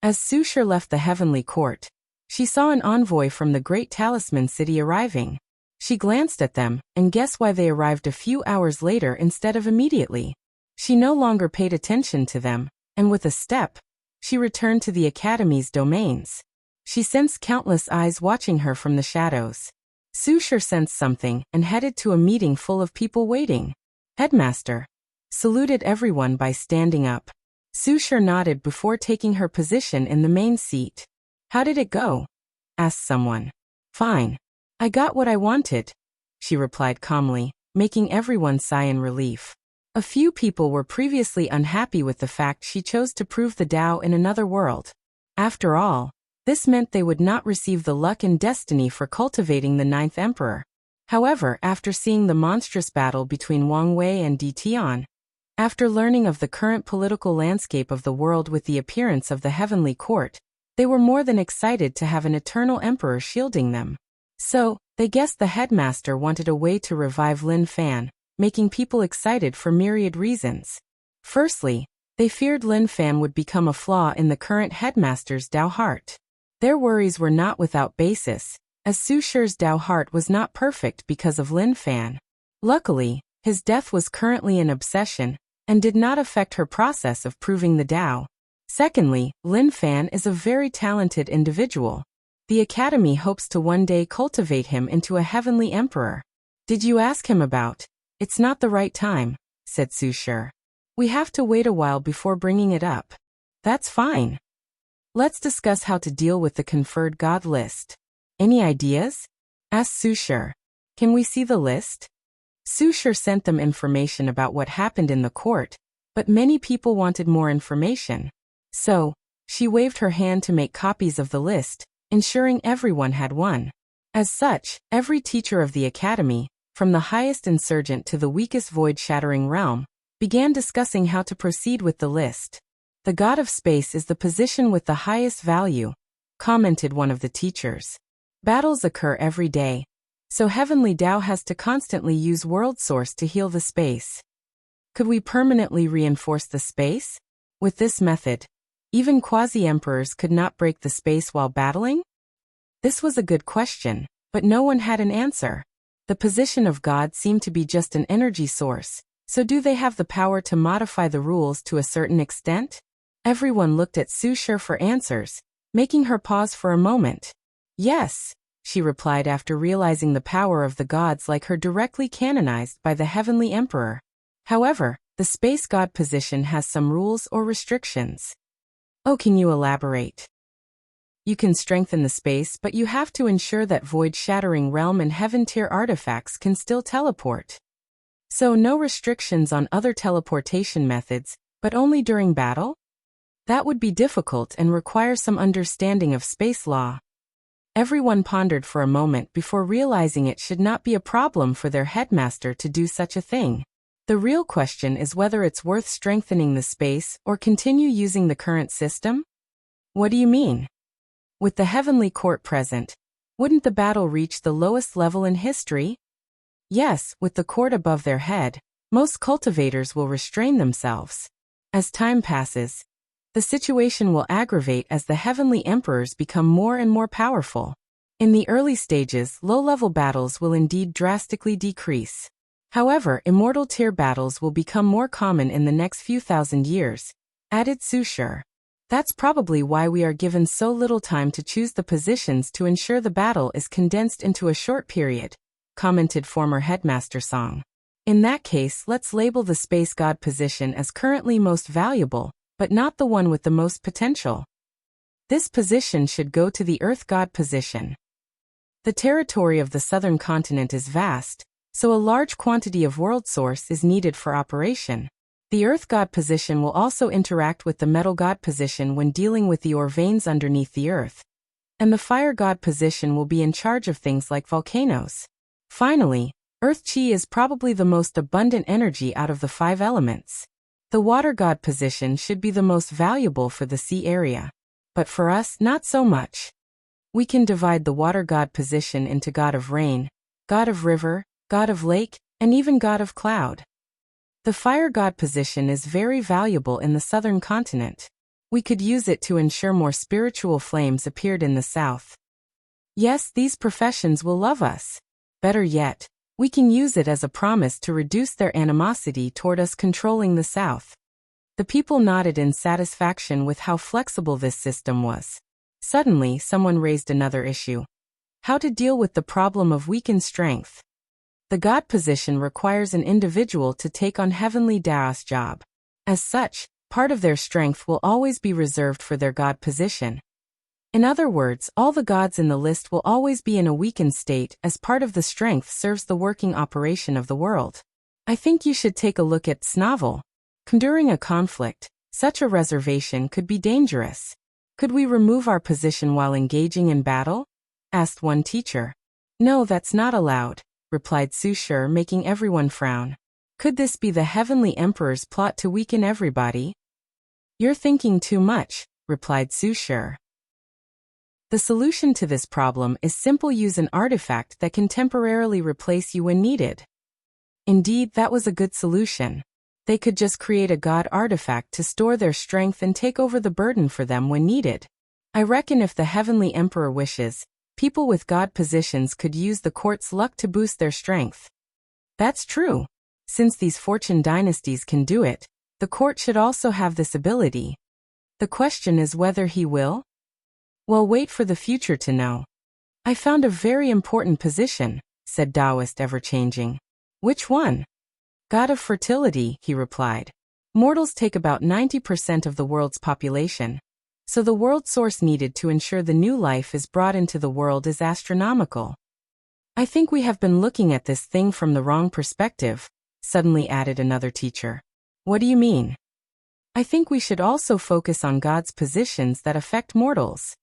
As Sushar left the heavenly court, she saw an envoy from the great talisman city arriving. She glanced at them, and guess why they arrived a few hours later instead of immediately. She no longer paid attention to them, and with a step, she returned to the academy's domains. She sensed countless eyes watching her from the shadows. Sushar sensed something and headed to a meeting full of people waiting. Headmaster saluted everyone by standing up. Sushar nodded before taking her position in the main seat. How did it go? Asked someone. Fine. I got what I wanted, she replied calmly, making everyone sigh in relief. A few people were previously unhappy with the fact she chose to prove the Tao in another world. After all, this meant they would not receive the luck and destiny for cultivating the ninth emperor. However, after seeing the monstrous battle between Wang Wei and Di Tian, after learning of the current political landscape of the world with the appearance of the heavenly court, they were more than excited to have an eternal emperor shielding them. So, they guessed the headmaster wanted a way to revive Lin Fan, making people excited for myriad reasons. Firstly, they feared Lin Fan would become a flaw in the current headmaster's Tao heart. Their worries were not without basis, as Sushar's Tao heart was not perfect because of Lin Fan. Luckily, his death was currently an obsession, and did not affect her process of proving the Tao. Secondly, Lin Fan is a very talented individual. The Academy hopes to one day cultivate him into a heavenly emperor. Did you ask him about? It's not the right time, said Sushar. We have to wait a while before bringing it up. That's fine. Let's discuss how to deal with the conferred god list. Any ideas? Asked Sushar. Can we see the list? Sushar sent them information about what happened in the court, but many people wanted more information. So, she waved her hand to make copies of the list, ensuring everyone had one. As such, every teacher of the academy, from the highest insurgent to the weakest void-shattering realm, began discussing how to proceed with the list. The god of space is the position with the highest value, commented one of the teachers. Battles occur every day, so Heavenly Tao has to constantly use World Source to heal the space. Could we permanently reinforce the space? With this method, even quasi-emperors could not break the space while battling? This was a good question, but no one had an answer. The position of God seemed to be just an energy source, so do they have the power to modify the rules to a certain extent? Everyone looked at Sushar for answers, making her pause for a moment. Yes, she replied after realizing the power of the gods like her directly canonized by the heavenly emperor. However, the space god position has some rules or restrictions. Oh, can you elaborate? You can strengthen the space, but you have to ensure that void-shattering realm and heaven-tier artifacts can still teleport. So no restrictions on other teleportation methods, but only during battle? That would be difficult and require some understanding of space law. Everyone pondered for a moment before realizing it should not be a problem for their headmaster to do such a thing. The real question is whether it's worth strengthening the space or continue using the current system? What do you mean? With the heavenly court present, wouldn't the battle reach the lowest level in history? Yes, with the court above their head, most cultivators will restrain themselves. As time passes, the situation will aggravate as the heavenly emperors become more and more powerful. In the early stages, low-level battles will indeed drastically decrease. However, immortal tier battles will become more common in the next few thousand years, added Sushar. That's probably why we are given so little time to choose the positions to ensure the battle is condensed into a short period, commented former headmaster Song. In that case, let's label the space god position as currently most valuable, but not the one with the most potential. This position should go to the earth god position. The territory of the southern continent is vast, so a large quantity of world source is needed for operation. The earth god position will also interact with the metal god position when dealing with the ore veins underneath the earth. And the fire god position will be in charge of things like volcanoes. Finally, earth chi is probably the most abundant energy out of the 5 elements. The water god position should be the most valuable for the sea area. But for us, not so much. We can divide the water god position into god of rain, god of river, god of lake, and even god of cloud. The fire god position is very valuable in the southern continent. We could use it to ensure more spiritual flames appeared in the south. Yes, these professions will love us. Better yet, we can use it as a promise to reduce their animosity toward us controlling the south. The people nodded in satisfaction with how flexible this system was. Suddenly, someone raised another issue. How to deal with the problem of weakened strength. The God position requires an individual to take on heavenly Daos job. As such, part of their strength will always be reserved for their God position. In other words, all the gods in the list will always be in a weakened state as part of the strength serves the working operation of the world. I think you should take a look at Snavel. During a conflict, such a reservation could be dangerous. Could we remove our position while engaging in battle? Asked one teacher. No, that's not allowed, replied Sushur, making everyone frown. Could this be the Heavenly Emperor's plot to weaken everybody? You're thinking too much, replied Sushur. The solution to this problem is simple: use an artifact that can temporarily replace you when needed. Indeed, that was a good solution. They could just create a god artifact to store their strength and take over the burden for them when needed. I reckon if the Heavenly Emperor wishes, people with god positions could use the court's luck to boost their strength. That's true. Since these fortune dynasties can do it, the court should also have this ability. The question is whether he will? Well, wait for the future to know. I found a very important position, said Taoist ever-changing. Which one? God of fertility, he replied. Mortals take about 90% of the world's population, so the world source needed to ensure the new life is brought into the world is astronomical. I think we have been looking at this thing from the wrong perspective, suddenly added another teacher. What do you mean? I think we should also focus on God's positions that affect mortals.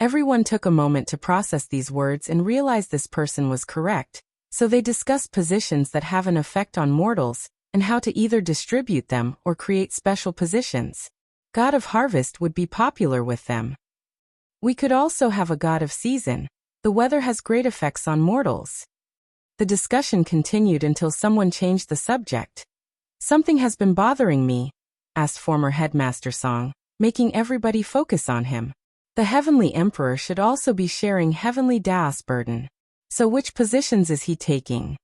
Everyone took a moment to process these words and realize this person was correct. So they discussed positions that have an effect on mortals, and how to either distribute them or create special positions. God of harvest would be popular with them. We could also have a god of season. The weather has great effects on mortals. The discussion continued until someone changed the subject. Something has been bothering me, asked former headmaster Song, making everybody focus on him. The Heavenly Emperor should also be sharing Heavenly Daos burden. So which positions is he taking?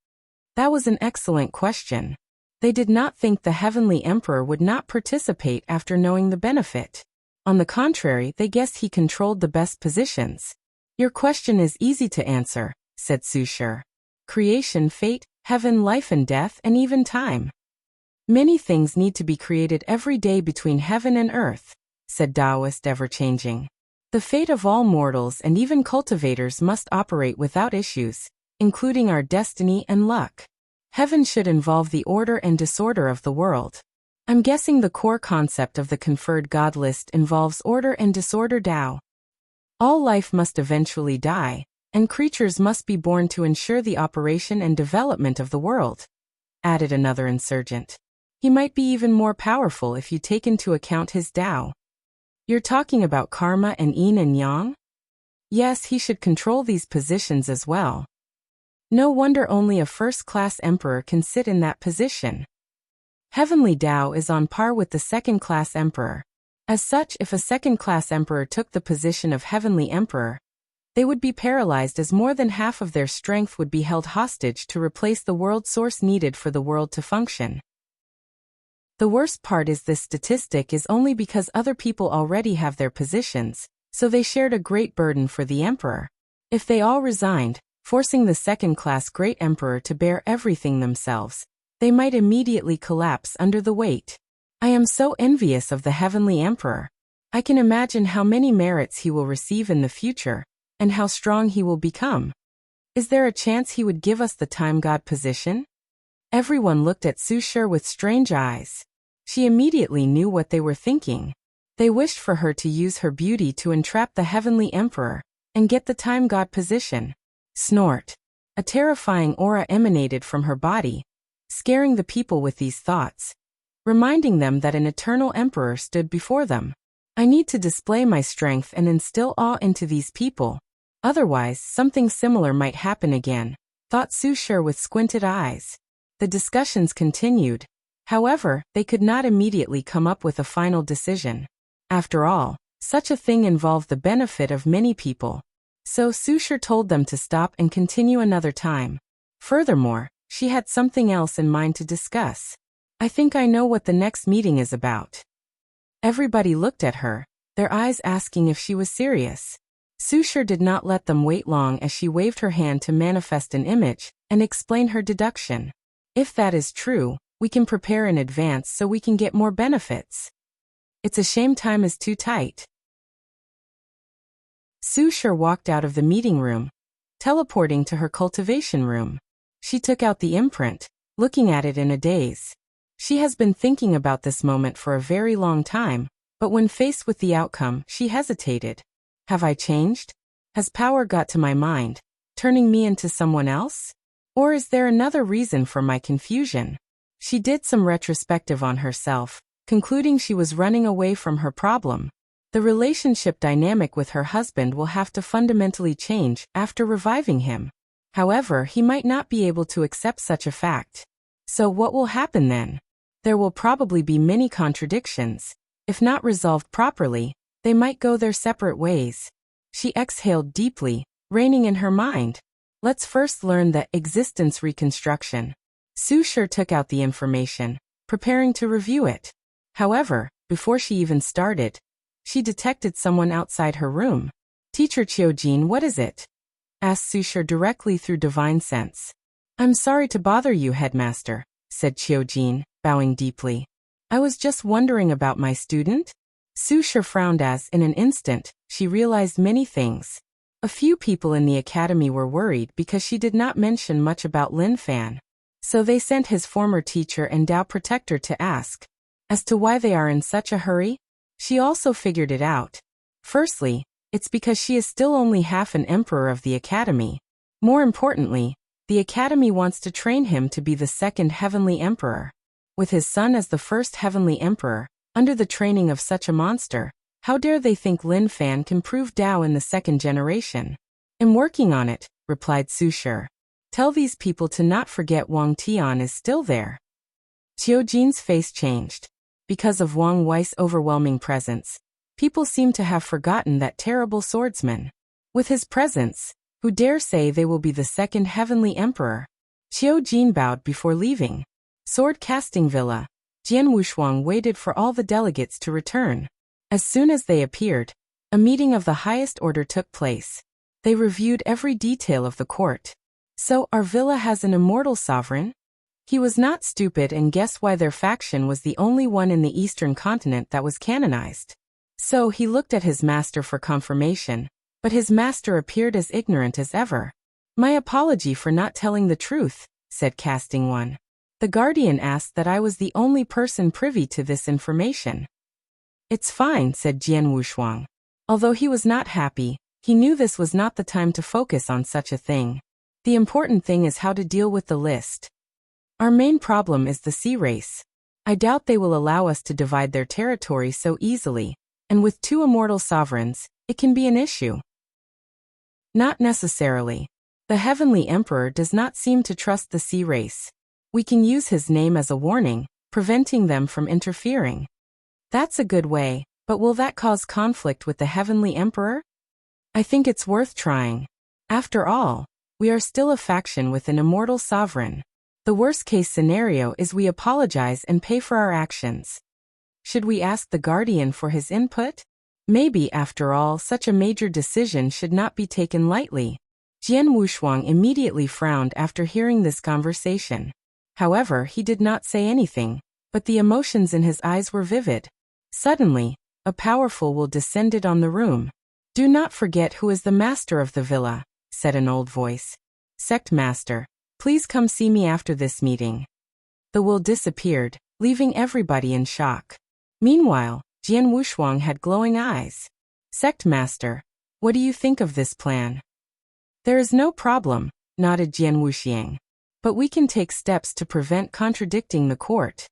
That was an excellent question. They did not think the Heavenly Emperor would not participate after knowing the benefit. On the contrary, they guessed he controlled the best positions. Your question is easy to answer, said Sushur. Creation, fate, heaven, life and death, and even time. Many things need to be created every day between heaven and earth, said Taoist ever-changing. The fate of all mortals and even cultivators must operate without issues, including our destiny and luck. Heaven should involve the order and disorder of the world. I'm guessing the core concept of the conferred god list involves order and disorder Tao. All life must eventually die, and creatures must be born to ensure the operation and development of the world, added another insurgent. He might be even more powerful if you take into account his Tao. You're talking about karma and yin and yang? Yes, he should control these positions as well. No wonder only a first-class emperor can sit in that position. Heavenly Tao is on par with the second-class emperor. As such, if a second-class emperor took the position of Heavenly Emperor, they would be paralyzed as more than half of their strength would be held hostage to replace the world source needed for the world to function. The worst part is this statistic is only because other people already have their positions, so they shared a great burden for the emperor. If they all resigned, forcing the second-class great emperor to bear everything themselves, they might immediately collapse under the weight. I am so envious of the Heavenly Emperor. I can imagine how many merits he will receive in the future, and how strong he will become. Is there a chance he would give us the time god position? Everyone looked at Sushur with strange eyes. She immediately knew what they were thinking. They wished for her to use her beauty to entrap the Heavenly Emperor and get the time god position. Snort. A terrifying aura emanated from her body, scaring the people with these thoughts, reminding them that an eternal emperor stood before them. I need to display my strength and instill awe into these people. Otherwise, something similar might happen again, thought Sushur with squinted eyes. The discussions continued. However, they could not immediately come up with a final decision. After all, such a thing involved the benefit of many people. So Susher told them to stop and continue another time. Furthermore, she had something else in mind to discuss. I think I know what the next meeting is about. Everybody looked at her, their eyes asking if she was serious. Susher did not let them wait long as she waved her hand to manifest an image and explain her deduction. If that is true, we can prepare in advance so we can get more benefits. It's a shame time is too tight. Susher walked out of the meeting room, teleporting to her cultivation room. She took out the imprint, looking at it in a daze. She has been thinking about this moment for a very long time, but when faced with the outcome, she hesitated. Have I changed? Has power got to my mind, turning me into someone else? Or is there another reason for my confusion? She did some retrospective on herself, concluding she was running away from her problem. The relationship dynamic with her husband will have to fundamentally change after reviving him. However, he might not be able to accept such a fact. So what will happen then? There will probably be many contradictions. If not resolved properly, they might go their separate ways. She exhaled deeply, reining in her mind. Let's first learn the existence reconstruction. Susher took out the information, preparing to review it. However, before she even started, she detected someone outside her room. Teacher Qiujin, what is it? Asked Susher directly through divine sense. I'm sorry to bother you, headmaster, said Qiujin, bowing deeply. I was just wondering about my student. Susher frowned as, in an instant, she realized many things. A few people in the academy were worried because she did not mention much about Lin Fan. So they sent his former teacher and Dao protector to ask. As to why they are in such a hurry, she also figured it out. Firstly, it's because she is still only half an emperor of the academy. More importantly, the academy wants to train him to be the second heavenly emperor. With his son as the first heavenly emperor, under the training of such a monster, how dare they think Lin Fan can prove Dao in the second generation? I'm working on it, replied Susher. Tell these people to not forget Wang Tian is still there. Qiujin's face changed. Because of Wang Wei's overwhelming presence, people seem to have forgotten that terrible swordsman. With his presence, who dare say they will be the second heavenly emperor? Qiujin bowed before leaving. Sword casting villa. Jian Wushuang waited for all the delegates to return. As soon as they appeared, a meeting of the highest order took place. They reviewed every detail of the court. So our villa has an immortal sovereign? He was not stupid and guessed why their faction was the only one in the eastern continent that was canonized. So he looked at his master for confirmation, but his master appeared as ignorant as ever. My apology for not telling the truth, said Casting One. The guardian asked that I was the only person privy to this information. It's fine, said Jian Wushuang. Although he was not happy, he knew this was not the time to focus on such a thing. The important thing is how to deal with the list. Our main problem is the sea race. I doubt they will allow us to divide their territory so easily, and with two immortal sovereigns, it can be an issue. Not necessarily. The Heavenly Emperor does not seem to trust the sea race. We can use his name as a warning, preventing them from interfering. That's a good way, but will that cause conflict with the Heavenly Emperor? I think it's worth trying. After all, we are still a faction with an immortal sovereign. The worst-case scenario is we apologize and pay for our actions. Should we ask the guardian for his input? Maybe, after all, such a major decision should not be taken lightly. Jian Wushuang immediately frowned after hearing this conversation. However, he did not say anything, but the emotions in his eyes were vivid. Suddenly, a powerful will descended on the room. Do not forget who is the master of the villa, said an old voice. Sect master, please come see me after this meeting. The will disappeared, leaving everybody in shock. Meanwhile, Jian Wushuang had glowing eyes. Sect master, what do you think of this plan? There is no problem, nodded Jian Wuxiang. But we can take steps to prevent contradicting the court.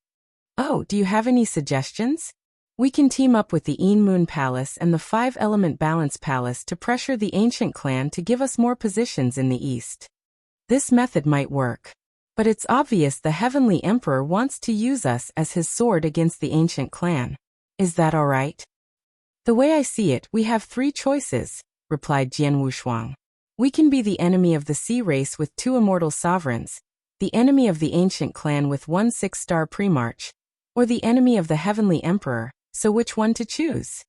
Oh, do you have any suggestions? We can team up with the Yin Moon Palace and the Five-Element Balance Palace to pressure the ancient clan to give us more positions in the east. This method might work. But it's obvious the Heavenly Emperor wants to use us as his sword against the ancient clan. Is that all right? The way I see it, we have three choices, replied Jian Wushuang. We can be the enemy of the sea race with 2 immortal sovereigns, the enemy of the ancient clan with 1 6-star premarch, or the enemy of the heavenly emperor, so which one to choose?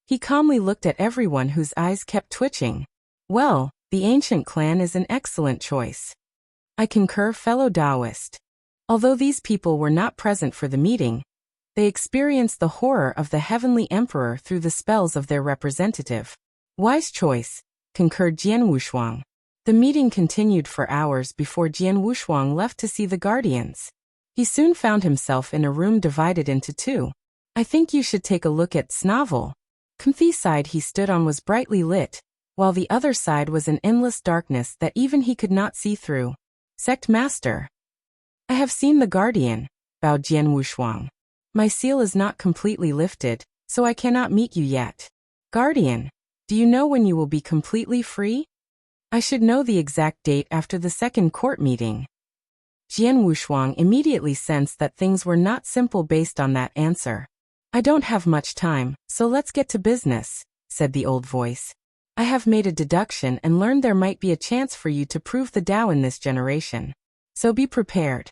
He calmly looked at everyone whose eyes kept twitching. Well, the ancient clan is an excellent choice. I concur, fellow Taoist. Although these people were not present for the meeting, they experienced the horror of the heavenly emperor through the spells of their representative. Wise choice, concurred Jian Wushuang. The meeting continued for hours before Jian Wushuang left to see the guardians. He soon found himself in a room divided into 2. I think you should take a look at Snovel. The side he stood on was brightly lit, while the other side was in endless darkness that even he could not see through. Sect Master. I have seen the guardian, bowed Jian Wushuang. My seal is not completely lifted, so I cannot meet you yet. Guardian, do you know when you will be completely free? I should know the exact date after the second court meeting. Jian Wushuang immediately sensed that things were not simple based on that answer. I don't have much time, so let's get to business, said the old voice. I have made a deduction and learned there might be a chance for you to prove the Tao in this generation. So be prepared.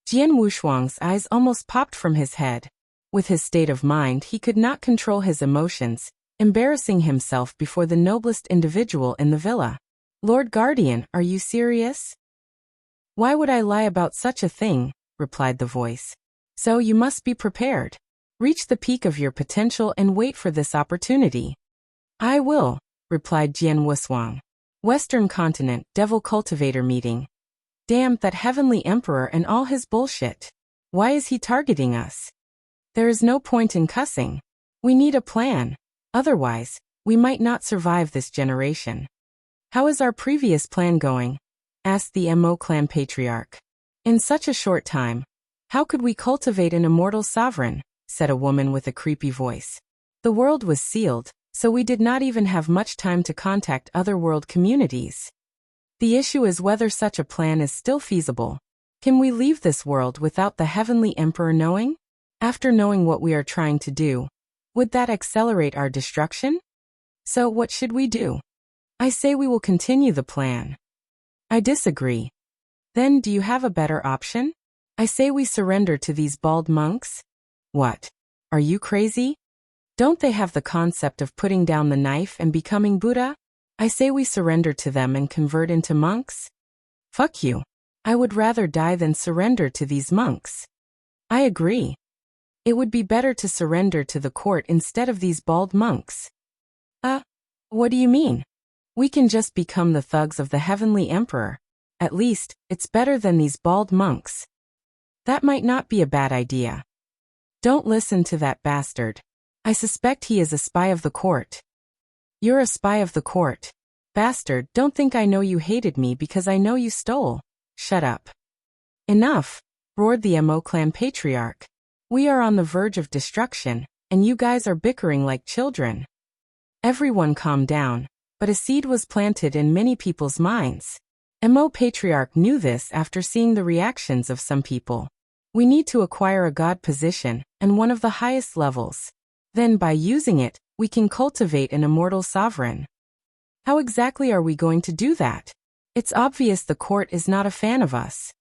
Jian Wushuang's eyes almost popped from his head. With his state of mind, he could not control his emotions, embarrassing himself before the noblest individual in the villa. Lord Guardian, are you serious? Why would I lie about such a thing? Replied the voice. So you must be prepared. Reach the peak of your potential and wait for this opportunity. I will, replied Jian Wushuang. Western Continent, Devil Cultivator meeting. Damn that heavenly emperor and all his bullshit. Why is he targeting us? There is no point in cussing. We need a plan. Otherwise, we might not survive this generation. How is our previous plan going? Asked the Mo clan patriarch. In such a short time, how could we cultivate an immortal sovereign? Said a woman with a creepy voice. The world was sealed, so we did not even have much time to contact other world communities. The issue is whether such a plan is still feasible. Can we leave this world without the heavenly emperor knowing? After knowing what we are trying to do, would that accelerate our destruction? So what should we do? I say we will continue the plan. I disagree. Then do you have a better option? I say we surrender to these bald monks. What? Are you crazy? Don't they have the concept of putting down the knife and becoming Buddha? I say we surrender to them and convert into monks. Fuck you. I would rather die than surrender to these monks. I agree. It would be better to surrender to the court instead of these bald monks. What do you mean? We can just become the thugs of the heavenly emperor. At least, it's better than these bald monks. That might not be a bad idea. Don't listen to that bastard. I suspect he is a spy of the court. You're a spy of the court. Bastard, don't think I know you hated me because I know you stole. Shut up. Enough, roared the Mo clan patriarch. We are on the verge of destruction, and you guys are bickering like children. Everyone calmed down, but a seed was planted in many people's minds. Mo patriarch knew this after seeing the reactions of some people. We need to acquire a god position, and one of the highest levels. Then by using it, we can cultivate an immortal sovereign. How exactly are we going to do that? It's obvious the court is not a fan of us.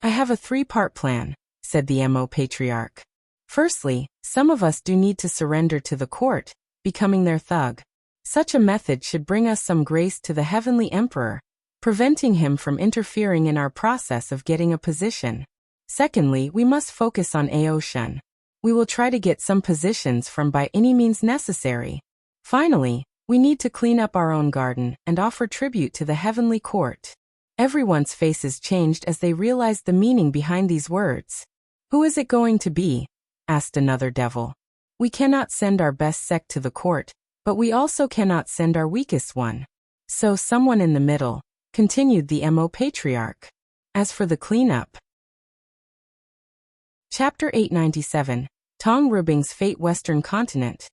I have a 3-part plan, said the Mo patriarch. Firstly, some of us do need to surrender to the court, becoming their thug. Such a method should bring us some grace to the heavenly emperor, preventing him from interfering in our process of getting a position. Secondly, we must focus on Aoshan. We will try to get some positions from by any means necessary. Finally, we need to clean up our own garden and offer tribute to the heavenly court. Everyone's faces changed as they realized the meaning behind these words. Who is it going to be? Asked another devil. We cannot send our best sect to the court, but we also cannot send our weakest one. So someone in the middle, continued the Mo patriarch. As for the cleanup. Chapter 897, Tong Rubing's Fate Western Continent.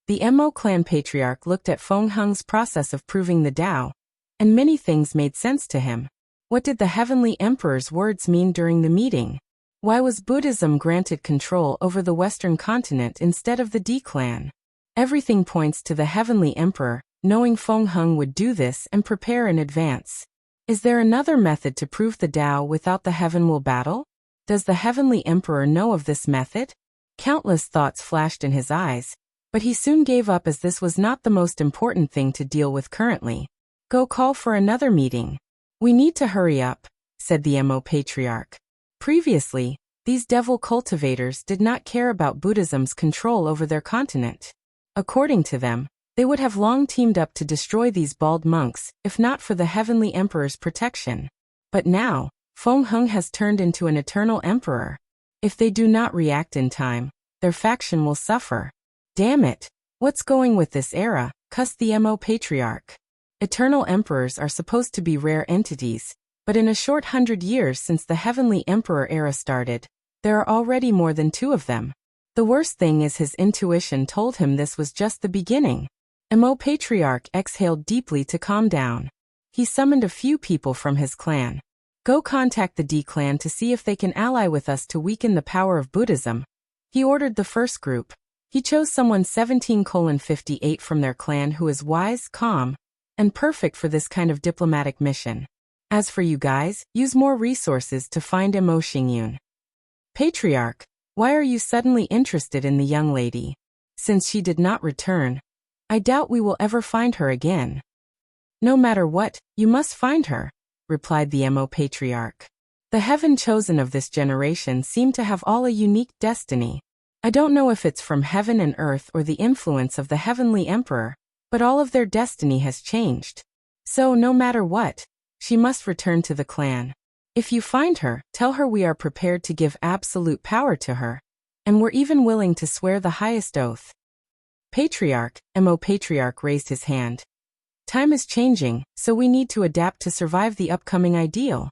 The Mo clan patriarch looked at Feng Heng's process of proving the Tao, and many things made sense to him. What did the heavenly emperor's words mean during the meeting? Why was Buddhism granted control over the Western continent instead of the D clan? Everything points to the Heavenly Emperor, knowing Feng Heng would do this and prepare in advance. Is there another method to prove the Tao without the heaven will battle? Does the Heavenly Emperor know of this method? Countless thoughts flashed in his eyes, but he soon gave up as this was not the most important thing to deal with currently. Go call for another meeting. We need to hurry up, said the Mo Patriarch. Previously, these devil cultivators did not care about Buddhism's control over their continent. According to them, they would have long teamed up to destroy these bald monks, if not for the Heavenly Emperor's protection. But now, Feng Heng has turned into an eternal emperor. If they do not react in time, their faction will suffer. Damn it! What's going with this era? Cussed the Mo Patriarch. Eternal emperors are supposed to be rare entities, but in a short 100 years since the Heavenly Emperor era started, there are already more than 2 of them. The worst thing is his intuition told him this was just the beginning. Mo Patriarch exhaled deeply to calm down. He summoned a few people from his clan. Go contact the D clan to see if they can ally with us to weaken the power of Buddhism. He ordered the first group. He chose someone 17:58 from their clan who is wise, calm, and perfect for this kind of diplomatic mission. As for you guys, use more resources to find Mo Xingyun. Patriarch, why are you suddenly interested in the young lady? Since she did not return, I doubt we will ever find her again. No matter what, you must find her, replied the Mo Patriarch. The heaven chosen of this generation seem to have all a unique destiny. I don't know if it's from heaven and earth or the influence of the Heavenly Emperor, but all of their destiny has changed. So no matter what, she must return to the clan. If you find her, tell her we are prepared to give absolute power to her, and we're even willing to swear the highest oath. Patriarch, Mo Patriarch raised his hand. Time is changing, so we need to adapt to survive the upcoming ideal.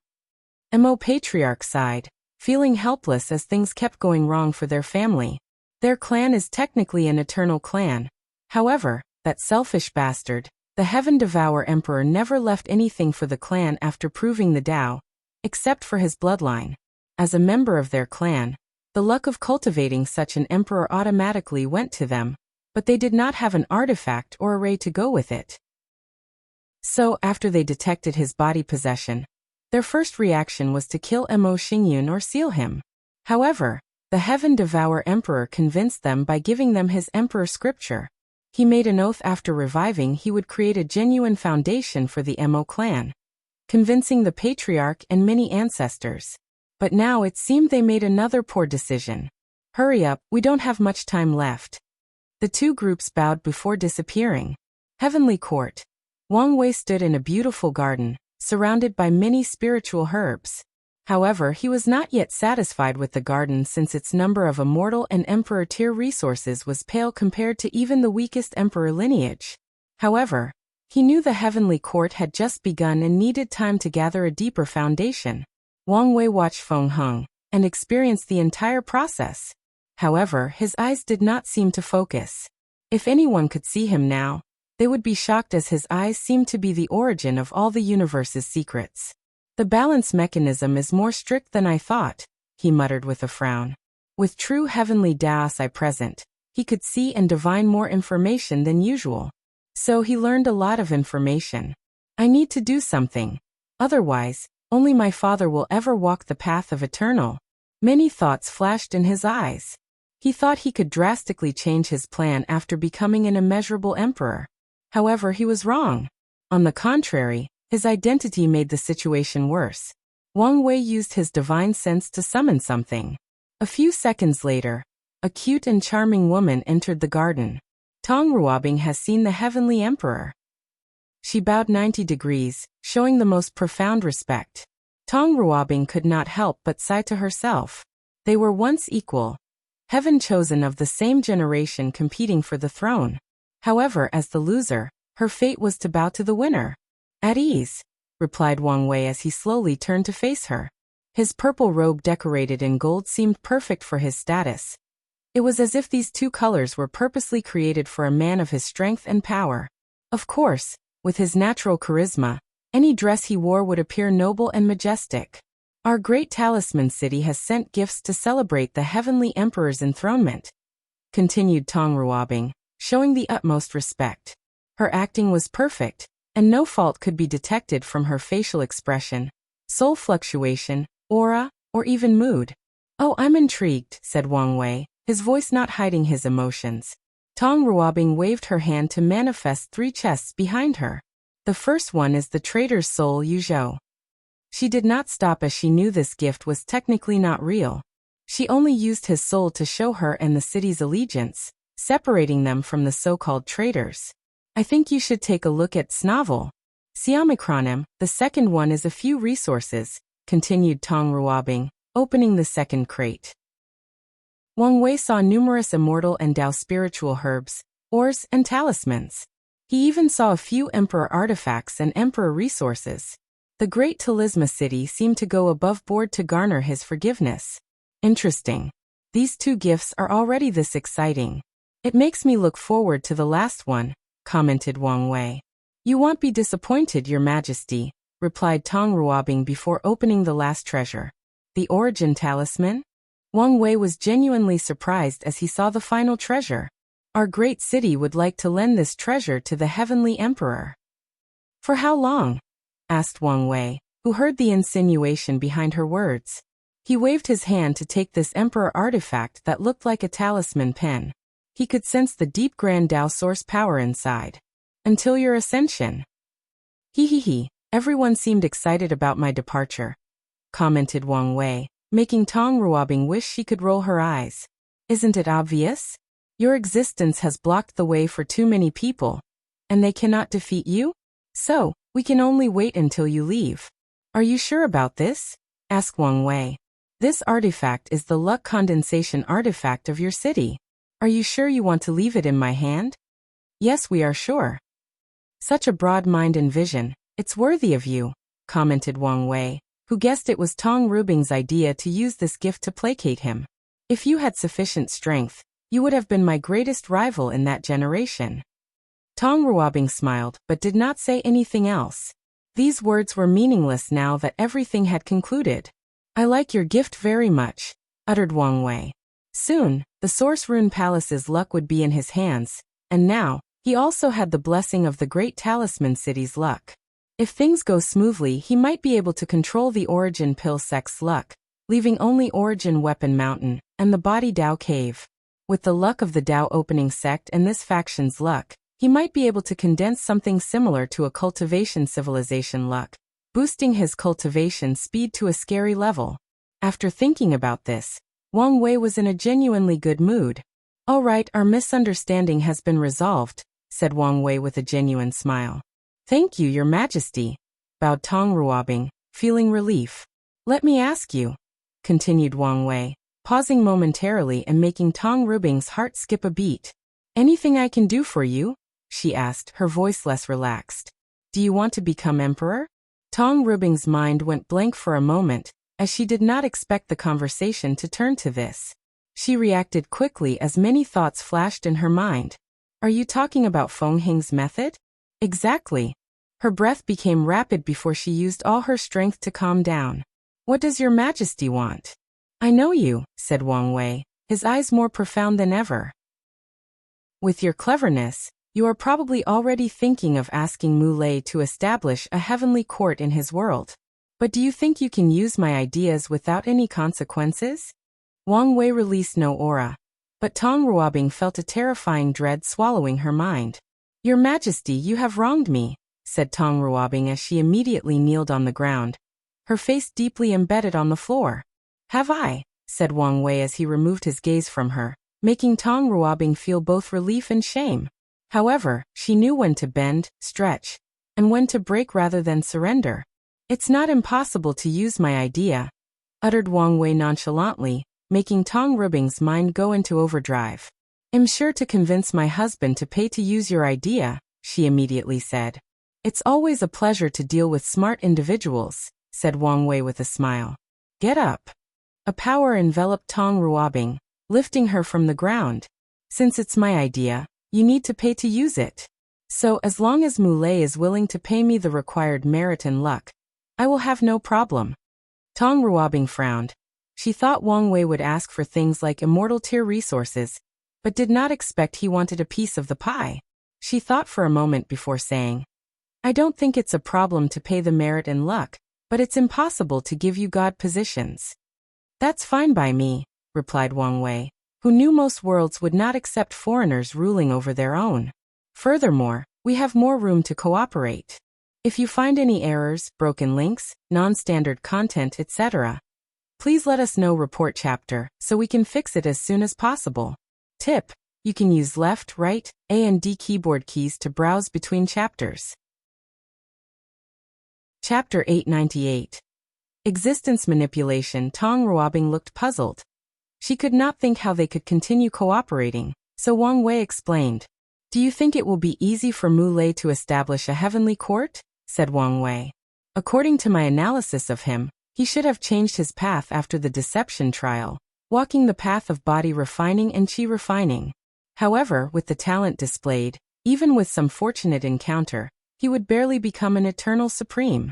Mo Patriarch sighed, feeling helpless as things kept going wrong for their family. Their clan is technically an eternal clan. However, that selfish bastard, the Heaven Devour Emperor never left anything for the clan after proving the Tao, except for his bloodline. As a member of their clan, the luck of cultivating such an emperor automatically went to them, but they did not have an artifact or array to go with it. So, after they detected his body possession, their first reaction was to kill Mo Xingyun or seal him. However, the Heaven Devour Emperor convinced them by giving them his emperor scripture. He made an oath after reviving he would create a genuine foundation for the Mo clan, convincing the Patriarch and many ancestors. But now it seemed they made another poor decision. Hurry up, we don't have much time left. The 2 groups bowed before disappearing. Heavenly Court. Wang Wei stood in a beautiful garden, surrounded by many spiritual herbs. However, he was not yet satisfied with the garden since its number of immortal and emperor tier resources was pale compared to even the weakest emperor lineage. However, he knew the Heavenly Court had just begun and needed time to gather a deeper foundation. Wang Wei watched Feng Heng and experienced the entire process. However, his eyes did not seem to focus. If anyone could see him now, they would be shocked as his eyes seemed to be the origin of all the universe's secrets. The balance mechanism is more strict than I thought, he muttered with a frown. With true heavenly Daosai present, he could see and divine more information than usual. So he learned a lot of information. I need to do something. Otherwise, only my father will ever walk the path of eternal. Many thoughts flashed in his eyes. He thought he could drastically change his plan after becoming an immeasurable emperor. However, he was wrong. On the contrary, his identity made the situation worse. Wang Wei used his divine sense to summon something. A few seconds later, a cute and charming woman entered the garden. Tong Ruobing has seen the Heavenly Emperor. She bowed 90 degrees, showing the most profound respect. Tong Ruobing could not help but sigh to herself. They were once equal. Heaven chosen of the same generation competing for the throne. However, as the loser, her fate was to bow to the winner. At ease, replied Wang Wei as he slowly turned to face her. His purple robe decorated in gold seemed perfect for his status. It was as if these 2 colors were purposely created for a man of his strength and power. Of course, with his natural charisma, any dress he wore would appear noble and majestic. Our great talisman city has sent gifts to celebrate the Heavenly Emperor's enthronement, continued Tong Ruobing, showing the utmost respect. Her acting was perfect, and no fault could be detected from her facial expression, soul fluctuation, aura, or even mood. "Oh, I'm intrigued," said Wang Wei, his voice not hiding his emotions. Tong Ruobing waved her hand to manifest 3 chests behind her. The first one is the trader's soul Yuzhou. She did not stop as she knew this gift was technically not real. She only used his soul to show her and the city's allegiance, separating them from the so-called traitors. "I think you should take a look at Snavel. Siamikronim, the second one is a few resources," continued Tong Ruobing, opening the second crate. Wang Wei saw numerous immortal and Dao spiritual herbs, ores, and talismans. He even saw a few emperor artifacts and emperor resources. The great Talisma city seemed to go above board to garner his forgiveness. "Interesting. These 2 gifts are already this exciting. It makes me look forward to the last one," commented Wang Wei. "You won't be disappointed, Your Majesty," replied Tong Ruobing before opening the last treasure. The origin talisman? Wang Wei was genuinely surprised as he saw the final treasure. Our great city would like to lend this treasure to the Heavenly Emperor. "For how long?" asked Wang Wei, who heard the insinuation behind her words. He waved his hand to take this emperor artifact that looked like a talisman pen. He could sense the deep grand Dao source power inside. "Until your ascension." "He. Everyone seemed excited about my departure," commented Wang Wei, making Tong Ruobing wish she could roll her eyes. "Isn't it obvious? Your existence has blocked the way for too many people, and they cannot defeat you? So, we can only wait until you leave." "Are you sure about this?" asked Wang Wei. "This artifact is the luck condensation artifact of your city. Are you sure you want to leave it in my hand?" "Yes, we are sure." "Such a broad mind and vision, it's worthy of you," commented Wang Wei, who guessed it was Tong Ruobing's idea to use this gift to placate him. "If you had sufficient strength, you would have been my greatest rival in that generation." Tong Ruobing smiled but did not say anything else. These words were meaningless now that everything had concluded. "I like your gift very much," uttered Wang Wei. Soon, the Source Rune Palace's luck would be in his hands, and now, he also had the blessing of the great Talisman City's luck. If things go smoothly, he might be able to control the Origin Pill sect's luck, leaving only Origin Weapon Mountain and the Body Dao Cave. With the luck of the Dao Opening sect and this faction's luck, he might be able to condense something similar to a cultivation civilization luck, boosting his cultivation speed to a scary level. After thinking about this, Wang Wei was in a genuinely good mood. "All right, our misunderstanding has been resolved," said Wang Wei with a genuine smile. "Thank you, Your Majesty," bowed Tong Ruobing, feeling relief. "Let me ask you," continued Wang Wei, pausing momentarily and making Tong Ruobing's heart skip a beat. "Anything I can do for you?" she asked, her voice less relaxed. "Do you want to become emperor?" Tong Ruobing's mind went blank for a moment, as she did not expect the conversation to turn to this. She reacted quickly as many thoughts flashed in her mind. "Are you talking about Feng Hing's method?" "Exactly." Her breath became rapid before she used all her strength to calm down. "What does Your Majesty want?" "I know you," said Wang Wei, his eyes more profound than ever. "With your cleverness, you are probably already thinking of asking Mulei to establish a heavenly court in his world. But do you think you can use my ideas without any consequences?" Wang Wei released no aura, but Tong Ruobing felt a terrifying dread swallowing her mind. "Your Majesty, you have wronged me," said Tong Ruobing as she immediately kneeled on the ground, her face deeply embedded on the floor. "Have I?" said Wang Wei as he removed his gaze from her, making Tong Ruobing feel both relief and shame. However, she knew when to bend, stretch, and when to break rather than surrender. "It's not impossible to use my idea," uttered Wang Wei nonchalantly, making Tong Ruobing's mind go into overdrive. "I'm sure to convince my husband to pay to use your idea," she immediately said. "It's always a pleasure to deal with smart individuals," said Wang Wei with a smile. "Get up." A power enveloped Tong Ruobing, lifting her from the ground. "Since it's my idea, you need to pay to use it. So as long as Mulei is willing to pay me the required merit and luck, I will have no problem." Tong Ruobing frowned. She thought Wang Wei would ask for things like immortal tier resources, but did not expect he wanted a piece of the pie. She thought for a moment before saying, I don't think it's a problem to pay the merit and luck, but it's impossible to give you God positions. That's fine by me, replied Wang Wei, who knew most worlds would not accept foreigners ruling over their own. Furthermore, we have more room to cooperate. If you find any errors, broken links, non-standard content, etc., please let us know. Report chapter, so we can fix it as soon as possible. Tip: you can use left, right, A and D keyboard keys to browse between chapters. Chapter 898. Existence Manipulation. Tong Ruobing looked puzzled. She could not think how they could continue cooperating, so Wang Wei explained. Do you think it will be easy for Mu Lei to establish a heavenly court? Said Wang Wei. According to my analysis of him, he should have changed his path after the deception trial, walking the path of body refining and chi refining. However, with the talent displayed, even with some fortunate encounter, he would barely become an eternal supreme.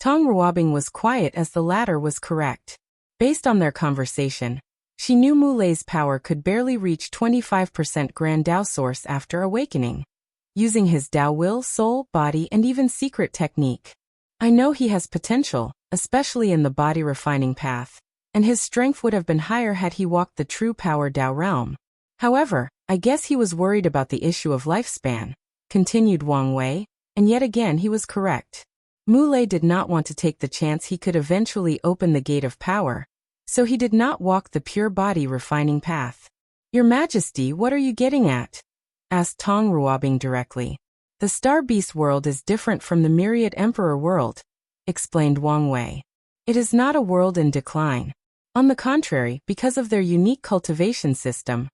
Tong Ruobing was quiet as the latter was correct. Based on their conversation, she knew Mu Lei's power could barely reach 25% Grand Dao Source after awakening, using his Dao will, soul, body, and even secret technique. I know he has potential, especially in the body refining path, and his strength would have been higher had he walked the true power Dao realm. However, I guess he was worried about the issue of lifespan, continued Wang Wei, and yet again he was correct. Mu Lei did not want to take the chance he could eventually open the gate of power, so he did not walk the pure body refining path. Your Majesty, what are you getting at? Asked Tong Ruobing directly. The Star Beast world is different from the Myriad Emperor world, explained Wang Wei. It is not a world in decline. On the contrary, because of their unique cultivation system,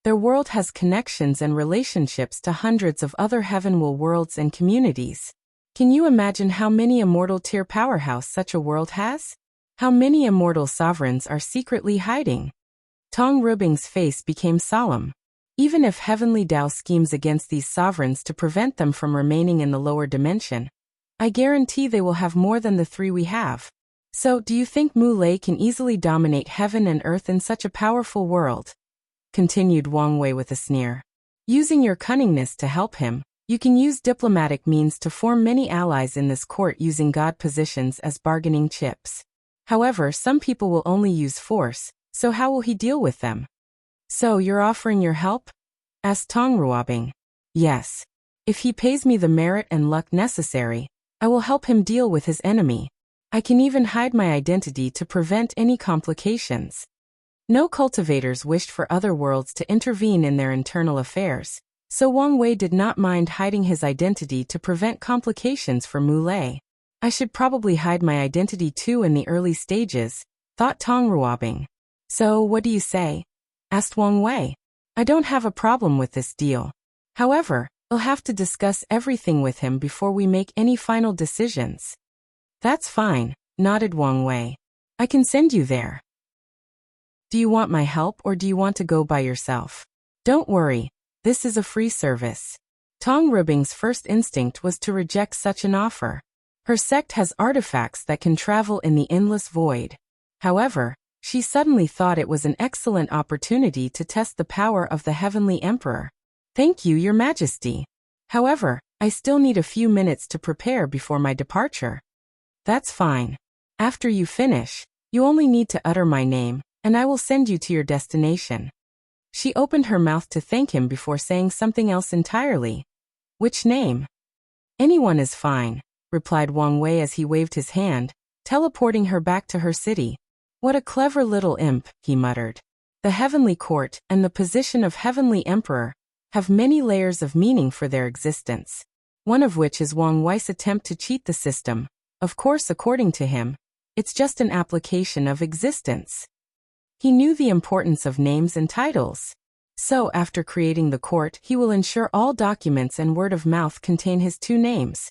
their world has connections and relationships to hundreds of other heavenward worlds and communities. Can you imagine how many immortal tier powerhouse such a world has? How many immortal sovereigns are secretly hiding? Tong Ruobing's face became solemn. Even if heavenly Dao schemes against these sovereigns to prevent them from remaining in the lower dimension, I guarantee they will have more than the 3 we have. So, do you think Mu Lei can easily dominate heaven and earth in such a powerful world? Continued Wang Wei with a sneer. Using your cunningness to help him, you can use diplomatic means to form many allies in this court using God positions as bargaining chips. However, some people will only use force, so how will he deal with them? So you're offering your help? Asked Tong Ruobing. Yes. If he pays me the merit and luck necessary, I will help him deal with his enemy. I can even hide my identity to prevent any complications. No cultivators wished for other worlds to intervene in their internal affairs, so Wang Wei did not mind hiding his identity to prevent complications for Mu Lei. I should probably hide my identity too in the early stages, thought Tong Ruobing. So, what do you say? Asked Wang Wei. I don't have a problem with this deal. However, I'll have to discuss everything with him before we make any final decisions. That's fine, nodded Wang Wei. I can send you there. Do you want my help or do you want to go by yourself? Don't worry, this is a free service. Tong Ruobing's first instinct was to reject such an offer. Her sect has artifacts that can travel in the endless void. However, she suddenly thought it was an excellent opportunity to test the power of the Heavenly Emperor. Thank you, Your Majesty. However, I still need a few minutes to prepare before my departure. That's fine. After you finish, you only need to utter my name, and I will send you to your destination. She opened her mouth to thank him before saying something else entirely. Which name? Anyone is fine, replied Wang Wei as he waved his hand, teleporting her back to her city. What a clever little imp, he muttered. The heavenly court and the position of heavenly emperor have many layers of meaning for their existence, one of which is Wang Wei's attempt to cheat the system. Of course, according to him, it's just an application of existence. He knew the importance of names and titles. So, after creating the court, he will ensure all documents and word of mouth contain his 2 names.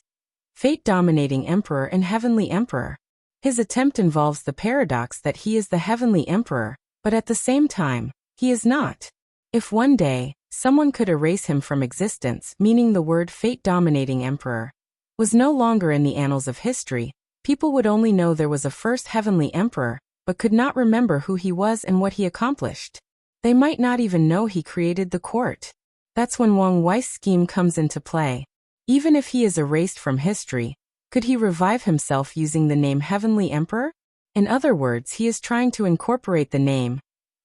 Fate-dominating emperor and heavenly emperor. His attempt involves the paradox that he is the heavenly emperor, but at the same time, he is not. If one day, someone could erase him from existence, meaning the word fate-dominating emperor was no longer in the annals of history, people would only know there was a first heavenly emperor, but could not remember who he was and what he accomplished. They might not even know he created the court. That's when Wang Wei's scheme comes into play. Even if he is erased from history, could he revive himself using the name Heavenly Emperor? In other words, he is trying to incorporate the name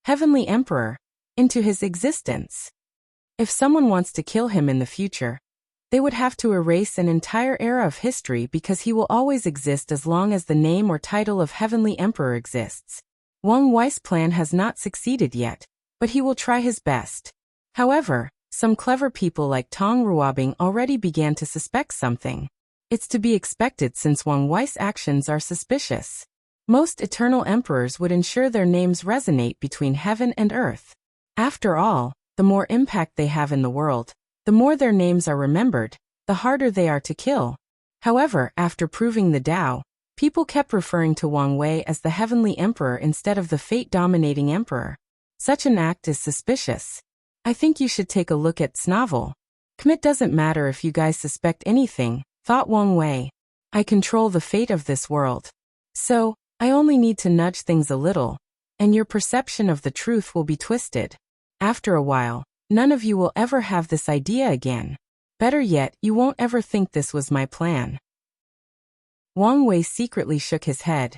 Heavenly Emperor into his existence. If someone wants to kill him in the future, they would have to erase an entire era of history because he will always exist as long as the name or title of Heavenly Emperor exists. Wang Wei's plan has not succeeded yet, but he will try his best. However, some clever people like Tong Ruobing already began to suspect something. It's to be expected since Wang Wei's actions are suspicious. Most eternal emperors would ensure their names resonate between heaven and earth. After all, the more impact they have in the world, the more their names are remembered, the harder they are to kill. However, after proving the Tao, people kept referring to Wang Wei as the Heavenly Emperor instead of the fate-dominating emperor. Such an act is suspicious. I think you should take a look at Snavel. It doesn't matter if you guys suspect anything, thought Wang Wei. I control the fate of this world. So, I only need to nudge things a little, and your perception of the truth will be twisted. After a while, none of you will ever have this idea again. Better yet, you won't ever think this was my plan. Wang Wei secretly shook his head,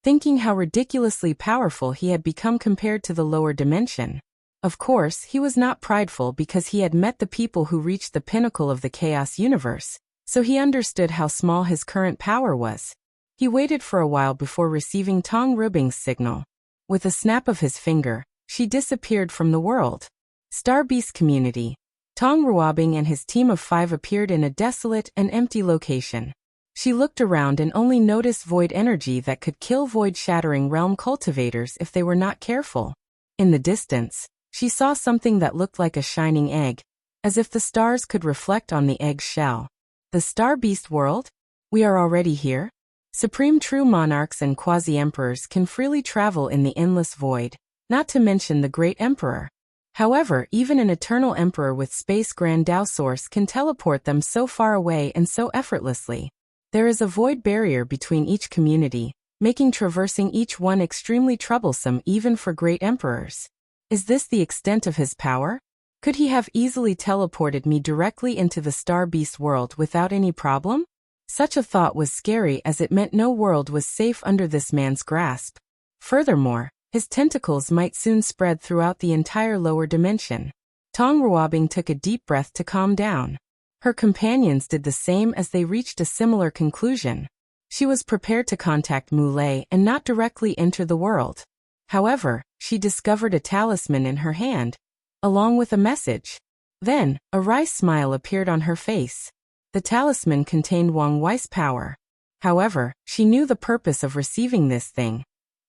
thinking how ridiculously powerful he had become compared to the lower dimension. Of course, he was not prideful because he had met the people who reached the pinnacle of the chaos universe, so he understood how small his current power was. He waited for a while before receiving Tong Ruobing's signal. With a snap of his finger, she disappeared from the world. Star Beast Community. Tong Ruobing and his team of 5 appeared in a desolate and empty location. She looked around and only noticed void energy that could kill void-shattering realm cultivators if they were not careful. In the distance, she saw something that looked like a shining egg, as if the stars could reflect on the egg's shell. The Star Beast world? We are already here? Supreme true monarchs and quasi-emperors can freely travel in the endless void, not to mention the great emperor. However, even an eternal emperor with space Grand Tao Source can teleport them so far away and so effortlessly. There is a void barrier between each community, making traversing each one extremely troublesome even for great emperors. Is this the extent of his power? Could he have easily teleported me directly into the Star Beast world without any problem? Such a thought was scary as it meant no world was safe under this man's grasp. Furthermore, his tentacles might soon spread throughout the entire lower dimension. Tong Ruobing took a deep breath to calm down. Her companions did the same as they reached a similar conclusion. She was prepared to contact Mulei and not directly enter the world. However, she discovered a talisman in her hand, along with a message. Then, a wry smile appeared on her face. The talisman contained Wang Wei's power. However, she knew the purpose of receiving this thing.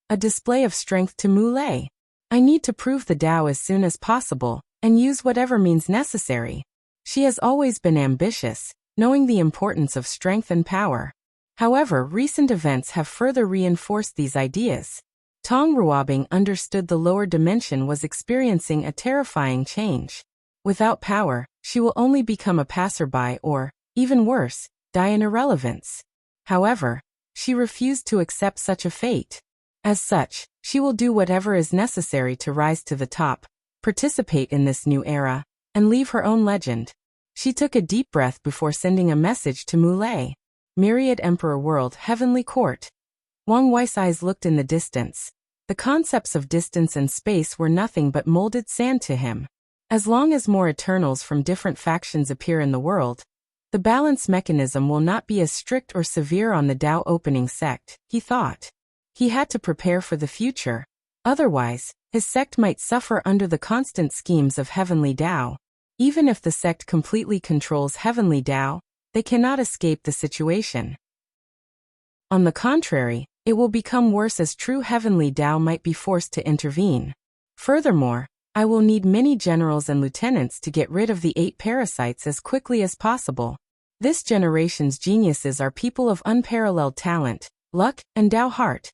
A display of strength to Mulei. I need to prove the Tao as soon as possible, and use whatever means necessary. She has always been ambitious, knowing the importance of strength and power. However, recent events have further reinforced these ideas. Tong Ruobing understood the lower dimension was experiencing a terrifying change. Without power, she will only become a passerby or, even worse, die in irrelevance. However, she refused to accept such a fate. As such, she will do whatever is necessary to rise to the top, participate in this new era, and leave her own legend. She took a deep breath before sending a message to Mulei. Myriad Emperor World Heavenly Court. Wang Wei's eyes looked in the distance. The concepts of distance and space were nothing but molded sand to him. As long as more Eternals from different factions appear in the world, the balance mechanism will not be as strict or severe on the Tao opening sect, he thought. He had to prepare for the future. Otherwise, his sect might suffer under the constant schemes of Heavenly Tao. Even if the sect completely controls Heavenly Tao, they cannot escape the situation. On the contrary, it will become worse as true Heavenly Tao might be forced to intervene. Furthermore, I will need many generals and lieutenants to get rid of the 8 parasites as quickly as possible. This generation's geniuses are people of unparalleled talent, luck, and Tao heart.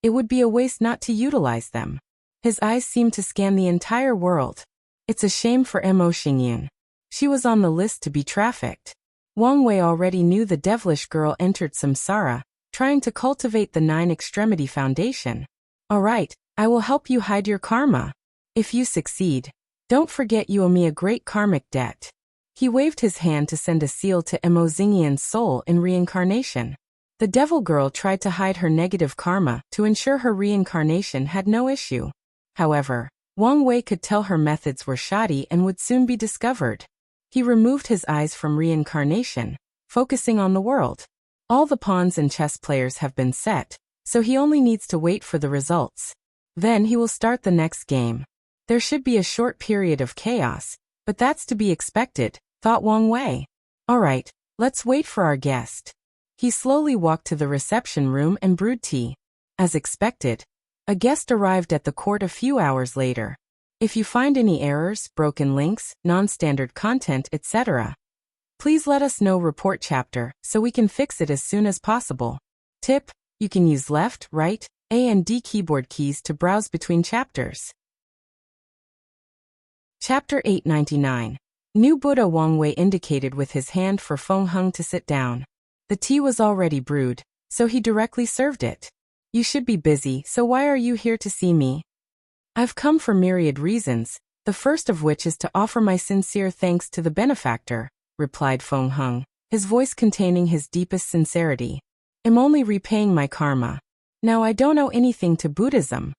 It would be a waste not to utilize them. His eyes seemed to scan the entire world. It's a shame for Mo Xingyun. She was on the list to be trafficked. Wang Wei already knew the devilish girl entered samsara, trying to cultivate the 9 Extremity Foundation. Alright, I will help you hide your karma. If you succeed, don't forget you owe me a great karmic debt. He waved his hand to send a seal to Emozingian's soul in reincarnation. The devil girl tried to hide her negative karma to ensure her reincarnation had no issue. However, Wang Wei could tell her methods were shoddy and would soon be discovered. He removed his eyes from reincarnation, focusing on the world. All the pawns and chess players have been set, so he only needs to wait for the results. Then he will start the next game. There should be a short period of chaos, but that's to be expected, thought Wang Wei. Alright, let's wait for our guest. He slowly walked to the reception room and brewed tea. As expected, a guest arrived at the court a few hours later. If you find any errors, broken links, non-standard content, etc., please let us know. Report chapter, so we can fix it as soon as possible. Tip: you can use left, right, A and D keyboard keys to browse between chapters. Chapter 899. New Buddha. Wang Wei indicated with his hand for Feng Heng to sit down. The tea was already brewed, so he directly served it. You should be busy, so why are you here to see me? I've come for myriad reasons, the first of which is to offer my sincere thanks to the benefactor, replied Feng Heng, his voice containing his deepest sincerity. I'm only repaying my karma. Now I don't owe anything to Buddhism.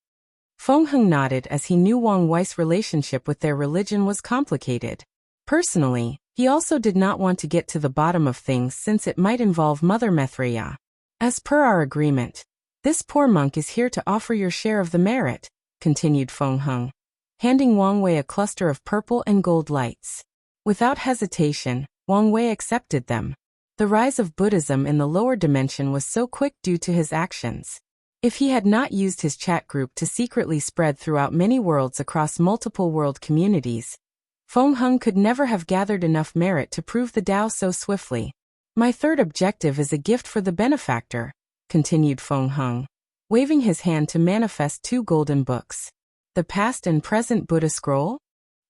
Feng Heng nodded as he knew Wang Wei's relationship with their religion was complicated. Personally, he also did not want to get to the bottom of things since it might involve Mother Maitreya. As per our agreement, this poor monk is here to offer your share of the merit, continued Feng Heng, handing Wang Wei a cluster of purple and gold lights. Without hesitation, Wang Wei accepted them. The rise of Buddhism in the lower dimension was so quick due to his actions. If he had not used his chat group to secretly spread throughout many worlds across multiple world communities, Feng Heng could never have gathered enough merit to prove the Tao so swiftly. My third objective is a gift for the benefactor, continued Feng Heng, waving his hand to manifest 2 golden books. The past and present Buddha scroll?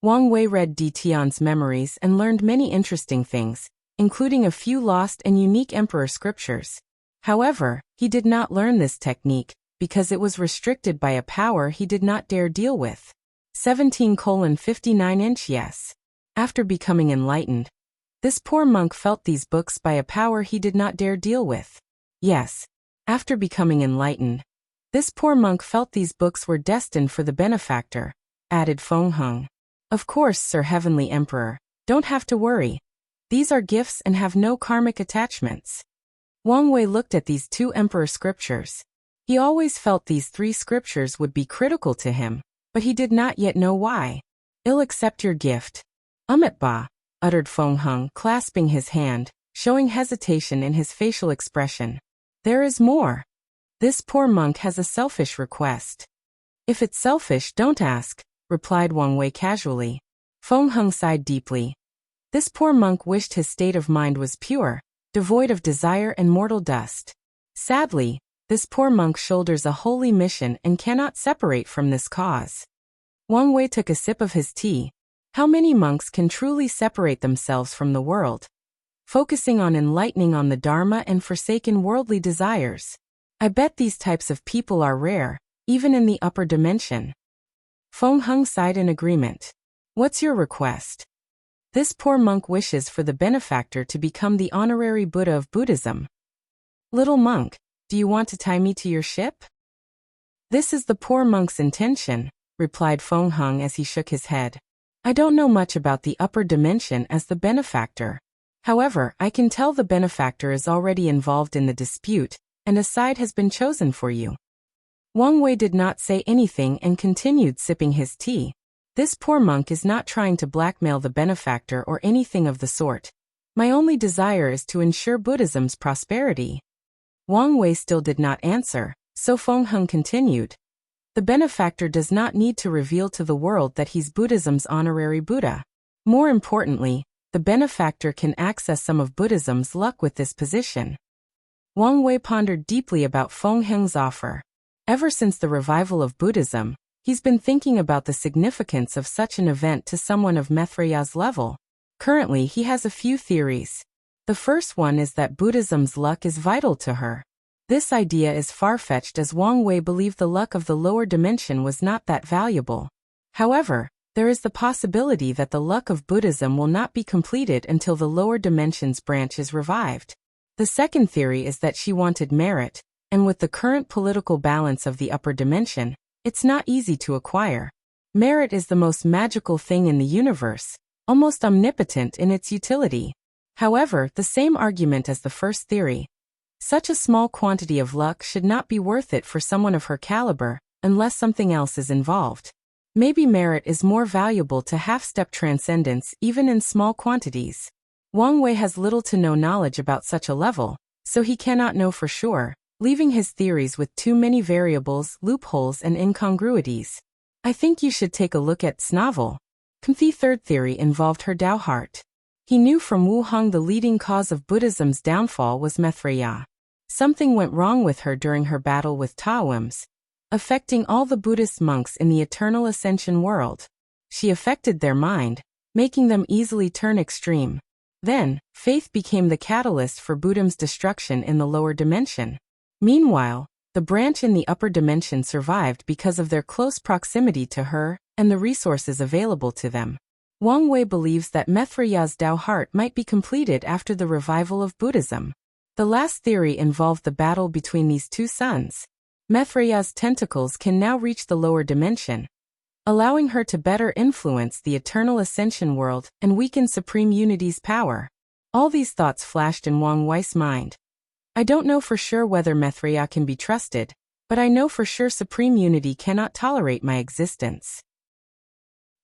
Wang Wei read Di Tian's memories and learned many interesting things, including a few lost and unique emperor scriptures. However, he did not learn this technique, because it was restricted by a power he did not dare deal with. 17:59". Yes. After becoming enlightened, this poor monk felt these books by a power he did not dare deal with. Yes. After becoming enlightened, this poor monk felt these books were destined for the benefactor, added Feng Heng. Of course, Sir Heavenly Emperor, don't have to worry. These are gifts and have no karmic attachments. Wang Wei looked at these 2 emperor scriptures. He always felt these 3 scriptures would be critical to him, but he did not yet know why. I'll accept your gift. Ba, uttered Feng Heng, clasping his hand, showing hesitation in his facial expression. There is more. This poor monk has a selfish request. If it's selfish, don't ask, replied Wang Wei casually. Feng Heng sighed deeply. This poor monk wished his state of mind was pure, devoid of desire and mortal dust. Sadly, this poor monk shoulders a holy mission and cannot separate from this cause. Wang Wei took a sip of his tea. How many monks can truly separate themselves from the world, focusing on enlightening on the Dharma and forsaken worldly desires? I bet these types of people are rare, even in the upper dimension. Feng Heng sighed in agreement. What's your request? This poor monk wishes for the benefactor to become the honorary Buddha of Buddhism. Little monk, do you want to tie me to your ship? This is the poor monk's intention, replied Feng Heng as he shook his head. I don't know much about the upper dimension as the benefactor. However, I can tell the benefactor is already involved in the dispute, and a side has been chosen for you. Wang Wei did not say anything and continued sipping his tea. This poor monk is not trying to blackmail the benefactor or anything of the sort. My only desire is to ensure Buddhism's prosperity. Wang Wei still did not answer, so Feng Heng continued. The benefactor does not need to reveal to the world that he's Buddhism's honorary Buddha. More importantly, the benefactor can access some of Buddhism's luck with this position. Wang Wei pondered deeply about Feng Heng's offer. Ever since the revival of Buddhism, he's been thinking about the significance of such an event to someone of Maitreya's level. Currently, he has a few theories. The first one is that Buddhism's luck is vital to her. This idea is far-fetched as Wang Wei believed the luck of the lower dimension was not that valuable. However, there is the possibility that the luck of Buddhism will not be completed until the lower dimensions branch is revived. The second theory is that she wanted merit, and with the current political balance of the upper dimension, it's not easy to acquire. Merit is the most magical thing in the universe, almost omnipotent in its utility. However, the same argument as the first theory. Such a small quantity of luck should not be worth it for someone of her caliber, unless something else is involved. Maybe merit is more valuable to half-step transcendence even in small quantities. Wang Wei has little to no knowledge about such a level, so he cannot know for sure, leaving his theories with too many variables, loopholes and incongruities. I think you should take a look at this novel. The third theory involved her Tao heart. He knew from Wu Hong the leading cause of Buddhism's downfall was Maitreya. Something went wrong with her during her battle with Taoists, affecting all the Buddhist monks in the eternal ascension world. She affected their mind, making them easily turn extreme. Then, faith became the catalyst for Buddhism's destruction in the lower dimension. Meanwhile, the branch in the upper dimension survived because of their close proximity to her and the resources available to them. Wang Wei believes that Maitreya's Tao heart might be completed after the revival of Buddhism. The last theory involved the battle between these two sons. Maitreya's tentacles can now reach the lower dimension, allowing her to better influence the eternal ascension world and weaken Supreme Unity's power. All these thoughts flashed in Wang Wei's mind. I don't know for sure whether Maitreya can be trusted, but I know for sure Supreme Unity cannot tolerate my existence.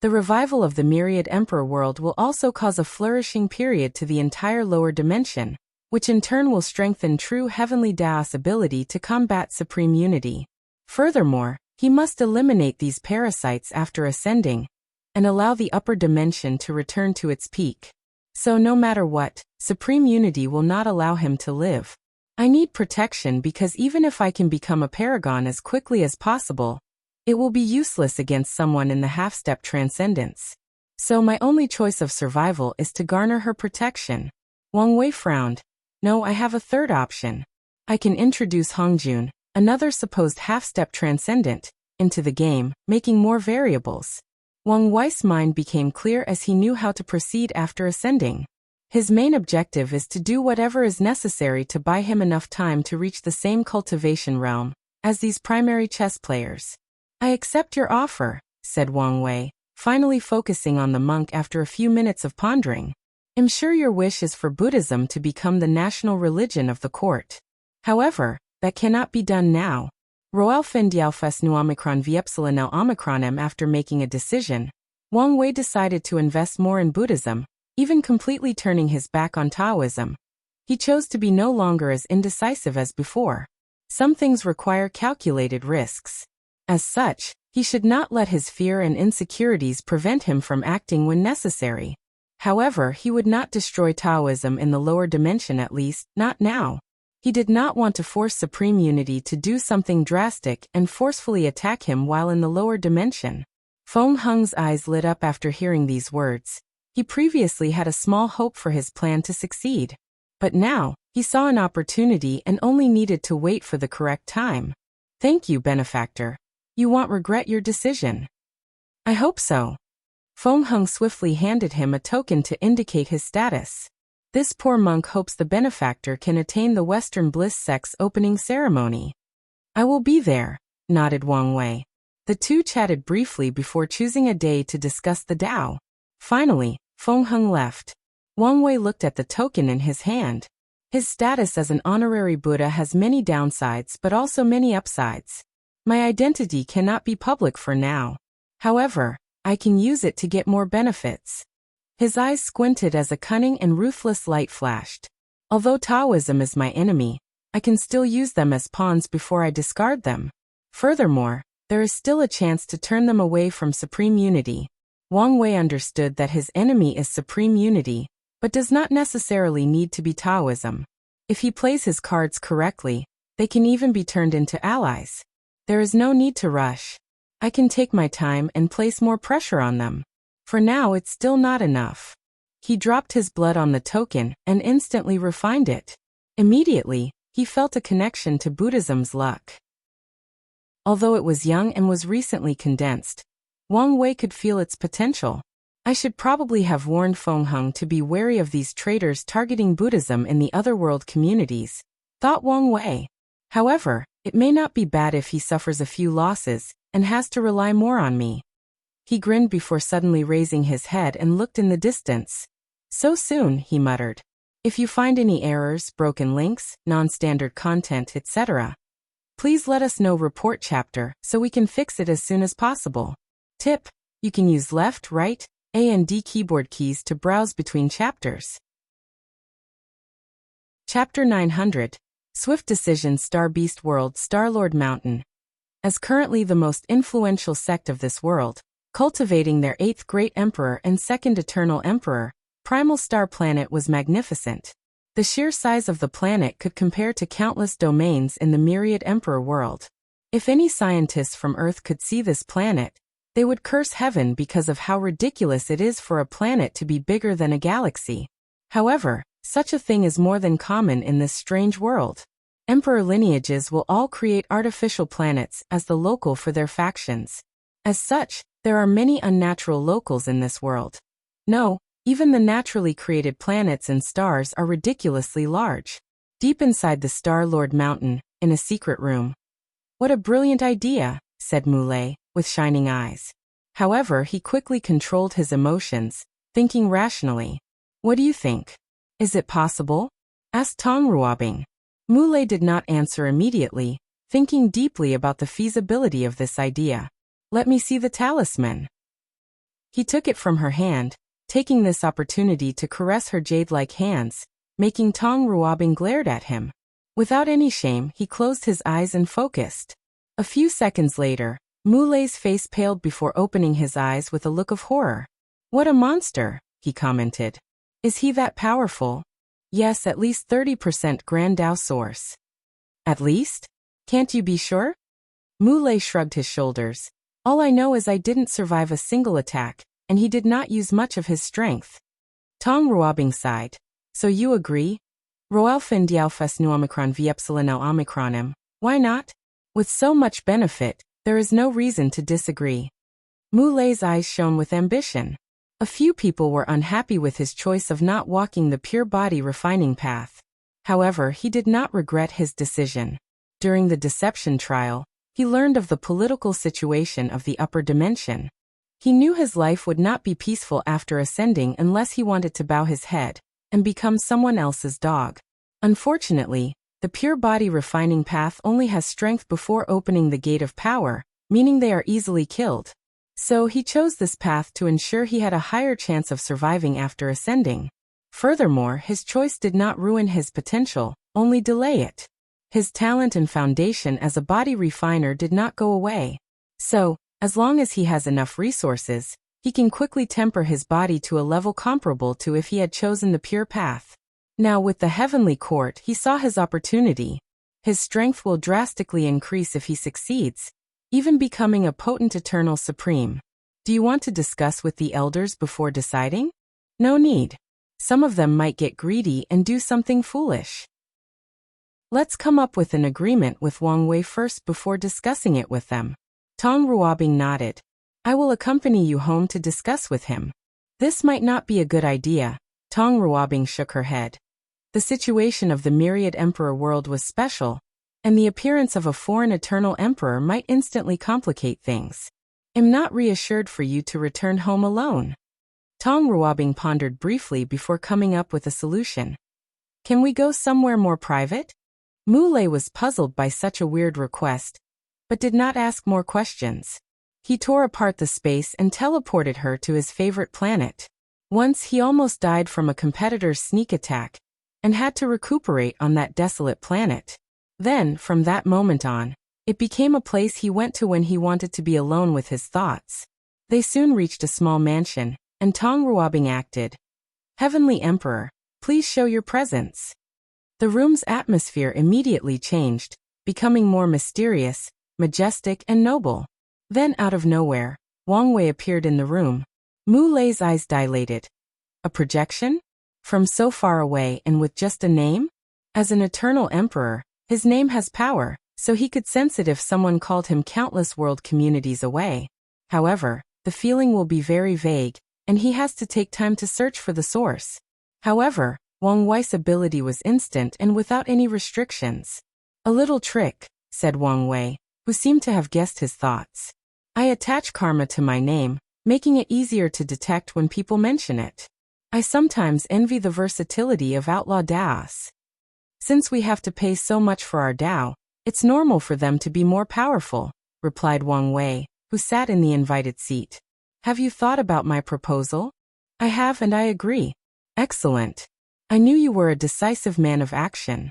The revival of the Myriad Emperor world will also cause a flourishing period to the entire lower dimension, which in turn will strengthen true heavenly Tao's ability to combat Supreme Unity. Furthermore, he must eliminate these parasites after ascending, and allow the upper dimension to return to its peak. So no matter what, Supreme Unity will not allow him to live. I need protection because even if I can become a paragon as quickly as possible, it will be useless against someone in the half-step transcendence. So my only choice of survival is to garner her protection. Wang Wei frowned. No, I have a third option. I can introduce Hongjun, another supposed half-step transcendent, into the game, making more variables. Wang Wei's mind became clear as he knew how to proceed after ascending. His main objective is to do whatever is necessary to buy him enough time to reach the same cultivation realm as these primary chess players. I accept your offer, said Wang Wei, finally focusing on the monk after a few minutes of pondering. I'm sure your wish is for Buddhism to become the national religion of the court. However, that cannot be done now. Roelfen Dialfes nu Omicron v Epsilon L Omicron M. After making a decision, Wang Wei decided to invest more in Buddhism, even completely turning his back on Taoism. He chose to be no longer as indecisive as before. Some things require calculated risks. As such, he should not let his fear and insecurities prevent him from acting when necessary. However, he would not destroy Taoism in the lower dimension, at least, not now. He did not want to force Supreme Unity to do something drastic and forcefully attack him while in the lower dimension. Feng Heng's eyes lit up after hearing these words. He previously had a small hope for his plan to succeed. But now, he saw an opportunity and only needed to wait for the correct time. Thank you, benefactor. You won't regret your decision. I hope so. Feng Heng swiftly handed him a token to indicate his status. This poor monk hopes the benefactor can attain the Western Bliss sect's opening ceremony. I will be there, nodded Wang Wei. The two chatted briefly before choosing a day to discuss the Tao. Finally, Feng Heng left. Wang Wei looked at the token in his hand. His status as an honorary Buddha has many downsides but also many upsides. My identity cannot be public for now. However, I can use it to get more benefits. His eyes squinted as a cunning and ruthless light flashed. Although Taoism is my enemy, I can still use them as pawns before I discard them. Furthermore, there is still a chance to turn them away from Supreme Unity. Wang Wei understood that his enemy is Supreme Unity, but does not necessarily need to be Taoism. If he plays his cards correctly, they can even be turned into allies. There is no need to rush. I can take my time and place more pressure on them. For now, it's still not enough. He dropped his blood on the token and instantly refined it. Immediately, he felt a connection to Buddhism's luck. Although it was young and was recently condensed, Wang Wei could feel its potential. I should probably have warned Feng Heng to be wary of these traitors targeting Buddhism in the otherworld communities, thought Wang Wei. However, it may not be bad if he suffers a few losses and has to rely more on me. He grinned before suddenly raising his head and looked in the distance. So soon, he muttered. If you find any errors, broken links, non-standard content, etc., please let us know. Report chapter so we can fix it as soon as possible. Tip: you can use left, right, A and D keyboard keys to browse between chapters. Chapter 900. Swift Decision. Star Beast World. Starlord Mountain. As currently the most influential sect of this world, cultivating their 8th Great Emperor and 2nd Eternal Emperor, Primal Star Planet was magnificent. The sheer size of the planet could compare to countless domains in the myriad Emperor world. If any scientists from Earth could see this planet, they would curse heaven because of how ridiculous it is for a planet to be bigger than a galaxy. However, such a thing is more than common in this strange world. Emperor lineages will all create artificial planets as the local for their factions. As such, there are many unnatural locals in this world. No, even the naturally created planets and stars are ridiculously large. Deep inside the Star-Lord Mountain, in a secret room. What a brilliant idea, said Muley, with shining eyes. However, he quickly controlled his emotions, thinking rationally. What do you think? Is it possible? Asked Tong Ruobing. Muley did not answer immediately, thinking deeply about the feasibility of this idea. Let me see the talisman. He took it from her hand, taking this opportunity to caress her jade-like hands, making Tong Ruobing glared at him. Without any shame, he closed his eyes and focused. A few seconds later, Muley's face paled before opening his eyes with a look of horror. What a monster, he commented. Is he that powerful? Yes, at least 30% Grand Dao source. At least? Can't you be sure? Muley shrugged his shoulders. All I know is I didn't survive a single attack, and he did not use much of his strength. Tong Ruobing sighed. So you agree? Roalfin dialfes nu omicron v epsilon L omicronim. Why not? With so much benefit, there is no reason to disagree. Muley's eyes shone with ambition. A few people were unhappy with his choice of not walking the pure body refining path. However, he did not regret his decision. During the deception trial, he learned of the political situation of the upper dimension. He knew his life would not be peaceful after ascending unless he wanted to bow his head and become someone else's dog. Unfortunately, the pure body refining path only has strength before opening the gate of power, meaning they are easily killed. So he chose this path to ensure he had a higher chance of surviving after ascending. Furthermore, his choice did not ruin his potential, only delay it. His talent and foundation as a body refiner did not go away. So, as long as he has enough resources, he can quickly temper his body to a level comparable to if he had chosen the pure path. Now with the heavenly court, he saw his opportunity. His strength will drastically increase if he succeeds, even becoming a potent eternal supreme. Do you want to discuss with the elders before deciding? No need. Some of them might get greedy and do something foolish. Let's come up with an agreement with Wang Wei first before discussing it with them. Tong Ruobing nodded. I will accompany you home to discuss with him. This might not be a good idea. Tong Ruobing shook her head. The situation of the myriad emperor world was special, and the appearance of a foreign eternal emperor might instantly complicate things. I'm not reassured for you to return home alone. Tong Ruobing pondered briefly before coming up with a solution. Can we go somewhere more private? Muley was puzzled by such a weird request, but did not ask more questions. He tore apart the space and teleported her to his favorite planet. Once he almost died from a competitor's sneak attack, and had to recuperate on that desolate planet. Then, from that moment on, it became a place he went to when he wanted to be alone with his thoughts. They soon reached a small mansion, and Tong Ruobing acted. Heavenly Emperor, please show your presence. The room's atmosphere immediately changed, becoming more mysterious, majestic, and noble. Then out of nowhere, Wang Wei appeared in the room. Muley's eyes dilated. A projection? From so far away and with just a name? As an eternal emperor, his name has power, so he could sense it if someone called him countless world communities away. However, the feeling will be very vague, and he has to take time to search for the source. However, Wang Wei's ability was instant and without any restrictions. A little trick, said Wang Wei, who seemed to have guessed his thoughts. I attach karma to my name, making it easier to detect when people mention it. I sometimes envy the versatility of outlaw Daos. Since we have to pay so much for our Dao, it's normal for them to be more powerful, replied Wang Wei, who sat in the invited seat. Have you thought about my proposal? I have, and I agree. Excellent. I knew you were a decisive man of action.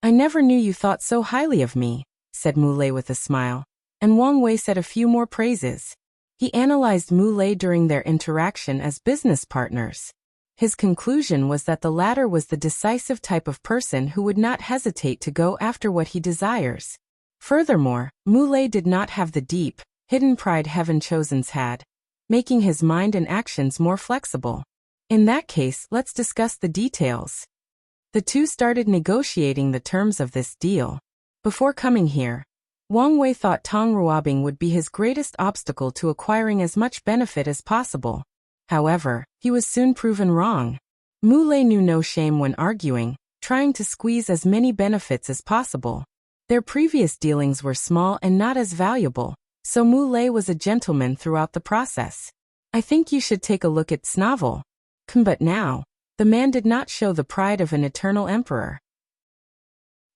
I never knew you thought so highly of me, said Mulei with a smile, and Wang Wei said a few more praises. He analyzed Mulei during their interaction as business partners. His conclusion was that the latter was the decisive type of person who would not hesitate to go after what he desires. Furthermore, Mulei did not have the deep, hidden pride Heaven Chosen's had, making his mind and actions more flexible. In that case, let's discuss the details. The two started negotiating the terms of this deal. Before coming here, Wang Wei thought Tong Ruobing would be his greatest obstacle to acquiring as much benefit as possible. However, he was soon proven wrong. Mulei knew no shame when arguing, trying to squeeze as many benefits as possible. Their previous dealings were small and not as valuable, so Mulei was a gentleman throughout the process. I think you should take a look at Snavel. But now, the man did not show the pride of an eternal emperor.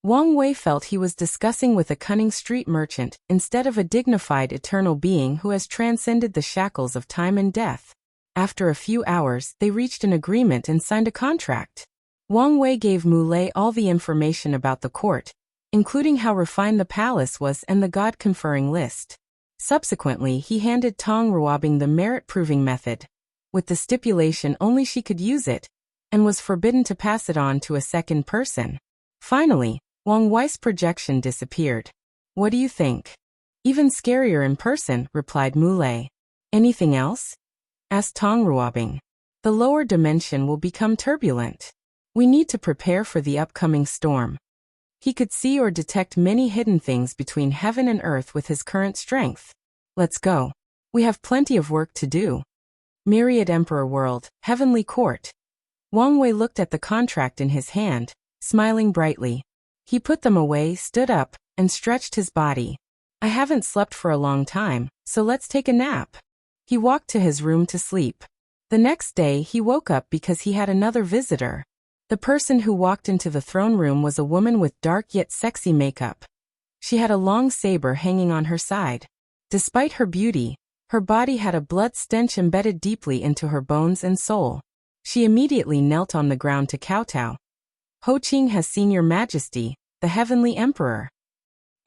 Wang Wei felt he was discussing with a cunning street merchant instead of a dignified eternal being who has transcended the shackles of time and death. After a few hours, they reached an agreement and signed a contract. Wang Wei gave Mulei all the information about the court, including how refined the palace was and the god-conferring list. Subsequently, he handed Tong Ruobing the merit-proving method, with the stipulation only she could use it, and was forbidden to pass it on to a second person. Finally, Wang Wei's projection disappeared. What do you think? Even scarier in person, replied Mulei. Anything else? Asked Tong Ruobing. The lower dimension will become turbulent. We need to prepare for the upcoming storm. He could see or detect many hidden things between heaven and earth with his current strength. Let's go. We have plenty of work to do. Myriad Emperor World, Heavenly Court. Wang Wei looked at the contract in his hand, smiling brightly. He put them away, stood up, and stretched his body. I haven't slept for a long time, so let's take a nap. He walked to his room to sleep. The next day he woke up because he had another visitor. The person who walked into the throne room was a woman with dark yet sexy makeup. She had a long saber hanging on her side. Despite her beauty, her body had a blood stench embedded deeply into her bones and soul. She immediately knelt on the ground to kowtow. Ho Qing has seen your majesty, the heavenly emperor.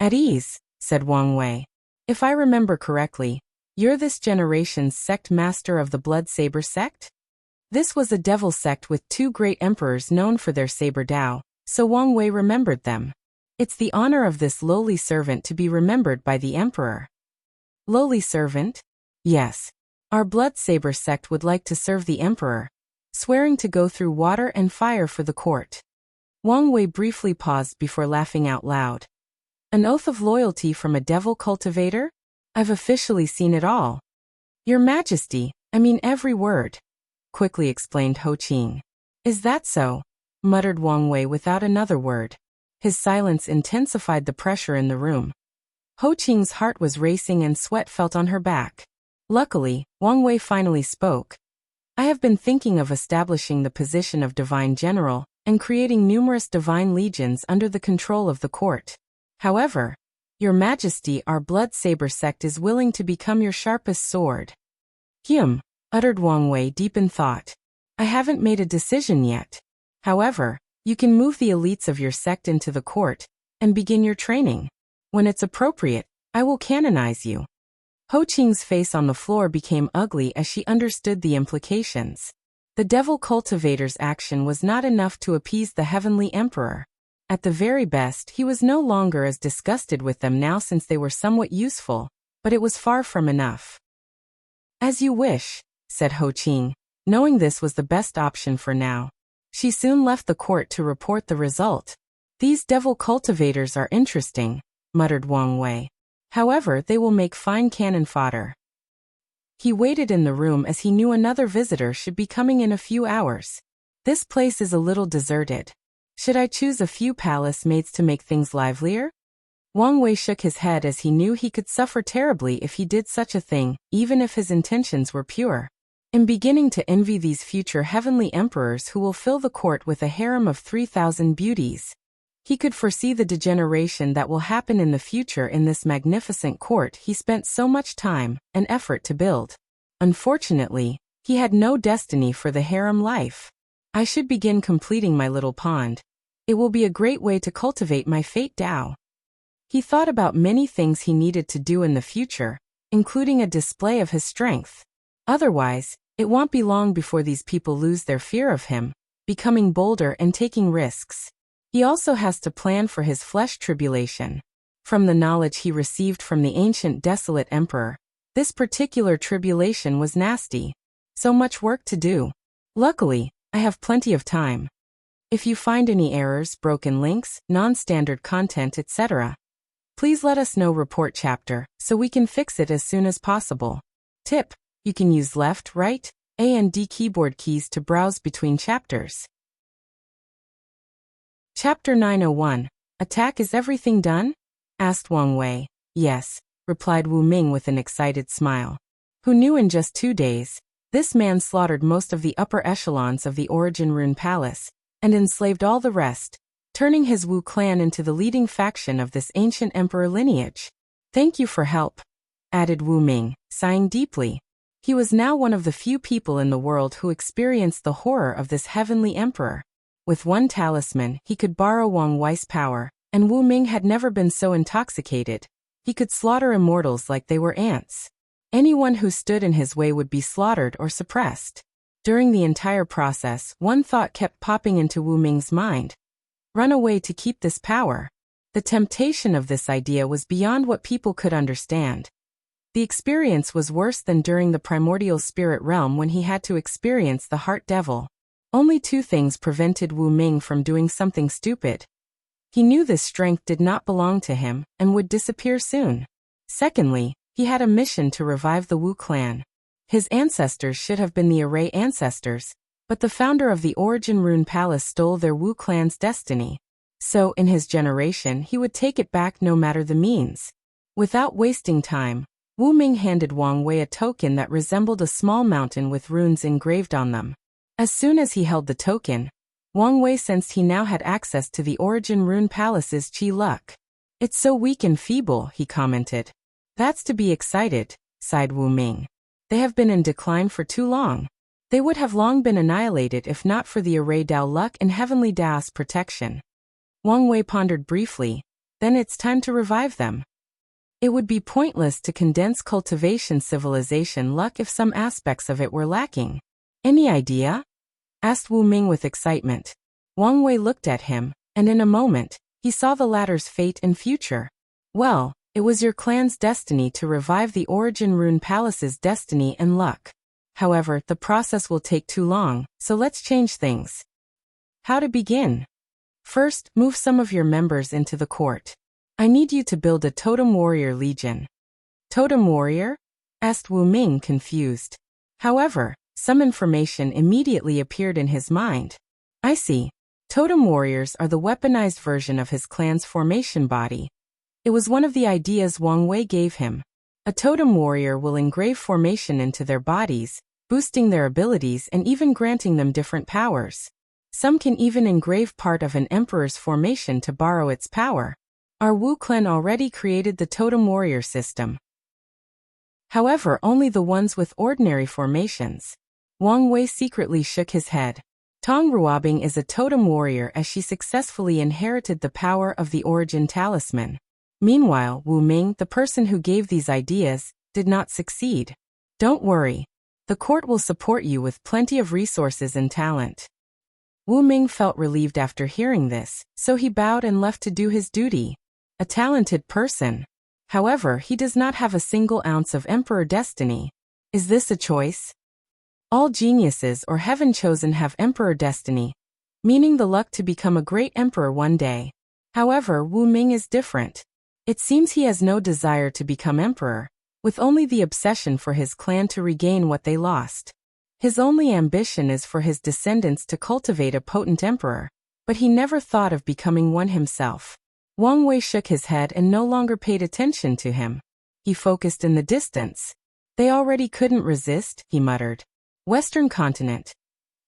At ease, said Wang Wei. If I remember correctly, you're this generation's sect master of the blood saber sect? This was a devil sect with two great emperors known for their saber Dao, so Wang Wei remembered them. It's the honor of this lowly servant to be remembered by the emperor. Lowly servant? Yes. Our blood saber sect would like to serve the emperor, swearing to go through water and fire for the court. Wang Wei briefly paused before laughing out loud. An oath of loyalty from a devil cultivator? I've officially seen it all. Your Majesty, I mean every word, quickly explained Ho Qing. Is that so? Muttered Wang Wei without another word. His silence intensified the pressure in the room. Ho Qing's heart was racing and sweat felt on her back. Luckily, Wang Wei finally spoke. I have been thinking of establishing the position of Divine General and creating numerous divine legions under the control of the court. However, Your Majesty, our blood saber sect is willing to become your sharpest sword. Uttered Wang Wei deep in thought. I haven't made a decision yet. However, you can move the elites of your sect into the court and begin your training. When it's appropriate, I will canonize you. Ho Qing's face on the floor became ugly as she understood the implications. The devil cultivator's action was not enough to appease the heavenly emperor. At the very best, he was no longer as disgusted with them now since they were somewhat useful, but it was far from enough. As you wish, said Ho Qing, knowing this was the best option for now. She soon left the court to report the result. These devil cultivators are interesting, muttered Wang Wei. However, they will make fine cannon fodder. He waited in the room as he knew another visitor should be coming in a few hours. This place is a little deserted. Should I choose a few palace maids to make things livelier? Wang Wei shook his head as he knew he could suffer terribly if he did such a thing, even if his intentions were pure. I'm beginning to envy these future heavenly emperors who will fill the court with a harem of 3,000 beauties. He could foresee the degeneration that will happen in the future in this magnificent court he spent so much time and effort to build. Unfortunately, he had no destiny for the harem life. I should begin completing my little pond. It will be a great way to cultivate my fate Tao. He thought about many things he needed to do in the future, including a display of his strength. Otherwise, it won't be long before these people lose their fear of him, becoming bolder and taking risks. He also has to plan for his flesh tribulation. From the knowledge he received from the ancient desolate emperor, this particular tribulation was nasty. So much work to do. Luckily, I have plenty of time. If you find any errors, broken links, non-standard content, etc., please let us know. Report chapter, so we can fix it as soon as possible. Tip: you can use left, right, A and D keyboard keys to browse between chapters. Chapter 901. Attack. Is everything done? Asked Wang Wei. Yes, replied Wu Ming with an excited smile. Who knew in just 2 days, this man slaughtered most of the upper echelons of the Origin Rune Palace, and enslaved all the rest, turning his Wu clan into the leading faction of this ancient emperor lineage. Thank you for help, added Wu Ming, sighing deeply. He was now one of the few people in the world who experienced the horror of this heavenly emperor. With one talisman, he could borrow Wang Wei's power, and Wu Ming had never been so intoxicated. He could slaughter immortals like they were ants. Anyone who stood in his way would be slaughtered or suppressed. During the entire process, one thought kept popping into Wu Ming's mind. Run away to keep this power. The temptation of this idea was beyond what people could understand. The experience was worse than during the primordial spirit realm when he had to experience the heart devil. Only 2 things prevented Wu Ming from doing something stupid. He knew this strength did not belong to him and would disappear soon. Secondly, he had a mission to revive the Wu clan. His ancestors should have been the Array ancestors, but the founder of the Origin Rune Palace stole their Wu clan's destiny. So, in his generation, he would take it back no matter the means. Without wasting time, Wu Ming handed Wang Wei a token that resembled a small mountain with runes engraved on them. As soon as he held the token, Wang Wei sensed he now had access to the Origin Rune Palace's chi luck. It's so weak and feeble, he commented. That's to be excited, sighed Wu Ming. They have been in decline for too long. They would have long been annihilated if not for the Array Dao luck and Heavenly Dao's protection. Wang Wei pondered briefly. Then it's time to revive them. It would be pointless to condense cultivation civilization luck if some aspects of it were lacking. Any idea? Asked Wu Ming with excitement. Wang Wei looked at him, and in a moment, he saw the latter's fate and future. Well, it was your clan's destiny to revive the Origin Rune Palace's destiny and luck. However, the process will take too long, so let's change things. How to begin? First, move some of your members into the court. I need you to build a Totem Warrior Legion. Totem Warrior? Asked Wu Ming, confused. However, some information immediately appeared in his mind. I see. Totem warriors are the weaponized version of his clan's formation body. It was one of the ideas Wang Wei gave him. A totem warrior will engrave formation into their bodies, boosting their abilities and even granting them different powers. Some can even engrave part of an emperor's formation to borrow its power. Our Wu clan already created the totem warrior system. However, only the ones with ordinary formations. Wang Wei secretly shook his head. Tong Ruobing is a totem warrior as she successfully inherited the power of the Origin Talisman. Meanwhile, Wu Ming, the person who gave these ideas, did not succeed. Don't worry. The court will support you with plenty of resources and talent. Wu Ming felt relieved after hearing this, so he bowed and left to do his duty. A talented person. However, he does not have a single ounce of emperor destiny. Is this a choice? All geniuses or heaven-chosen have emperor destiny, meaning the luck to become a great emperor one day. However, Wu Ming is different. It seems he has no desire to become emperor. with only the obsession for his clan to regain what they lost. His only ambition is for his descendants to cultivate a potent emperor, but he never thought of becoming one himself. Wang Wei shook his head and no longer paid attention to him. He focused in the distance. They already couldn't resist, he muttered. Western continent.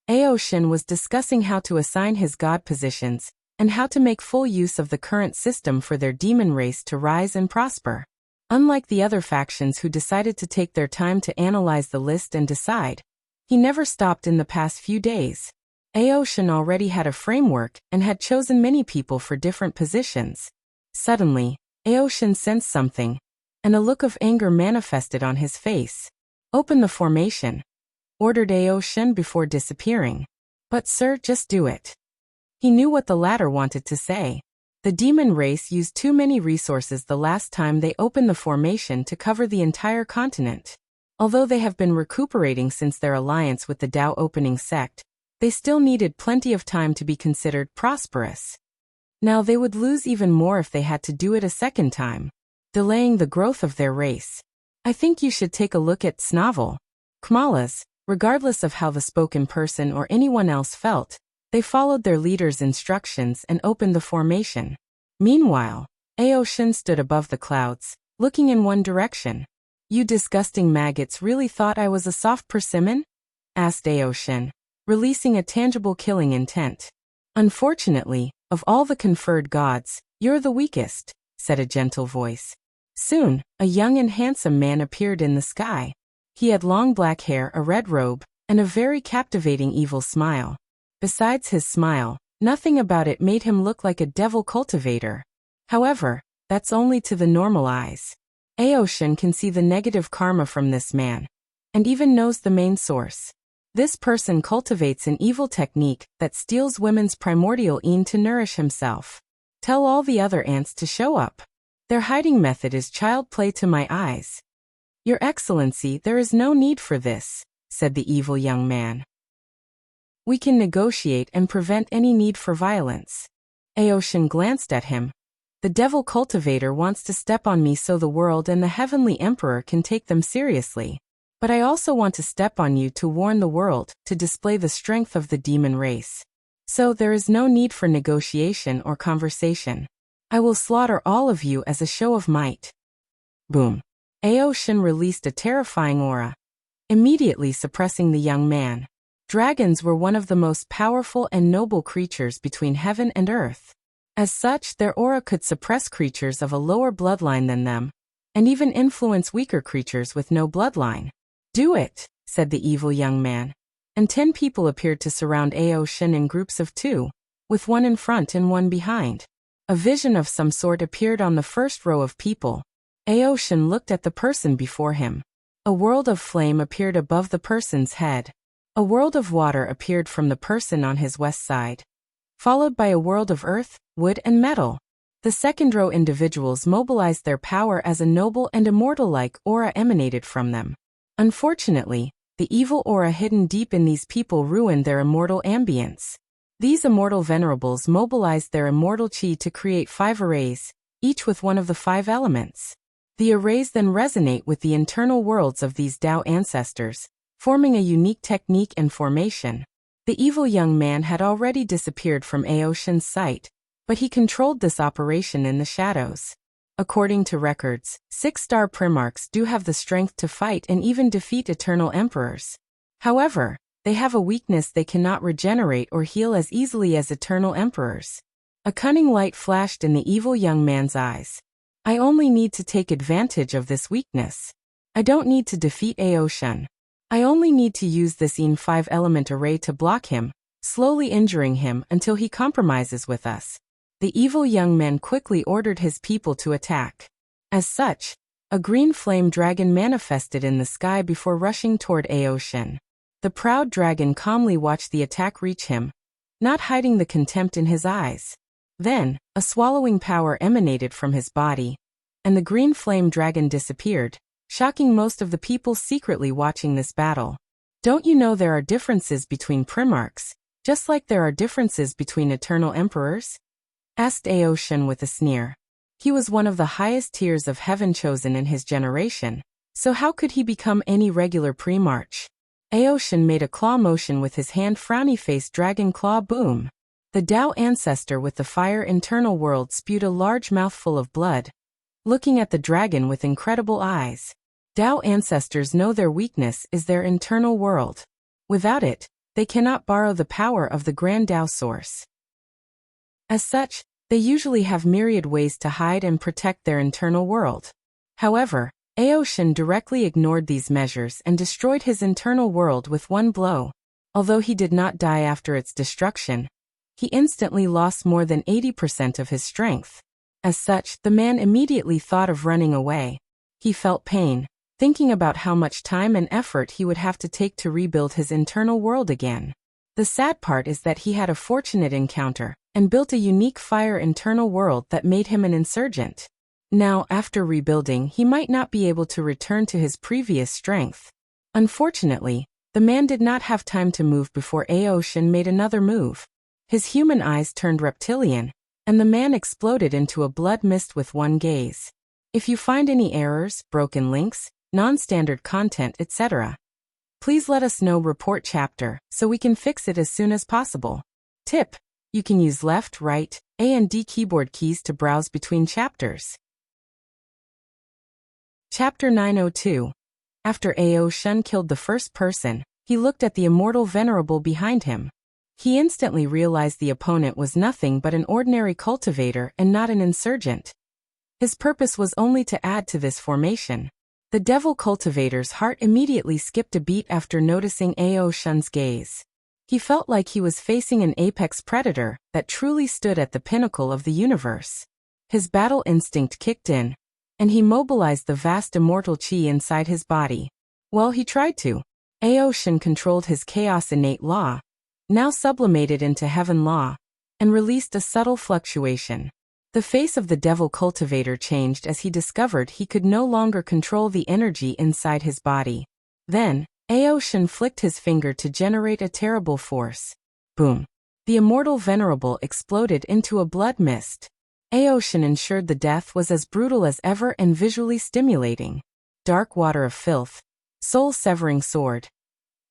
Ao Shen was discussing how to assign his god positions, and how to make full use of the current system for their demon race to rise and prosper. Unlike the other factions who decided to take their time to analyze the list and decide, he never stopped in the past few days. Ao Shen already had a framework and had chosen many people for different positions. Suddenly, Ao Shen sensed something, and a look of anger manifested on his face. "Open the formation," ordered Ao Shen before disappearing. "But sir, just do it." He knew what the latter wanted to say. The demon race used too many resources the last time they opened the formation to cover the entire continent. Although they have been recuperating since their alliance with the Dao opening sect, they still needed plenty of time to be considered prosperous. Now they would lose even more if they had to do it a second time, delaying the growth of their race. "I think you should take a look at Snavel." Kmalas, regardless of how the spoken person or anyone else felt, they followed their leader's instructions and opened the formation. Meanwhile, Ao Shen stood above the clouds, looking in one direction. "You disgusting maggots really thought I was a soft persimmon?" asked Ao Shen, releasing a tangible killing intent. "Unfortunately, of all the conferred gods, you're the weakest," said a gentle voice. Soon, a young and handsome man appeared in the sky. He had long black hair, a red robe, and a very captivating evil smile. Besides his smile, nothing about it made him look like a devil cultivator. However, that's only to the normal eyes. Ao Shen can see the negative karma from this man, and even knows the main source. This person cultivates an evil technique that steals women's primordial yin to nourish himself. Tell all the other ants to show up. Their hiding method is child play to my eyes. "Your Excellency, there is no need for this," said the evil young man. "We can negotiate and prevent any need for violence." Ao Shen glanced at him. "The devil cultivator wants to step on me so the world and the heavenly emperor can take them seriously. But I also want to step on you to warn the world, to display the strength of the demon race. So there is no need for negotiation or conversation. I will slaughter all of you as a show of might." Boom. Ao Shen released a terrifying aura, immediately suppressing the young man. Dragons were one of the most powerful and noble creatures between heaven and earth. As such, their aura could suppress creatures of a lower bloodline than them, and even influence weaker creatures with no bloodline. "Do it," said the evil young man. And 10 people appeared to surround Ao Shen in groups of 2, with one in front and one behind. A vision of some sort appeared on the first row of people. Ao Shen looked at the person before him. A world of flame appeared above the person's head. A world of water appeared from the person on his west side, followed by a world of earth, wood and metal. The second row individuals mobilized their power as a noble and immortal-like aura emanated from them. Unfortunately, the evil aura hidden deep in these people ruined their immortal ambience. These immortal venerables mobilized their immortal chi to create 5 arrays, each with one of the 5 elements. The arrays then resonate with the internal worlds of these Dao ancestors, forming a unique technique and formation. The evil young man had already disappeared from Ao Shen's sight, but he controlled this operation in the shadows. According to records, 6-star Primarchs do have the strength to fight and even defeat eternal emperors. However, they have a weakness: they cannot regenerate or heal as easily as eternal emperors. A cunning light flashed in the evil young man's eyes. "I only need to take advantage of this weakness. I don't need to defeat Ao Shen. I only need to use this Yin 5-element array to block him, slowly injuring him until he compromises with us." The evil young man quickly ordered his people to attack. As such, a green flame dragon manifested in the sky before rushing toward Ao Shen. The proud dragon calmly watched the attack reach him, not hiding the contempt in his eyes. Then, a swallowing power emanated from his body, and the green flame dragon disappeared, shocking most of the people secretly watching this battle. "Don't you know there are differences between Primarchs, just like there are differences between eternal emperors?" asked Ao Shen with a sneer. He was one of the highest tiers of heaven chosen in his generation, So how could he become any regular pre-march? Aoshin made a claw motion with his hand, frowny-faced dragon claw. Boom. The Tao ancestor with the fire internal world spewed a large mouthful of blood, looking at the dragon with incredible eyes. Tao ancestors know their weakness is their internal world. Without it, they cannot borrow the power of the grand Tao source. As such, they usually have myriad ways to hide and protect their internal world. However, Aoshin directly ignored these measures and destroyed his internal world with one blow. Although he did not die after its destruction, he instantly lost more than 80% of his strength. As such, the man immediately thought of running away. He felt pain, thinking about how much time and effort he would have to take to rebuild his internal world again. The sad part is that he had a fortunate encounter and built a unique fire internal world that made him an insurgent. Now, after rebuilding, he might not be able to return to his previous strength. Unfortunately, the man did not have time to move before Aoshin made another move. His human eyes turned reptilian, and the man exploded into a blood mist with one gaze. If you find any errors, broken links, non-standard content, etc., please let us know. Report chapter, so we can fix it as soon as possible. Tip: you can use left, right, A and D keyboard keys to browse between chapters. Chapter 902. After Aoshin killed the first person, he looked at the immortal venerable behind him. He instantly realized the opponent was nothing but an ordinary cultivator and not an insurgent. His purpose was only to add to this formation. The devil cultivator's heart immediately skipped a beat after noticing Aoshin's gaze. He felt like he was facing an apex predator that truly stood at the pinnacle of the universe. His battle instinct kicked in, and he mobilized the vast immortal chi inside his body. Well, he tried to. Aoshin controlled his chaos innate law, now sublimated into heaven law, and released a subtle fluctuation. The face of the devil cultivator changed as he discovered he could no longer control the energy inside his body. Then, Aoshin flicked his finger to generate a terrible force. Boom. The immortal venerable exploded into a blood mist. Aoshin ensured the death was as brutal as ever and visually stimulating. Dark water of filth, soul-severing sword,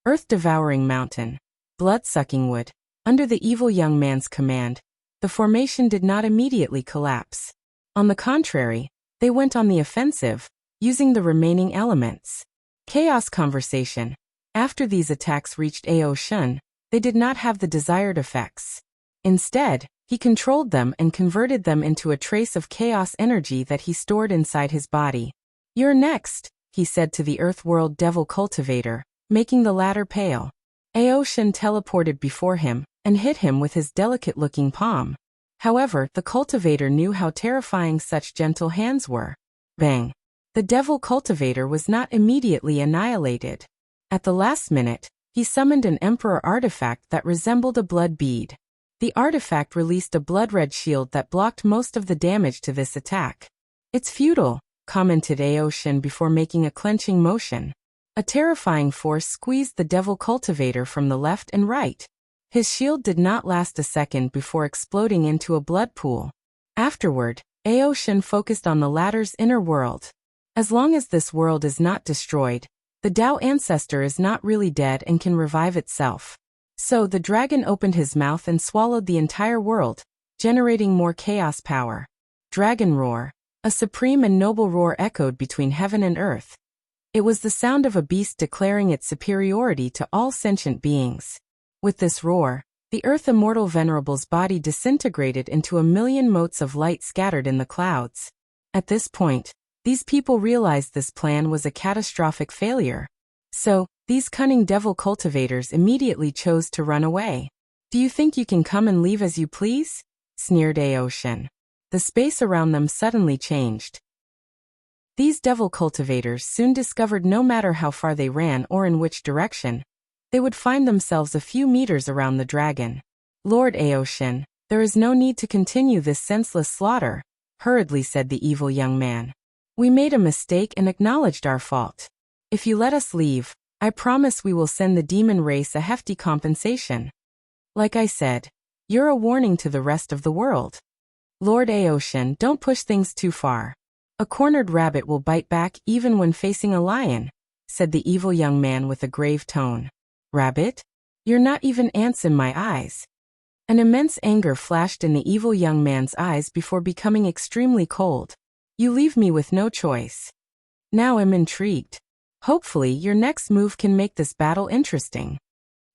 earth-devouring mountain, blood-sucking wood. Under the evil young man's command, the formation did not immediately collapse. On the contrary, they went on the offensive, using the remaining elements. Chaos conversation. After these attacks reached Aoshin, they did not have the desired effects. Instead, he controlled them and converted them into a trace of chaos energy that he stored inside his body. "You're next," he said to the Earth World Devil Cultivator, making the latter pale. Aoshin teleported before him and hit him with his delicate-looking palm. However, the cultivator knew how terrifying such gentle hands were. Bang! The devil cultivator was not immediately annihilated. At the last minute, he summoned an emperor artifact that resembled a blood bead. The artifact released a blood-red shield that blocked most of the damage to this attack. "It's futile," commented Aoshin before making a clenching motion. A terrifying force squeezed the devil cultivator from the left and right. His shield did not last a second before exploding into a blood pool. Afterward, Aoshin focused on the latter's inner world. As long as this world is not destroyed, the Tao ancestor is not really dead and can revive itself. So the dragon opened his mouth and swallowed the entire world, generating more chaos power. Dragon roar. A supreme and noble roar echoed between heaven and earth. It was the sound of a beast declaring its superiority to all sentient beings. With this roar, the Earth Immortal Venerable's body disintegrated into a million motes of light scattered in the clouds. At this point, these people realized this plan was a catastrophic failure. So, these cunning devil cultivators immediately chose to run away. "Do you think you can come and leave as you please?" sneered Aoshin. The space around them suddenly changed. These devil cultivators soon discovered no matter how far they ran or in which direction, they would find themselves a few meters around the dragon. "Lord Aoshin, there is no need to continue this senseless slaughter," hurriedly said the evil young man. "We made a mistake and acknowledged our fault. If you let us leave, I promise we will send the demon race a hefty compensation. Like I said, you're a warning to the rest of the world. Lord Aoshin, don't push things too far. A cornered rabbit will bite back even when facing a lion, said the evil young man with a grave tone. Rabbit? You're not even ants in my eyes. An immense anger flashed in the evil young man's eyes before becoming extremely cold. You leave me with no choice. Now I'm intrigued. Hopefully your next move can make this battle interesting.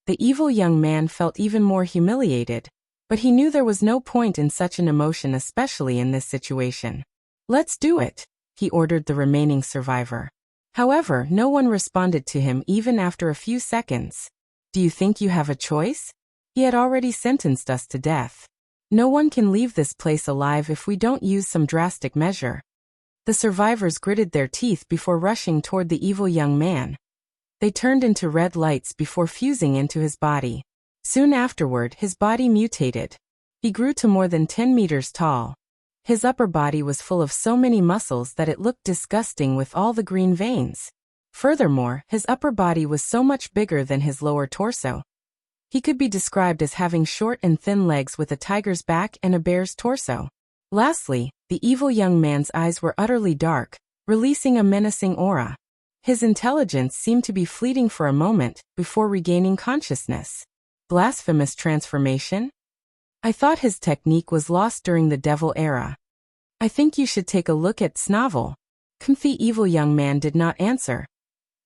The evil young man felt even more humiliated, but he knew there was no point in such an emotion, especially in this situation. Let's do it, he ordered the remaining survivor. However, no one responded to him even after a few seconds. Do you think you have a choice? He had already sentenced us to death. No one can leave this place alive if we don't use some drastic measure. The survivors gritted their teeth before rushing toward the evil young man. They turned into red lights before fusing into his body. Soon afterward, his body mutated. He grew to more than 10 meters tall. His upper body was full of so many muscles that it looked disgusting with all the green veins. Furthermore, his upper body was so much bigger than his lower torso. He could be described as having short and thin legs with a tiger's back and a bear's torso. Lastly, the evil young man's eyes were utterly dark, releasing a menacing aura. His intelligence seemed to be fleeting for a moment before regaining consciousness. Blasphemous transformation? I thought his technique was lost during the Devil era. I think you should take a look at Snovel. The evil young man did not answer.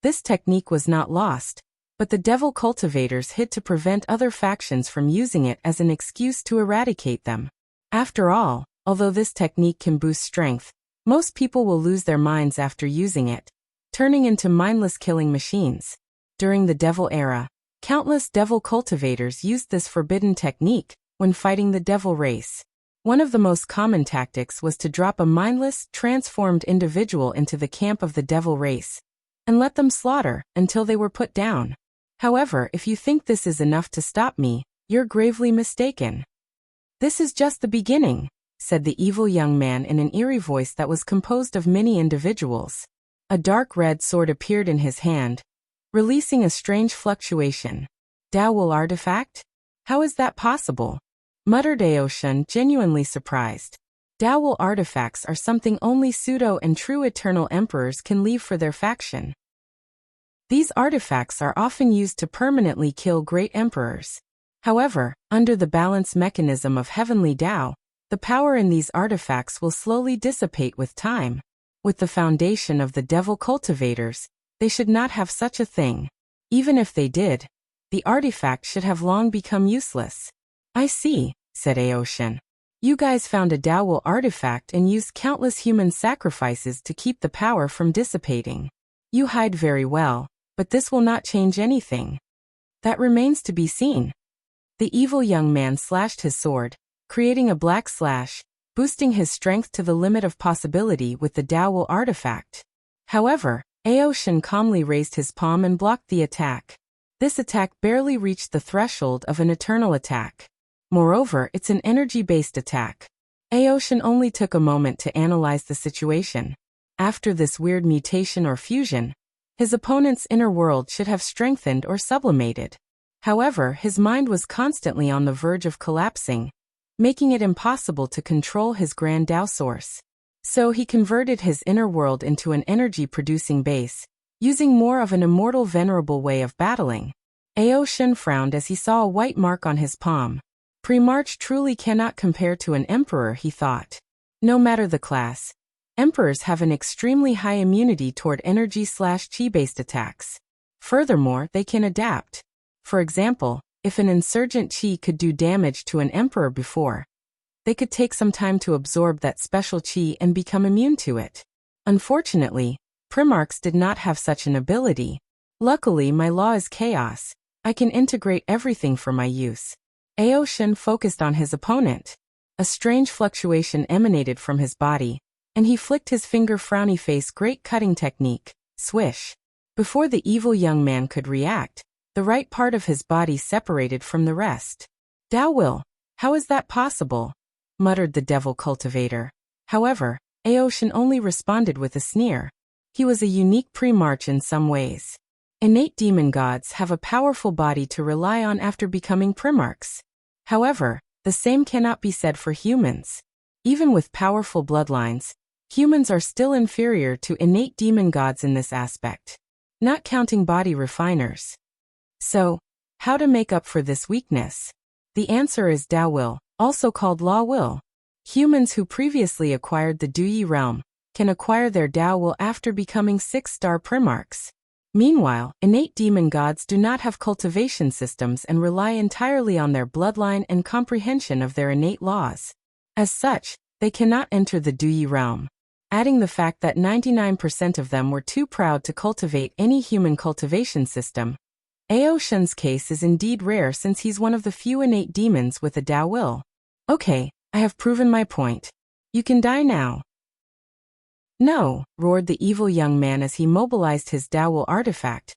This technique was not lost, but the Devil cultivators hid to prevent other factions from using it as an excuse to eradicate them. After all, although this technique can boost strength, most people will lose their minds after using it, turning into mindless killing machines. During the Devil era, countless Devil cultivators used this forbidden technique when fighting the Devil race. One of the most common tactics was to drop a mindless, transformed individual into the camp of the Devil race and let them slaughter until they were put down. However, if you think this is enough to stop me, you're gravely mistaken. This is just the beginning, said the evil young man in an eerie voice that was composed of many individuals. A dark red sword appeared in his hand, releasing a strange fluctuation. Dao artifact? How is that possible? Muttered Aoshin, genuinely surprised. Dao artifacts are something only pseudo and true eternal emperors can leave for their faction. These artifacts are often used to permanently kill great emperors. However, under the balance mechanism of heavenly Dao, the power in these artifacts will slowly dissipate with time. With the foundation of the Devil cultivators, they should not have such a thing. Even if they did, the artifact should have long become useless. I see, said Aoshin. You guys found a Dao artifact and used countless human sacrifices to keep the power from dissipating. You hide very well, but this will not change anything. That remains to be seen. The evil young man slashed his sword, creating a black slash, boosting his strength to the limit of possibility with the Dao artifact. However, Aoshin calmly raised his palm and blocked the attack. This attack barely reached the threshold of an eternal attack. Moreover, it's an energy-based attack. Aoshin only took a moment to analyze the situation. After this weird mutation or fusion, his opponent's inner world should have strengthened or sublimated. However, his mind was constantly on the verge of collapsing, making it impossible to control his grand Dao source. So he converted his inner world into an energy-producing base, using more of an immortal venerable way of battling. Aoshin frowned as he saw a white mark on his palm. Primarch truly cannot compare to an emperor, he thought. No matter the class, emperors have an extremely high immunity toward energy/chi-based attacks. Furthermore, they can adapt. For example, if an insurgent chi could do damage to an emperor before, they could take some time to absorb that special chi and become immune to it. Unfortunately, Primarchs did not have such an ability. Luckily, my law is chaos. I can integrate everything for my use. Aoshin focused on his opponent. A strange fluctuation emanated from his body, and he flicked his finger frowny face great cutting technique, swish. Before the evil young man could react, the right part of his body separated from the rest. Dao will, how is that possible? Muttered the Devil cultivator. However, Aoshin only responded with a sneer. He was a unique Primarch in some ways. Innate demon gods have a powerful body to rely on after becoming Primarchs. However, the same cannot be said for humans. Even with powerful bloodlines, Humans are still inferior to innate demon gods in this aspect, not counting body refiners. So, how to make up for this weakness? The answer is Tao Will, also called Law Will. Humans who previously acquired the Duyi realm can acquire their Tao Will after becoming 6-star Primarchs. Meanwhile, innate demon gods do not have cultivation systems and rely entirely on their bloodline and comprehension of their innate laws. As such, they cannot enter the Duyi realm. Adding the fact that 99% of them were too proud to cultivate any human cultivation system, Ao Shun's case is indeed rare since he's one of the few innate demons with a Tao Will. Okay, I have proven my point. You can die now. No, roared the evil young man as he mobilized his Tao Will artifact,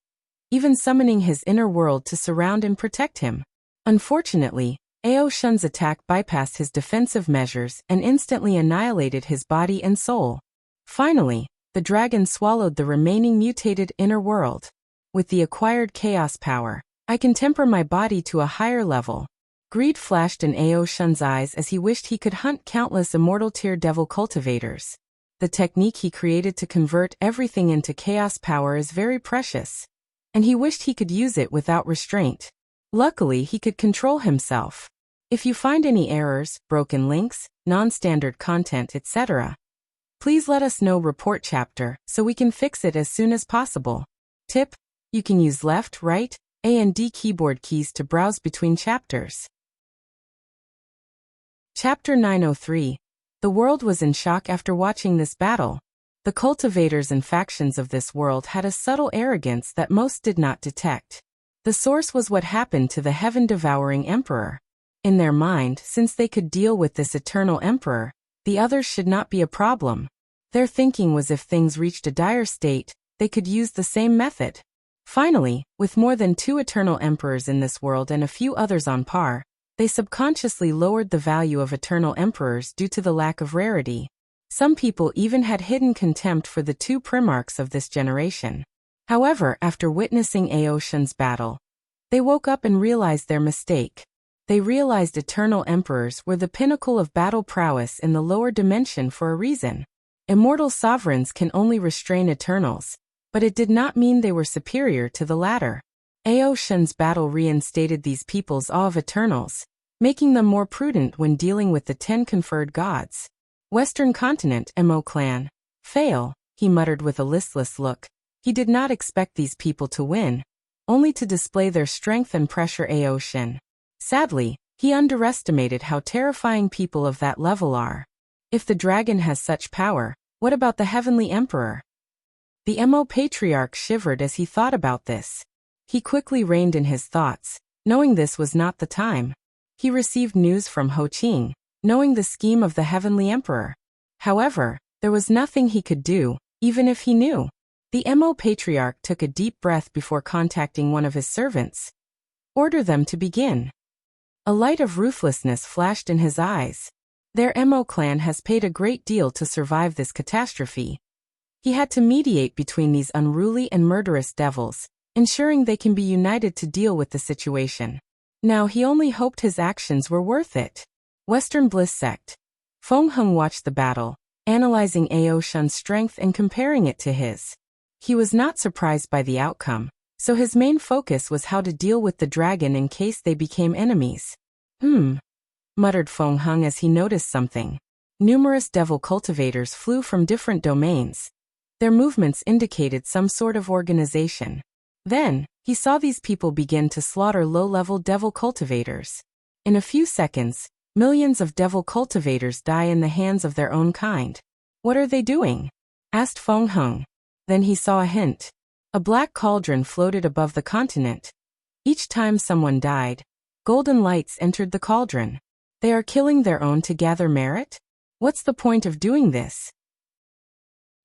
even summoning his inner world to surround and protect him. Unfortunately, Ao Shun's attack bypassed his defensive measures and instantly annihilated his body and soul. Finally, the dragon swallowed the remaining mutated inner world. With the acquired chaos power, I can temper my body to a higher level. Greed flashed in Ao Shun's eyes as he wished he could hunt countless immortal tier devil cultivators. The technique he created to convert everything into chaos power is very precious, and he wished he could use it without restraint. Luckily, he could control himself. If you find any errors, broken links, non-standard content, etc., please let us know. Report chapter so we can fix it as soon as possible. Tip: you can use left, right, A and D keyboard keys to browse between chapters. Chapter 903. The world was in shock after watching this battle. The cultivators and factions of this world had a subtle arrogance that most did not detect. The source was what happened to the heaven-devouring emperor. In their mind, since they could deal with this eternal emperor, the others should not be a problem. Their thinking was if things reached a dire state, they could use the same method. Finally, with more than 2 eternal emperors in this world and a few others on par, they subconsciously lowered the value of eternal emperors due to the lack of rarity. Some people even had hidden contempt for the 2 Primarchs of this generation. However, after witnessing Ao Shun's battle, they woke up and realized their mistake. They realized eternal emperors were the pinnacle of battle prowess in the lower dimension for a reason. Immortal sovereigns can only restrain eternals, but it did not mean they were superior to the latter. Ao Shun's battle reinstated these people's awe of eternals, making them more prudent when dealing with the 10 conferred gods. Western Continent, Mo Clan. Fail, he muttered with a listless look. He did not expect these people to win, only to display their strength and pressure Ao Shun. Sadly, he underestimated how terrifying people of that level are. If the dragon has such power, what about the heavenly emperor? The Mo Patriarch shivered as he thought about this. He quickly reined in his thoughts, knowing this was not the time. He received news from Ho Qing, knowing the scheme of the heavenly emperor. However, there was nothing he could do, even if he knew. The Mo Patriarch took a deep breath before contacting one of his servants. Order them to begin. A light of ruthlessness flashed in his eyes. Their Mo clan has paid a great deal to survive this catastrophe. He had to mediate between these unruly and murderous devils, ensuring they can be united to deal with the situation. Now he only hoped his actions were worth it. Western Bliss Sect. Feng Heng watched the battle, analyzing Ao Shun's strength and comparing it to his. He was not surprised by the outcome, so his main focus was how to deal with the dragon in case they became enemies. Muttered Feng Heng as he noticed something. Numerous devil cultivators flew from different domains. Their movements indicated some sort of organization. Then, he saw these people begin to slaughter low-level devil cultivators. In a few seconds, millions of devil cultivators die in the hands of their own kind. What are they doing? Asked Feng Heng. Then he saw a hint. A black cauldron floated above the continent. Each time someone died, golden lights entered the cauldron. They are killing their own to gather merit? What's the point of doing this?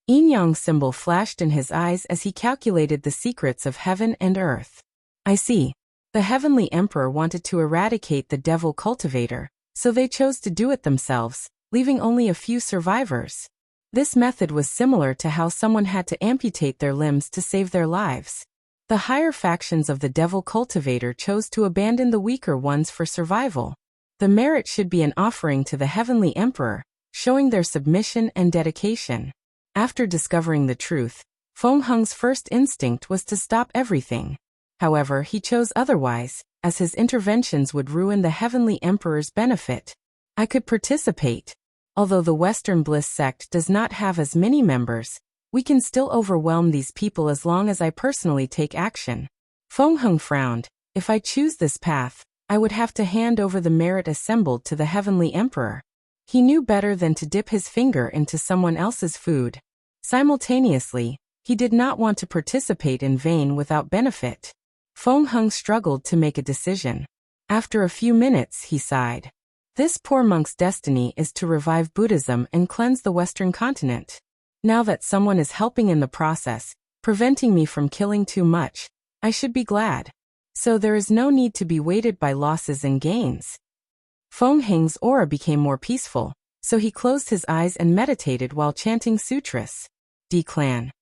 Yin-yang symbol flashed in his eyes as he calculated the secrets of heaven and earth. I see. The heavenly emperor wanted to eradicate the devil cultivator, so they chose to do it themselves, leaving only a few survivors. This method was similar to how someone had to amputate their limbs to save their lives. The higher factions of the devil cultivator chose to abandon the weaker ones for survival. The merit should be an offering to the heavenly emperor, showing their submission and dedication. After discovering the truth, Feng Heng's first instinct was to stop everything. However, he chose otherwise, as his interventions would ruin the Heavenly Emperor's benefit. I could participate. Although the Western Bliss sect does not have as many members, we can still overwhelm these people as long as I personally take action. Feng Heng frowned. If I choose this path, I would have to hand over the merit assembled to the Heavenly Emperor. He knew better than to dip his finger into someone else's food. Simultaneously, he did not want to participate in vain without benefit. Feng Heng struggled to make a decision. After a few minutes, he sighed. This poor monk's destiny is to revive Buddhism and cleanse the Western continent. Now that someone is helping in the process, preventing me from killing too much, I should be glad. So there is no need to be weighted by losses and gains. Feng Heng's aura became more peaceful, so he closed his eyes and meditated while chanting sutras. D-Clan.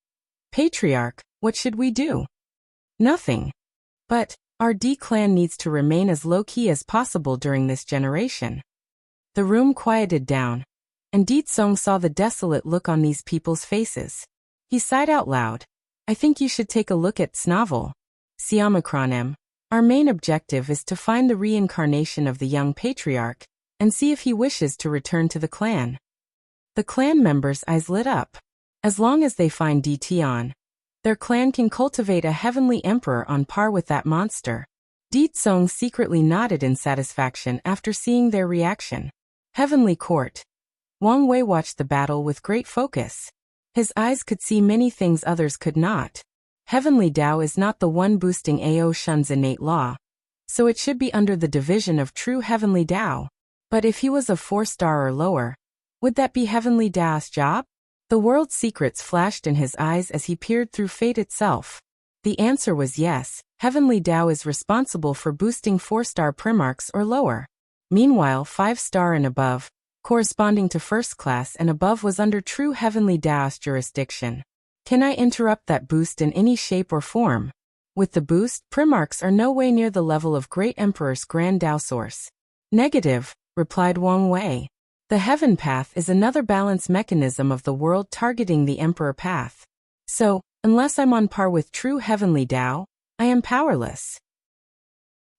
Patriarch, what should we do? Nothing. But our D-Clan needs to remain as low-key as possible during this generation. The room quieted down, and Ditsong saw the desolate look on these people's faces. He sighed out loud. I think you should take a look at Snavel. Siamacronem. Our main objective is to find the reincarnation of the young patriarch, and see if he wishes to return to the clan. The clan members' eyes lit up. As long as they find Dtion, their clan can cultivate a heavenly emperor on par with that monster. Ditsong secretly nodded in satisfaction after seeing their reaction. Heavenly Court. Wang Wei watched the battle with great focus. His eyes could see many things others could not. Heavenly Tao is not the one boosting Ao Shun's innate law, so it should be under the division of true Heavenly Tao. But if he was a 4-star or lower, would that be Heavenly Tao's job? The world's secrets flashed in his eyes as he peered through fate itself. The answer was yes, Heavenly Tao is responsible for boosting 4-star primarchs or lower. Meanwhile, 5-star and above, corresponding to first class and above, was under true Heavenly Tao's jurisdiction. Can I interrupt that boost in any shape or form? With the boost, primarchs are no way near the level of Great Emperor's Grand Tao Source. Negative, replied Wang Wei. The Heaven Path is another balance mechanism of the world targeting the Emperor Path. So, unless I'm on par with true Heavenly Tao, I am powerless.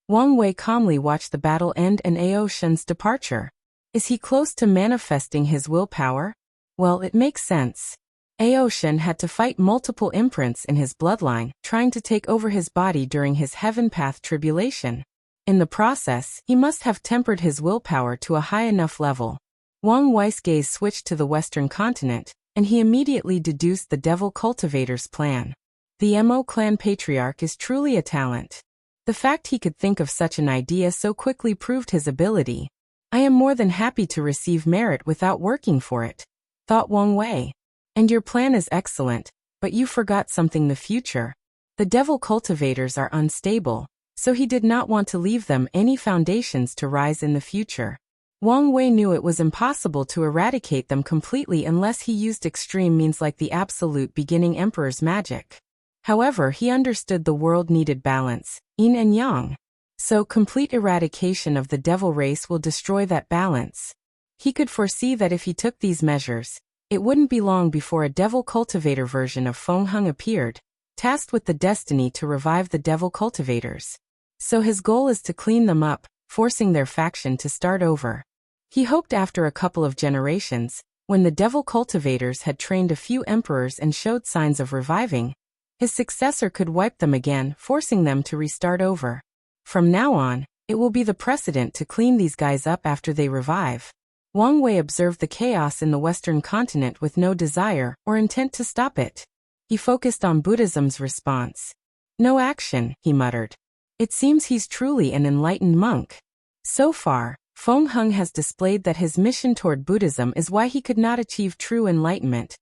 Wang Wei calmly watched the battle end and Ao Shun's departure. Is he close to manifesting his willpower? Well, it makes sense. Ao Shun had to fight multiple imprints in his bloodline, trying to take over his body during his Heaven Path tribulation. In the process, he must have tempered his willpower to a high enough level. Wang Wei's gaze switched to the Western continent, and he immediately deduced the Devil Cultivator's plan. The Mo clan patriarch is truly a talent. The fact he could think of such an idea so quickly proved his ability. I am more than happy to receive merit without working for it, thought Wang Wei. And your plan is excellent, but you forgot something: the future. The Devil Cultivators are unstable, so he did not want to leave them any foundations to rise in the future. Wang Wei knew it was impossible to eradicate them completely unless he used extreme means like the absolute beginning Emperor's magic. However, he understood the world needed balance, yin and yang. So complete eradication of the devil race will destroy that balance. He could foresee that if he took these measures, it wouldn't be long before a Devil Cultivator version of Feng Heng appeared, tasked with the destiny to revive the Devil Cultivators. So his goal is to clean them up, forcing their faction to start over. He hoped after a couple of generations, when the Devil Cultivators had trained a few emperors and showed signs of reviving, his successor could wipe them again, forcing them to restart over. From now on, it will be the precedent to clean these guys up after they revive. Wang Wei observed the chaos in the Western continent with no desire or intent to stop it. He focused on Buddhism's response. No action, he muttered. It seems he's truly an enlightened monk. So far, Feng Heng has displayed that his mission toward Buddhism is why he could not achieve true enlightenment,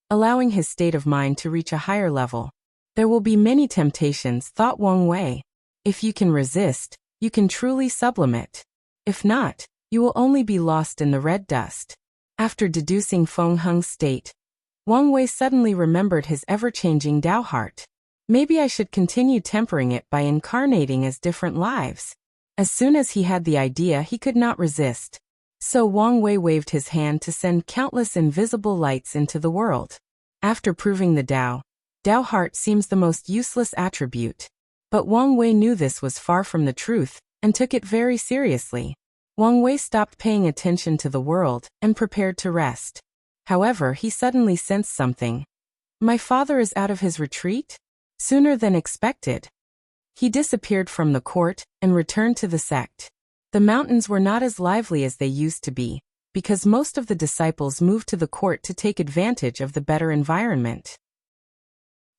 allowing his state of mind to reach a higher level. There will be many temptations, thought Wang Wei. If you can resist, you can truly sublimate. If not, you will only be lost in the red dust. After deducing Feng Heng's state, Wang Wei suddenly remembered his ever-changing Tao heart. Maybe I should continue tempering it by incarnating as different lives. As soon as he had the idea, he could not resist. So Wang Wei waved his hand to send countless invisible lights into the world. After proving the Tao heart seems the most useless attribute. But Wang Wei knew this was far from the truth, and took it very seriously. Wang Wei stopped paying attention to the world, and prepared to rest. However, he suddenly sensed something. My father is out of his retreat? Sooner than expected. He disappeared from the court, and returned to the sect. The mountains were not as lively as they used to be, because most of the disciples moved to the court to take advantage of the better environment.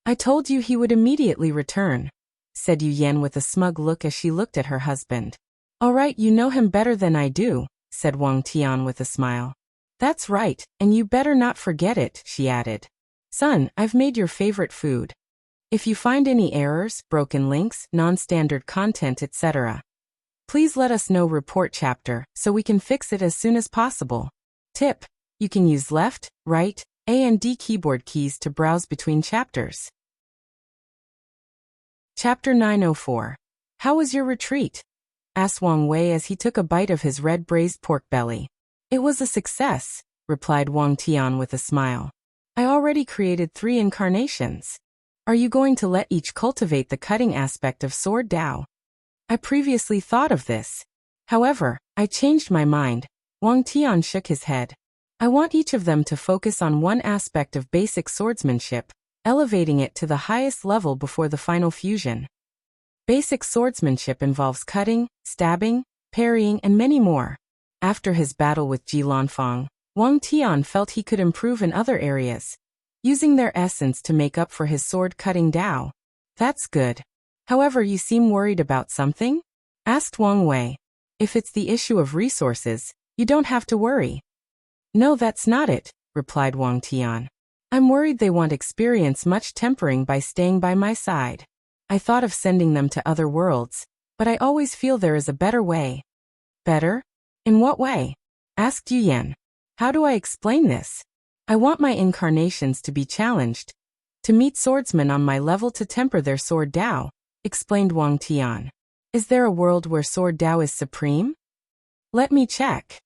I told you he would immediately return, said Yu Yan with a smug look as she looked at her husband. All right, you know him better than I do, said Wang Tian with a smile. That's right, and you better not forget it, she added. Son, I've made your favorite food. If you find any errors, broken links, non-standard content, etc., please let us know. Report chapter, so we can fix it as soon as possible. Tip: you can use left, right, A and D keyboard keys to browse between chapters. Chapter 904. How was your retreat? Asked Wang Wei as he took a bite of his red braised pork belly. It was a success, replied Wang Tian with a smile. I already created 3 incarnations. Are you going to let each cultivate the cutting aspect of Sword Dao? I previously thought of this. However, I changed my mind. Wang Tian shook his head. I want each of them to focus on one aspect of basic swordsmanship, elevating it to the highest level before the final fusion. Basic swordsmanship involves cutting, stabbing, parrying, and many more. After his battle with Ji Lanfang, Wang Tian felt he could improve in other areas, using their essence to make up for his sword-cutting Dao. That's good. However, you seem worried about something? Asked Wang Wei. If it's the issue of resources, you don't have to worry. No, that's not it, replied Wang Tian. I'm worried they won't experience much tempering by staying by my side. I thought of sending them to other worlds, but I always feel there is a better way. Better? In what way? Asked Yu Yan. How do I explain this? I want my incarnations to be challenged, to meet swordsmen on my level to temper their sword Dao, explained Wang Tian. Is there a world where sword Dao is supreme? Let me check.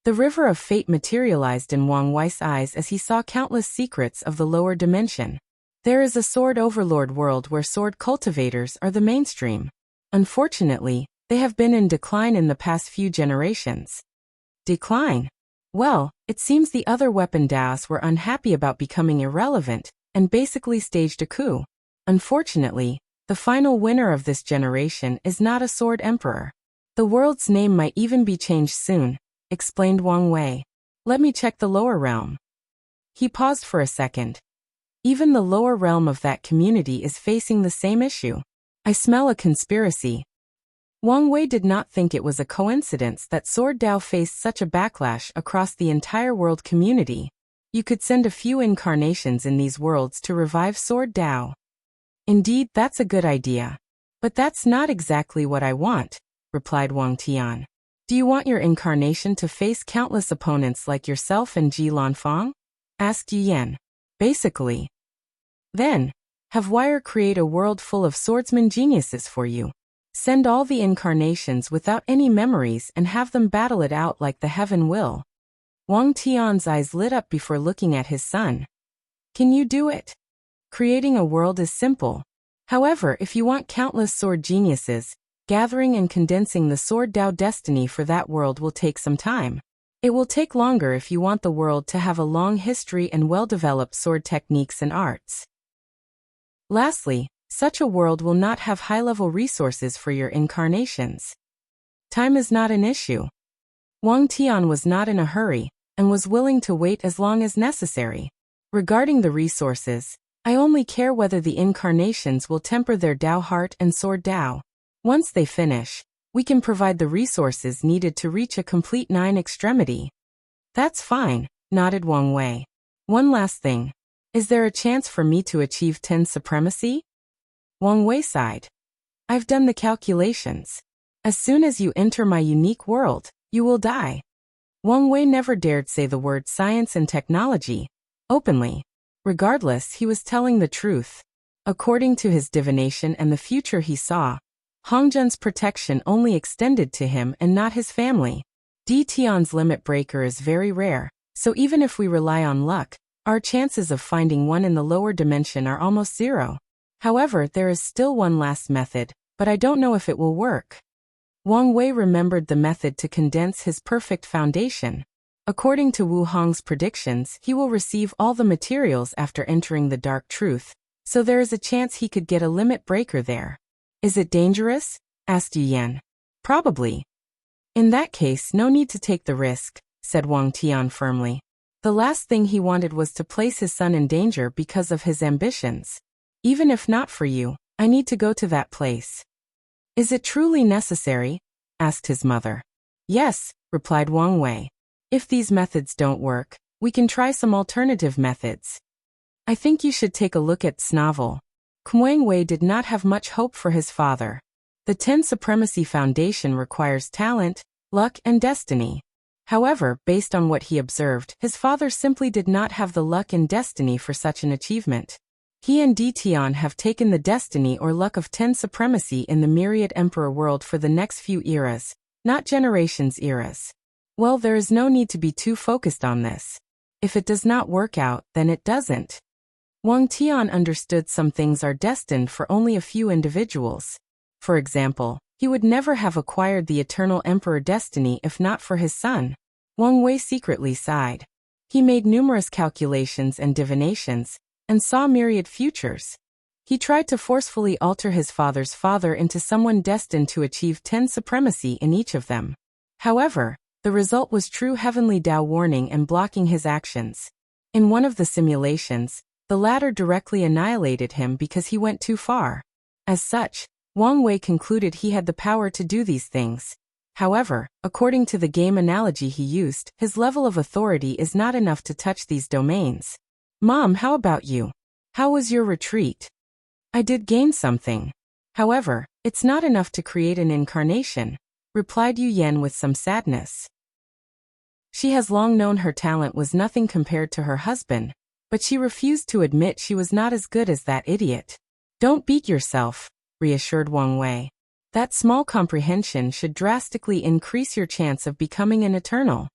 The river of fate materialized in Wang Wei's eyes as he saw countless secrets of the lower dimension. There is a sword overlord world where sword cultivators are the mainstream. Unfortunately, they have been in decline in the past few generations. Decline? Well, it seems the other weapon Daos were unhappy about becoming irrelevant, and basically staged a coup. Unfortunately, the final winner of this generation is not a sword emperor. The world's name might even be changed soon, explained Wang Wei. Let me check the lower realm. He paused for a second. Even the lower realm of that community is facing the same issue. I smell a conspiracy. Wang Wei did not think it was a coincidence that Sword Dao faced such a backlash across the entire world community. You could send a few incarnations in these worlds to revive Sword Dao. Indeed, that's a good idea. But that's not exactly what I want, replied Wang Tian. Do you want your incarnation to face countless opponents like yourself and Ji Lanfang? Asked Yu Yan. Basically. Then, have Wire create a world full of swordsman geniuses for you. Send all the incarnations without any memories and have them battle it out like the heaven will. Wang Tian's eyes lit up before looking at his son. Can you do it? Creating a world is simple. However, if you want countless sword geniuses, gathering and condensing the Sword Dao destiny for that world will take some time. It will take longer if you want the world to have a long history and well-developed sword techniques and arts. Lastly, such a world will not have high-level resources for your incarnations. Time is not an issue. Wang Tian was not in a hurry, and was willing to wait as long as necessary. Regarding the resources, I only care whether the incarnations will temper their Dao heart and Sword Dao. Once they finish, we can provide the resources needed to reach a complete 9 extremity. That's fine, nodded Wang Wei. One last thing. Is there a chance for me to achieve 10 supremacy? Wang Wei sighed. I've done the calculations. As soon as you enter my unique world, you will die. Wang Wei never dared say the word science and technology openly. Regardless, he was telling the truth. According to his divination and the future he saw, Hongjun's protection only extended to him and not his family. Tion's limit breaker is very rare, so even if we rely on luck, our chances of finding one in the lower dimension are almost zero. However, there is still one last method, but I don't know if it will work. Wang Wei remembered the method to condense his perfect foundation. According to Wu Hong's predictions, he will receive all the materials after entering the dark truth, so there is a chance he could get a limit breaker there. Is it dangerous? Asked Yu Yan. Probably. In that case, no need to take the risk, said Wang Tian firmly. The last thing he wanted was to place his son in danger because of his ambitions. Even if not for you, I need to go to that place. Is it truly necessary? Asked his mother. Yes, replied Wang Wei. If these methods don't work, we can try some alternative methods. I think you should take a look at Snavel. Wang Wei did not have much hope for his father. The 10 Supremacy Foundation requires talent, luck, and destiny. However, based on what he observed, his father simply did not have the luck and destiny for such an achievement. He and Tion have taken the destiny or luck of 10 Supremacy in the Myriad Emperor world for the next few eras, not generations eras. Well, there is no need to be too focused on this. If it does not work out, then it doesn't. Wang Tian understood some things are destined for only a few individuals. For example, he would never have acquired the Eternal Emperor destiny if not for his son. Wang Wei secretly sighed. He made numerous calculations and divinations, and saw myriad futures. He tried to forcefully alter his father's father into someone destined to achieve 10 supremacy in each of them. However, the result was true heavenly Tao warning and blocking his actions. In one of the simulations, the latter directly annihilated him because he went too far. As such, Wang Wei concluded he had the power to do these things. However, according to the game analogy he used, his level of authority is not enough to touch these domains. Mom, how about you? How was your retreat? I did gain something. However, it's not enough to create an incarnation, replied Yu Yan with some sadness. She has long known her talent was nothing compared to her husband, but she refused to admit she was not as good as that idiot. Don't beat yourself, reassured Wang Wei. That small comprehension should drastically increase your chance of becoming an eternal.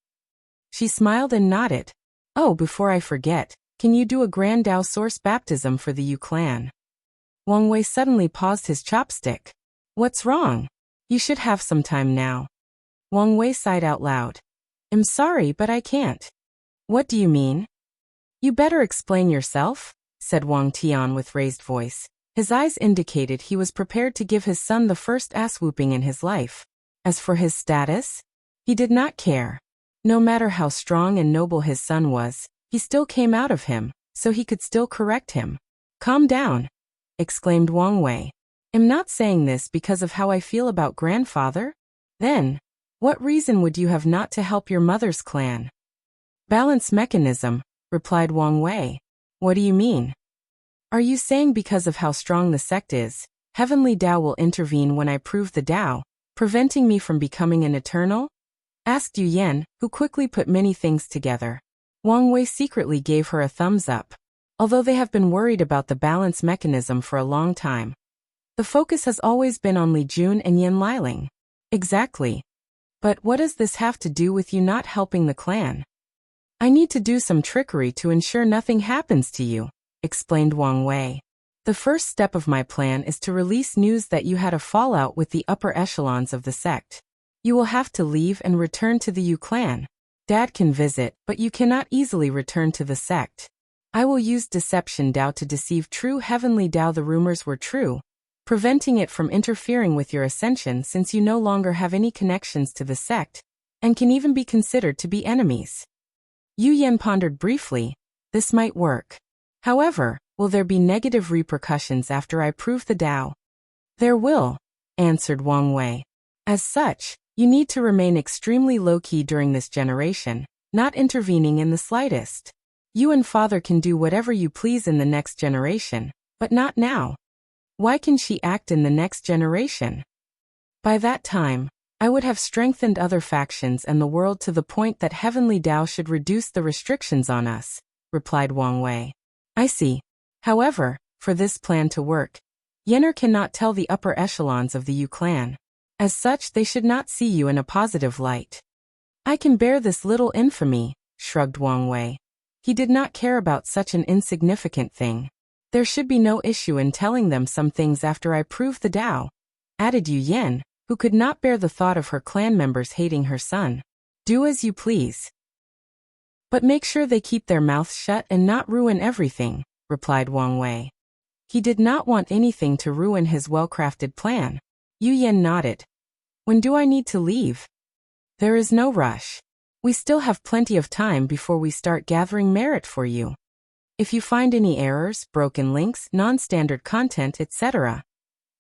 She smiled and nodded. Oh, before I forget, can you do a Grand Dao Source baptism for the Yu clan? Wang Wei suddenly paused his chopstick. What's wrong? You should have some time now. Wang Wei sighed out loud. I'm sorry, but I can't. What do you mean? You better explain yourself, said Wang Tian with raised voice. His eyes indicated he was prepared to give his son the first ass-whooping in his life. As for his status, he did not care. No matter how strong and noble his son was, he still came out of him, so he could still correct him. Calm down, exclaimed Wang Wei. I'm not saying this because of how I feel about grandfather. Then, what reason would you have not to help your mother's clan? Balance mechanism, replied Wang Wei. What do you mean? Are you saying because of how strong the sect is, Heavenly Tao will intervene when I prove the Tao, preventing me from becoming an eternal? Asked Yu Yan, who quickly put many things together. Wang Wei secretly gave her a thumbs up. Although they have been worried about the balance mechanism for a long time, the focus has always been on Li Jun and Yan Liling. Exactly. But what does this have to do with you not helping the clan? I need to do some trickery to ensure nothing happens to you, explained Wang Wei. The first step of my plan is to release news that you had a fallout with the upper echelons of the sect. You will have to leave and return to the Yu clan. Dad can visit, but you cannot easily return to the sect. I will use Deception Dao to deceive true Heavenly Dao the rumors were true, preventing it from interfering with your ascension since you no longer have any connections to the sect, and can even be considered to be enemies. Yu Yan pondered briefly. This might work. However, will there be negative repercussions after I prove the Tao? There will, answered Wang Wei. As such, you need to remain extremely low-key during this generation, not intervening in the slightest. You and father can do whatever you please in the next generation, but not now. Why can she act in the next generation? By that time, I would have strengthened other factions and the world to the point that Heavenly Tao should reduce the restrictions on us, replied Wang Wei. I see. However, for this plan to work, Yenner cannot tell the upper echelons of the Yu clan. As such, they should not see you in a positive light. I can bear this little infamy, shrugged Wang Wei. He did not care about such an insignificant thing. There should be no issue in telling them some things after I prove the Tao, added Yu Yen, who could not bear the thought of her clan members hating her son. Do as you please. But make sure they keep their mouths shut and not ruin everything, replied Wang Wei. He did not want anything to ruin his well-crafted plan. Yu Yen nodded. When do I need to leave? There is no rush. We still have plenty of time before we start gathering merit for you. If you find any errors, broken links, non-standard content, etc.,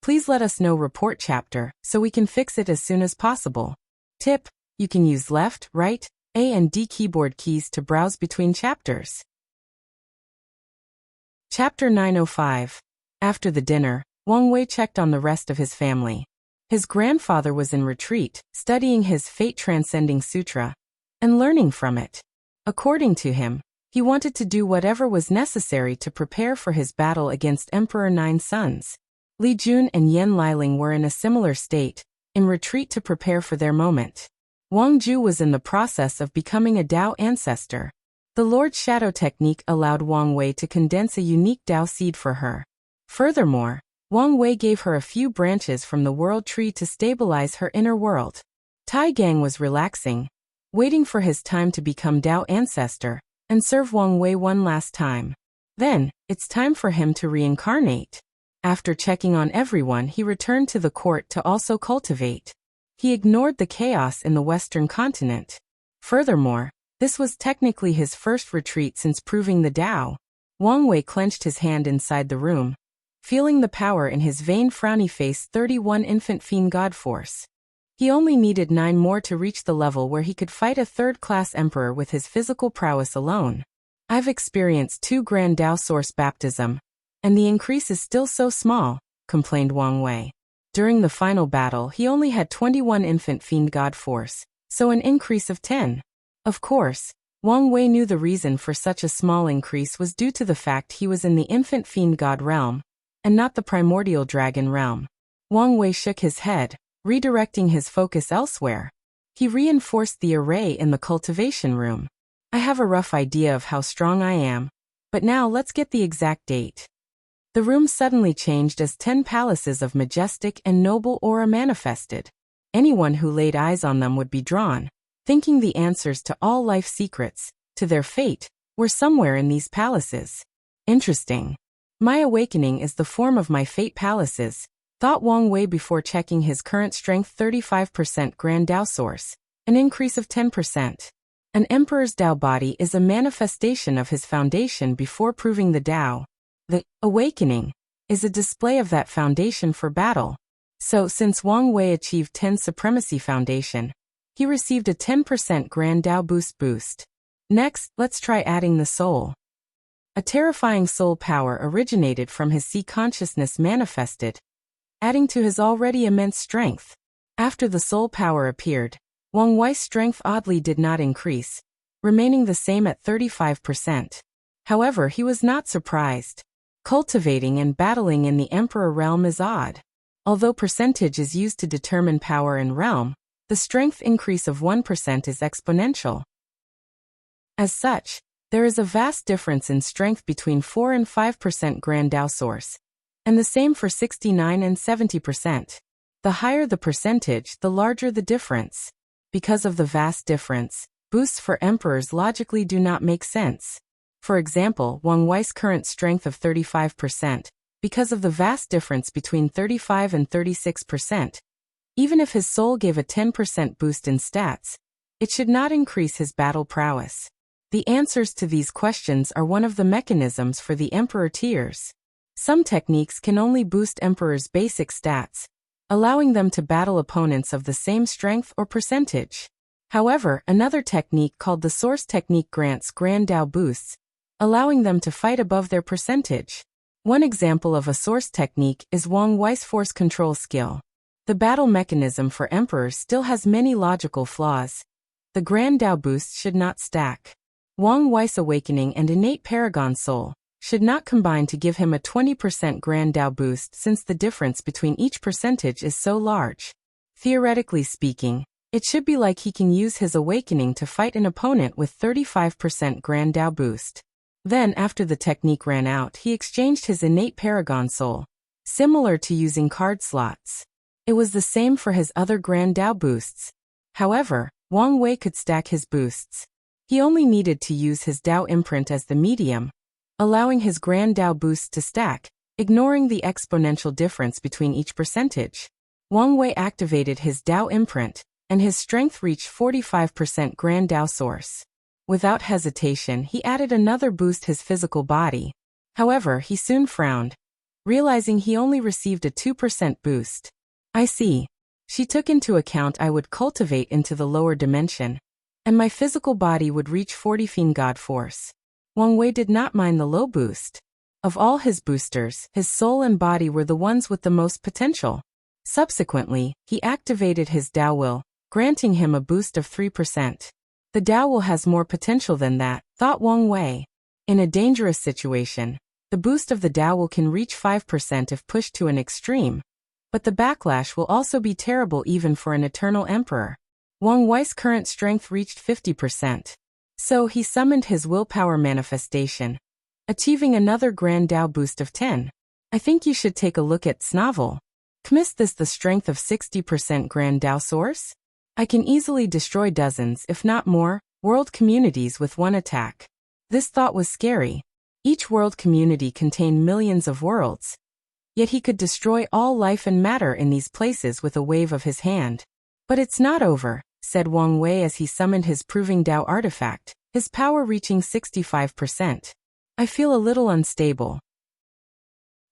please let us know. Report chapter, so we can fix it as soon as possible. Tip: you can use left, right, A and D keyboard keys to browse between chapters. Chapter 905. After the dinner, Wang Wei checked on the rest of his family. His grandfather was in retreat, studying his fate-transcending sutra and learning from it. According to him, he wanted to do whatever was necessary to prepare for his battle against Emperor Nine Sons. Li Jun and Yan Liling were in a similar state, in retreat to prepare for their moment. Wang Ju was in the process of becoming a Dao ancestor. The Lord's Shadow technique allowed Wang Wei to condense a unique Dao seed for her. Furthermore, Wang Wei gave her a few branches from the world tree to stabilize her inner world. Tai Gang was relaxing, waiting for his time to become Dao ancestor and serve Wang Wei one last time. Then, it's time for him to reincarnate. After checking on everyone, he returned to the court to also cultivate. He ignored the chaos in the Western continent. Furthermore, this was technically his first retreat since proving the Tao. Wang Wei clenched his hand inside the room, feeling the power in his vain frowny face. 31 Infant Fiend God Force. He only needed 9 more to reach the level where he could fight a third-class emperor with his physical prowess alone. I've experienced 2 Grand Dao Source baptism, and the increase is still so small, complained Wang Wei. During the final battle, he only had 21 Infant Fiend God Force, so an increase of 10. Of course, Wang Wei knew the reason for such a small increase was due to the fact he was in the Infant Fiend God realm, and not the Primordial Dragon realm. Wang Wei shook his head, redirecting his focus elsewhere. He reinforced the array in the cultivation room. I have a rough idea of how strong I am, but now let's get the exact date. The room suddenly changed as 10 palaces of majestic and noble aura manifested. Anyone who laid eyes on them would be drawn, thinking the answers to all life secrets, to their fate, were somewhere in these palaces. Interesting. My awakening is the form of my fate palaces, thought Wang Wei before checking his current strength. 35% Grand Dao Source, an increase of 10%. An Emperor's Dao body is a manifestation of his foundation before proving the Dao. The awakening is a display of that foundation for battle. So since Wang Wei achieved 10 Supremacy Foundation, he received a 10% Grand Dao boost. Next, let's try adding the soul. A terrifying soul power originated from his sea consciousness manifested, adding to his already immense strength. After the soul power appeared, Wang Wei's strength oddly did not increase, remaining the same at 35%. However, he was not surprised. Cultivating and battling in the Emperor realm is odd. Although percentage is used to determine power and realm, the strength increase of 1% is exponential. As such, there is a vast difference in strength between 4 and 5% Grand Dao Source, and the same for 69 and 70%. The higher the percentage, the larger the difference. Because of the vast difference, boosts for emperors logically do not make sense. For example, Wang Wei's current strength of 35%, because of the vast difference between 35 and 36%. Even if his soul gave a 10% boost in stats, it should not increase his battle prowess. The answers to these questions are one of the mechanisms for the emperor tiers. Some techniques can only boost emperors' basic stats, allowing them to battle opponents of the same strength or percentage. However, another technique called the Source Technique grants Grand Dao boosts, allowing them to fight above their percentage. One example of a Source technique is Wang Wei's Force Control skill. The battle mechanism for emperors still has many logical flaws. The Grand Dao boosts should not stack. Wang Wei's Awakening and Innate Paragon Soul should not combine to give him a 20% Grand Dao boost since the difference between each percentage is so large. Theoretically speaking, It should be like he can use his awakening to fight an opponent with 35% Grand Dao boost. Then, after the technique ran out, he exchanged his innate Paragon Soul, similar to using card slots. It was the same for his other Grand Dao boosts. However, Wang Wei could stack his boosts. He only needed to use his Dao imprint as the medium, allowing his Grand Dao boosts to stack, ignoring the exponential difference between each percentage. Wang Wei activated his Dao imprint, and his strength reached 45% Grand Dao source. Without hesitation, he added another boost his physical body. However, he soon frowned, realizing he only received a 2% boost. I see. She took into account I would cultivate into the lower dimension, and my physical body would reach 40 God force. Wang Wei did not mind the low boost. Of all his boosters, his soul and body were the ones with the most potential. Subsequently, he activated his Dao Will, granting him a boost of 3%. The Dao Will has more potential than that, thought Wang Wei. In a dangerous situation, the boost of the Dao Will can reach 5% if pushed to an extreme, but the backlash will also be terrible even for an eternal emperor. Wang Wei's current strength reached 50%. So he summoned his willpower manifestation, achieving another Grand Dao boost of 10. I think you should take a look at Snavel. Is this the strength of 60% Grand Dao source? I can easily destroy dozens, if not more, world communities with one attack. This thought was scary. Each world community contained millions of worlds. Yet he could destroy all life and matter in these places with a wave of his hand. But it's not over, said Wang Wei as he summoned his Proving Dao artifact, his power reaching 65%. I feel a little unstable.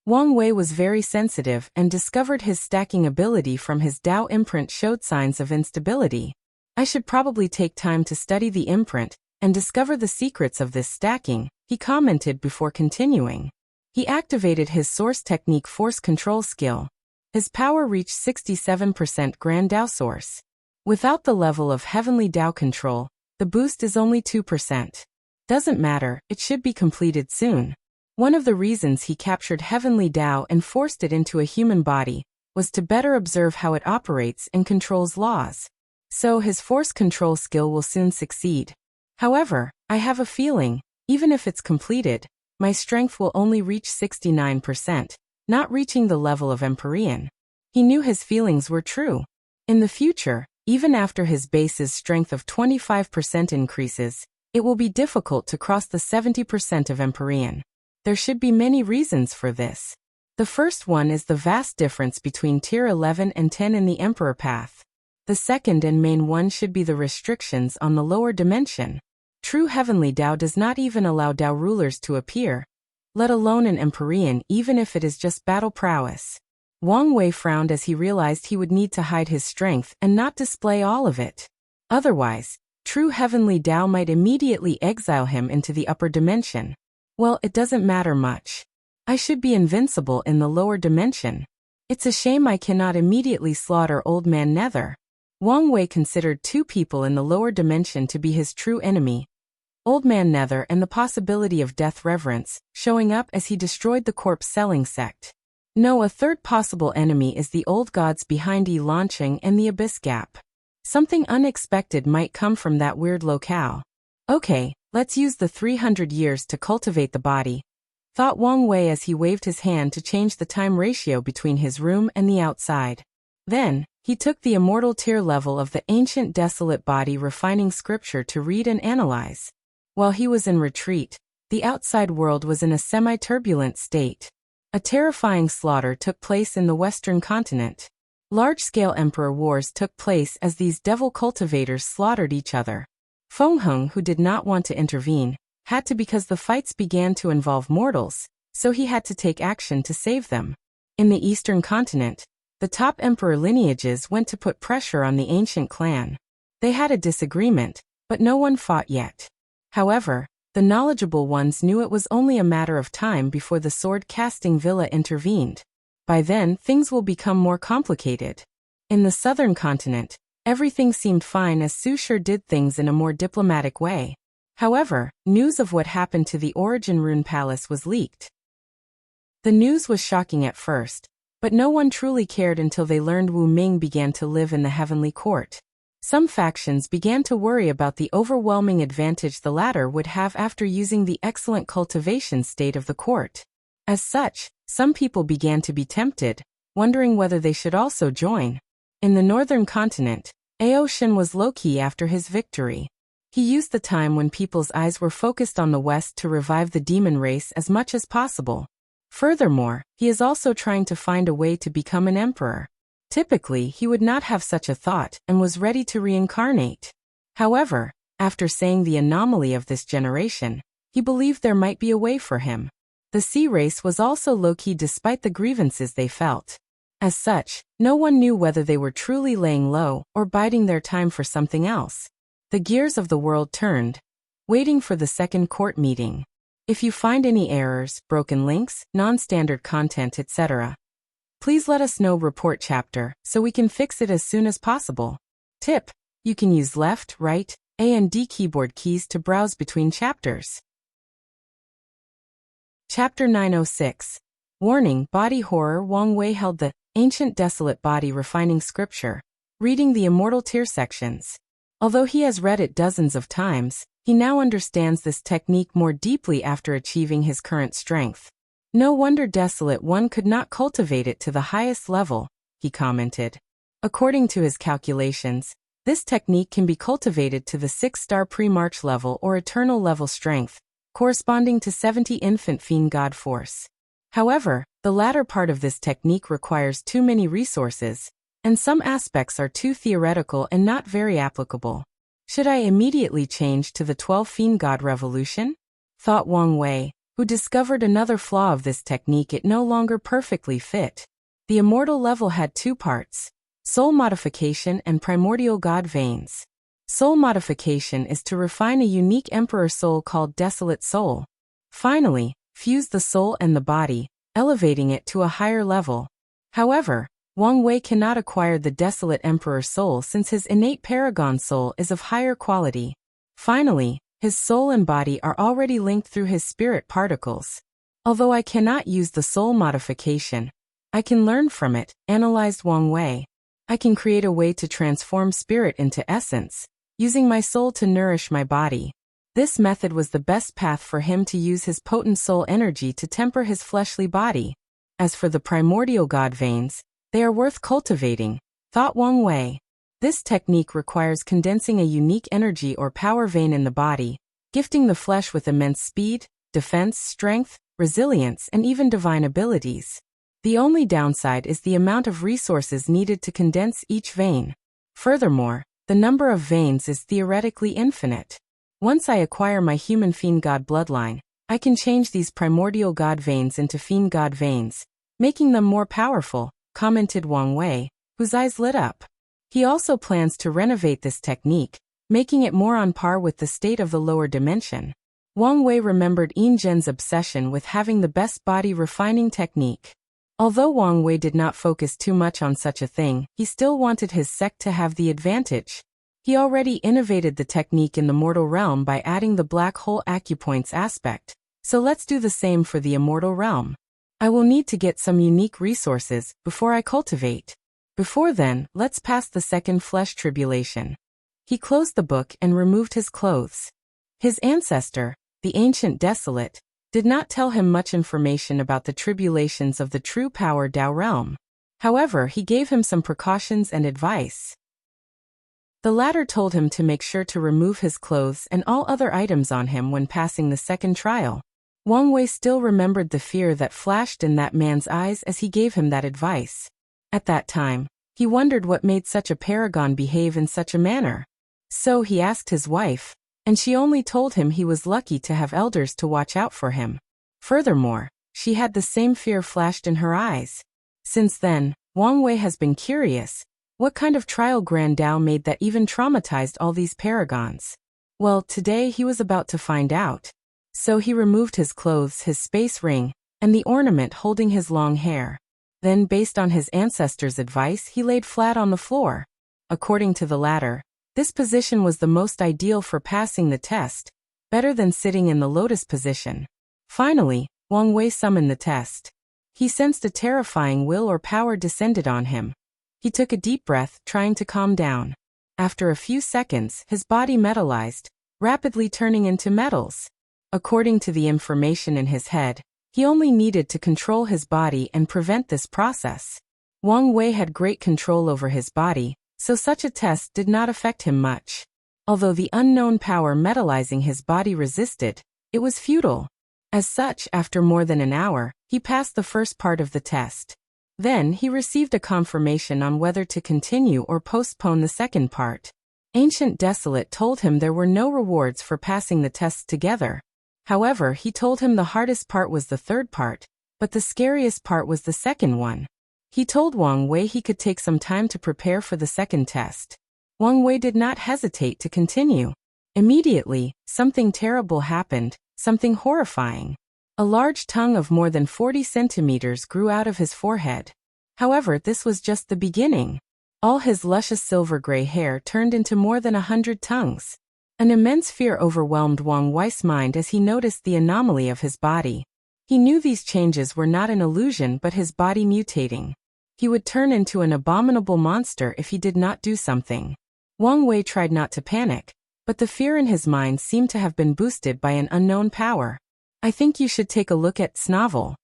Wang Wei was very sensitive and discovered his stacking ability from his Dao imprint showed signs of instability. I should probably take time to study the imprint and discover the secrets of this stacking, he commented before continuing. He activated his source technique force control skill. His power reached 67% Grand Dao source. Without the level of heavenly Dao control, the boost is only 2%. Doesn't matter, it should be completed soon. One of the reasons he captured heavenly Dao and forced it into a human body was to better observe how it operates and controls laws. So his force control skill will soon succeed. However, I have a feeling, even if it's completed, my strength will only reach 69%, not reaching the level of Empyrean. He knew his feelings were true. In the future, even after his base's strength of 25% increases, it will be difficult to cross the 70% of Empyrean. There should be many reasons for this. The first one is the vast difference between tier 11 and 10 in the Emperor path. The second and main one should be the restrictions on the lower dimension. True heavenly Dao does not even allow Dao rulers to appear, let alone an Empyrean, even if it is just battle prowess. Wang Wei frowned as he realized he would need to hide his strength and not display all of it. Otherwise, true heavenly Dao might immediately exile him into the upper dimension. Well, it doesn't matter much. I should be invincible in the lower dimension. It's a shame I cannot immediately slaughter Old Man Nether. Wang Wei considered two people in the lower dimension to be his true enemy. Old Man Nether and the possibility of Death Reverence, showing up as he destroyed the corpse-selling sect. No, a third possible enemy is the old gods behind Yi launching and the Abyss Gap. Something unexpected might come from that weird locale. Okay, let's use the 300 years to cultivate the body, thought Wang Wei as he waved his hand to change the time ratio between his room and the outside. Then, he took the immortal tier level of the ancient desolate body, refining scripture to read and analyze. While he was in retreat, the outside world was in a semi-turbulent state. A terrifying slaughter took place in the western continent. Large-scale emperor wars took place as these devil cultivators slaughtered each other. Feng Heng, who did not want to intervene, had to because the fights began to involve mortals, so he had to take action to save them. In the eastern continent, the top emperor lineages went to put pressure on the ancient clan. They had a disagreement, but no one fought yet. However, the knowledgeable ones knew it was only a matter of time before the sword-casting villa intervened. By then, things will become more complicated. In the southern continent, everything seemed fine as Su Shi did things in a more diplomatic way. However, news of what happened to the Origin Rune Palace was leaked. The news was shocking at first, but no one truly cared until they learned Wu Ming began to live in the Heavenly Court. Some factions began to worry about the overwhelming advantage the latter would have after using the excellent cultivation state of the court. As such, some people began to be tempted, wondering whether they should also join. In the northern continent, Aoshin was low-key after his victory. He used the time when people's eyes were focused on the west to revive the demon race as much as possible. Furthermore, he is also trying to find a way to become an emperor. Typically, he would not have such a thought and was ready to reincarnate. However, after saying the anomaly of this generation, he believed there might be a way for him. The sea race was also low-key despite the grievances they felt. As such, no one knew whether they were truly laying low or biding their time for something else. The gears of the world turned, waiting for the second court meeting. If you find any errors, broken links, non-standard content, etc., please let us know. Report chapter, so we can fix it as soon as possible. Tip: you can use left, right, A and D keyboard keys to browse between chapters. Chapter 906. Warning: Body Horror. Wang Wei held the ancient desolate body refining scripture, reading the immortal tier sections. Although he has read it dozens of times, he now understands this technique more deeply after achieving his current strength. No wonder Desolate One could not cultivate it to the highest level, he commented. According to his calculations, this technique can be cultivated to the 6-star pre-march level or eternal level strength, corresponding to 70 infant fiend god force. However, the latter part of this technique requires too many resources, and some aspects are too theoretical and not very applicable. Should I immediately change to the 12 fiend god revolution? Thought Wang Wei, who discovered another flaw of this technique: it no longer perfectly fit. The immortal level had two parts: soul modification and primordial god veins. Soul modification is to refine a unique emperor soul called Desolate Soul. Finally, fuse the soul and the body, elevating it to a higher level. However, Wang Wei cannot acquire the Desolate Emperor soul since his innate Paragon soul is of higher quality. Finally, his soul and body are already linked through his spirit particles. Although I cannot use the soul modification, I can learn from it, analyzed Wang Wei. I can create a way to transform spirit into essence, using my soul to nourish my body. This method was the best path for him to use his potent soul energy to temper his fleshly body. As for the primordial god veins, they are worth cultivating, thought Wang Wei. This technique requires condensing a unique energy or power vein in the body, gifting the flesh with immense speed, defense, strength, resilience, and even divine abilities. The only downside is the amount of resources needed to condense each vein. Furthermore, the number of veins is theoretically infinite. Once I acquire my human fiend god bloodline, I can change these primordial god veins into fiend god veins, making them more powerful, commented Wang Wei, whose eyes lit up. He also plans to renovate this technique, making it more on par with the state of the lower dimension. Wang Wei remembered Yin Zhen's obsession with having the best body refining technique. Although Wang Wei did not focus too much on such a thing, he still wanted his sect to have the advantage. He already innovated the technique in the mortal realm by adding the black hole acupoints aspect, so let's do the same for the immortal realm. I will need to get some unique resources before I cultivate. Before then, let's pass the second flesh tribulation. He closed the book and removed his clothes. His ancestor, the ancient Desolate, did not tell him much information about the tribulations of the true power Dao realm. However, he gave him some precautions and advice. The latter told him to make sure to remove his clothes and all other items on him when passing the second trial. Wang Wei still remembered the fear that flashed in that man's eyes as he gave him that advice. At that time, he wondered what made such a paragon behave in such a manner. So he asked his wife, and she only told him he was lucky to have elders to watch out for him. Furthermore, she had the same fear flashed in her eyes. Since then, Wang Wei has been curious. What kind of trial Grand Dao made that even traumatized all these paragons? Well, today he was about to find out. So he removed his clothes, his space ring, and the ornament holding his long hair. Then, based on his ancestors' advice, he laid flat on the floor. According to the latter, this position was the most ideal for passing the test, better than sitting in the lotus position. Finally, Wang Wei summoned the test. He sensed a terrifying will or power descended on him. He took a deep breath, trying to calm down. After a few seconds, his body metallized, rapidly turning into metals. According to the information in his head, he only needed to control his body and prevent this process. Wang Wei had great control over his body, so such a test did not affect him much. Although the unknown power metallizing his body resisted, it was futile. As such, after more than an hour, he passed the first part of the test. Then he received a confirmation on whether to continue or postpone the second part. Ancient Desolate told him there were no rewards for passing the tests together. However, he told him the hardest part was the third part, but the scariest part was the second one. He told Wang Wei he could take some time to prepare for the second test. Wang Wei did not hesitate to continue. Immediately, something terrible happened, something horrifying. A large tongue of more than 40 centimeters grew out of his forehead. However, this was just the beginning. All his luscious silver-gray hair turned into more than 100 tongues. An immense fear overwhelmed Wang Wei's mind as he noticed the anomaly of his body. He knew these changes were not an illusion but his body mutating. He would turn into an abominable monster if he did not do something. Wang Wei tried not to panic, but the fear in his mind seemed to have been boosted by an unknown power. I think you should take a look at Snovel.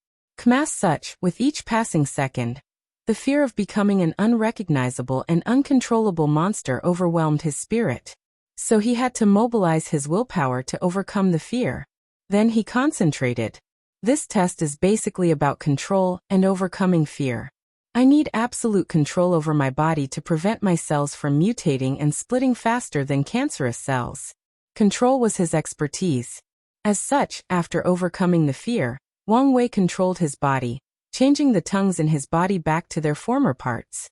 As such, with each passing second, the fear of becoming an unrecognizable and uncontrollable monster overwhelmed his spirit. So he had to mobilize his willpower to overcome the fear. Then he concentrated. This test is basically about control and overcoming fear. I need absolute control over my body to prevent my cells from mutating and splitting faster than cancerous cells. Control was his expertise. As such, after overcoming the fear, Wang Wei controlled his body, changing the tongues in his body back to their former parts.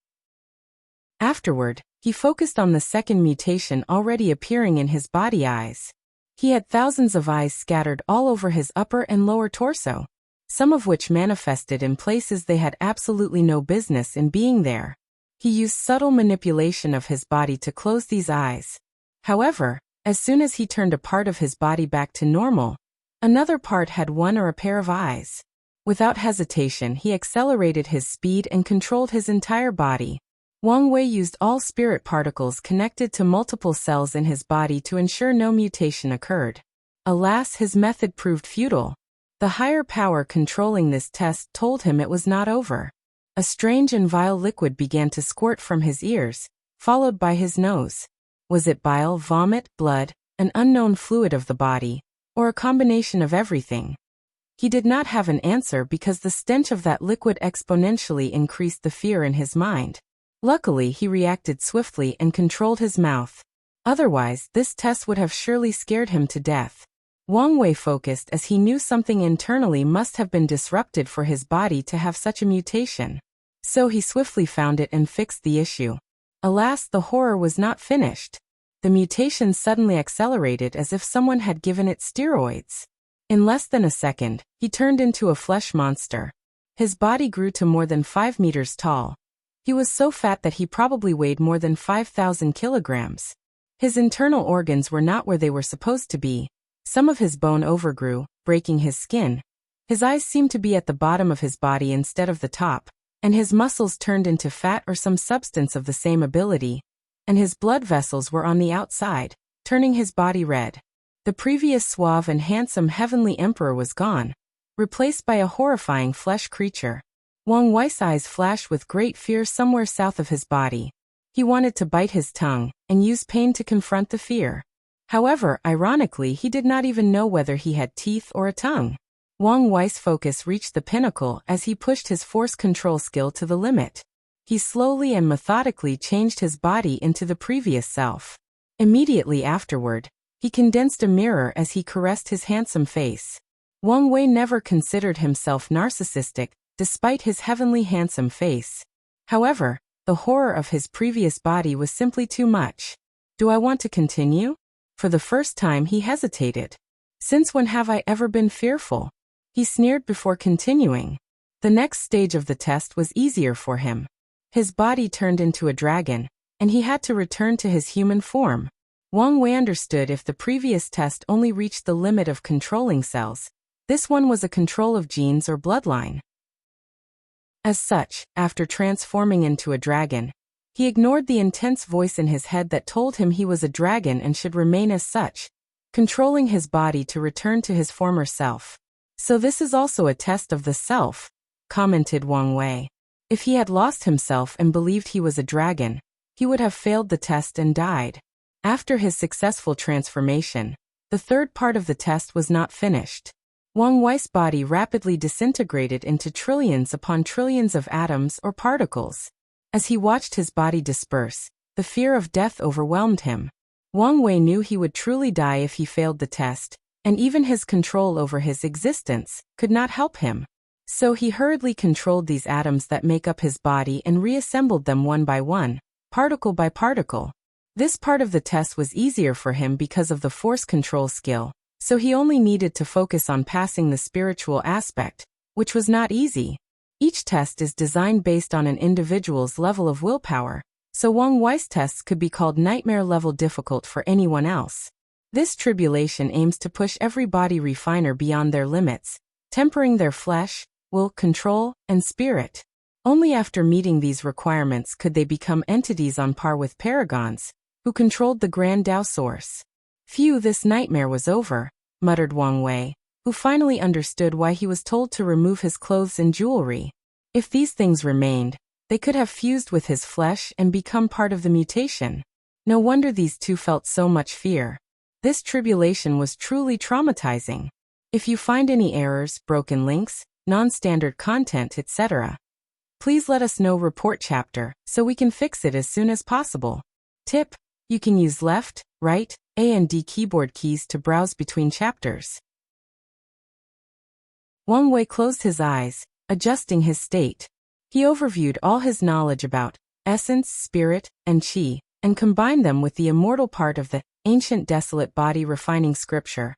Afterward, he focused on the second mutation already appearing in his body eyes. He had thousands of eyes scattered all over his upper and lower torso, some of which manifested in places they had absolutely no business in being there. He used subtle manipulation of his body to close these eyes. However, as soon as he turned a part of his body back to normal, another part had one or a pair of eyes. Without hesitation, he accelerated his speed and controlled his entire body. Wang Wei used all spirit particles connected to multiple cells in his body to ensure no mutation occurred. Alas, his method proved futile. The higher power controlling this test told him it was not over. A strange and vile liquid began to squirt from his ears, followed by his nose. Was it bile, vomit, blood, an unknown fluid of the body, or a combination of everything? He did not have an answer because the stench of that liquid exponentially increased the fear in his mind. Luckily, he reacted swiftly and controlled his mouth. Otherwise, this test would have surely scared him to death. Wang Wei focused as he knew something internally must have been disrupted for his body to have such a mutation. So he swiftly found it and fixed the issue. Alas, the horror was not finished. The mutation suddenly accelerated as if someone had given it steroids. In less than a second, he turned into a flesh monster. His body grew to more than 5 meters tall. He was so fat that he probably weighed more than 5,000 kilograms. His internal organs were not where they were supposed to be. Some of his bone overgrew, breaking his skin. His eyes seemed to be at the bottom of his body instead of the top, and his muscles turned into fat or some substance of the same ability, and his blood vessels were on the outside, turning his body red. The previous suave and handsome heavenly emperor was gone, replaced by a horrifying flesh creature. Wang Wei's eyes flashed with great fear somewhere south of his body. He wanted to bite his tongue and use pain to confront the fear. However, ironically, he did not even know whether he had teeth or a tongue. Wang Wei's focus reached the pinnacle as he pushed his force control skill to the limit. He slowly and methodically changed his body into the previous self. Immediately afterward, he condensed a mirror as he caressed his handsome face. Wang Wei never considered himself narcissistic, despite his heavenly handsome face. However, the horror of his previous body was simply too much. Do I want to continue? For the first time he hesitated. Since when have I ever been fearful? He sneered before continuing. The next stage of the test was easier for him. His body turned into a dragon, and he had to return to his human form. Wang Wei understood if the previous test only reached the limit of controlling cells, this one was a control of genes or bloodline. As such, after transforming into a dragon, He ignored the intense voice in his head that told him he was a dragon and should remain as such, controlling his body to return to his former self. So this is also a test of the self, commented Wang Wei. If he had lost himself and believed he was a dragon, he would have failed the test and died. After his successful transformation, the third part of the test was not finished. Wang Wei's body rapidly disintegrated into trillions upon trillions of atoms or particles. As he watched his body disperse, the fear of death overwhelmed him. Wang Wei knew he would truly die if he failed the test, and even his control over his existence could not help him. So he hurriedly controlled these atoms that make up his body and reassembled them one by one, particle by particle. This part of the test was easier for him because of the force control skill, so he only needed to focus on passing the spiritual aspect, which was not easy. Each test is designed based on an individual's level of willpower, so Wang Wei's tests could be called nightmare-level difficult for anyone else. This tribulation aims to push every body refiner beyond their limits, tempering their flesh, will, control, and spirit. Only after meeting these requirements could they become entities on par with paragons, who controlled the Grand Tao Source. Phew, this nightmare was over, muttered Wang Wei, who finally understood why he was told to remove his clothes and jewelry. If these things remained, they could have fused with his flesh and become part of the mutation. No wonder these two felt so much fear. This tribulation was truly traumatizing. If you find any errors, broken links, non-standard content, etc., please let us know. Report chapter, so we can fix it as soon as possible. Tip: you can use left, right, A and D keyboard keys to browse between chapters. Wang Wei closed his eyes, adjusting his state. He overviewed all his knowledge about essence, spirit, and qi, and combined them with the immortal part of the ancient desolate body refining scripture.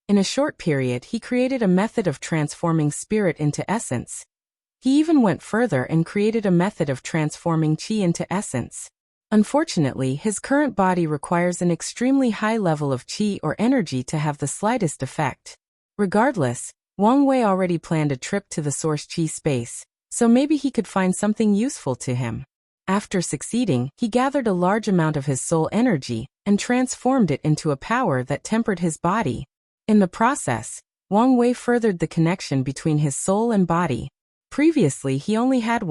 In a short period, he created a method of transforming spirit into essence. He even went further and created a method of transforming qi into essence. Unfortunately, his current body requires an extremely high level of qi or energy to have the slightest effect. Regardless, Wang Wei already planned a trip to the source qi space, so maybe he could find something useful to him. After succeeding, he gathered a large amount of his soul energy and transformed it into a power that tempered his body. In the process, Wang Wei furthered the connection between his soul and body. Previously, he only had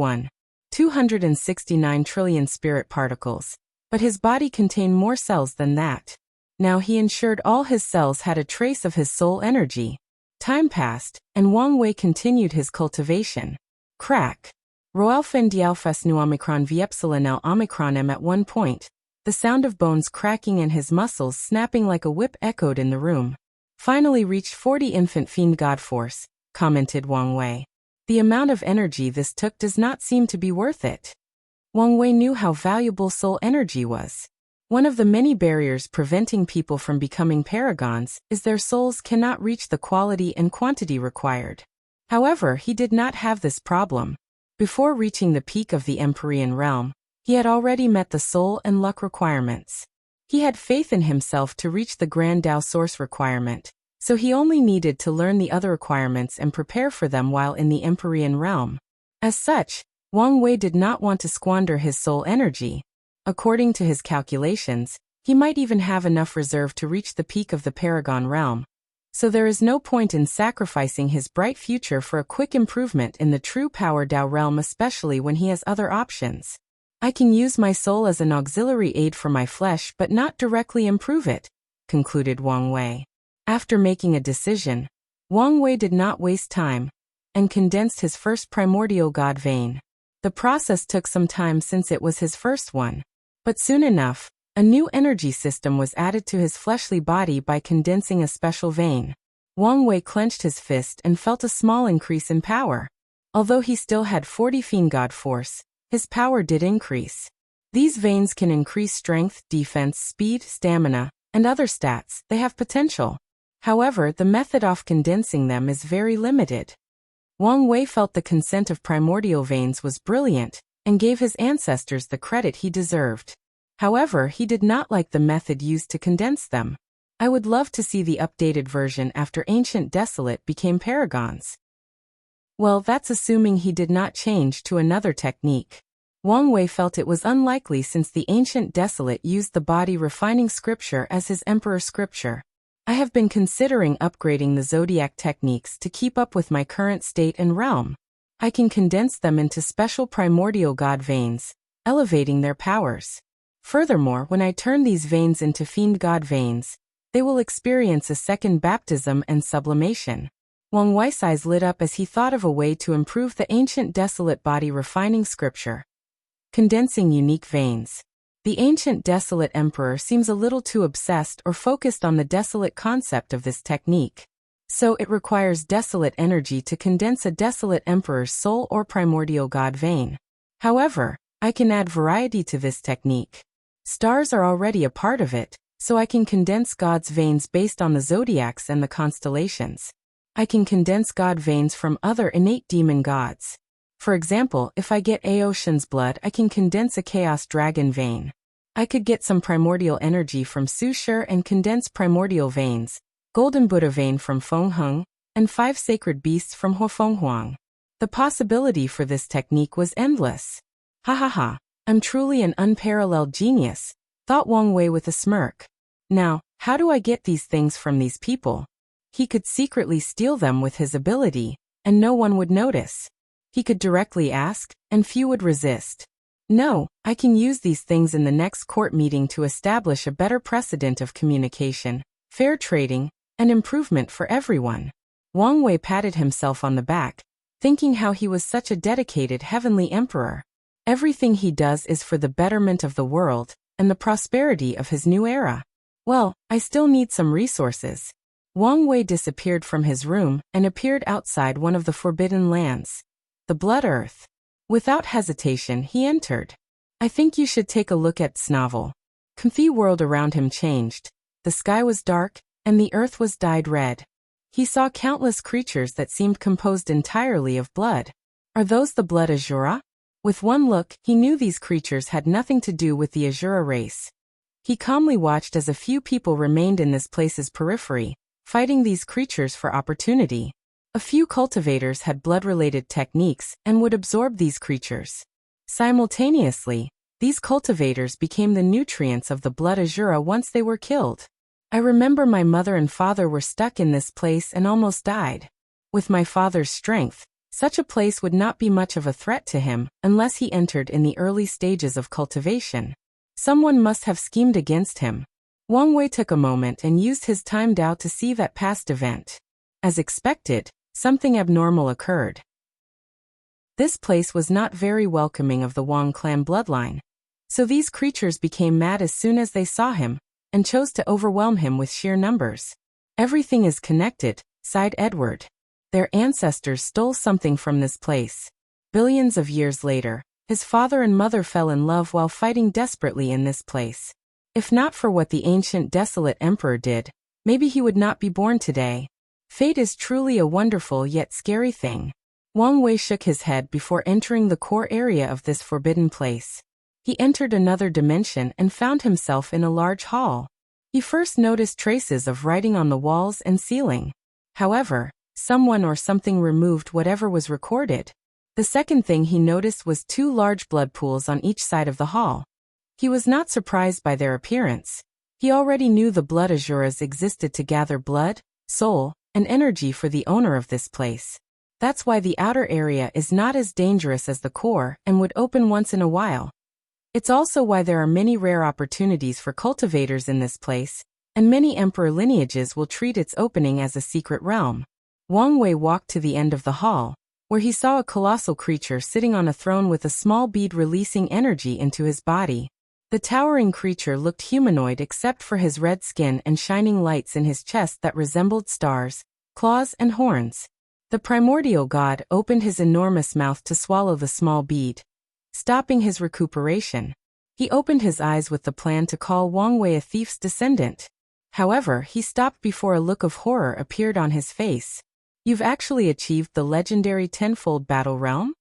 269 trillion spirit particles, but his body contained more cells than that. Now he ensured all his cells had a trace of his soul energy. Time passed, and Wang Wei continued his cultivation. Crack. Roalphen dialfes nu omicron viepsilinel omicron m. At one point, the sound of bones cracking and his muscles snapping like a whip echoed in the room. Finally reached 40 infant fiend god force, commented Wang Wei. The amount of energy this took does not seem to be worth it. Wang Wei knew how valuable soul energy was. One of the many barriers preventing people from becoming paragons is their souls cannot reach the quality and quantity required. However, he did not have this problem. Before reaching the peak of the Empyrean realm, he had already met the soul and luck requirements. He had faith in himself to reach the Grand Tao Source requirement, so he only needed to learn the other requirements and prepare for them while in the Empyrean realm. As such, Wang Wei did not want to squander his soul energy. According to his calculations, he might even have enough reserve to reach the peak of the Paragon realm. So there is no point in sacrificing his bright future for a quick improvement in the true Power Tao realm, especially when he has other options. I can use my soul as an auxiliary aid for my flesh but not directly improve it, concluded Wang Wei. After making a decision, Wang Wei did not waste time, and condensed his first primordial god vein. The process took some time since it was his first one, but soon enough, a new energy system was added to his fleshly body by condensing a special vein. Wang Wei clenched his fist and felt a small increase in power. Although he still had 40 fiend god force, his power did increase. These veins can increase strength, defense, speed, stamina, and other stats. They have potential. However, the method of condensing them is very limited. Wang Wei felt the consent of primordial veins was brilliant, and gave his ancestors the credit he deserved. However, he did not like the method used to condense them. I would love to see the updated version after Ancient Desolate became paragons. Well, that's assuming he did not change to another technique. Wang Wei felt it was unlikely since the ancient Desolate used the body refining scripture as his emperor scripture. I have been considering upgrading the zodiac techniques to keep up with my current state and realm. I can condense them into special primordial god veins, elevating their powers. Furthermore, when I turn these veins into fiend god veins, they will experience a second baptism and sublimation. Wang Wei's eyes lit up as he thought of a way to improve the ancient Desolate body refining scripture. Condensing unique veins. The ancient Desolate emperor seems a little too obsessed or focused on the desolate concept of this technique. So it requires desolate energy to condense a desolate emperor's soul or primordial god vein. However, I can add variety to this technique. Stars are already a part of it, so I can condense God's veins based on the zodiacs and the constellations. I can condense God veins from other innate demon gods. For example, if I get Aoshan's blood, I can condense a Chaos Dragon vein. I could get some primordial energy from Su Shi and condense primordial veins, Golden Buddha vein from Feng Heng, and 5 sacred beasts from Ho Feng Huang. The possibility for this technique was endless. Ha ha ha, I'm truly an unparalleled genius, thought Wang Wei with a smirk. Now, how do I get these things from these people? He could secretly steal them with his ability, and no one would notice. He could directly ask, and few would resist. No, I can use these things in the next court meeting to establish a better precedent of communication, fair trading, and improvement for everyone. Wang Wei patted himself on the back, thinking how he was such a dedicated heavenly emperor. Everything he does is for the betterment of the world, and the prosperity of his new era. Well, I still need some resources. Wang Wei disappeared from his room and appeared outside one of the forbidden lands, the Blood Earth. Without hesitation, he entered. I think you should take a look at Snavel. The world around him changed. The sky was dark, and the earth was dyed red. He saw countless creatures that seemed composed entirely of blood. Are those the blood Azura? With one look, he knew these creatures had nothing to do with the Azura race. He calmly watched as a few people remained in this place's periphery, fighting these creatures for opportunity. A few cultivators had blood-related techniques and would absorb these creatures. Simultaneously, these cultivators became the nutrients of the blood Azura once they were killed. I remember my mother and father were stuck in this place and almost died. With my father's strength, such a place would not be much of a threat to him unless he entered in the early stages of cultivation. Someone must have schemed against him. Wang Wei took a moment and used his time Dao to see that past event. As expected, something abnormal occurred. This place was not very welcoming of the Wang clan bloodline. So these creatures became mad as soon as they saw him, and chose to overwhelm him with sheer numbers. Everything is connected, sighed Edward. Their ancestors stole something from this place. Billions of years later, his father and mother fell in love while fighting desperately in this place. If not for what the ancient Desolate Emperor did, maybe he would not be born today. Fate is truly a wonderful yet scary thing. Wang Wei shook his head before entering the core area of this forbidden place. He entered another dimension and found himself in a large hall. He first noticed traces of writing on the walls and ceiling. However, someone or something removed whatever was recorded. The second thing he noticed was 2 large blood pools on each side of the hall. He was not surprised by their appearance. He already knew the blood Azuras existed to gather blood, soul, and energy for the owner of this place. That's why the outer area is not as dangerous as the core and would open once in a while. It's also why there are many rare opportunities for cultivators in this place, and many emperor lineages will treat its opening as a secret realm. Wang Wei walked to the end of the hall, where he saw a colossal creature sitting on a throne with a small bead releasing energy into his body. The towering creature looked humanoid except for his red skin and shining lights in his chest that resembled stars, claws and horns. The primordial god opened his enormous mouth to swallow the small bead, stopping his recuperation. He opened his eyes with the plan to call Wang Wei a thief's descendant. However, he stopped before a look of horror appeared on his face. You've actually achieved the legendary tenfold battle realm?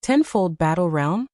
Tenfold battle realm?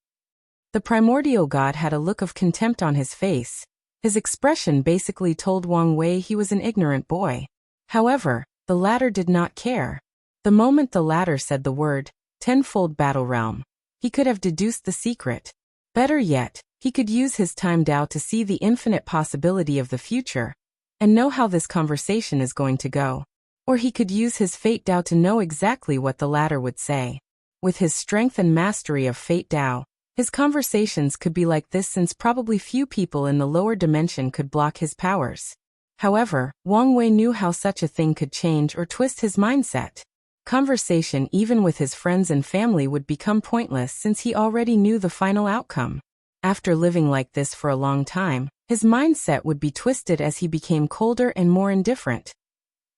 The primordial god had a look of contempt on his face. His expression basically told Wang Wei he was an ignorant boy. However, the latter did not care. The moment the latter said the word, tenfold battle realm, he could have deduced the secret. Better yet, he could use his time Dao to see the infinite possibility of the future and know how this conversation is going to go. Or he could use his fate Dao to know exactly what the latter would say. With his strength and mastery of fate Dao, his conversations could be like this since probably few people in the lower dimension could block his powers. However, Wang Wei knew how such a thing could change or twist his mindset. Conversation even with his friends and family would become pointless since he already knew the final outcome. After living like this for a long time, his mindset would be twisted as he became colder and more indifferent.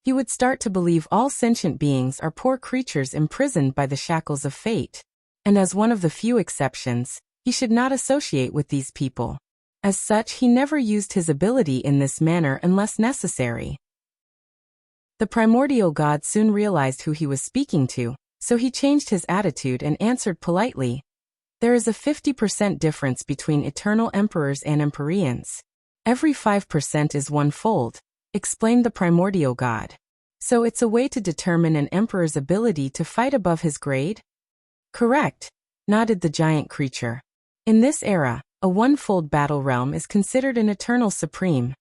He would start to believe all sentient beings are poor creatures imprisoned by the shackles of fate. And as one of the few exceptions, he should not associate with these people. As such, he never used his ability in this manner unless necessary. The primordial god soon realized who he was speaking to, so he changed his attitude and answered politely. There is a 50% difference between eternal emperors and empyreans. Every 5% is one-fold, explained the primordial god. So it's a way to determine an emperor's ability to fight above his grade? Correct, nodded the giant creature. In this era, a one-fold battle realm is considered an eternal supreme.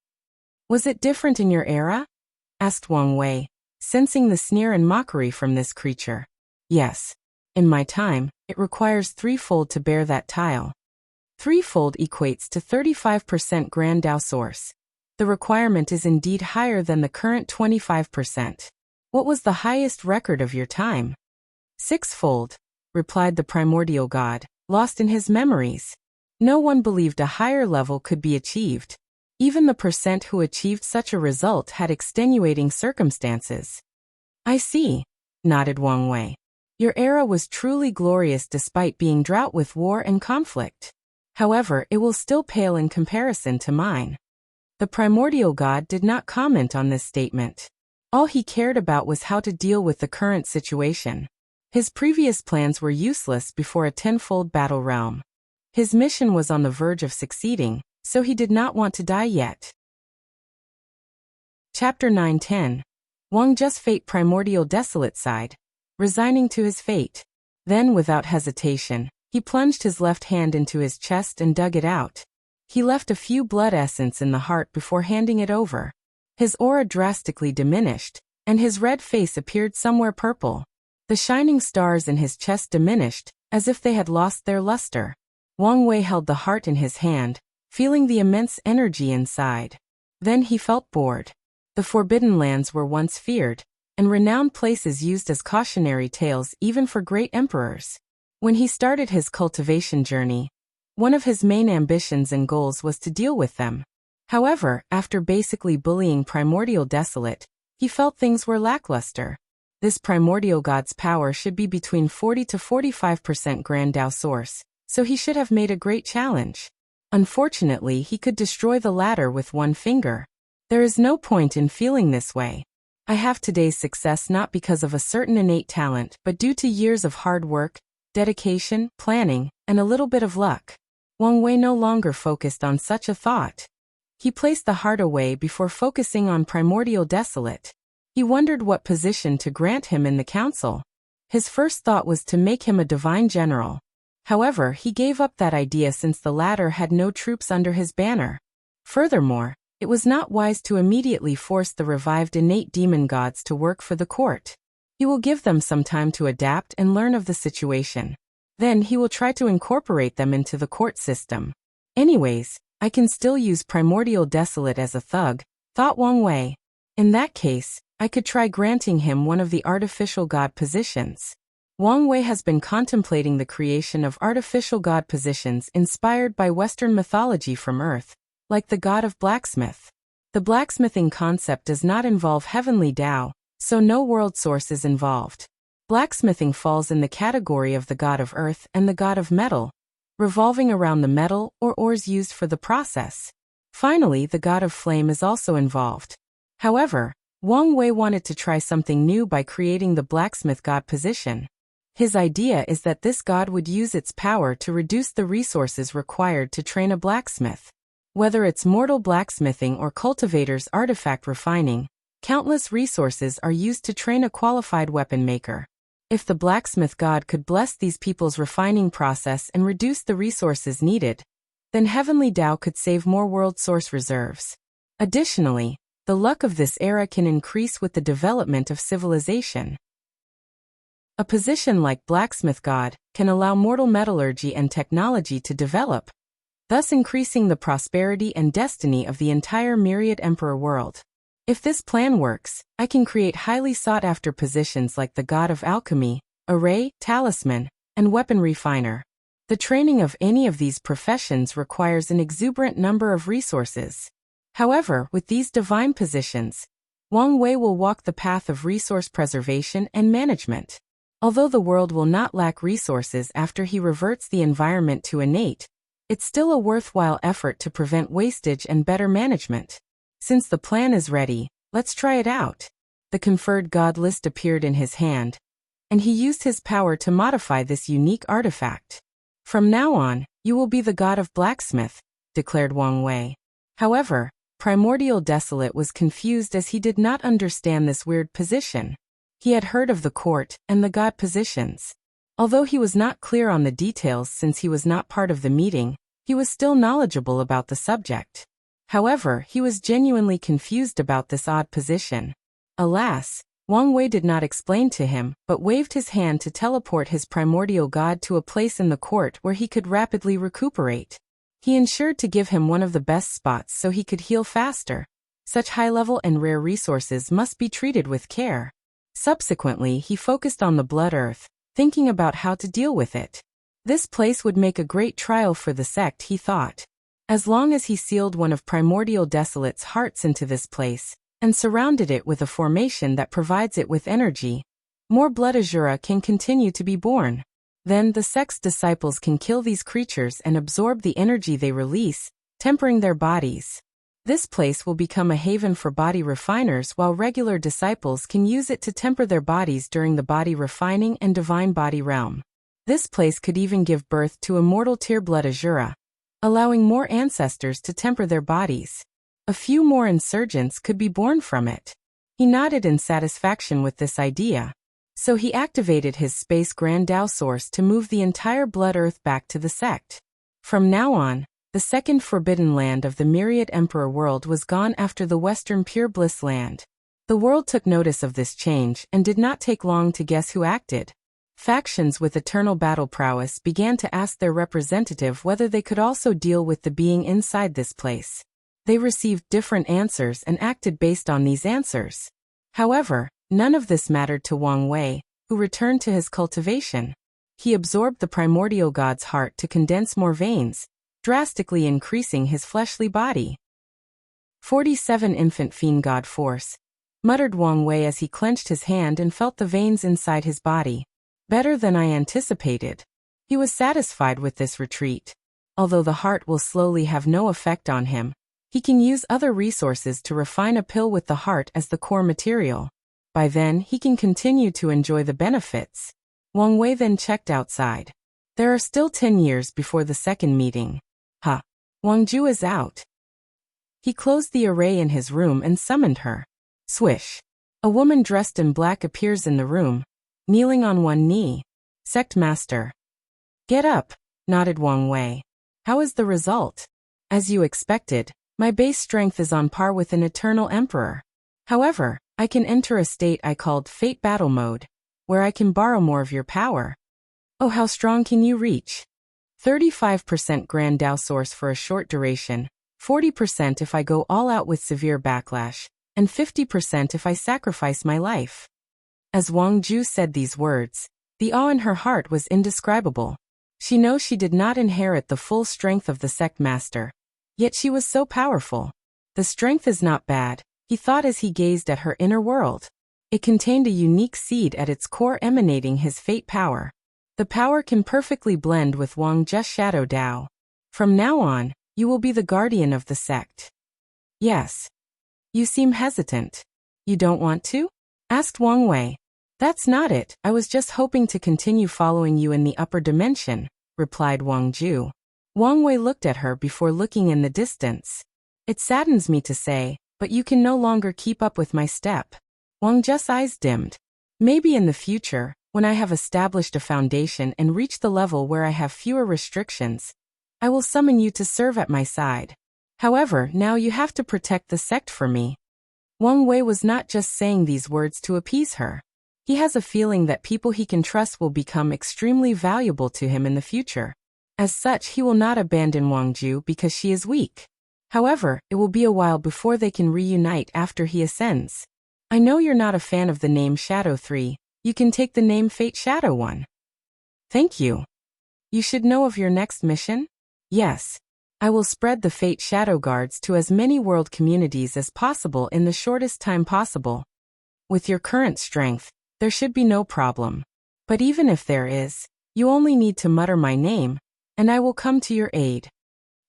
Was it different in your era? Asked Wang Wei, sensing the sneer and mockery from this creature. Yes. In my time, it requires threefold to bear that tile. Threefold equates to 35% Grand Dao source. The requirement is indeed higher than the current 25%. What was the highest record of your time? Sixfold, replied the primordial god, lost in his memories. No one believed a higher level could be achieved. Even the percent who achieved such a result had extenuating circumstances. I see, nodded Wang Wei. Your era was truly glorious despite being drought with war and conflict. However, it will still pale in comparison to mine. The primordial god did not comment on this statement. All he cared about was how to deal with the current situation. His previous plans were useless before a tenfold battle realm. His mission was on the verge of succeeding, so he did not want to die yet. Chapter 9:10. Wang Just fate primordial desolate sighed, resigning to his fate. Then, without hesitation, he plunged his left hand into his chest and dug it out. He left a few blood essence in the heart before handing it over. His aura drastically diminished, and his red face appeared somewhere purple. The shining stars in his chest diminished, as if they had lost their luster. Wang Wei held the heart in his hand, feeling the immense energy inside. Then he felt bored. The Forbidden Lands were once feared, and renowned places used as cautionary tales even for great emperors. When he started his cultivation journey, one of his main ambitions and goals was to deal with them. However, after basically bullying Primordial Desolate, he felt things were lackluster. This primordial god's power should be between 40 to 45% Grand Dao source, so he should have made a great challenge. Unfortunately, he could destroy the latter with one finger. There is no point in feeling this way. I have today's success not because of a certain innate talent, but due to years of hard work, dedication, planning, and a little bit of luck. Wang Wei no longer focused on such a thought. He placed the heart away before focusing on Primordial Desolate. He wondered what position to grant him in the council. His first thought was to make him a divine general. However, he gave up that idea since the latter had no troops under his banner. Furthermore, it was not wise to immediately force the revived innate demon gods to work for the court. He will give them some time to adapt and learn of the situation. Then he will try to incorporate them into the court system. Anyways, I can still use Primordial Desolate as a thug, thought Wang Wei. In that case, I could try granting him one of the artificial god positions. Wang Wei has been contemplating the creation of artificial god positions inspired by Western mythology from Earth, like the god of blacksmith. The blacksmithing concept does not involve heavenly Tao, so no world source is involved. Blacksmithing falls in the category of the god of earth and the god of metal, revolving around the metal or ores used for the process. Finally, the god of flame is also involved. However, Wang Wei wanted to try something new by creating the blacksmith god position. His idea is that this god would use its power to reduce the resources required to train a blacksmith. Whether it's mortal blacksmithing or cultivator's artifact refining, countless resources are used to train a qualified weapon maker. If the blacksmith god could bless these people's refining process and reduce the resources needed, then Heavenly Tao could save more world source reserves. Additionally, the luck of this era can increase with the development of civilization. A position like blacksmith god can allow mortal metallurgy and technology to develop, thus increasing the prosperity and destiny of the entire myriad emperor world. If this plan works, I can create highly sought-after positions like the god of alchemy, array, talisman, and weapon refiner. The training of any of these professions requires an exuberant number of resources. However, with these divine positions, Wang Wei will walk the path of resource preservation and management. Although the world will not lack resources after he reverts the environment to innate, it's still a worthwhile effort to prevent wastage and better management. Since the plan is ready, let's try it out. The conferred god list appeared in his hand, and he used his power to modify this unique artifact. From now on, you will be the god of blacksmith, declared Wang Wei. However, Primordial Desolate was confused as he did not understand this weird position. He had heard of the court and the god positions. Although he was not clear on the details since he was not part of the meeting, he was still knowledgeable about the subject. However, he was genuinely confused about this odd position. Alas, Wang Wei did not explain to him, but waved his hand to teleport his primordial god to a place in the court where he could rapidly recuperate. He ensured to give him one of the best spots so he could heal faster. Such high-level and rare resources must be treated with care. Subsequently, he focused on the Blood Earth, thinking about how to deal with it. This place would make a great trial for the sect, he thought. As long as he sealed one of Primordial Desolate's hearts into this place, and surrounded it with a formation that provides it with energy, more Blood Azura can continue to be born. Then the sect's disciples can kill these creatures and absorb the energy they release, tempering their bodies. This place will become a haven for body refiners while regular disciples can use it to temper their bodies during the body refining and divine body realm. This place could even give birth to immortal tier Blood Azura, allowing more ancestors to temper their bodies. A few more insurgents could be born from it. He nodded in satisfaction with this idea. So he activated his Space Grand Tao Source to move the entire Blood Earth back to the sect. From now on, the second forbidden land of the Myriad Emperor world was gone after the Western Pure Bliss land. The world took notice of this change and did not take long to guess who acted. Factions with eternal battle prowess began to ask their representative whether they could also deal with the being inside this place. They received different answers and acted based on these answers. However, none of this mattered to Wang Wei, who returned to his cultivation. He absorbed the primordial god's heart to condense more veins, drastically increasing his fleshly body. 47 Infant Fiend God Force, muttered Wang Wei as he clenched his hand and felt the veins inside his body. Better than I anticipated. He was satisfied with this retreat. Although the heart will slowly have no effect on him, he can use other resources to refine a pill with the heart as the core material. By then, he can continue to enjoy the benefits. Wang Wei then checked outside. There are still 10 years before the second meeting. Wang Ju is out. He closed the array in his room and summoned her. Swish. A woman dressed in black appears in the room, kneeling on one knee. Sect Master. Get up, nodded Wang Wei. How is the result? As you expected, my base strength is on par with an Eternal Emperor. However, I can enter a state I called Fate Battle Mode, where I can borrow more of your power. Oh, how strong can you reach? 35% Grand Tao Source for a short duration, 40% if I go all out with severe backlash, and 50% if I sacrifice my life. As Wang Ju said these words, the awe in her heart was indescribable. She knows she did not inherit the full strength of the sect master, yet she was so powerful. The strength is not bad, he thought as he gazed at her inner world. It contained a unique seed at its core emanating his fate power. The power can perfectly blend with Wang Ju's Shadow Dao. From now on, you will be the guardian of the sect. Yes. You seem hesitant. You don't want to? Asked Wang Wei. That's not it, I was just hoping to continue following you in the upper dimension, replied Wang Ju. Wang Wei looked at her before looking in the distance. It saddens me to say, but you can no longer keep up with my step. Wang Ju's eyes dimmed. Maybe in the future, When I have established a foundation and reached the level where I have fewer restrictions, I will summon you to serve at my side. However, now you have to protect the sect for me." Wang Wei was not just saying these words to appease her. He has a feeling that people he can trust will become extremely valuable to him in the future. As such, he will not abandon Wang Ju because she is weak. However, it will be a while before they can reunite after he ascends. "I know you're not a fan of the name Shadow 3. You can take the name Fate Shadow 1. Thank you. You should know of your next mission?" "Yes. I will spread the Fate Shadow Guards to as many world communities as possible in the shortest time possible. With your current strength, there should be no problem. But even if there is, you only need to mutter my name, and I will come to your aid."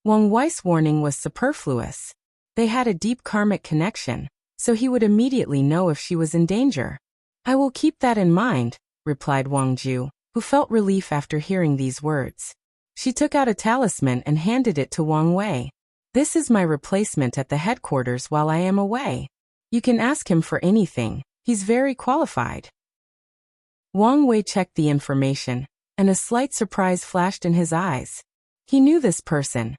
Wang Wei's warning was superfluous. They had a deep karmic connection, so he would immediately know if she was in danger. "I will keep that in mind," replied Wang Ju, who felt relief after hearing these words. She took out a talisman and handed it to Wang Wei. "This is my replacement at the headquarters while I am away. You can ask him for anything, he's very qualified." Wang Wei checked the information, and a slight surprise flashed in his eyes. He knew this person.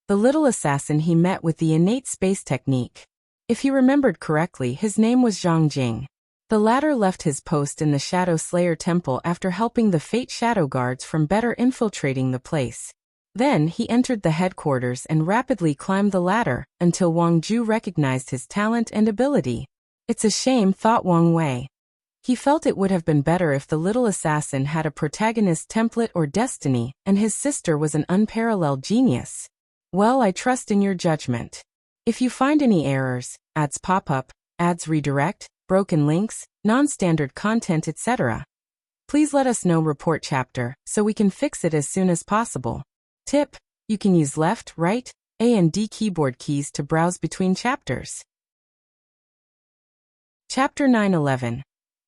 The little assassin he met with the innate space technique. If he remembered correctly, his name was Zhang Jing. The latter left his post in the Shadow Slayer Temple after helping the Fate Shadow Guards from better infiltrating the place. Then he entered the headquarters and rapidly climbed the ladder until Wang Ju recognized his talent and ability. "It's a shame," thought Wang Wei. He felt it would have been better if the little assassin had a protagonist template or destiny and his sister was an unparalleled genius. "Well, I trust in your judgment. If you find any errors, ads pop up, ads redirect, broken links, non-standard content, etc., please let us know. Report chapter, so we can fix it as soon as possible. Tip: you can use left, right, A and D keyboard keys to browse between chapters." Chapter 9:11.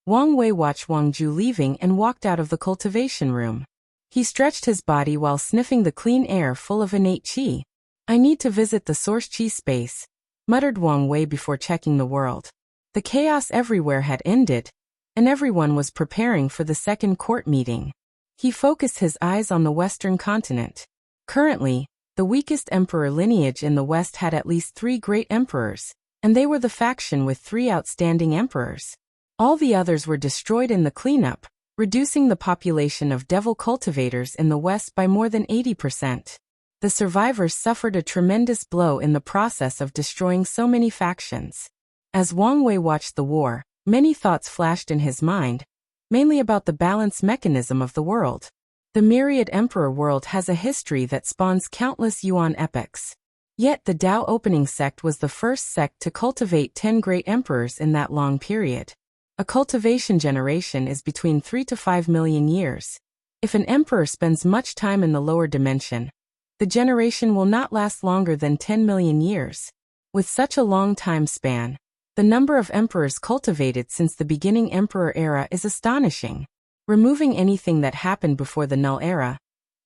Wang Wei watched Wang Ju leaving and walked out of the cultivation room. He stretched his body while sniffing the clean air full of innate qi. "I need to visit the source qi space," muttered Wang Wei before checking the world. The chaos everywhere had ended, and everyone was preparing for the second court meeting. He focused his eyes on the Western continent. Currently, the weakest emperor lineage in the West had at least 3 great emperors, and they were the faction with 3 outstanding emperors. All the others were destroyed in the cleanup, reducing the population of devil cultivators in the West by more than 80%. The survivors suffered a tremendous blow in the process of destroying so many factions. As Wang Wei watched the war, many thoughts flashed in his mind, mainly about the balance mechanism of the world. The myriad emperor world has a history that spawns countless Yuan epochs. Yet the Tao opening sect was the first sect to cultivate 10 great emperors in that long period. A cultivation generation is between 3 to 5 million years. If an emperor spends much time in the lower dimension, the generation will not last longer than 10 million years. With such a long time span, the number of emperors cultivated since the beginning emperor era is astonishing. Removing anything that happened before the Null era,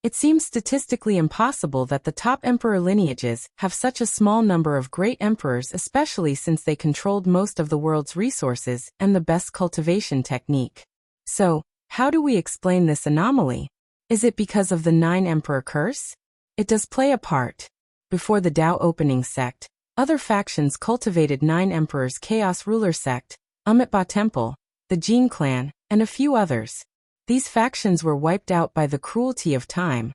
it seems statistically impossible that the top emperor lineages have such a small number of great emperors, especially since they controlled most of the world's resources and the best cultivation technique. So, how do we explain this anomaly? Is it because of the 9 emperor curse? It does play a part. Before the Tao opening sect, other factions cultivated 9 emperors: Chaos Ruler Sect, Amitba Temple, the Jin clan, and a few others. These factions were wiped out by the cruelty of time,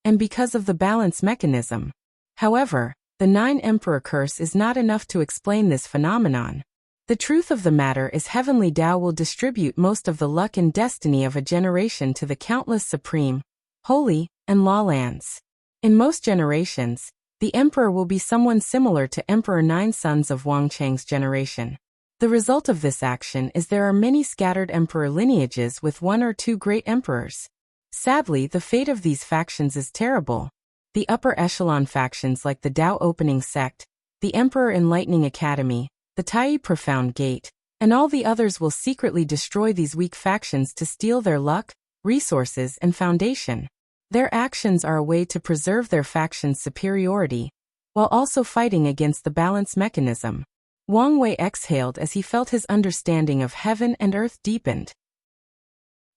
and because of the balance mechanism. However, the 9 emperor curse is not enough to explain this phenomenon. The truth of the matter is Heavenly Tao will distribute most of the luck and destiny of a generation to the countless supreme, holy, and law lands. In most generations, the emperor will be someone similar to Emperor 9 sons of Wang Chang's generation. The result of this action is there are many scattered emperor lineages with 1 or 2 great emperors. Sadly, the fate of these factions is terrible. The upper echelon factions like the Tao Opening Sect, the Emperor Enlightening Academy, the Tai Profound Gate, and all the others will secretly destroy these weak factions to steal their luck, resources, and foundation. Their actions are a way to preserve their faction's superiority, while also fighting against the balance mechanism. Wang Wei exhaled as he felt his understanding of heaven and earth deepened.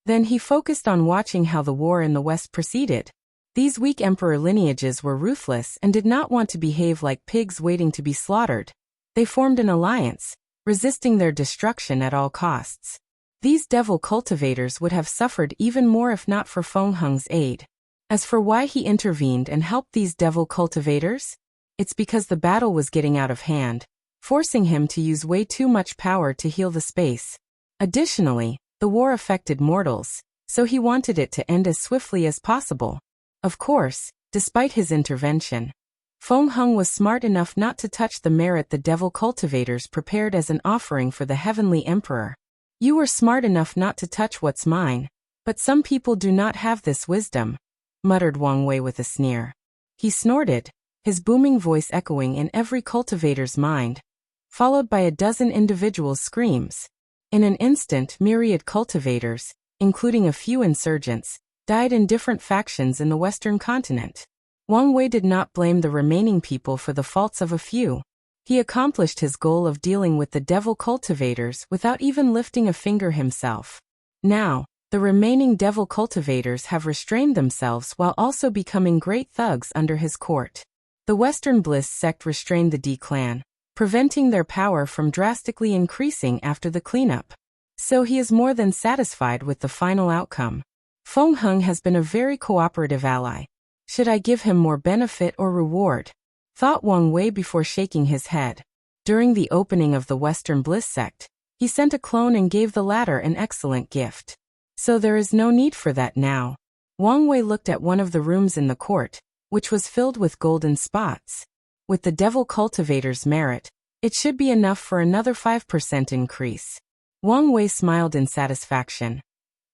Then he focused on watching how the war in the West proceeded. These weak emperor lineages were ruthless and did not want to behave like pigs waiting to be slaughtered. They formed an alliance, resisting their destruction at all costs. These devil cultivators would have suffered even more if not for Feng Heng's aid. As for why he intervened and helped these devil cultivators, it's because the battle was getting out of hand, forcing him to use way too much power to heal the space. Additionally, the war affected mortals, so he wanted it to end as swiftly as possible. Of course, despite his intervention, Feng Heng was smart enough not to touch the merit the devil cultivators prepared as an offering for the heavenly emperor. You were smart enough not to touch what's mine, but some people do not have this wisdom, muttered Wang Wei with a sneer. He snorted, his booming voice echoing in every cultivator's mind, followed by a dozen individual screams. In an instant, myriad cultivators, including a few insurgents, died in different factions in the Western continent. Wang Wei did not blame the remaining people for the faults of a few. He accomplished his goal of dealing with the devil cultivators without even lifting a finger himself. Now, the remaining devil cultivators have restrained themselves while also becoming great thugs under his court. The Western Bliss sect restrained the D clan, preventing their power from drastically increasing after the cleanup. So he is more than satisfied with the final outcome. Feng Heng has been a very cooperative ally. Should I give him more benefit or reward? Thought Wang Wei before shaking his head. During the opening of the Western Bliss sect, he sent a clone and gave the latter an excellent gift. So there is no need for that now. Wang Wei looked at one of the rooms in the court, which was filled with golden spots. With the devil cultivator's merit, it should be enough for another 5% increase. Wang Wei smiled in satisfaction.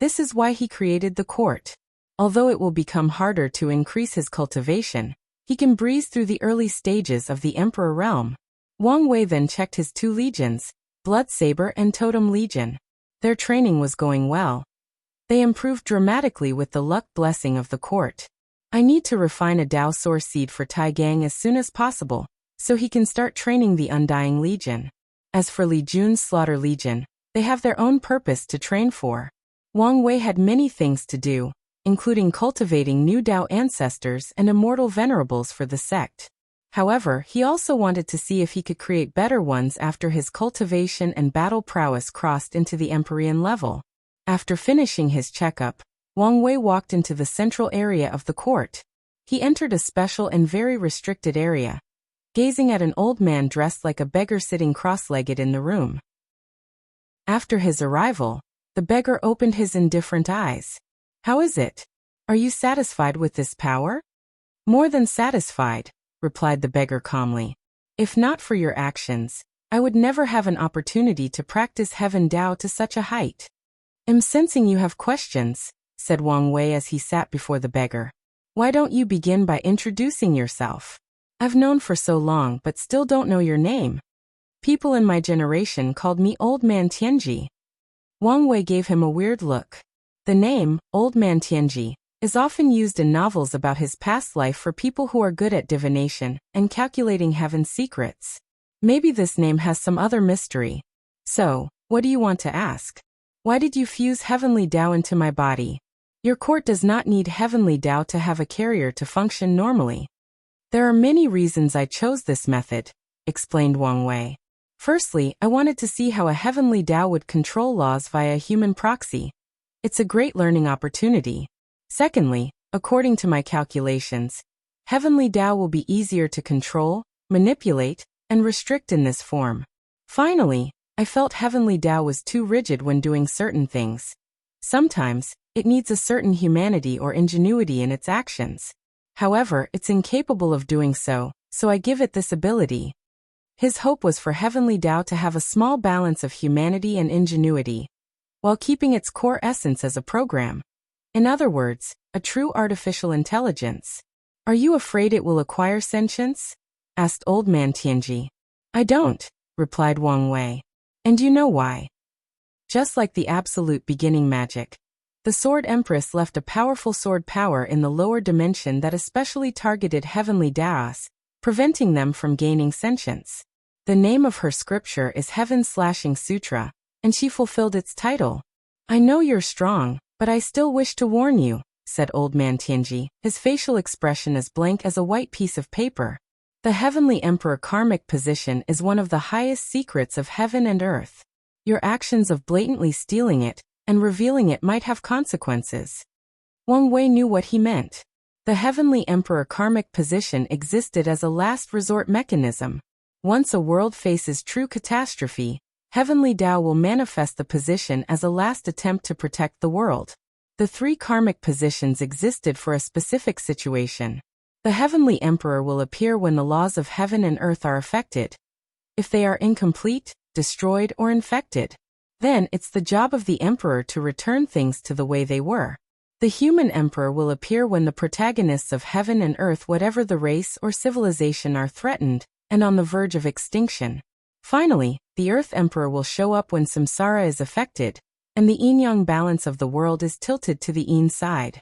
This is why he created the court. Although it will become harder to increase his cultivation, he can breeze through the early stages of the Emperor realm. Wang Wei then checked his 2 legions, Blood Saber and Totem Legion. Their training was going well. They improved dramatically with the luck blessing of the court. I need to refine a Dao Source Seed for Tai Gang as soon as possible, so he can start training the Undying Legion. As for Li Jun's Slaughter Legion, they have their own purpose to train for. Wang Wei had many things to do, including cultivating new Dao ancestors and immortal venerables for the sect. However, he also wanted to see if he could create better ones after his cultivation and battle prowess crossed into the Empyrean level. After finishing his checkup, Wang Wei walked into the central area of the court. He entered a special and very restricted area, gazing at an old man dressed like a beggar sitting cross-legged in the room. After his arrival, the beggar opened his indifferent eyes. How is it? Are you satisfied with this power? More than satisfied, replied the beggar calmly. If not for your actions, I would never have an opportunity to practice Heaven Dao to such a height. I'm sensing you have questions, said Wang Wei as he sat before the beggar. Why don't you begin by introducing yourself? I've known for so long but still don't know your name. People in my generation called me Old Man Tianji. Wang Wei gave him a weird look. The name, Old Man Tianji, is often used in novels about his past life for people who are good at divination and calculating heaven's secrets. Maybe this name has some other mystery. So, what do you want to ask? Why did you fuse Heavenly Dao into my body? Your court does not need Heavenly Dao to have a carrier to function normally. There are many reasons I chose this method, explained Wang Wei. Firstly, I wanted to see how a Heavenly Dao would control laws via human proxy. It's a great learning opportunity. Secondly, according to my calculations, Heavenly Dao will be easier to control, manipulate, and restrict in this form. Finally, I felt Heavenly Dao was too rigid when doing certain things. Sometimes, it needs a certain humanity or ingenuity in its actions. However, it's incapable of doing so, so I give it this ability. His hope was for Heavenly Dao to have a small balance of humanity and ingenuity, while keeping its core essence as a program. In other words, a true artificial intelligence. Are you afraid it will acquire sentience? Asked Old Man Tianji. I don't, replied Wang Wei. And you know why? Just like the absolute beginning magic, the Sword Empress left a powerful sword power in the lower dimension that especially targeted Heavenly Daos, preventing them from gaining sentience. The name of her scripture is Heaven Slashing Sutra, and she fulfilled its title. I know you're strong, But I still wish to warn you, said Old Man Tianji, his facial expression as blank as a white piece of paper. The Heavenly Emperor karmic position is one of the highest secrets of heaven and earth. Your actions of blatantly stealing it and revealing it might have consequences. Wang Wei knew what he meant. The Heavenly Emperor karmic position existed as a last resort mechanism. Once a world faces true catastrophe, Heavenly Tao will manifest the position as a last attempt to protect the world. The three karmic positions existed for a specific situation. The Heavenly Emperor will appear when the laws of heaven and earth are affected. If they are incomplete, destroyed, or infected, then it's the job of the Emperor to return things to the way they were. The human Emperor will appear when the protagonists of heaven and earth, whatever the race or civilization, are threatened and on the verge of extinction. Finally, the Earth Emperor will show up when samsara is affected, and the yin-yang balance of the world is tilted to the yin side.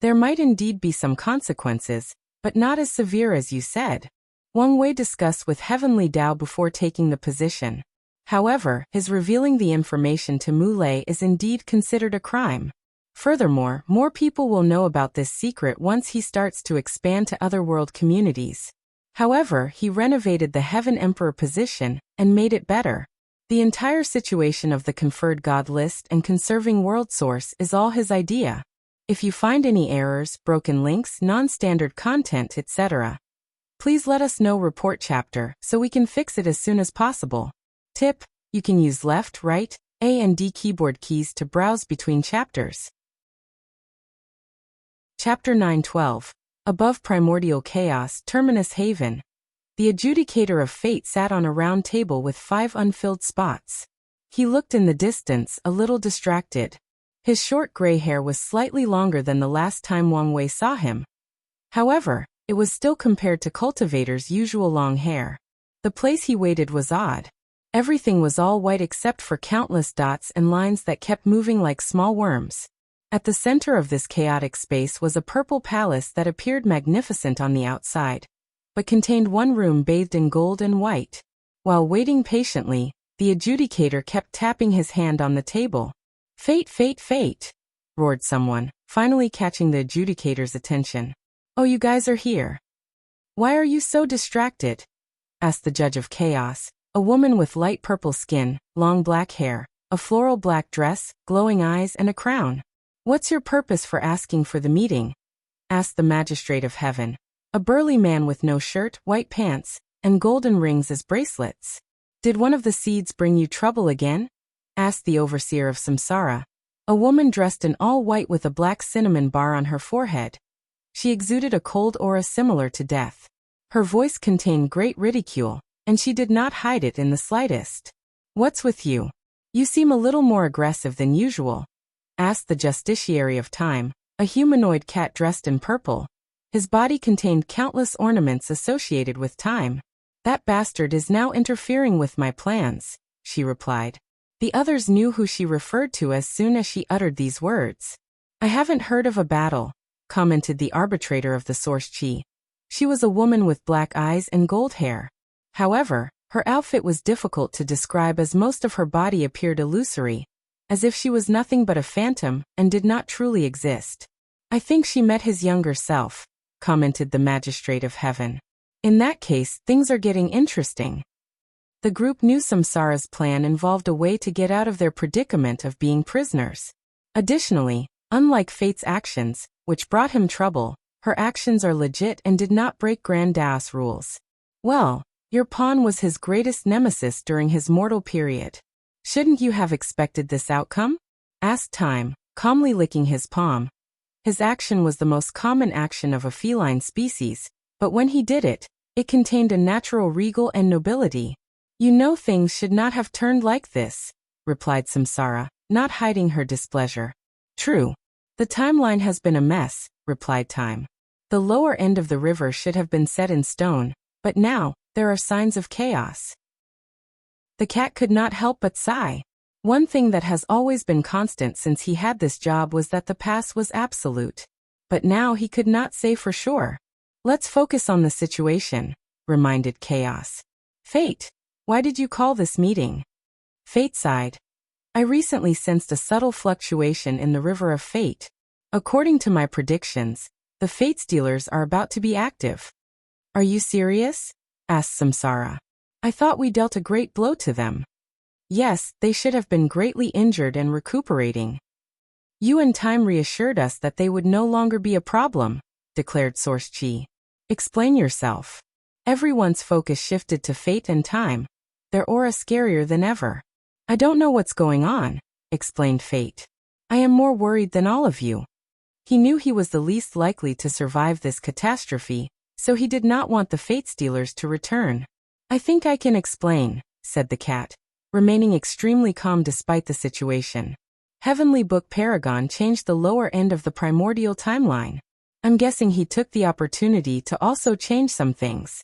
There might indeed be some consequences, but not as severe as you said. Wang Wei discussed with Heavenly Tao before taking the position. However, his revealing the information to Mu Lei is indeed considered a crime. Furthermore, more people will know about this secret once he starts to expand to other world communities. However, he renovated the Heaven Emperor position and made it better. The entire situation of the conferred God list and conserving world source is all his idea. If you find any errors, broken links, non-standard content, etc., please let us know. Report chapter so we can fix it as soon as possible. Tip: you can use left, right, A and D keyboard keys to browse between chapters. Chapter 9:12. Above Primordial Chaos, Terminus Haven. The adjudicator of fate sat on a round table with 5 unfilled spots. He looked in the distance, a little distracted. His short gray hair was slightly longer than the last time Wang Wei saw him. However, it was still compared to cultivator's usual long hair. The place he waited was odd. Everything was all white except for countless dots and lines that kept moving like small worms. At the center of this chaotic space was a purple palace that appeared magnificent on the outside, but contained one room bathed in gold and white. While waiting patiently, the adjudicator kept tapping his hand on the table. "Fate, fate, fate," roared someone, finally catching the adjudicator's attention. "Oh, you guys are here. Why are you so distracted?" asked the judge of chaos, a woman with light purple skin, long black hair, a floral black dress, glowing eyes, and a crown. "What's your purpose for asking for the meeting?" asked the magistrate of heaven, a burly man with no shirt, white pants, and golden rings as bracelets. "Did one of the seeds bring you trouble again?" asked the overseer of samsara, a woman dressed in all white with a black cinnamon bar on her forehead. She exuded a cold aura similar to death. Her voice contained great ridicule, and she did not hide it in the slightest. "What's with you? You seem a little more aggressive than usual," asked the justiciary of time, a humanoid cat dressed in purple. His body contained countless ornaments associated with time. "That bastard is now interfering with my plans," she replied. The others knew who she referred to as soon as she uttered these words. "I haven't heard of a battle," commented the arbitrator of the source chi. She was a woman with black eyes and gold hair. However, her outfit was difficult to describe as most of her body appeared illusory, as if she was nothing but a phantom and did not truly exist. "I think she met his younger self," commented the magistrate of heaven. "In that case, things are getting interesting." The group knew Samsara's plan involved a way to get out of their predicament of being prisoners. Additionally, unlike Fate's actions, which brought him trouble, her actions are legit and did not break Grand Daos rules. "Well, your pawn was his greatest nemesis during his mortal period. Shouldn't you have expected this outcome?" asked Time, calmly licking his palm. His action was the most common action of a feline species, but when he did it, it contained a natural regal and nobility. "You know things should not have turned like this," replied Samsara, not hiding her displeasure. "True. The timeline has been a mess," replied Time. "The lower end of the river should have been set in stone, but now, there are signs of chaos." The cat could not help but sigh. One thing that has always been constant since he had this job was that the past was absolute. But now he could not say for sure. "Let's focus on the situation," reminded Chaos. "Fate, why did you call this meeting?" Fate sighed. I recently sensed a subtle fluctuation in the river of fate. According to my predictions, the fate stealers are about to be active. Are you serious? Asked Samsara. I thought we dealt a great blow to them. Yes, they should have been greatly injured and recuperating. You and Time reassured us that they would no longer be a problem, declared Source Chi. Explain yourself. Everyone's focus shifted to fate and time. Their aura scarier than ever. I don't know what's going on, explained Fate. I am more worried than all of you. He knew he was the least likely to survive this catastrophe, so he did not want the Fate Stealers to return. I think I can explain, said the cat, remaining extremely calm despite the situation. Heavenly Book Paragon changed the lower end of the primordial timeline. I'm guessing he took the opportunity to also change some things.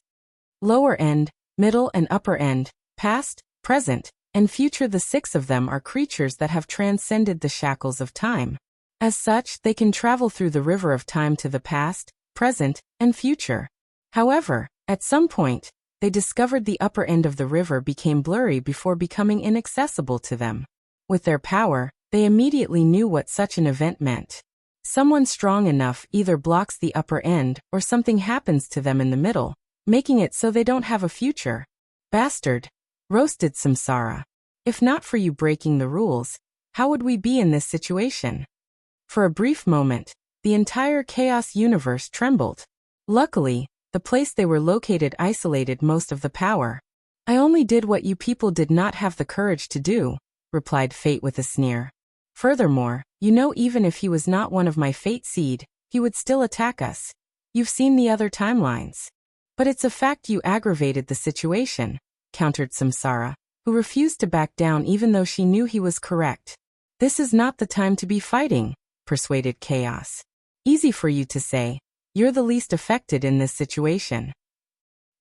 Lower end, middle and upper end, past, present, and future. The 6 of them are creatures that have transcended the shackles of time. As such, they can travel through the river of time to the past, present, and future. However, at some point, they discovered the upper end of the river became blurry before becoming inaccessible to them. With their power, they immediately knew what such an event meant. Someone strong enough either blocks the upper end or something happens to them in the middle, making it so they don't have a future. Bastard, roasted Samsara. If not for you breaking the rules, how would we be in this situation? For a brief moment, the entire chaos universe trembled. Luckily, the place they were located isolated most of the power. I only did what you people did not have the courage to do, replied Fate with a sneer. Furthermore, you know, even if he was not one of my Fate seed, he would still attack us. You've seen the other timelines. But it's a fact you aggravated the situation, countered Samsara, who refused to back down even though she knew he was correct. This is not the time to be fighting, persuaded Chaos. Easy for you to say. You're the least affected in this situation.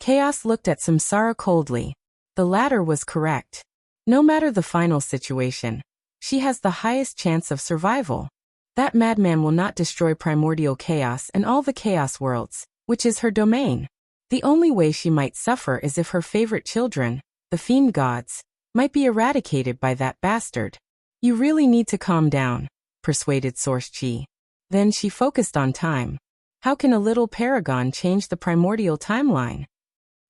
Chaos looked at Samsara coldly. The latter was correct. No matter the final situation, she has the highest chance of survival. That madman will not destroy primordial chaos and all the chaos worlds, which is her domain. The only way she might suffer is if her favorite children, the fiend gods, might be eradicated by that bastard. You really need to calm down, persuaded Source Chi. Then she focused on time. How can a little paragon change the primordial timeline?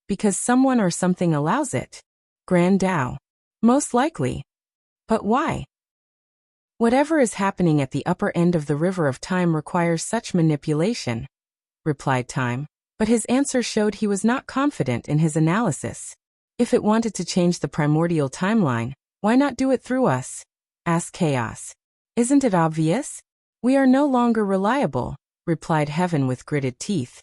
Because someone or something allows it. Grand Tao. Most likely. But why? Whatever is happening at the upper end of the river of time requires such manipulation, replied Time, but his answer showed he was not confident in his analysis. If it wanted to change the primordial timeline, why not do it through us? Asked Chaos. Isn't it obvious? We are no longer reliable, replied Heaven with gritted teeth.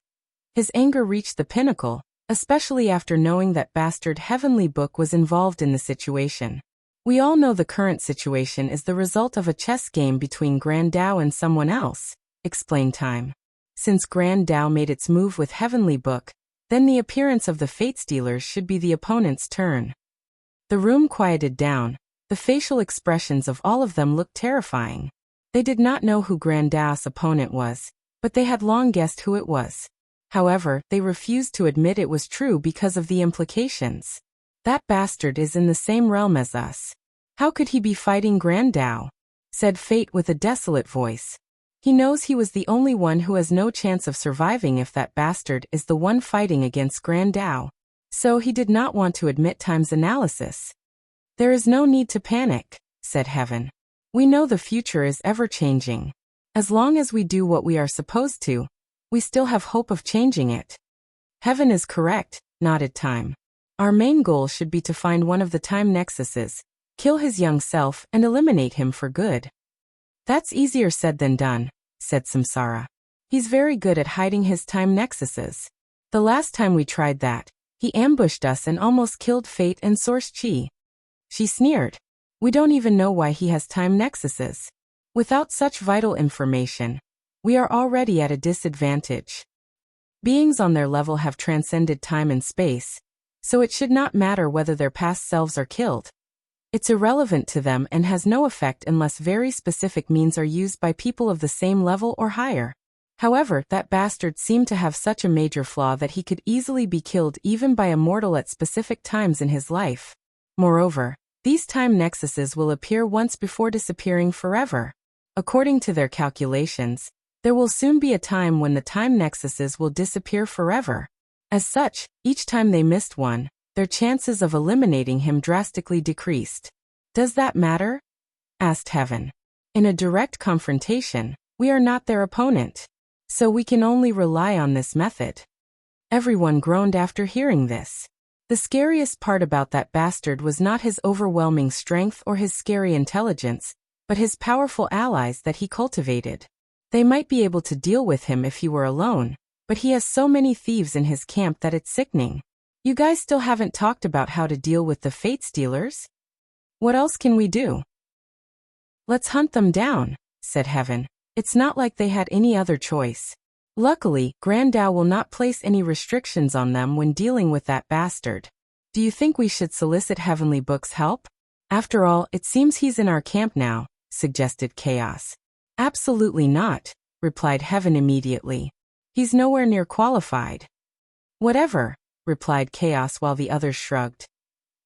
His anger reached the pinnacle, especially after knowing that bastard Heavenly Book was involved in the situation. We all know the current situation is the result of a chess game between Grand Tao and someone else, explained Time. Since Grand Tao made its move with Heavenly Book, then the appearance of the Fate Stealers should be the opponent's turn. The room quieted down. The facial expressions of all of them looked terrifying. They did not know who Grand Tao's opponent was, but they had long guessed who it was. However, they refused to admit it was true because of the implications. That bastard is in the same realm as us. How could he be fighting Grand Tao? Said Fate with a desolate voice. He knows he was the only one who has no chance of surviving if that bastard is the one fighting against Grand Tao. So he did not want to admit Time's analysis. There is no need to panic, said Heaven. We know the future is ever-changing. As long as we do what we are supposed to, we still have hope of changing it. Heaven is correct, nodded Time. Our main goal should be to find one of the time nexuses, kill his young self and eliminate him for good. That's easier said than done, said Samsara. He's very good at hiding his time nexuses. The last time we tried that, he ambushed us and almost killed Fate and Source Chi. She sneered. We don't even know why he has time nexuses. Without such vital information, we are already at a disadvantage. Beings on their level have transcended time and space, so it should not matter whether their past selves are killed. It's irrelevant to them and has no effect unless very specific means are used by people of the same level or higher. However, that bastard seemed to have such a major flaw that he could easily be killed even by a mortal at specific times in his life. Moreover, These time nexuses will appear once before disappearing forever. According to their calculations, there will soon be a time when the time nexuses will disappear forever. As such, each time they missed one, their chances of eliminating him drastically decreased. Does that matter? Asked Heaven. In a direct confrontation, we are not their opponent. So we can only rely on this method. Everyone groaned after hearing this. The scariest part about that bastard was not his overwhelming strength or his scary intelligence, but his powerful allies that he cultivated. They might be able to deal with him if he were alone, but he has so many thieves in his camp that it's sickening. You guys still haven't talked about how to deal with the Fate Stealers? What else can we do? Let's hunt them down, said Heaven. It's not like they had any other choice. Luckily, Grand Dao will not place any restrictions on them when dealing with that bastard. Do you think we should solicit Heavenly Book's help? After all, it seems he's in our camp now, suggested Chaos. Absolutely not, replied Heaven immediately. He's nowhere near qualified. Whatever, replied Chaos while the others shrugged.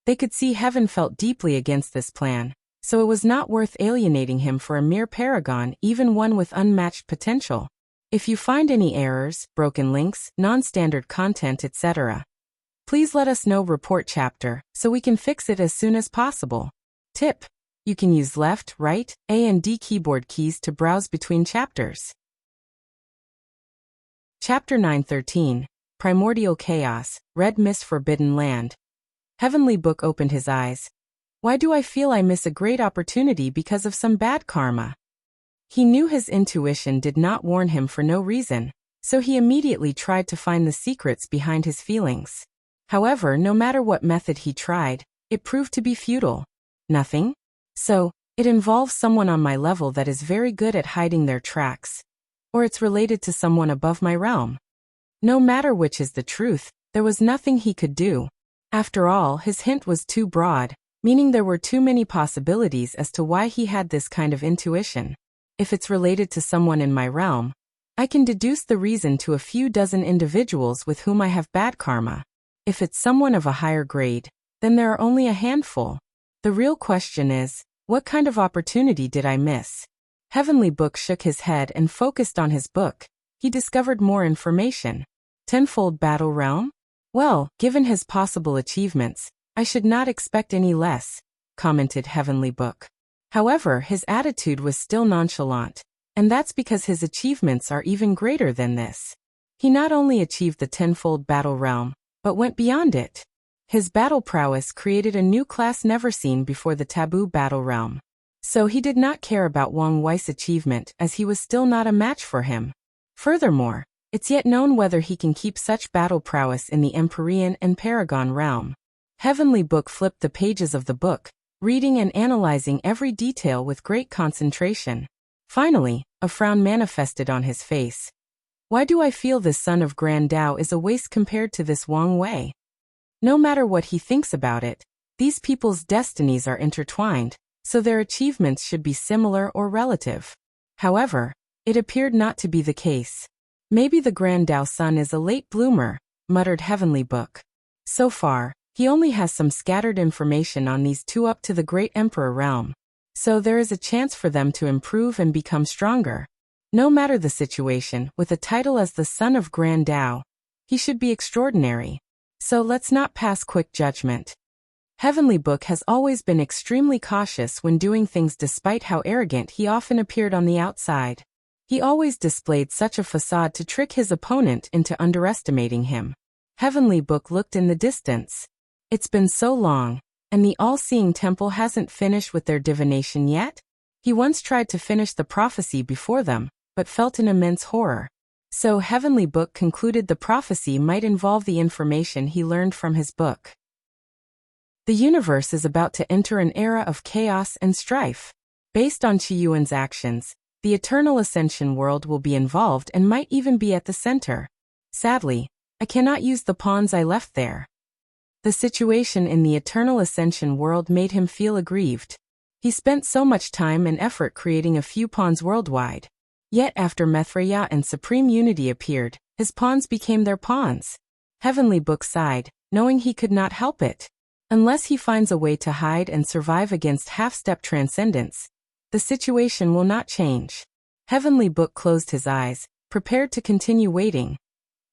They could see Heaven felt deeply against this plan, so it was not worth alienating him for a mere paragon, even one with unmatched potential. If you find any errors, broken links, non-standard content, etc., please let us know. Report chapter, so we can fix it as soon as possible. Tip: you can use left, right, A and D keyboard keys to browse between chapters. Chapter 913, Primordial Chaos, Red Mist Forbidden Land. Heavenly Book opened his eyes. Why do I feel I miss a great opportunity because of some bad karma? He knew his intuition did not warn him for no reason, so he immediately tried to find the secrets behind his feelings. However, no matter what method he tried, it proved to be futile. Nothing? So, it involves someone on my level that is very good at hiding their tracks. Or it's related to someone above my realm. No matter which is the truth, there was nothing he could do. After all, his hint was too broad, meaning there were too many possibilities as to why he had this kind of intuition. If it's related to someone in my realm, I can deduce the reason to a few dozen individuals with whom I have bad karma. If it's someone of a higher grade, then there are only a handful. The real question is, what kind of opportunity did I miss? Heavenly Book shook his head and focused on his book. He discovered more information. Tenfold Battle Realm? Well, given his possible achievements, I should not expect any less, commented Heavenly Book. However, his attitude was still nonchalant, and that's because his achievements are even greater than this. He not only achieved the tenfold battle realm, but went beyond it. His battle prowess created a new class never seen before, the taboo battle realm. So he did not care about Wang Wei's achievement, as he was still not a match for him. Furthermore, it's yet known whether he can keep such battle prowess in the Empyrean and Paragon realm. Heavenly Book flipped the pages of the book, reading and analyzing every detail with great concentration. Finally, a frown manifested on his face. Why do I feel this son of Grand Dao is a waste compared to this Wang Wei? No matter what he thinks about it, these people's destinies are intertwined, so their achievements should be similar or relative. However, it appeared not to be the case. Maybe the Grand Dao son is a late bloomer, muttered Heavenly Book. So far, he only has some scattered information on these two up to the Great Emperor realm. So there is a chance for them to improve and become stronger. No matter the situation, with a title as the son of Grand Dao, he should be extraordinary. So let's not pass quick judgment. Heavenly Book has always been extremely cautious when doing things, despite how arrogant he often appeared on the outside. He always displayed such a facade to trick his opponent into underestimating him. Heavenly Book looked in the distance. It's been so long, and the all-seeing temple hasn't finished with their divination yet? He once tried to finish the prophecy before them, but felt an immense horror. So Heavenly Book concluded the prophecy might involve the information he learned from his book. The universe is about to enter an era of chaos and strife. Based on Qi Yuan's actions, the Eternal Ascension world will be involved and might even be at the center. Sadly, I cannot use the pawns I left there. The situation in the Eternal Ascension world made him feel aggrieved. He spent so much time and effort creating a few pawns worldwide. Yet after Mithraea and Supreme Unity appeared, his pawns became their pawns. Heavenly Book sighed, knowing he could not help it. Unless he finds a way to hide and survive against half-step transcendence, the situation will not change. Heavenly Book closed his eyes, prepared to continue waiting.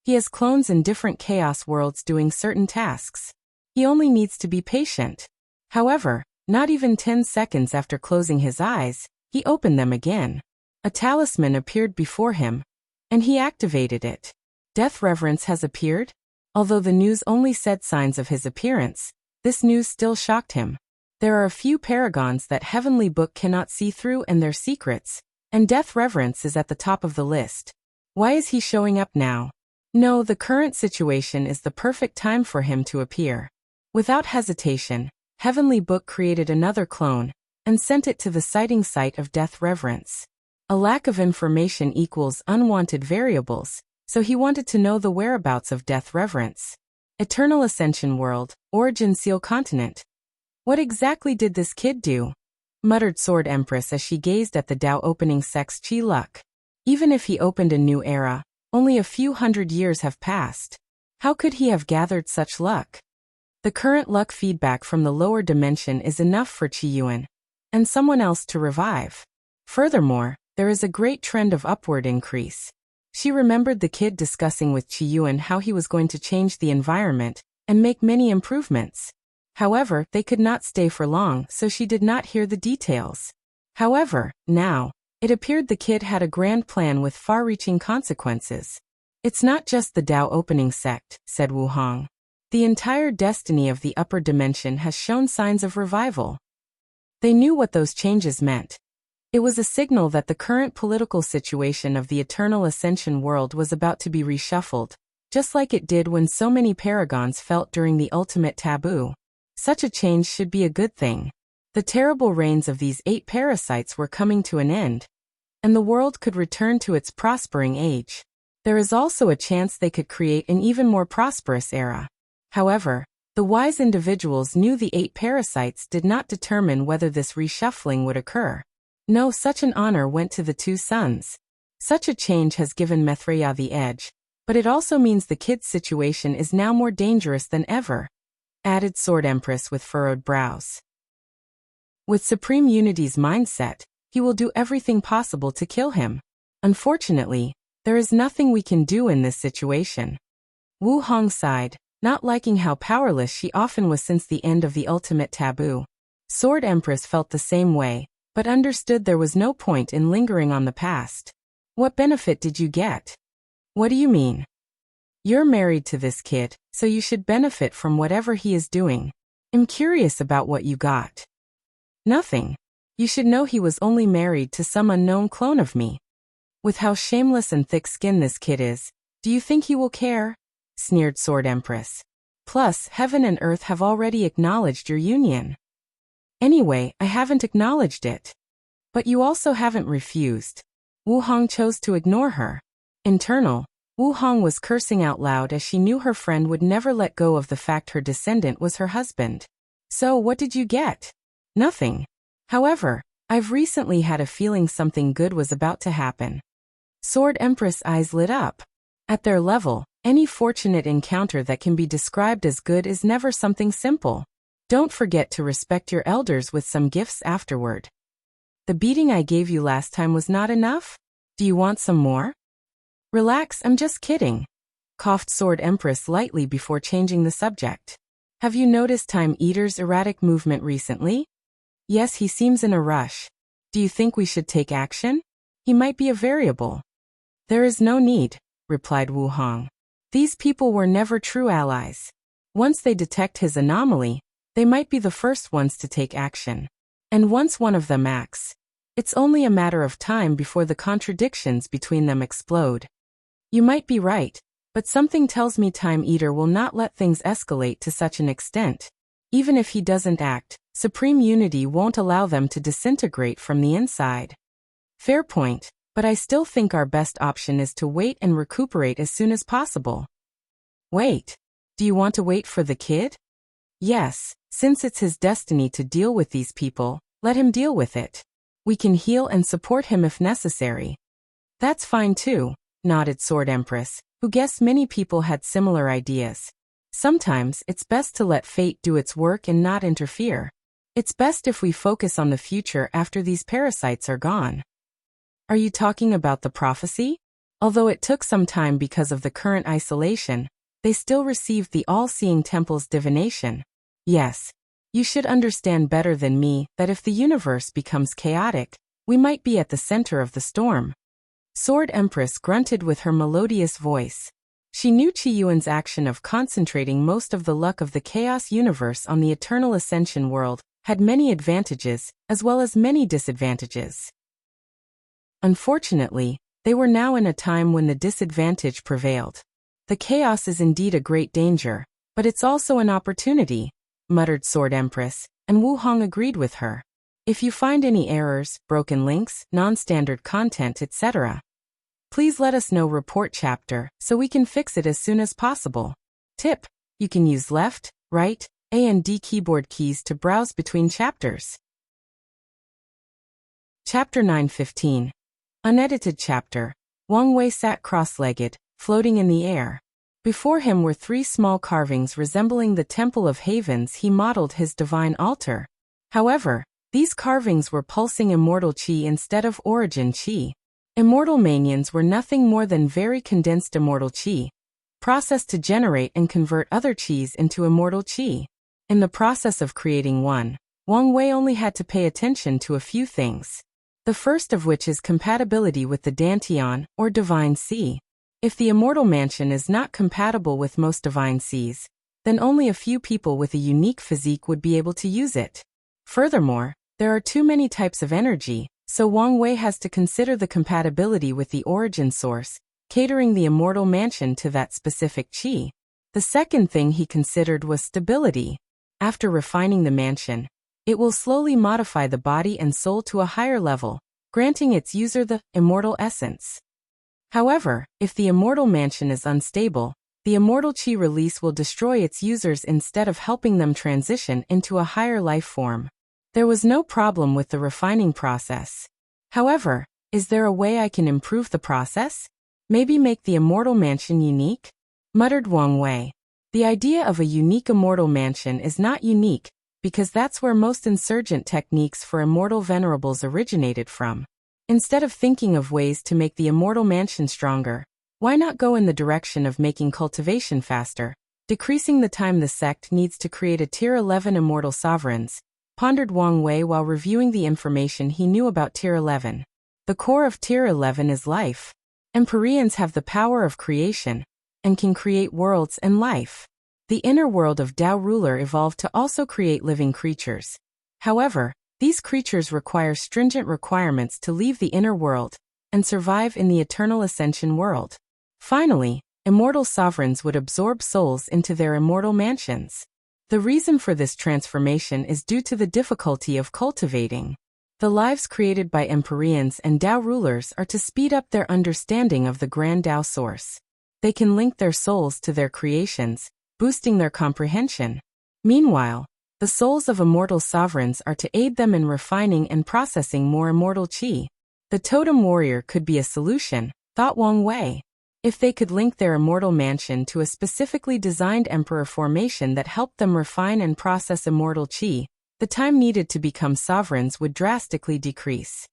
He has clones in different chaos worlds doing certain tasks. He only needs to be patient. However, not even 10 seconds after closing his eyes, he opened them again. A talisman appeared before him, and he activated it. Death Reverence has appeared? Although the news only said signs of his appearance, this news still shocked him. There are a few paragons that Heavenly Book cannot see through and their secrets, and Death Reverence is at the top of the list. Why is he showing up now? No, the current situation is the perfect time for him to appear. Without hesitation, Heavenly Book created another clone, and sent it to the sighting site of Death Reverence. A lack of information equals unwanted variables, so he wanted to know the whereabouts of Death Reverence. Eternal Ascension World, Origin Seal Continent. What exactly did this kid do? Muttered Sword Empress as she gazed at the Tao opening Sex Chi luck. Even if he opened a new era, only a few hundred years have passed. How could he have gathered such luck? The current luck feedback from the lower dimension is enough for Qiyuan and someone else to revive. Furthermore, there is a great trend of upward increase. She remembered the kid discussing with Qiyuan how he was going to change the environment and make many improvements. However, they could not stay for long, so she did not hear the details. However, now, it appeared the kid had a grand plan with far-reaching consequences. It's not just the Tao opening sect, said Wu Hong. The entire destiny of the upper dimension has shown signs of revival. They knew what those changes meant. It was a signal that the current political situation of the Eternal Ascension world was about to be reshuffled, just like it did when so many paragons felt during the ultimate taboo. Such a change should be a good thing. The terrible reigns of these 8 parasites were coming to an end, and the world could return to its prospering age. There is also a chance they could create an even more prosperous era. However, the wise individuals knew the 8 parasites did not determine whether this reshuffling would occur. No, such an honor went to the 2 sons. Such a change has given Maitreya the edge, but it also means the kid's situation is now more dangerous than ever, added Sword Empress with furrowed brows. With Supreme Unity's mindset, he will do everything possible to kill him. Unfortunately, there is nothing we can do in this situation. Wu Hong sighed, not liking how powerless she often was since the end of the ultimate taboo. Sword Empress felt the same way, but understood there was no point in lingering on the past. What benefit did you get? What do you mean? You're married to this kid, so you should benefit from whatever he is doing. I'm curious about what you got. Nothing. You should know he was only married to some unknown clone of me. With how shameless and thick-skinned this kid is, do you think he will care? Sneered Sword Empress. Plus, heaven and earth have already acknowledged your union. Anyway, I haven't acknowledged it. But you also haven't refused. Wu Hong chose to ignore her. Internal, Wu Hong was cursing out loud as she knew her friend would never let go of the fact her descendant was her husband. So what did you get? Nothing. However, I've recently had a feeling something good was about to happen. Sword Empress' eyes lit up. At their level, any fortunate encounter that can be described as good is never something simple. Don't forget to respect your elders with some gifts afterward. The beating I gave you last time was not enough? Do you want some more? Relax, I'm just kidding. Coughed Sword Empress lightly before changing the subject. Have you noticed Time Eater's erratic movement recently? Yes, he seems in a rush. Do you think we should take action? He might be a variable. There is no need, replied Wu Hong. These people were never true allies. Once they detect his anomaly, they might be the first ones to take action. And once one of them acts, it's only a matter of time before the contradictions between them explode. You might be right, but something tells me Time Eater will not let things escalate to such an extent. Even if he doesn't act, Supreme Unity won't allow them to disintegrate from the inside. Fair point, but I still think our best option is to wait and recuperate as soon as possible. Wait. Do you want to wait for the kid? Yes, since it's his destiny to deal with these people, let him deal with it. We can heal and support him if necessary. That's fine too, nodded Sword Empress, who guessed many people had similar ideas. Sometimes, it's best to let fate do its work and not interfere. It's best if we focus on the future after these parasites are gone. Are you talking about the prophecy? Although it took some time because of the current isolation, they still received the all-seeing temple's divination. Yes. You should understand better than me that if the universe becomes chaotic, we might be at the center of the storm. Sword Empress grunted with her melodious voice. She knew Qi Yuan's action of concentrating most of the luck of the chaos universe on the eternal ascension world had many advantages, as well as many disadvantages. Unfortunately, they were now in a time when the disadvantage prevailed. The chaos is indeed a great danger, but it's also an opportunity, muttered Sword Empress, and Wu Hong agreed with her. If you find any errors, broken links, non-standard content, etc., please let us know. Report chapter, so we can fix it as soon as possible. Tip: you can use left, right, A and D keyboard keys to browse between chapters. Chapter 9:15. Unedited chapter. Wang Wei sat cross-legged, floating in the air. Before him were 3 small carvings resembling the Temple of Havens he modeled his divine altar. However, these carvings were pulsing immortal qi instead of origin qi. Immortal manions were nothing more than very condensed immortal qi, processed to generate and convert other qis into immortal qi. In the process of creating one, Wang Wei only had to pay attention to a few things. The first of which is compatibility with the Dantian, or divine C. If the immortal mansion is not compatible with most divine Cs, then only a few people with a unique physique would be able to use it. Furthermore, there are too many types of energy, so Wang Wei has to consider the compatibility with the origin source, catering the immortal mansion to that specific qi. The second thing he considered was stability. After refining the mansion, it will slowly modify the body and soul to a higher level, granting its user the immortal essence. However, if the immortal mansion is unstable, the immortal qi release will destroy its users instead of helping them transition into a higher life form. There was no problem with the refining process. However, is there a way I can improve the process? Maybe make the immortal mansion unique? Muttered Wang Wei. The idea of a unique immortal mansion is not unique, because that's where most insurgent techniques for immortal venerables originated from. Instead of thinking of ways to make the immortal mansion stronger, why not go in the direction of making cultivation faster, decreasing the time the sect needs to create a Tier 11 immortal sovereigns, pondered Wang Wei while reviewing the information he knew about Tier 11. The core of Tier 11 is life. Empyreans have the power of creation, and can create worlds and life. The inner world of Tao Ruler evolved to also create living creatures. However, these creatures require stringent requirements to leave the inner world and survive in the eternal ascension world. Finally, immortal sovereigns would absorb souls into their immortal mansions. The reason for this transformation is due to the difficulty of cultivating. The lives created by Empyreans and Tao rulers are to speed up their understanding of the grand Tao source. They can link their souls to their creations, boosting their comprehension. Meanwhile, the souls of immortal sovereigns are to aid them in refining and processing more immortal qi. The totem warrior could be a solution, thought Wang Wei. If they could link their immortal mansion to a specifically designed emperor formation that helped them refine and process immortal qi, the time needed to become sovereigns would drastically decrease.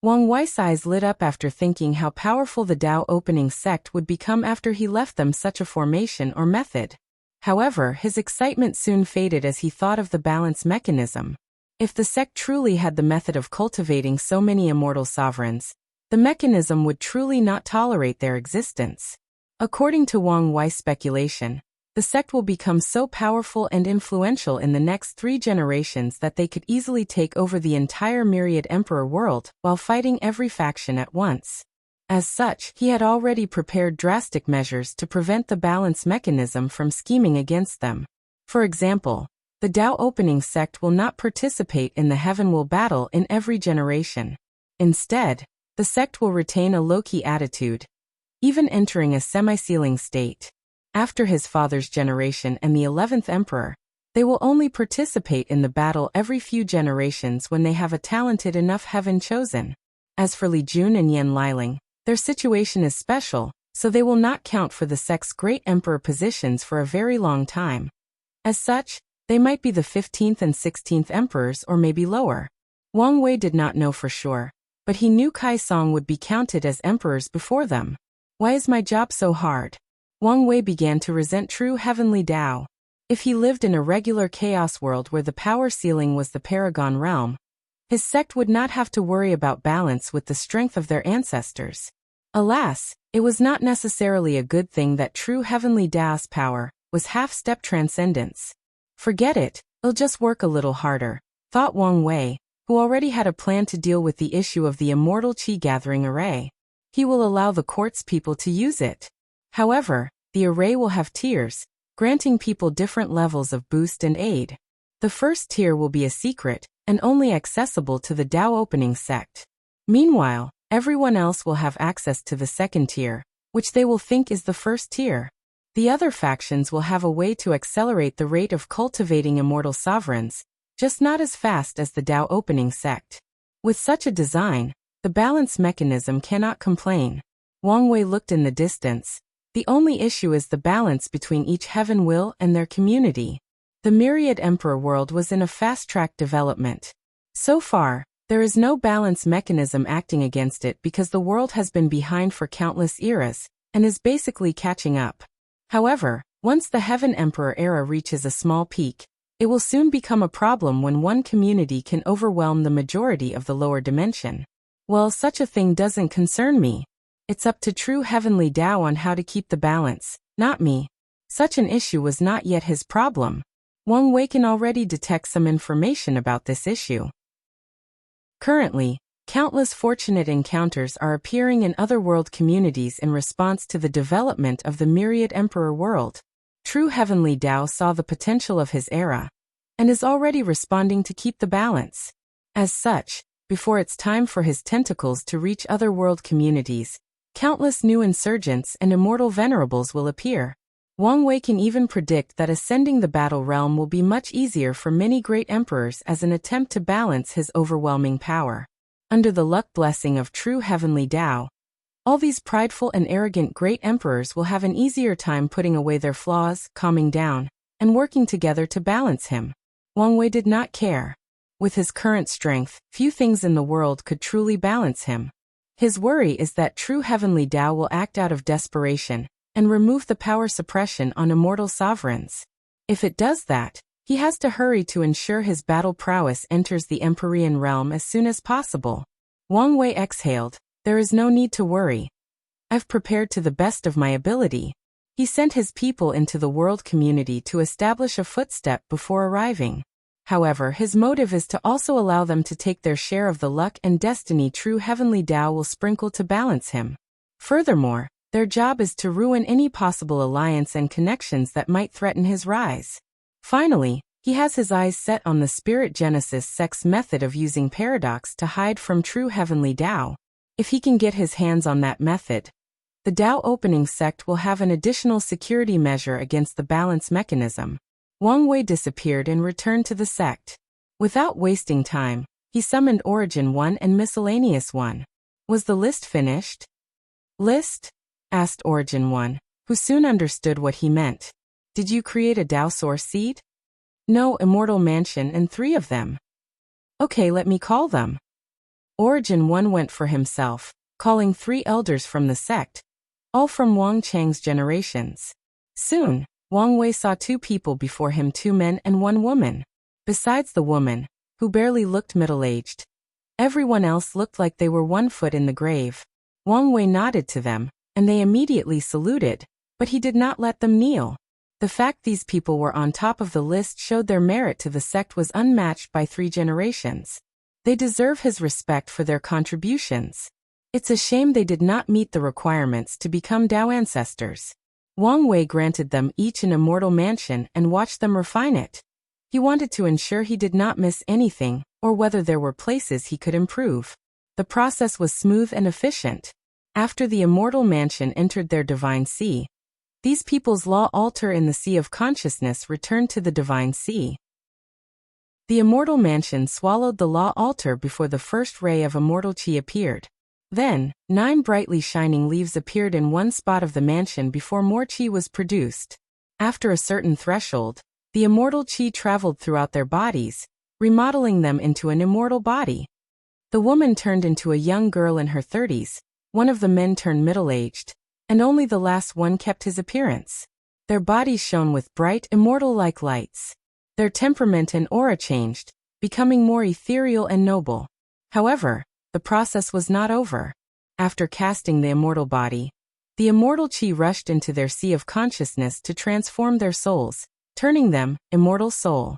Wang Wei's eyes lit up after thinking how powerful the Tao opening sect would become after he left them such a formation or method. However, his excitement soon faded as he thought of the balance mechanism. If the sect truly had the method of cultivating so many immortal sovereigns, the mechanism would truly not tolerate their existence. According to Wang Wei's speculation, the sect will become so powerful and influential in the next 3 generations that they could easily take over the entire myriad emperor world while fighting every faction at once. As such, he had already prepared drastic measures to prevent the balance mechanism from scheming against them. For example, the Tao opening sect will not participate in the Heaven Will battle in every generation. Instead, the sect will retain a low-key attitude, even entering a semi-sealing state. After his father's generation and the 11th emperor, they will only participate in the battle every few generations when they have a talented enough heaven chosen. As for Li Jun and Yan Liling, their situation is special, so they will not count for the sect's great emperor positions for a very long time. As such, they might be the 15th and 16th emperors or maybe lower. Wang Wei did not know for sure, but he knew Kai Song would be counted as emperors before them. Why is my job so hard? Wang Wei began to resent true heavenly Tao. If he lived in a regular chaos world where the power ceiling was the paragon realm, his sect would not have to worry about balance with the strength of their ancestors. Alas, it was not necessarily a good thing that true heavenly Tao's power was half-step transcendence. Forget it, I'll just work a little harder, thought Wang Wei, who already had a plan to deal with the issue of the immortal qi gathering array. He will allow the court's people to use it. However, the array will have tiers, granting people different levels of boost and aid. The first tier will be a secret, and only accessible to the Tao opening sect. Meanwhile, everyone else will have access to the second tier, which they will think is the first tier. The other factions will have a way to accelerate the rate of cultivating immortal sovereigns, just not as fast as the Tao opening sect. With such a design, the balance mechanism cannot complain. Wang Wei looked in the distance. The only issue is the balance between each heaven will and their community. The myriad emperor world was in a fast-track development. So far, there is no balance mechanism acting against it because the world has been behind for countless eras, and is basically catching up. However, once the Heaven Emperor era reaches a small peak, it will soon become a problem when one community can overwhelm the majority of the lower dimension. Well, such a thing doesn't concern me. It's up to true heavenly Tao on how to keep the balance, not me. Such an issue was not yet his problem. Wang Wei can already detect some information about this issue. Currently, countless fortunate encounters are appearing in otherworld communities in response to the development of the myriad emperor world. True heavenly Tao saw the potential of his era, and is already responding to keep the balance. As such, before it's time for his tentacles to reach otherworld communities, countless new insurgents and immortal venerables will appear. Wang Wei can even predict that ascending the battle realm will be much easier for many great emperors as an attempt to balance his overwhelming power. Under the luck blessing of true heavenly Tao, all these prideful and arrogant great emperors will have an easier time putting away their flaws, calming down, and working together to balance him. Wang Wei did not care. With his current strength, few things in the world could truly balance him. His worry is that true heavenly Tao will act out of desperation, and remove the power suppression on immortal sovereigns. If it does that, he has to hurry to ensure his battle prowess enters the Empyrean realm as soon as possible. Wang Wei exhaled. There is no need to worry. I've prepared to the best of my ability. He sent his people into the world community to establish a footstep before arriving. However, his motive is to also allow them to take their share of the luck and destiny true heavenly Tao will sprinkle to balance him. Furthermore, their job is to ruin any possible alliance and connections that might threaten his rise. Finally, he has his eyes set on the Spirit Genesis sect's method of using paradox to hide from true heavenly Tao. If he can get his hands on that method, the Tao opening sect will have an additional security measure against the balance mechanism. Wang Wei disappeared and returned to the sect. Without wasting time, he summoned Origin 1 and Miscellaneous 1. Was the list finished? List? Asked Origin 1, who soon understood what he meant. Did you create a Tao source seed? No, Immortal Mansion and 3 of them. Okay, let me call them. Origin 1 went for himself, calling 3 elders from the sect, all from Wang Chang's generations. Soon, Wang Wei saw 2 people before him, 2 men and 1 woman. Besides the woman, who barely looked middle-aged, everyone else looked like they were 1 foot in the grave. Wang Wei nodded to them, and they immediately saluted, but he did not let them kneel. The fact these people were on top of the list showed their merit to the sect was unmatched by 3 generations. They deserve his respect for their contributions. It's a shame they did not meet the requirements to become Tao ancestors. Wang Wei granted them each an immortal mansion and watched them refine it. He wanted to ensure he did not miss anything, or whether there were places he could improve. The process was smooth and efficient. After the immortal mansion entered their divine sea, these people's law altar in the sea of consciousness returned to the divine sea. The immortal mansion swallowed the law altar before the first ray of immortal chi appeared. Then, 9 brightly shining leaves appeared in one spot of the mansion before more qi was produced. After a certain threshold, the immortal qi traveled throughout their bodies, remodeling them into an immortal body. The woman turned into a young girl in her 30s, one of the men turned middle-aged, and only the last one kept his appearance. Their bodies shone with bright, immortal-like lights. Their temperament and aura changed, becoming more ethereal and noble. However, the process was not over. After casting the immortal body, the immortal qi rushed into their sea of consciousness to transform their souls, turning them immortal soul.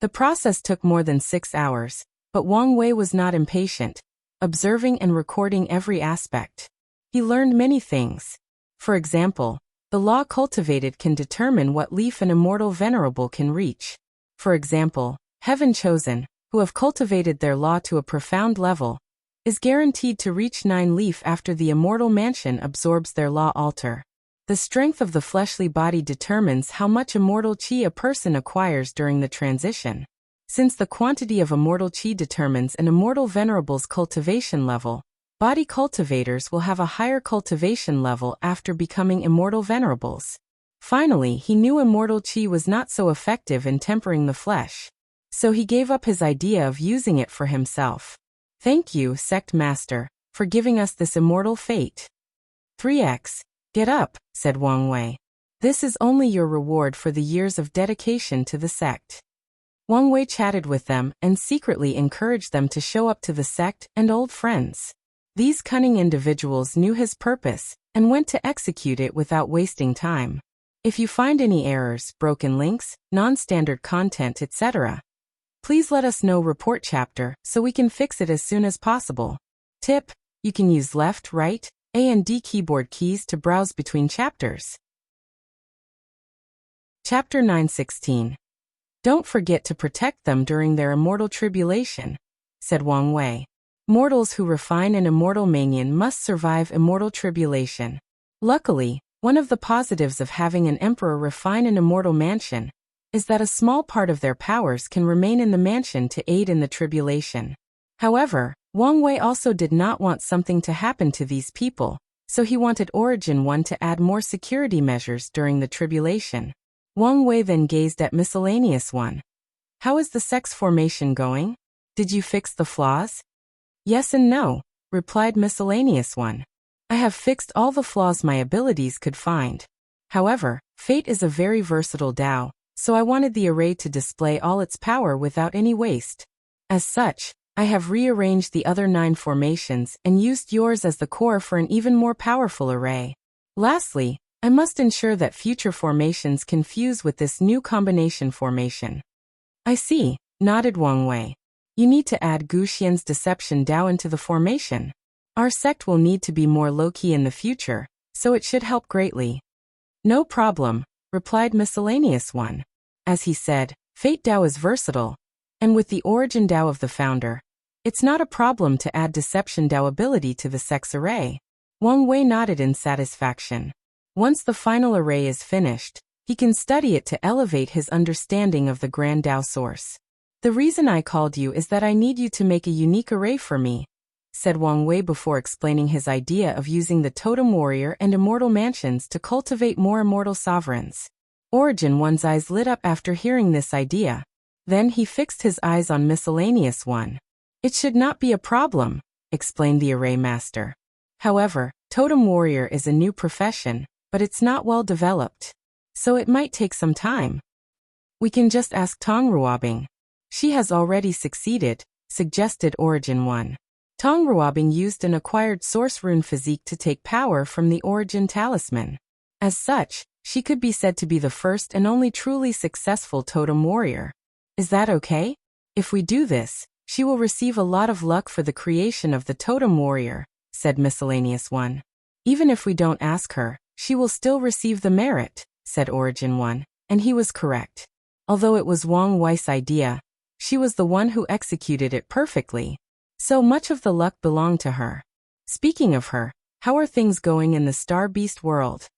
The process took more than 6 hours, but Wang Wei was not impatient, observing and recording every aspect. He learned many things. For example, the law cultivated can determine what leaf an immortal venerable can reach. For example, Heaven Chosen, who have cultivated their law to a profound level, is guaranteed to reach 9 leaf after the immortal mansion absorbs their law altar. The strength of the fleshly body determines how much immortal qi a person acquires during the transition. Since the quantity of immortal qi determines an immortal venerable's cultivation level, body cultivators will have a higher cultivation level after becoming immortal venerables. Finally, he knew immortal qi was not so effective in tempering the flesh, so he gave up his idea of using it for himself. Thank you, Sect Master, for giving us this immortal fate. 3x. Get up, said Wang Wei. This is only your reward for the years of dedication to the sect. Wang Wei chatted with them and secretly encouraged them to show up to the sect and old friends. These cunning individuals knew his purpose and went to execute it without wasting time. If you find any errors, broken links, non-standard content, etc., please let us know. Report chapter so we can fix it as soon as possible. Tip: you can use left, right, A and D keyboard keys to browse between chapters. Chapter 916. Don't forget to protect them during their immortal tribulation, said Wang Wei. Mortals who refine an immortal minion must survive immortal tribulation. Luckily, one of the positives of having an emperor refine an immortal mansion is that a small part of their powers can remain in the mansion to aid in the tribulation. However, Wang Wei also did not want something to happen to these people, so he wanted Origin 1 to add more security measures during the tribulation. Wang Wei then gazed at Miscellaneous 1. How is the sex formation going? Did you fix the flaws? Yes and no, replied Miscellaneous 1. I have fixed all the flaws my abilities could find. However, Fate is a very versatile Dao, so I wanted the array to display all its power without any waste. As such, I have rearranged the other 9 formations and used yours as the core for an even more powerful array. Lastly, I must ensure that future formations can fuse with this new combination formation. I see, nodded Wang Wei. You need to add Gu Xian's Deception Dao into the formation. Our sect will need to be more low-key in the future, so it should help greatly. No problem, replied Miscellaneous 1. As he said, Fate Dao is versatile, and with the Origin Dao of the founder, it's not a problem to add Deception Dao ability to the sex array. Wang Wei nodded in satisfaction. Once the final array is finished, he can study it to elevate his understanding of the Grand Dao source. The reason I called you is that I need you to make a unique array for me, said Wang Wei before explaining his idea of using the Totem Warrior and Immortal Mansions to cultivate more immortal sovereigns. Origin 1's eyes lit up after hearing this idea. Then he fixed his eyes on Miscellaneous 1. It should not be a problem, explained the array master. However, Totem Warrior is a new profession, but it's not well developed, so it might take some time. We can just ask Tong Ruobing. She has already succeeded, suggested Origin 1. Tong Ruobing used an acquired source rune physique to take power from the Origin talisman. As such, she could be said to be the first and only truly successful Totem Warrior. Is that okay? If we do this, she will receive a lot of luck for the creation of the Totem Warrior, said Miscellaneous 1. Even if we don't ask her, she will still receive the merit, said Origin 1, and he was correct. Although it was Wang Wei's idea, she was the one who executed it perfectly. So much of the luck belonged to her. Speaking of her, how are things going in the Star Beast world?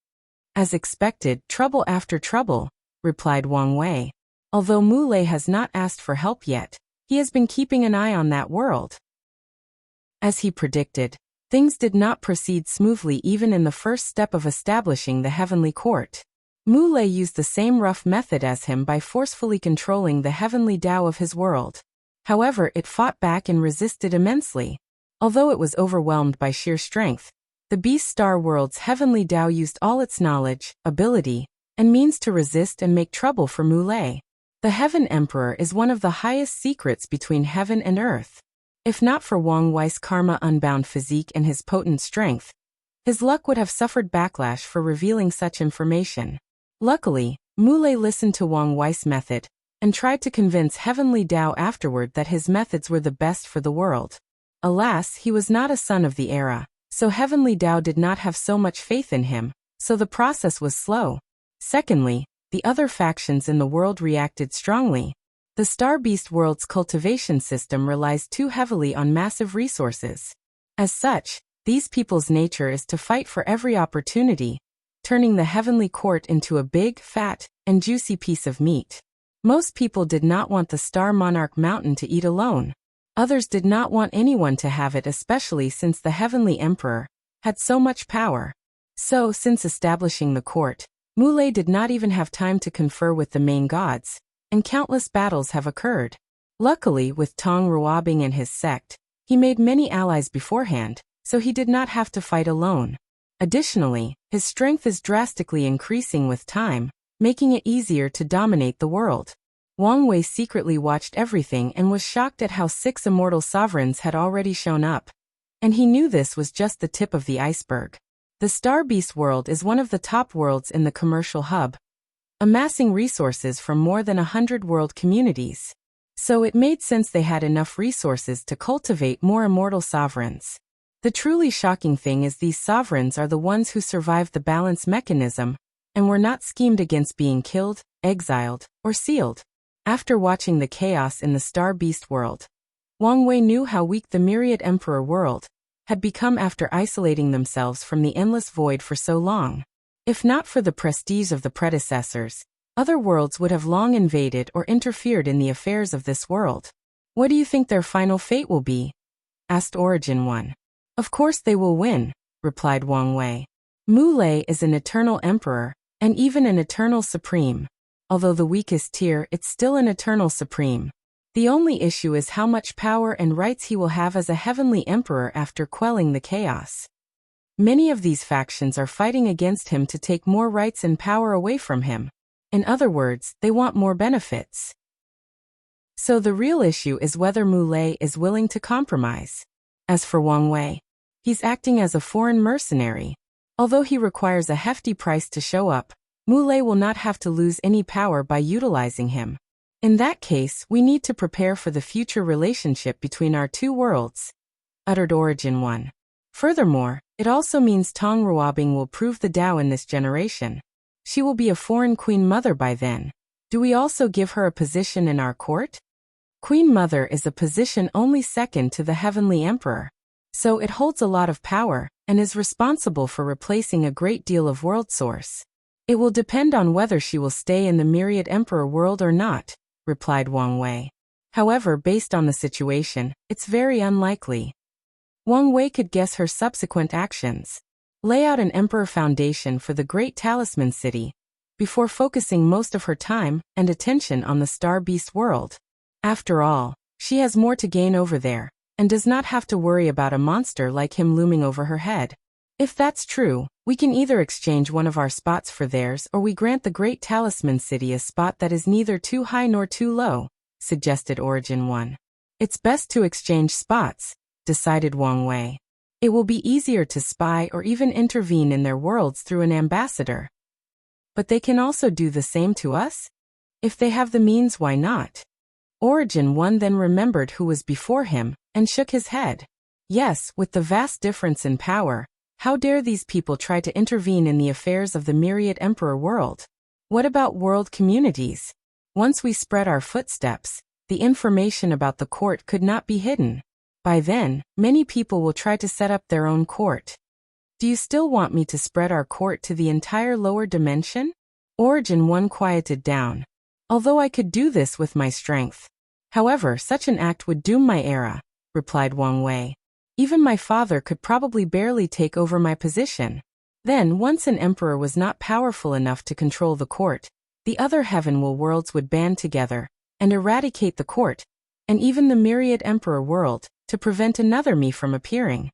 As expected, trouble after trouble, replied Wang Wei. Although Mu Lei has not asked for help yet, he has been keeping an eye on that world. As he predicted, Things did not proceed smoothly even in the first step of establishing the heavenly court. Mu Lei used the same rough method as him by forcefully controlling the heavenly Tao of his world. However, it fought back and resisted immensely. Although it was overwhelmed by sheer strength, the Beast Star World's heavenly Tao used all its knowledge, ability, and means to resist and make trouble for Mu Lei. The Heaven Emperor is one of the highest secrets between heaven and earth. If not for Wang Wei's karma-unbound physique and his potent strength, his luck would have suffered backlash for revealing such information. Luckily, Mu Lei listened to Wang Wei's method and tried to convince Heavenly Tao afterward that his methods were the best for the world. Alas, he was not a son of the era, so Heavenly Tao did not have so much faith in him, so the process was slow. Secondly, the other factions in the world reacted strongly. The Star Beast world's cultivation system relies too heavily on massive resources. As such, these people's nature is to fight for every opportunity, turning the heavenly court into a big, fat, and juicy piece of meat. Most people did not want the Star Monarch Mountain to eat alone. Others did not want anyone to have it, especially since the Heavenly Emperor had so much power. So, since establishing the court, Mu Lei did not even have time to confer with the main gods, and countless battles have occurred. Luckily, with Tong Ruobing and his sect, he made many allies beforehand, so he did not have to fight alone. Additionally, his strength is drastically increasing with time, making it easier to dominate the world. Wang Wei secretly watched everything and was shocked at how 6 immortal sovereigns had already shown up. And he knew this was just the tip of the iceberg. The Star Beast world is one of the top worlds in the commercial hub, amassing resources from more than 100 world communities. So it made sense they had enough resources to cultivate more immortal sovereigns. The truly shocking thing is these sovereigns are the ones who survived the balance mechanism and were not schemed against being killed, exiled, or sealed. After watching the chaos in the Star Beast world, Wang Wei knew how weak the Myriad Emperor world had become after isolating themselves from the endless void for so long. If not for the prestige of the predecessors, other worlds would have long invaded or interfered in the affairs of this world. What do you think their final fate will be? Asked Origin 1. Of course they will win, replied Wang Wei. Mu Lei is an eternal emperor, and even an eternal supreme. Although the weakest tier, it's still an eternal supreme. The only issue is how much power and rights he will have as a heavenly emperor after quelling the chaos. Many of these factions are fighting against him to take more rights and power away from him. In other words, they want more benefits. So the real issue is whether Mu Lei is willing to compromise. As for Wang Wei, he's acting as a foreign mercenary. Although he requires a hefty price to show up, Mu Lei will not have to lose any power by utilizing him. In that case, we need to prepare for the future relationship between our two worlds, uttered Origin 1. Furthermore, it also means Tong Ruobing will prove the Tao in this generation. She will be a foreign queen mother by then. Do we also give her a position in our court? Queen mother is a position only second to the Heavenly Emperor. So it holds a lot of power, and is responsible for replacing a great deal of world source. It will depend on whether she will stay in the Myriad Emperor world or not, replied Wang Wei. However, based on the situation, it's very unlikely. Wang Wei could guess her subsequent actions. Lay out an Emperor Foundation for the Great Talisman City, before focusing most of her time and attention on the Star Beast world. After all, she has more to gain over there, and does not have to worry about a monster like him looming over her head. If that's true, we can either exchange one of our spots for theirs, or we grant the Great Talisman City a spot that is neither too high nor too low, suggested Origin 1. It's best to exchange spots, decided Wang Wei. It will be easier to spy or even intervene in their worlds through an ambassador. But they can also do the same to us? If they have the means, why not? Origin 1 then remembered who was before him, and shook his head. Yes, with the vast difference in power, how dare these people try to intervene in the affairs of the Myriad Emperor world? What about world communities? Once we spread our footsteps, the information about the court could not be hidden. By then, many people will try to set up their own court. Do you still want me to spread our court to the entire lower dimension? Origin 1 quieted down. Although I could do this with my strength. However, such an act would doom my era, replied Wang Wei. Even my father could probably barely take over my position. Then, once an emperor was not powerful enough to control the court, the other heavenly worlds would band together and eradicate the court, and even the myriad emperor world, to prevent another me from appearing.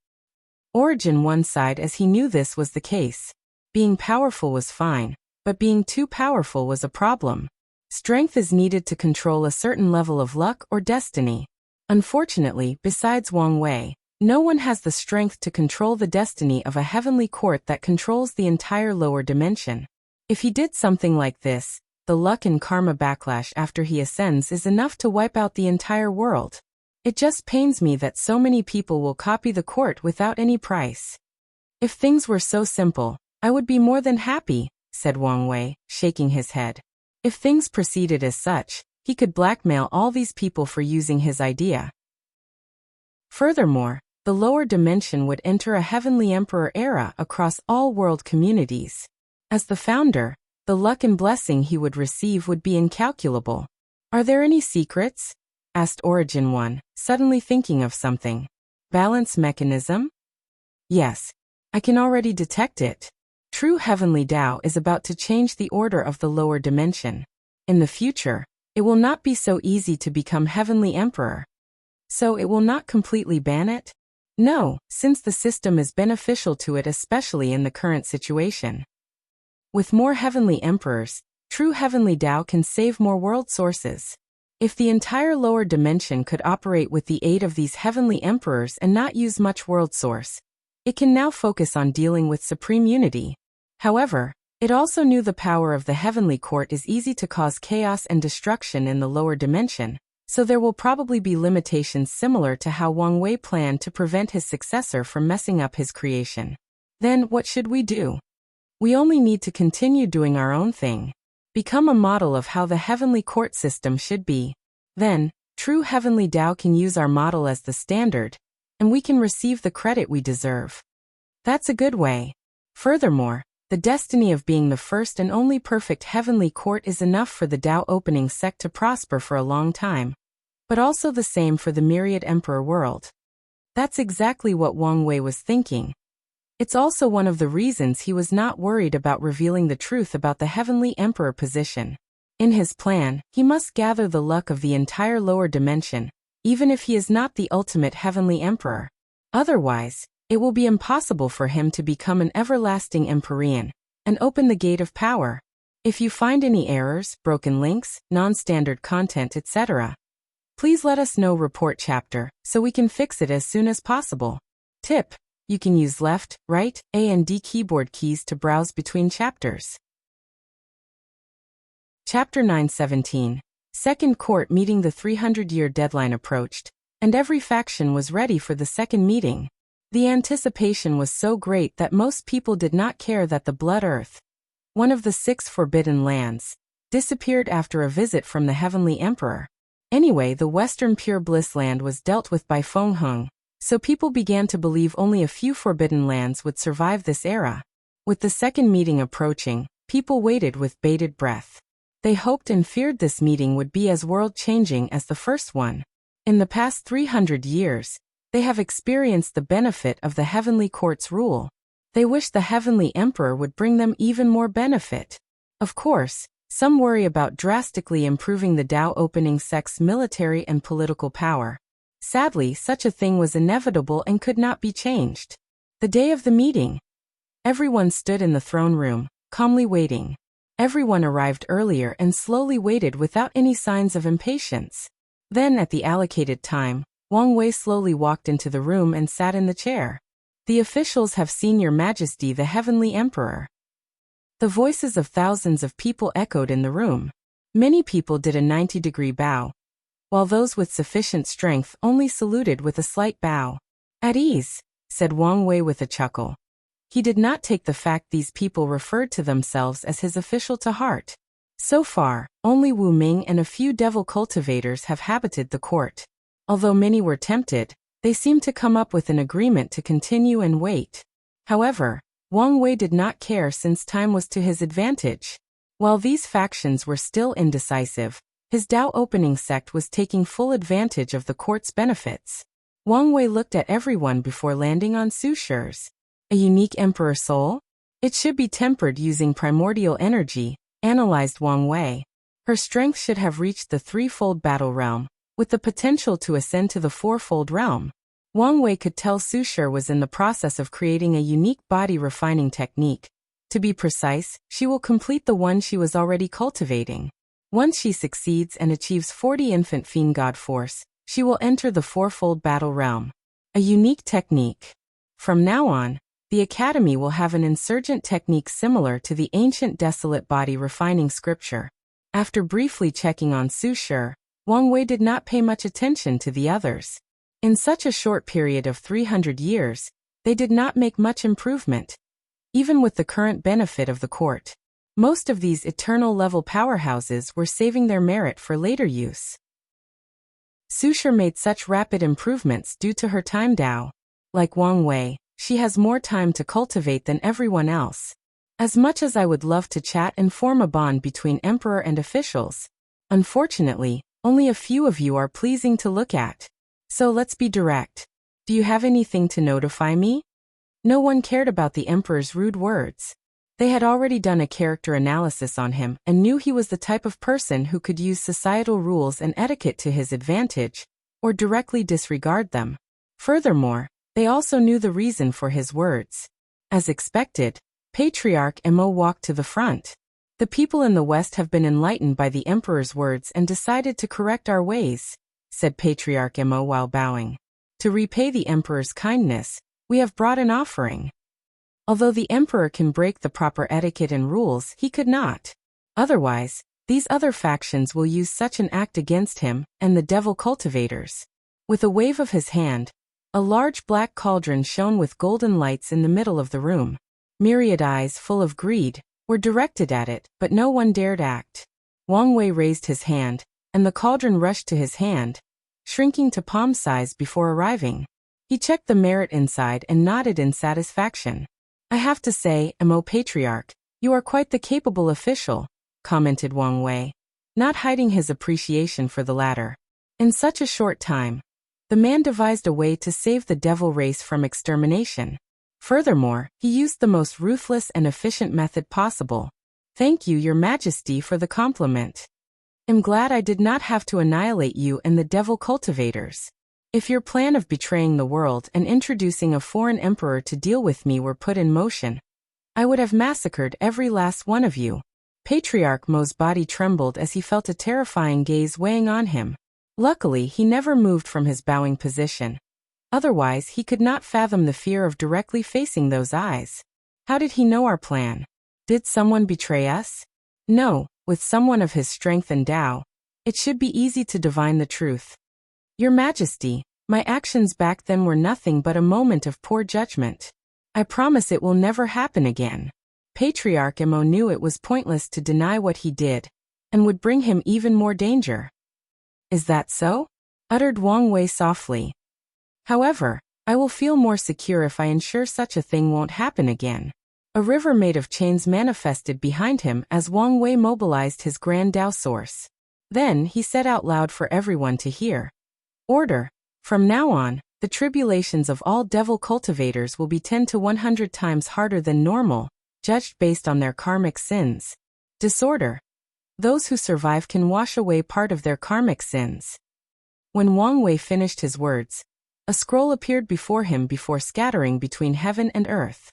Origin one sighed as he knew this was the case. Being powerful was fine, but being too powerful was a problem. Strength is needed to control a certain level of luck or destiny. Unfortunately, besides Wang Wei, no one has the strength to control the destiny of a heavenly court that controls the entire lower dimension. If he did something like this, the luck and karma backlash after he ascends is enough to wipe out the entire world. It just pains me that so many people will copy the court without any price. If things were so simple, I would be more than happy, said Wang Wei, shaking his head. If things proceeded as such, he could blackmail all these people for using his idea. Furthermore, the lower dimension would enter a heavenly emperor era across all world communities. As the founder, the luck and blessing he would receive would be incalculable. Are there any secrets? Asked Origin 1, suddenly thinking of something. Balance mechanism? Yes. I can already detect it. True heavenly Tao is about to change the order of the lower dimension. In the future, it will not be so easy to become heavenly emperor. So it will not completely ban it? No, since the system is beneficial to it, especially in the current situation. With more heavenly emperors, true heavenly Tao can save more world sources. If the entire lower dimension could operate with the aid of these heavenly emperors and not use much world source, it can now focus on dealing with supreme unity. However, it also knew the power of the heavenly court is easy to cause chaos and destruction in the lower dimension, so there will probably be limitations similar to how Wang Wei planned to prevent his successor from messing up his creation. Then what should we do? We only need to continue doing our own thing. Become a model of how the heavenly court system should be. Then, true heavenly Tao can use our model as the standard, and we can receive the credit we deserve. That's a good way. Furthermore, the destiny of being the first and only perfect heavenly court is enough for the Tao opening sect to prosper for a long time. But also the same for the myriad emperor world. That's exactly what Wang Wei was thinking. It's also one of the reasons he was not worried about revealing the truth about the heavenly emperor position. In his plan, he must gather the luck of the entire lower dimension, even if he is not the ultimate heavenly emperor. Otherwise, it will be impossible for him to become an everlasting empyrean and open the gate of power. If you find any errors, broken links, non-standard content, etc., please let us know. Report chapter, so we can fix it as soon as possible. Tip: you can use left, right, A and D keyboard keys to browse between chapters. Chapter 917. Second Court Meeting. The 300-year deadline approached, and every faction was ready for the second meeting. The anticipation was so great that most people did not care that the Blood Earth, one of the 6 forbidden lands, disappeared after a visit from the Heavenly Emperor. Anyway, the Western Pure Bliss land was dealt with by Feng Heng, so people began to believe only a few forbidden lands would survive this era. With the second meeting approaching, people waited with bated breath. They hoped and feared this meeting would be as world-changing as the first one. In the past 300 years, they have experienced the benefit of the Heavenly Court's rule. They wish the Heavenly Emperor would bring them even more benefit. Of course, some worry about drastically improving the Tao opening sect's military and political power. Sadly, such a thing was inevitable and could not be changed. The day of the meeting. Everyone stood in the throne room, calmly waiting. Everyone arrived earlier and slowly waited without any signs of impatience. Then, at the allocated time, Wang Wei slowly walked into the room and sat in the chair. The officials have seen Your Majesty the Heavenly Emperor. The voices of thousands of people echoed in the room. Many people did a 90-degree bow, while those with sufficient strength only saluted with a slight bow. At ease, said Wang Wei with a chuckle. He did not take the fact these people referred to themselves as his official to heart. So far, only Wu Ming and a few devil cultivators have habited the court. Although many were tempted, they seemed to come up with an agreement to continue and wait. However, Wang Wei did not care since time was to his advantage. While these factions were still indecisive, his Tao opening sect was taking full advantage of the court's benefits. Wang Wei looked at everyone before landing on Su Shi's. A unique emperor soul? It should be tempered using primordial energy, analyzed Wang Wei. Her strength should have reached the threefold battle realm, with the potential to ascend to the fourfold realm. Wang Wei could tell Su Shi was in the process of creating a unique body refining technique. To be precise, she will complete the one she was already cultivating. Once she succeeds and achieves 40 infant fiend god force, she will enter the fourfold battle realm. A unique technique. From now on, the Academy will have an insurgent technique similar to the ancient desolate body refining scripture. After briefly checking on Su Shi, Wang Wei did not pay much attention to the others. In such a short period of 300 years, they did not make much improvement. Even with the current benefit of the court, most of these eternal-level powerhouses were saving their merit for later use. Su Shi made such rapid improvements due to her time Dao. Like Wang Wei, she has more time to cultivate than everyone else. As much as I would love to chat and form a bond between emperor and officials, unfortunately, only a few of you are pleasing to look at. So let's be direct. Do you have anything to notify me? No one cared about the emperor's rude words. They had already done a character analysis on him and knew he was the type of person who could use societal rules and etiquette to his advantage, or directly disregard them. Furthermore, they also knew the reason for his words. As expected, Patriarch Mo walked to the front. The people in the West have been enlightened by the emperor's words and decided to correct our ways, said Patriarch Mo while bowing. To repay the emperor's kindness, we have brought an offering. Although the emperor can break the proper etiquette and rules, he could not. Otherwise, these other factions will use such an act against him and the devil cultivators. With a wave of his hand, a large black cauldron shone with golden lights in the middle of the room. Myriad eyes full of greed were directed at it, but no one dared act. Wang Wei raised his hand, and the cauldron rushed to his hand, shrinking to palm size before arriving. He checked the merit inside and nodded in satisfaction. I have to say, Mo Patriarch, you are quite the capable official, commented Wang Wei, not hiding his appreciation for the latter. In such a short time, the man devised a way to save the devil race from extermination. Furthermore, he used the most ruthless and efficient method possible. Thank you, Your Majesty, for the compliment. I'm glad I did not have to annihilate you and the devil cultivators. If your plan of betraying the world and introducing a foreign emperor to deal with me were put in motion, I would have massacred every last one of you. Patriarch Mo's body trembled as he felt a terrifying gaze weighing on him. Luckily, he never moved from his bowing position. Otherwise, he could not fathom the fear of directly facing those eyes. How did he know our plan? Did someone betray us? No, with someone of his strength and Tao, it should be easy to divine the truth. Your Majesty, my actions back then were nothing but a moment of poor judgment. I promise it will never happen again. Patriarch Mo knew it was pointless to deny what he did, and would bring him even more danger. Is that so? Uttered Wang Wei softly. However, I will feel more secure if I ensure such a thing won't happen again. A river made of chains manifested behind him as Wang Wei mobilized his grand Tao source. Then he said out loud for everyone to hear. Order. From now on, the tribulations of all devil cultivators will be 10 to 100 times harder than normal, judged based on their karmic sins. Disorder. Those who survive can wash away part of their karmic sins. When Wang Wei finished his words, a scroll appeared before him before scattering between heaven and earth.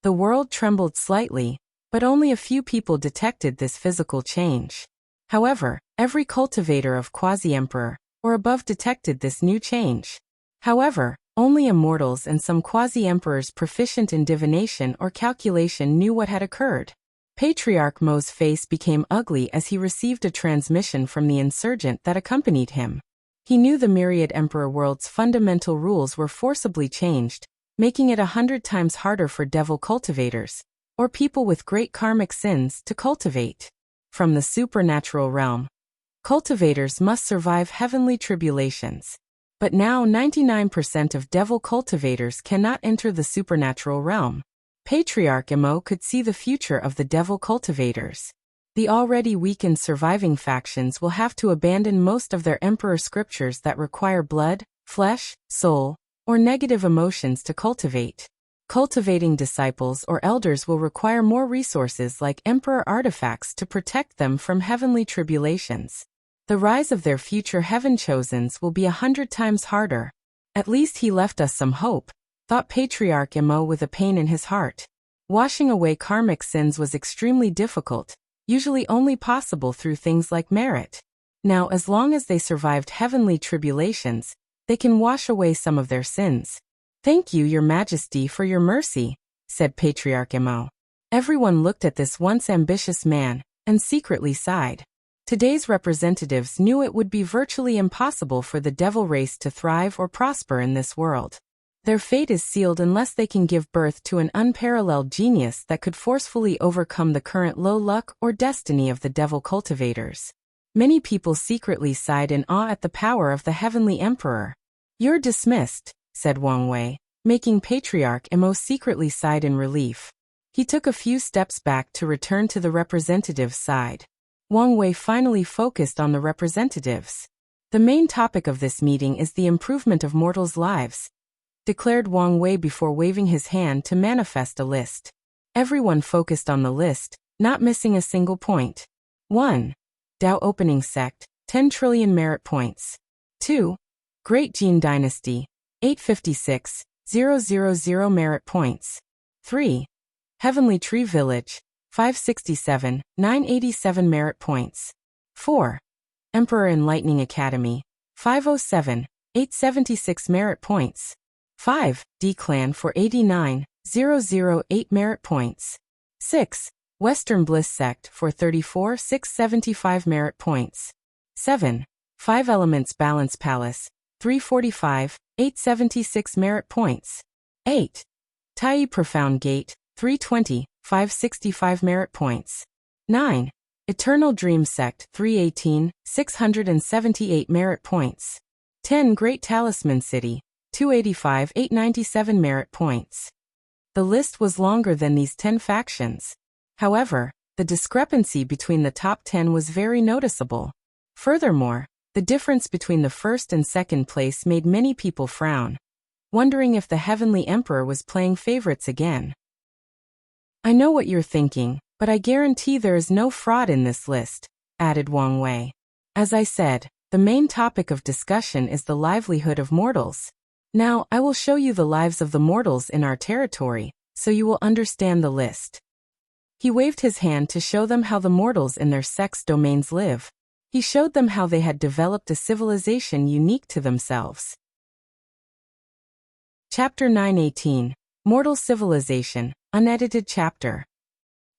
The world trembled slightly, but only a few people detected this physical change. However, every cultivator of quasi-emperor or above detected this new change. However, only immortals and some quasi-emperors proficient in divination or calculation knew what had occurred. Patriarch Mo's face became ugly as he received a transmission from the insurgent that accompanied him. He knew the Myriad Emperor world's fundamental rules were forcibly changed, making it 100 times harder for devil cultivators, or people with great karmic sins, to cultivate. From the supernatural realm, cultivators must survive heavenly tribulations. But now 99% of devil cultivators cannot enter the supernatural realm. Patriarch Mo could see the future of the devil cultivators. The already weakened surviving factions will have to abandon most of their emperor scriptures that require blood, flesh, soul, or negative emotions to cultivate. Cultivating disciples or elders will require more resources like emperor artifacts to protect them from heavenly tribulations. The rise of their future heaven-chosens will be 100 times harder. At least he left us some hope, thought Patriarch Emo with a pain in his heart. Washing away karmic sins was extremely difficult, usually only possible through things like merit. Now, as long as they survived heavenly tribulations, they can wash away some of their sins. Thank you, Your Majesty, for your mercy, said Patriarch Emo. Everyone looked at this once ambitious man and secretly sighed. Today's representatives knew it would be virtually impossible for the devil race to thrive or prosper in this world. Their fate is sealed unless they can give birth to an unparalleled genius that could forcefully overcome the current low luck or destiny of the devil cultivators. Many people secretly sighed in awe at the power of the heavenly emperor. You're dismissed, said Wang Wei, making Patriarch Emo secretly sighed in relief. He took a few steps back to return to the representative's side. Wang Wei finally focused on the representatives. The main topic of this meeting is the improvement of mortals' lives, declared Wang Wei before waving his hand to manifest a list. Everyone focused on the list, not missing a single point. 1. Dao Opening Sect, 10 trillion merit points. 2. Great Jin Dynasty, 856,000 merit points. 3. Heavenly Tree Village, 567,987 merit points. 4. Emperor Enlightening Academy, 507,876 merit points. 5. D-Clan for 89,008 merit points. 6. Western Bliss Sect for 34,675 merit points. 7. 5 Elements Balance Palace, 345,876 merit points. 8. Tai Profound Gate, 320,565 merit points. 9. Eternal Dream Sect, 318,678 merit points. 10. Great Talisman City, 285,897 merit points. The list was longer than these 10 factions. However, the discrepancy between the top 10 was very noticeable. Furthermore, the difference between the first and second place made many people frown, wondering if the Heavenly Emperor was playing favorites again. I know what you're thinking, but I guarantee there is no fraud in this list, added Wang Wei. As I said, the main topic of discussion is the livelihood of mortals. Now, I will show you the lives of the mortals in our territory, so you will understand the list. He waved his hand to show them how the mortals in their sex domains live. He showed them how they had developed a civilization unique to themselves. Chapter 918, Mortal Civilization, Unedited Chapter.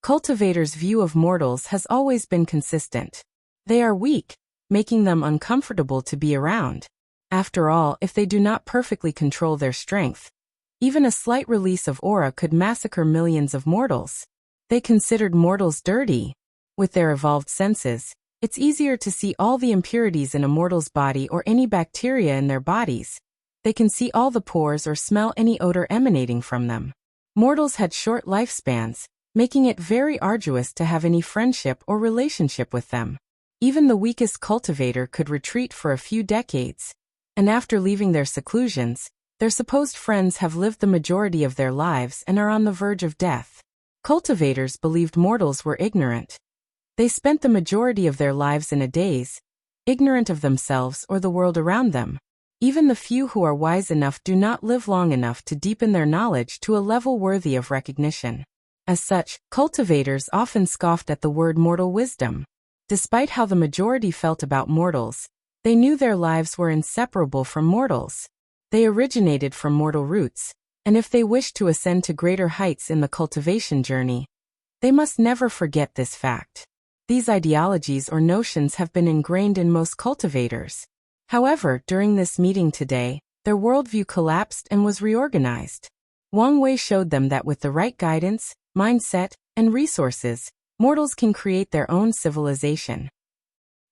Cultivators' view of mortals has always been consistent. They are weak, making them uncomfortable to be around. After all, if they do not perfectly control their strength, even a slight release of aura could massacre millions of mortals. They considered mortals dirty. With their evolved senses, it's easier to see all the impurities in a mortal's body or any bacteria in their bodies. They can see all the pores or smell any odor emanating from them. Mortals had short lifespans, making it very arduous to have any friendship or relationship with them. Even the weakest cultivator could retreat for a few decades, and after leaving their seclusions, their supposed friends have lived the majority of their lives and are on the verge of death. Cultivators believed mortals were ignorant. They spent the majority of their lives in a daze, ignorant of themselves or the world around them. Even the few who are wise enough do not live long enough to deepen their knowledge to a level worthy of recognition. As such, cultivators often scoffed at the word mortal wisdom. Despite how the majority felt about mortals, they knew their lives were inseparable from mortals. They originated from mortal roots, and if they wished to ascend to greater heights in the cultivation journey, they must never forget this fact. These ideologies or notions have been ingrained in most cultivators. However, during this meeting today, their worldview collapsed and was reorganized. Wang Wei showed them that with the right guidance, mindset, and resources, mortals can create their own civilization.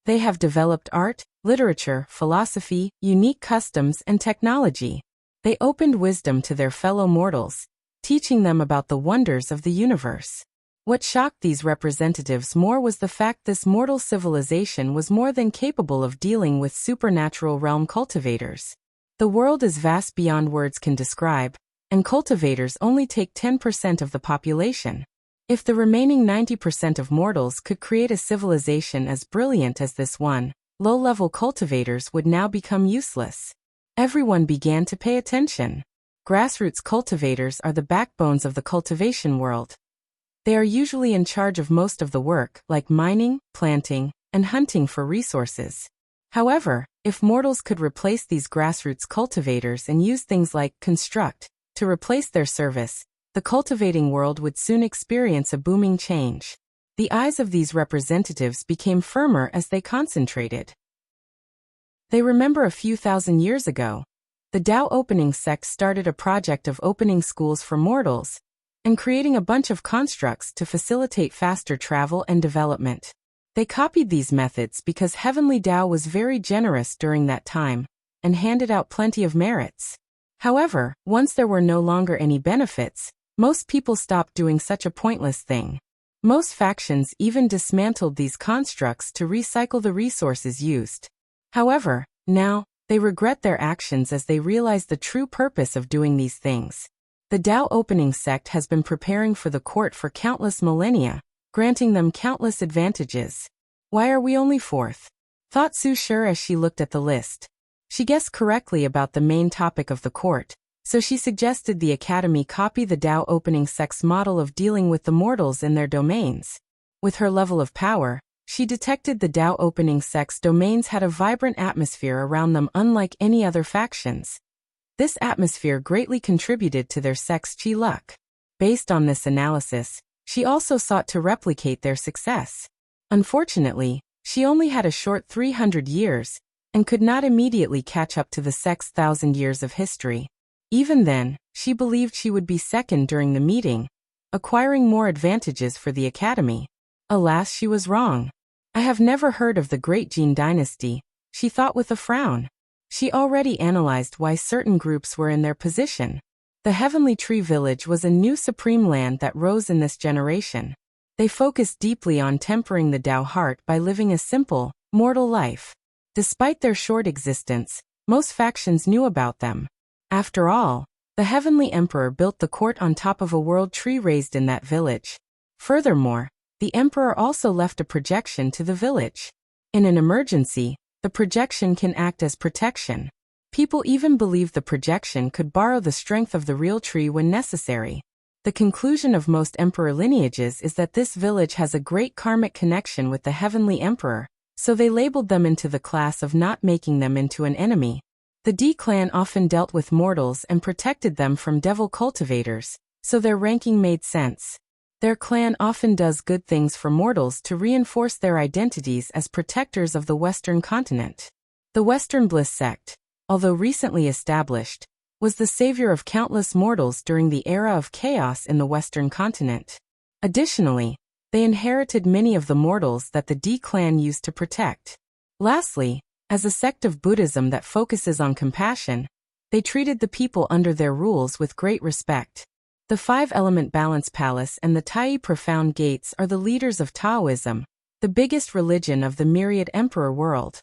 They have developed art, literature, philosophy, unique customs, and technology. They opened wisdom to their fellow mortals, teaching them about the wonders of the universe. What shocked these representatives more was the fact this mortal civilization was more than capable of dealing with supernatural realm cultivators. The world is vast beyond words can describe, and cultivators only take 10% of the population. If the remaining 90% of mortals could create a civilization as brilliant as this one, low-level cultivators would now become useless. Everyone began to pay attention. Grassroots cultivators are the backbones of the cultivation world. They are usually in charge of most of the work, like mining, planting, and hunting for resources. However, if mortals could replace these grassroots cultivators and use things like construct to replace their service, the cultivating world would soon experience a booming change. The eyes of these representatives became firmer as they concentrated. They remember a few thousand years ago, the Tao opening sect started a project of opening schools for mortals and creating a bunch of constructs to facilitate faster travel and development. They copied these methods because Heavenly Tao was very generous during that time and handed out plenty of merits. However, once there were no longer any benefits, most people stopped doing such a pointless thing. Most factions even dismantled these constructs to recycle the resources used. However, now, they regret their actions as they realize the true purpose of doing these things. The Tao opening sect has been preparing for the court for countless millennia, granting them countless advantages. Why are we only fourth? Thought Su Shi as she looked at the list. She guessed correctly about the main topic of the court, so she suggested the academy copy the Tao opening sect's model of dealing with the mortals in their domains. With her level of power, she detected the Tao opening sect's domains had a vibrant atmosphere around them unlike any other factions. This atmosphere greatly contributed to their sect's chi luck. Based on this analysis, she also sought to replicate their success. Unfortunately, she only had a short 300 years and could not immediately catch up to the sect's 1,000 years of history. Even then, she believed she would be second during the meeting, acquiring more advantages for the academy. Alas, she was wrong. I have never heard of the Great Jin dynasty, she thought with a frown. She already analyzed why certain groups were in their position. The Heavenly Tree Village was a new supreme land that rose in this generation. They focused deeply on tempering the Tao heart by living a simple, mortal life. Despite their short existence, most factions knew about them. After all, the Heavenly Emperor built the court on top of a world tree raised in that village. Furthermore, the Emperor also left a projection to the village. In an emergency, the projection can act as protection. People even believe the projection could borrow the strength of the real tree when necessary. The conclusion of most emperor lineages is that this village has a great karmic connection with the Heavenly Emperor, so they labeled them into the class of not making them into an enemy. The D clan often dealt with mortals and protected them from devil cultivators, so their ranking made sense. Their clan often does good things for mortals to reinforce their identities as protectors of the Western continent. The Western Bliss sect, although recently established, was the savior of countless mortals during the era of chaos in the Western continent. Additionally, they inherited many of the mortals that the D clan used to protect. Lastly, as a sect of Buddhism that focuses on compassion, they treated the people under their rules with great respect. The Five-Element Balance Palace and the Tai Profound Gates are the leaders of Taoism, the biggest religion of the myriad emperor world.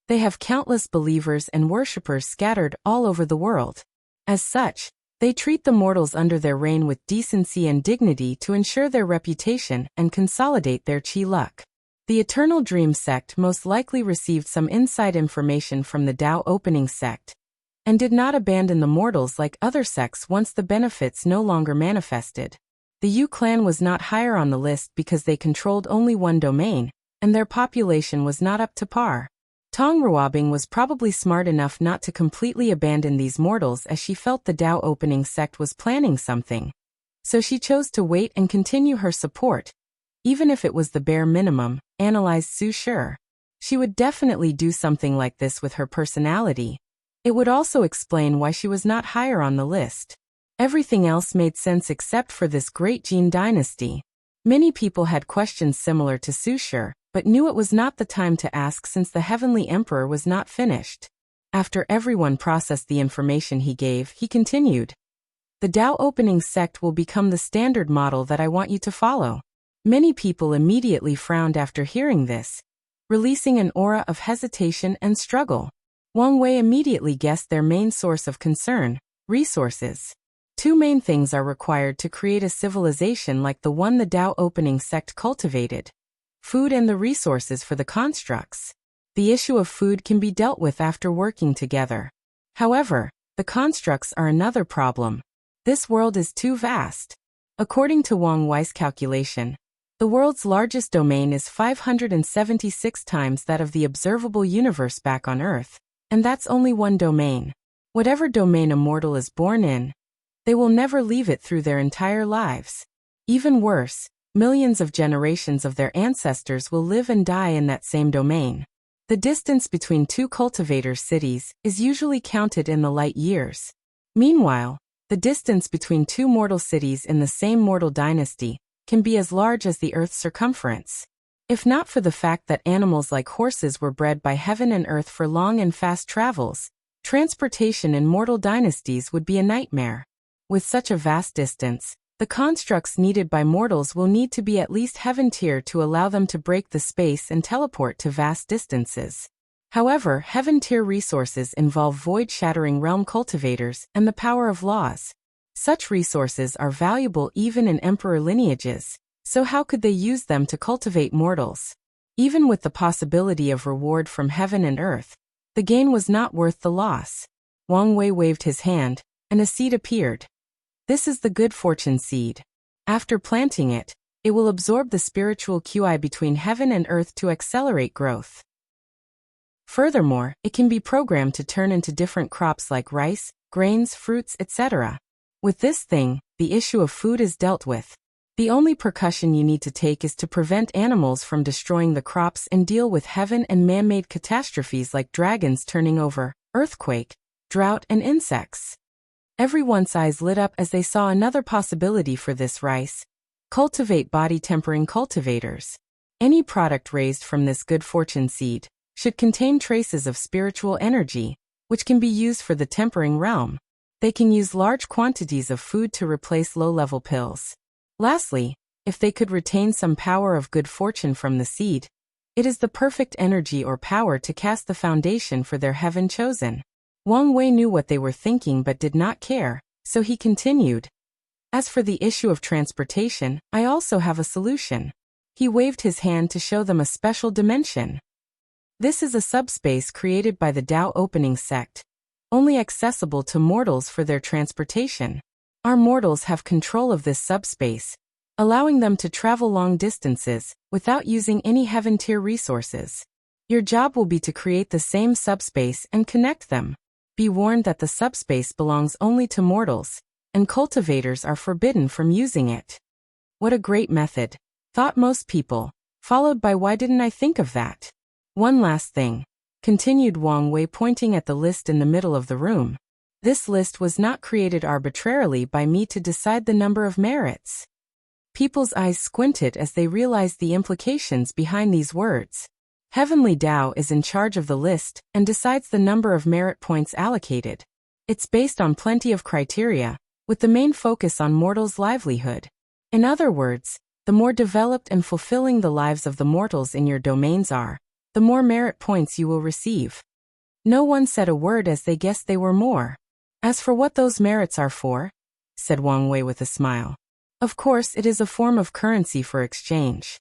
They have countless believers and worshippers scattered all over the world. As such, they treat the mortals under their reign with decency and dignity to ensure their reputation and consolidate their chi luck. The Eternal Dream sect most likely received some inside information from the Tao opening sect, and did not abandon the mortals like other sects once the benefits no longer manifested. The Yu clan was not higher on the list because they controlled only one domain, and their population was not up to par. Tong Ruobing was probably smart enough not to completely abandon these mortals as she felt the Tao opening sect was planning something. So she chose to wait and continue her support, even if it was the bare minimum, analyzed Su Shi. She would definitely do something like this with her personality. It would also explain why she was not higher on the list. Everything else made sense except for this Great Jin dynasty. Many people had questions similar to Su Shi, but knew it was not the time to ask since the Heavenly Emperor was not finished. After everyone processed the information he gave, he continued. The Tao opening sect will become the standard model that I want you to follow. Many people immediately frowned after hearing this, releasing an aura of hesitation and struggle. Wang Wei immediately guessed their main source of concern: resources. Two main things are required to create a civilization like the one the Tao opening sect cultivated: food and the resources for the constructs. The issue of food can be dealt with after working together. However, the constructs are another problem. This world is too vast. According to Wang Wei's calculation, the world's largest domain is 576 times that of the observable universe back on Earth, and that's only one domain. Whatever domain a mortal is born in, they will never leave it through their entire lives. Even worse, millions of generations of their ancestors will live and die in that same domain. The distance between two cultivators' cities is usually counted in the light years. Meanwhile, the distance between two mortal cities in the same mortal dynasty can be as large as the Earth's circumference. If not for the fact that animals like horses were bred by heaven and earth for long and fast travels, transportation in mortal dynasties would be a nightmare. With such a vast distance, the constructs needed by mortals will need to be at least heaven tier to allow them to break the space and teleport to vast distances. However, heaven tier resources involve void-shattering realm cultivators and the power of laws. Such resources are valuable even in emperor lineages, so how could they use them to cultivate mortals? Even with the possibility of reward from heaven and earth, the gain was not worth the loss. Wang Wei waved his hand, and a seed appeared. This is the good fortune seed. After planting it, it will absorb the spiritual QI between heaven and earth to accelerate growth. Furthermore, it can be programmed to turn into different crops like rice, grains, fruits, etc. With this thing, the issue of food is dealt with. The only precaution you need to take is to prevent animals from destroying the crops and deal with heaven and man-made catastrophes like dragons turning over, earthquake, drought, and insects. Everyone's eyes lit up as they saw another possibility for this rice: cultivate body-tempering cultivators. Any product raised from this good fortune seed should contain traces of spiritual energy, which can be used for the tempering realm. They can use large quantities of food to replace low-level pills. Lastly, if they could retain some power of good fortune from the seed, it is the perfect energy or power to cast the foundation for their heaven chosen. Wang Wei knew what they were thinking but did not care, so he continued. As for the issue of transportation, I also have a solution. He waved his hand to show them a special dimension. This is a subspace created by the Tao opening sect, only accessible to mortals for their transportation. Our mortals have control of this subspace, allowing them to travel long distances without using any heaven tier resources. Your job will be to create the same subspace and connect them. Be warned that the subspace belongs only to mortals, and cultivators are forbidden from using it. What a great method, thought most people, followed by why didn't I think of that? One last thing, continued Wang Wei pointing at the list in the middle of the room. This list was not created arbitrarily by me to decide the number of merits. People's eyes squinted as they realized the implications behind these words. Heavenly Tao is in charge of the list and decides the number of merit points allocated. It's based on plenty of criteria, with the main focus on mortals' livelihood. In other words, the more developed and fulfilling the lives of the mortals in your domains are, the more merit points you will receive. No one said a word as they guessed they were more. As for what those merits are for, said Wang Wei with a smile, of course it is a form of currency for exchange.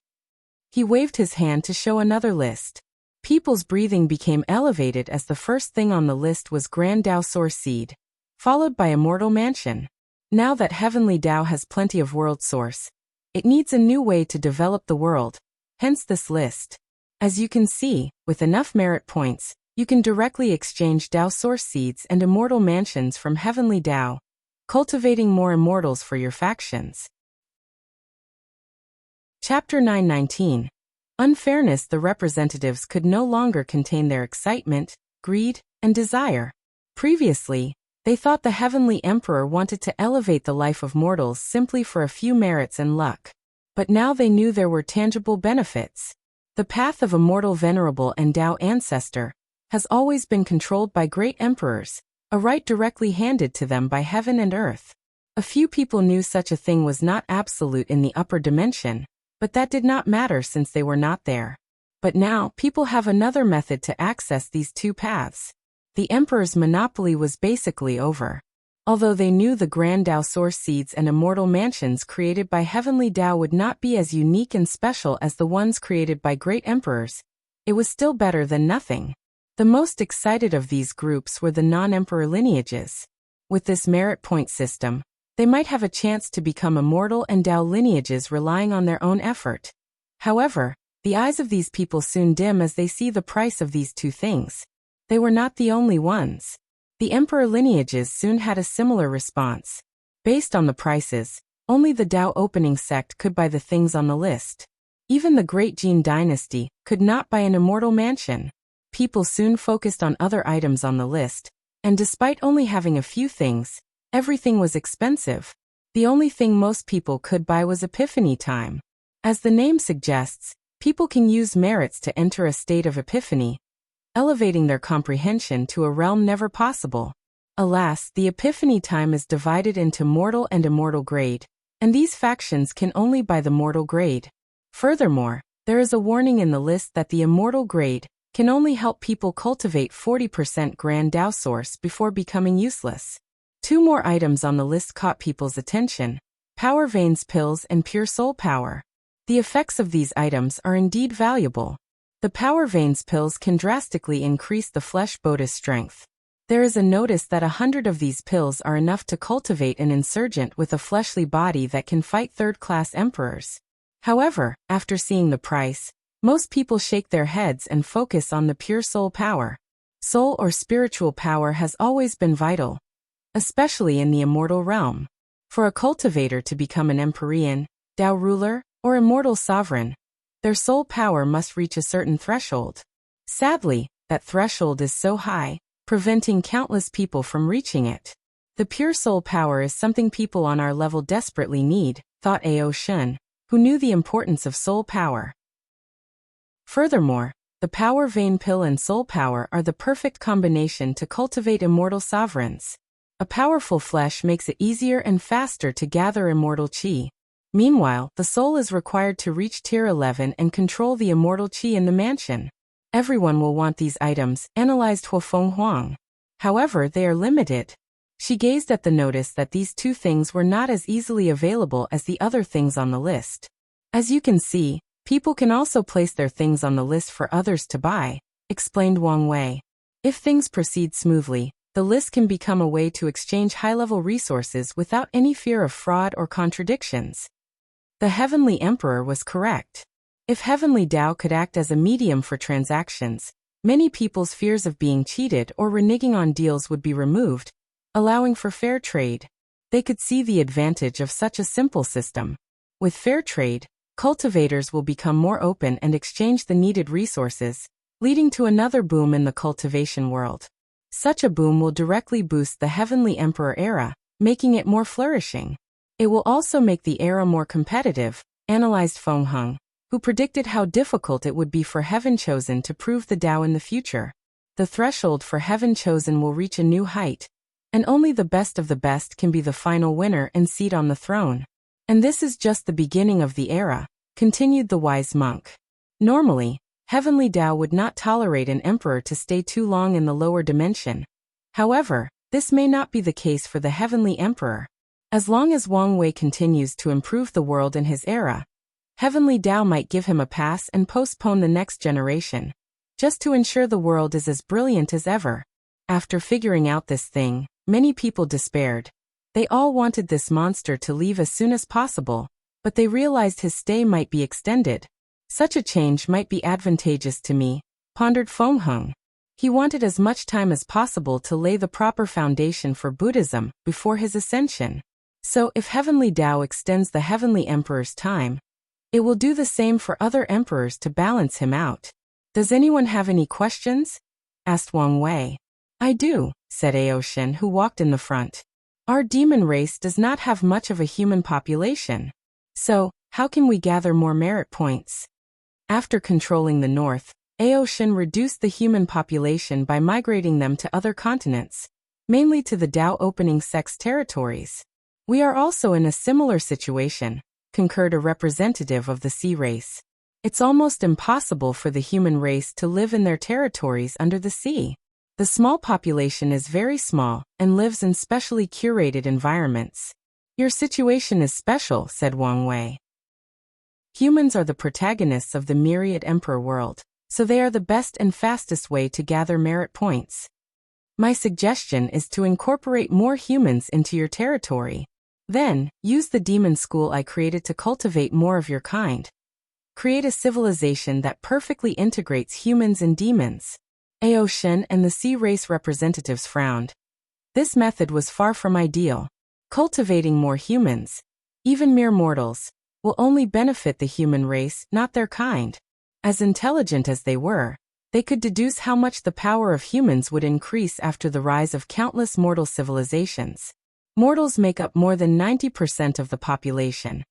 He waved his hand to show another list. People's breathing became elevated as the first thing on the list was Grand Tao Source Seed, followed by Immortal Mansion. Now that Heavenly Tao has plenty of world source, it needs a new way to develop the world, hence this list. As you can see, with enough merit points, you can directly exchange Tao Source Seeds and Immortal Mansions from Heavenly Tao, cultivating more immortals for your factions. Chapter 919. Unfairness. The representatives could no longer contain their excitement, greed, and desire. Previously, they thought the Heavenly Emperor wanted to elevate the life of mortals simply for a few merits and luck. But now they knew there were tangible benefits. The path of a mortal venerable and Tao ancestor has always been controlled by great emperors, a right directly handed to them by heaven and earth. A few people knew such a thing was not absolute in the upper dimension, but that did not matter since they were not there. But now, people have another method to access these two paths. the emperor's monopoly was basically over. Although they knew the grand Dao source seeds and immortal mansions created by heavenly Dao would not be as unique and special as the ones created by great emperors, it was still better than nothing. The most excited of these groups were the non-emperor lineages. With this merit point system, they might have a chance to become immortal and Dao lineages relying on their own effort. However, the eyes of these people soon dim as they see the price of these two things. They were not the only ones. The emperor lineages soon had a similar response. Based on the prices, only the Dao opening sect could buy the things on the list. Even the great Jin dynasty could not buy an immortal mansion. People soon focused on other items on the list, and despite only having a few things, everything was expensive. The only thing most people could buy was epiphany time. As the name suggests, people can use merits to enter a state of epiphany, elevating their comprehension to a realm never possible. Alas, the epiphany time is divided into mortal and immortal grade, and these factions can only buy the mortal grade. Furthermore, there is a warning in the list that the immortal grade can only help people cultivate 40% Grand Dao Source before becoming useless. Two more items on the list caught people's attention: Power Veins Pills and Pure Soul Power. The effects of these items are indeed valuable. The Power Veins Pills can drastically increase the flesh boda's strength. There is a notice that 100 of these pills are enough to cultivate an insurgent with a fleshly body that can fight third-class emperors. However, after seeing the price, most people shake their heads and focus on the pure soul power. Soul or spiritual power has always been vital, especially in the immortal realm. For a cultivator to become an Empyrean, Dao ruler, or immortal sovereign, their soul power must reach a certain threshold. Sadly, that threshold is so high, preventing countless people from reaching it. The pure soul power is something people on our level desperately need, thought Ao Shun, who knew the importance of soul power. Furthermore, the Power Vein Pill and Soul Power are the perfect combination to cultivate immortal sovereigns. A powerful flesh makes it easier and faster to gather immortal qi. Meanwhile, the soul is required to reach tier 11 and control the immortal qi in the mansion. Everyone will want these items, analyzed Huafeng Huang. However, they are limited. She gazed at the notice that these two things were not as easily available as the other things on the list. As you can see, people can also place their things on the list for others to buy, explained Wang Wei. If things proceed smoothly, the list can become a way to exchange high-level resources without any fear of fraud or contradictions. The Heavenly Emperor was correct. If Heavenly Dao could act as a medium for transactions, many people's fears of being cheated or reneging on deals would be removed, allowing for fair trade. They could see the advantage of such a simple system. With fair trade, cultivators will become more open and exchange the needed resources, leading to another boom in the cultivation world. Such a boom will directly boost the Heavenly Emperor era, making it more flourishing. It will also make the era more competitive, analyzed Feng Heng, who predicted how difficult it would be for Heaven Chosen to prove the Dao in the future. The threshold for Heaven Chosen will reach a new height, and only the best of the best can be the final winner and seat on the throne. And this is just the beginning of the era, continued the wise monk. Normally, Heavenly Dao would not tolerate an emperor to stay too long in the lower dimension. However, this may not be the case for the Heavenly Emperor. As long as Wang Wei continues to improve the world in his era, Heavenly Dao might give him a pass and postpone the next generation, just to ensure the world is as brilliant as ever. After figuring out this thing, many people despaired. They all wanted this monster to leave as soon as possible, but they realized his stay might be extended. Such a change might be advantageous to me, pondered Feng Heng. He wanted as much time as possible to lay the proper foundation for Buddhism before his ascension. So if Heavenly Dao extends the Heavenly Emperor's time, it will do the same for other emperors to balance him out. Does anyone have any questions? Asked Wang Wei. I do, said Aoshin, who walked in the front. Our demon race does not have much of a human population. So, how can we gather more merit points? After controlling the north, Aoshin reduced the human population by migrating them to other continents, mainly to the Dao opening sect's territories. We are also in a similar situation, concurred a representative of the sea race. It's almost impossible for the human race to live in their territories under the sea. The small population is very small and lives in specially curated environments. Your situation is special, said Wang Wei. Humans are the protagonists of the myriad emperor world, so they are the best and fastest way to gather merit points. My suggestion is to incorporate more humans into your territory. Then, use the demon school I created to cultivate more of your kind. Create a civilization that perfectly integrates humans and demons. Ao Shen and the sea race representatives frowned. This method was far from ideal. Cultivating more humans, even mere mortals, will only benefit the human race, not their kind. As intelligent as they were, they could deduce how much the power of humans would increase after the rise of countless mortal civilizations. Mortals make up more than 90% of the population.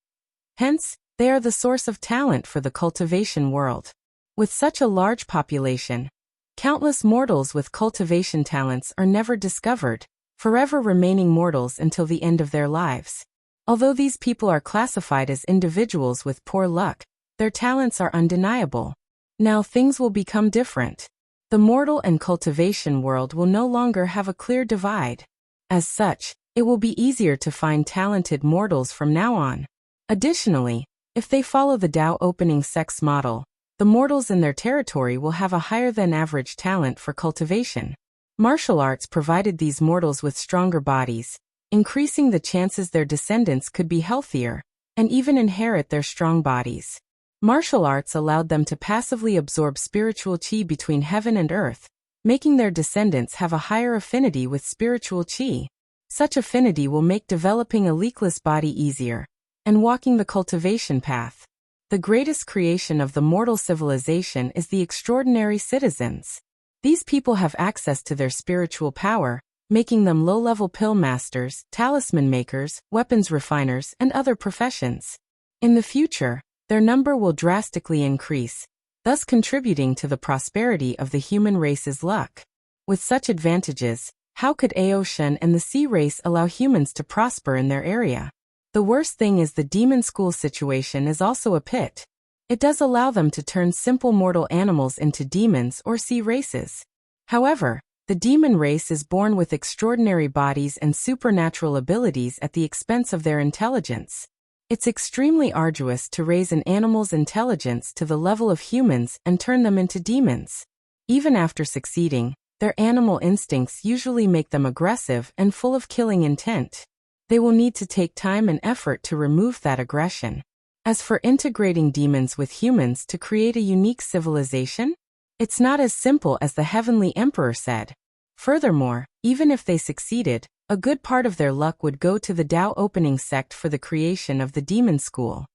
Hence, they are the source of talent for the cultivation world. With such a large population, countless mortals with cultivation talents are never discovered, forever remaining mortals until the end of their lives. Although these people are classified as individuals with poor luck, their talents are undeniable. Now things will become different. The mortal and cultivation world will no longer have a clear divide. As such, it will be easier to find talented mortals from now on. Additionally, if they follow the Tao opening sex model, the mortals in their territory will have a higher than average talent for cultivation. Martial arts provided these mortals with stronger bodies, increasing the chances their descendants could be healthier, and even inherit their strong bodies. Martial arts allowed them to passively absorb spiritual qi between heaven and earth, making their descendants have a higher affinity with spiritual qi. Such affinity will make developing a leakless body easier, and walking the cultivation path. The greatest creation of the mortal civilization is the extraordinary citizens. These people have access to their spiritual power, making them low-level pill masters, talisman makers, weapons refiners, and other professions. In the future, their number will drastically increase, thus contributing to the prosperity of the human race's luck. With such advantages, how could Ao Shen and the sea race allow humans to prosper in their area? The worst thing is the demon school situation is also a pit. It does allow them to turn simple mortal animals into demons or sea races. However, the demon race is born with extraordinary bodies and supernatural abilities at the expense of their intelligence. It's extremely arduous to raise an animal's intelligence to the level of humans and turn them into demons. Even after succeeding, their animal instincts usually make them aggressive and full of killing intent. They will need to take time and effort to remove that aggression. As for integrating demons with humans to create a unique civilization, it's not as simple as the Heavenly Emperor said. Furthermore, even if they succeeded, a good part of their luck would go to the Tao opening sect for the creation of the demon school.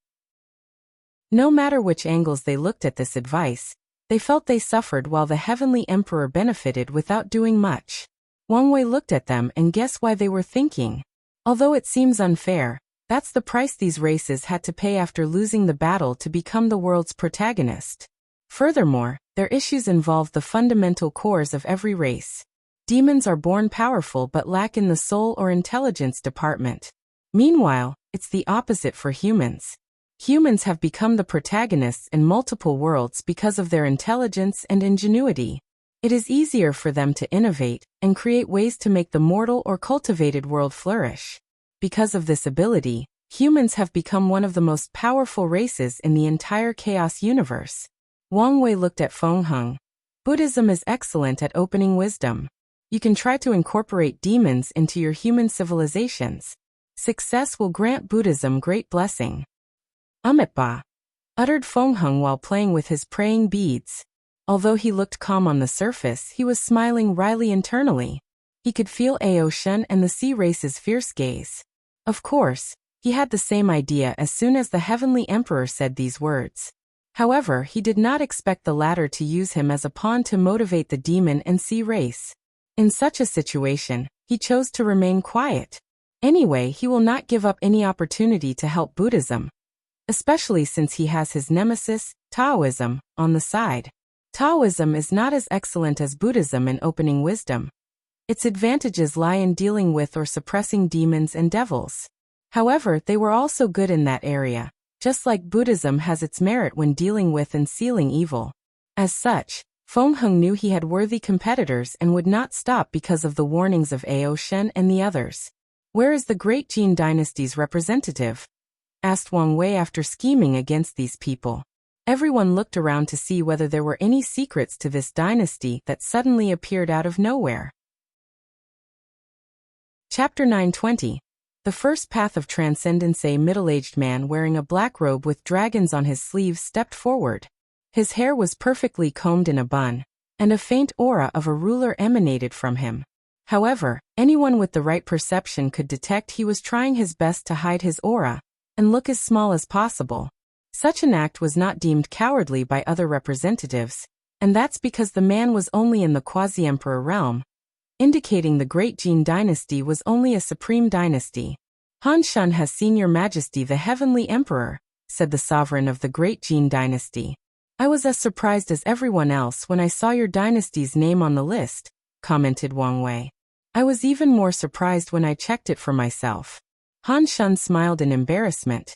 No matter which angles they looked at this advice, they felt they suffered while the Heavenly Emperor benefited without doing much. Wang Wei looked at them and guessed why they were thinking. Although it seems unfair, that's the price these races had to pay after losing the battle to become the world's protagonist. Furthermore, their issues involve the fundamental cores of every race. Demons are born powerful but lack in the soul or intelligence department. Meanwhile, it's the opposite for humans. Humans have become the protagonists in multiple worlds because of their intelligence and ingenuity. It is easier for them to innovate and create ways to make the mortal or cultivated world flourish. Because of this ability, humans have become one of the most powerful races in the entire chaos universe. Wang Wei looked at Feng Heng. Buddhism is excellent at opening wisdom. You can try to incorporate demons into your human civilizations. Success will grant Buddhism great blessing. Ba, uttered Feng Heng while playing with his praying beads. Although he looked calm on the surface, he was smiling wryly internally. He could feel Ao Shen and the sea race's fierce gaze. Of course, he had the same idea as soon as the Heavenly Emperor said these words. However, he did not expect the latter to use him as a pawn to motivate the demon and sea race. In such a situation, he chose to remain quiet. Anyway, he will not give up any opportunity to help Buddhism, especially since he has his nemesis, Taoism, on the side. Taoism is not as excellent as Buddhism in opening wisdom. Its advantages lie in dealing with or suppressing demons and devils. However, they were also good in that area, just like Buddhism has its merit when dealing with and sealing evil. As such, Feng Heng knew he had worthy competitors and would not stop because of the warnings of Ao Shen and the others. "Where is the great Jin dynasty's representative?" asked Wang Wei after scheming against these people. Everyone looked around to see whether there were any secrets to this dynasty that suddenly appeared out of nowhere. Chapter 920. The First Path of Transcendence. A middle-aged man wearing a black robe with dragons on his sleeves stepped forward. His hair was perfectly combed in a bun, and a faint aura of a ruler emanated from him. However, anyone with the right perception could detect he was trying his best to hide his aura and look as small as possible. Such an act was not deemed cowardly by other representatives, and that's because the man was only in the quasi-emperor realm, indicating the Great Jin dynasty was only a supreme dynasty. "Han Shun has seen Your Majesty the Heavenly Emperor," said the sovereign of the Great Jin dynasty. "I was as surprised as everyone else when I saw your dynasty's name on the list," commented Wang Wei. "I was even more surprised when I checked it for myself." Han Shun smiled in embarrassment.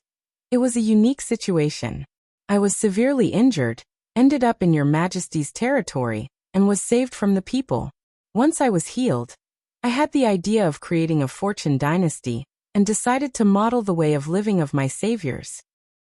"It was a unique situation. I was severely injured, ended up in Your Majesty's territory, and was saved from the people. Once I was healed, I had the idea of creating a fortune dynasty and decided to model the way of living of my saviors."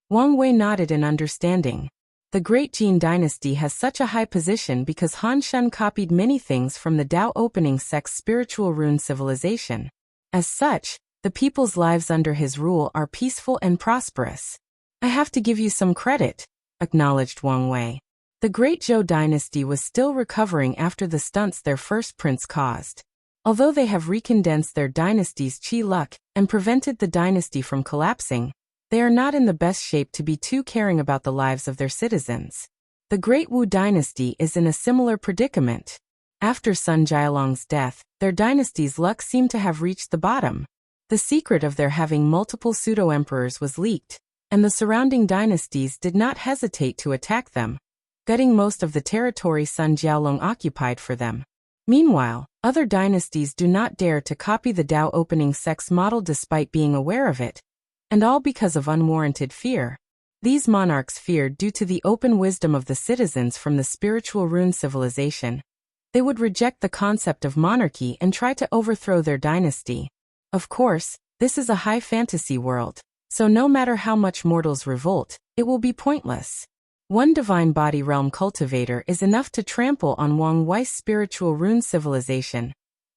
Wang Wei nodded in understanding. The Great Jin dynasty has such a high position because Han Shun copied many things from the Tao opening sect's spiritual rune civilization. As such, the people's lives under his rule are peaceful and prosperous. "I have to give you some credit," acknowledged Wang Wei. The Great Zhou dynasty was still recovering after the stunts their first prince caused. Although they have recondensed their dynasty's qi luck and prevented the dynasty from collapsing, they are not in the best shape to be too caring about the lives of their citizens. The Great Wu dynasty is in a similar predicament. After Sun Jialong's death, their dynasty's luck seemed to have reached the bottom. The secret of their having multiple pseudo-emperors was leaked, and the surrounding dynasties did not hesitate to attack them, gutting most of the territory Sun Jialong occupied for them. Meanwhile, other dynasties do not dare to copy the Tao opening sect's model despite being aware of it, and all because of unwarranted fear. These monarchs feared due to the open wisdom of the citizens from the spiritual rune civilization. They would reject the concept of monarchy and try to overthrow their dynasty. Of course, this is a high fantasy world, so no matter how much mortals revolt, it will be pointless. One divine body realm cultivator is enough to trample on Wang Wei's spiritual rune civilization,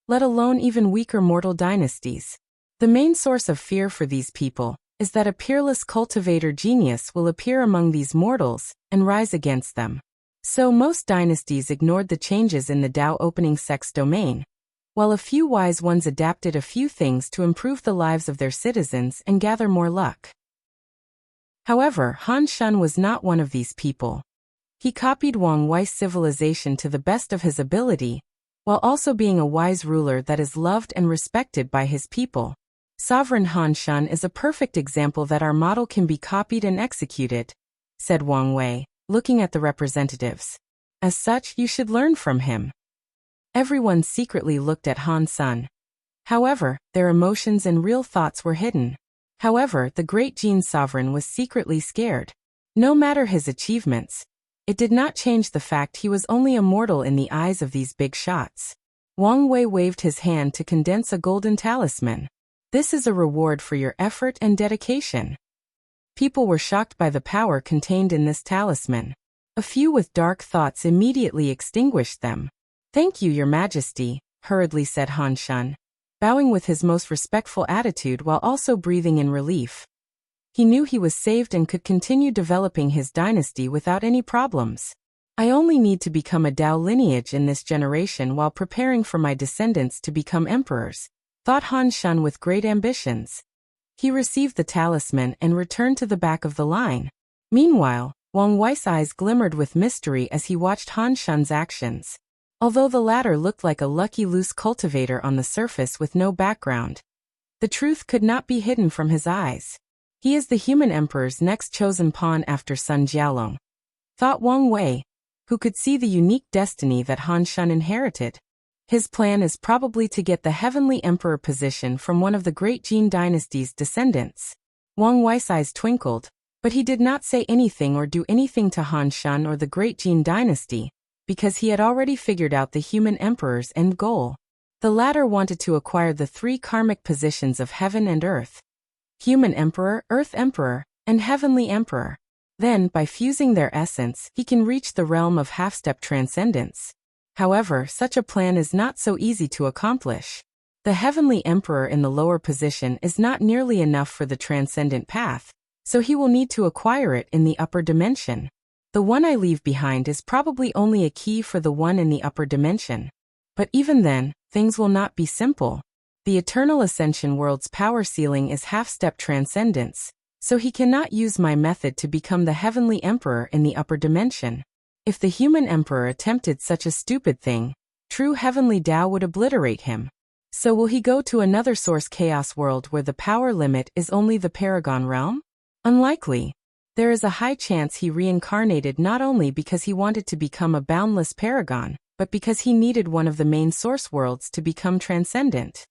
let alone even weaker mortal dynasties. The main source of fear for these people is that a peerless cultivator genius will appear among these mortals and rise against them. So most dynasties ignored the changes in the Tao opening sect's domain, while a few wise ones adapted a few things to improve the lives of their citizens and gather more luck. However, Han Shun was not one of these people. He copied Wang Wei's civilization to the best of his ability, while also being a wise ruler that is loved and respected by his people. Sovereign Han Shun is a perfect example that our model can be copied and executed, said Wang Wei, looking at the representatives. As such, you should learn from him. Everyone secretly looked at Han Shun. However, their emotions and real thoughts were hidden. However, the Great Jin sovereign was secretly scared. No matter his achievements, it did not change the fact he was only a mortal in the eyes of these big shots. Wang Wei waved his hand to condense a golden talisman. This is a reward for your effort and dedication. People were shocked by the power contained in this talisman. A few with dark thoughts immediately extinguished them. Thank you, Your Majesty, hurriedly said Han Shun, bowing with his most respectful attitude while also breathing in relief. He knew he was saved and could continue developing his dynasty without any problems. I only need to become a Dao lineage in this generation while preparing for my descendants to become emperors, thought Han Shun with great ambitions. He received the talisman and returned to the back of the line. Meanwhile, Wang Wei's eyes glimmered with mystery as he watched Han Shun's actions. Although the latter looked like a lucky loose cultivator on the surface with no background, the truth could not be hidden from his eyes. He is the human emperor's next chosen pawn after Sun Jialong, thought Wang Wei, who could see the unique destiny that Han Shun inherited. His plan is probably to get the heavenly emperor position from one of the Great Jin dynasty's descendants. Wang Wei's eyes twinkled, but he did not say anything or do anything to Han Shun or the Great Jin dynasty, because he had already figured out the human emperor's end goal. The latter wanted to acquire the 3 karmic positions of heaven and earth: human emperor, earth emperor, and heavenly emperor. Then, by fusing their essence, he can reach the realm of half-step transcendence. However, such a plan is not so easy to accomplish. The heavenly emperor in the lower position is not nearly enough for the transcendent path, so he will need to acquire it in the upper dimension. The one I leave behind is probably only a key for the one in the upper dimension. But even then, things will not be simple. The eternal ascension world's power ceiling is half-step transcendence, so he cannot use my method to become the heavenly emperor in the upper dimension. If the human emperor attempted such a stupid thing, true heavenly Tao would obliterate him. So will he go to another source chaos world where the power limit is only the Paragon realm? Unlikely. There is a high chance he reincarnated not only because he wanted to become a boundless paragon, but because he needed one of the main source worlds to become transcendent.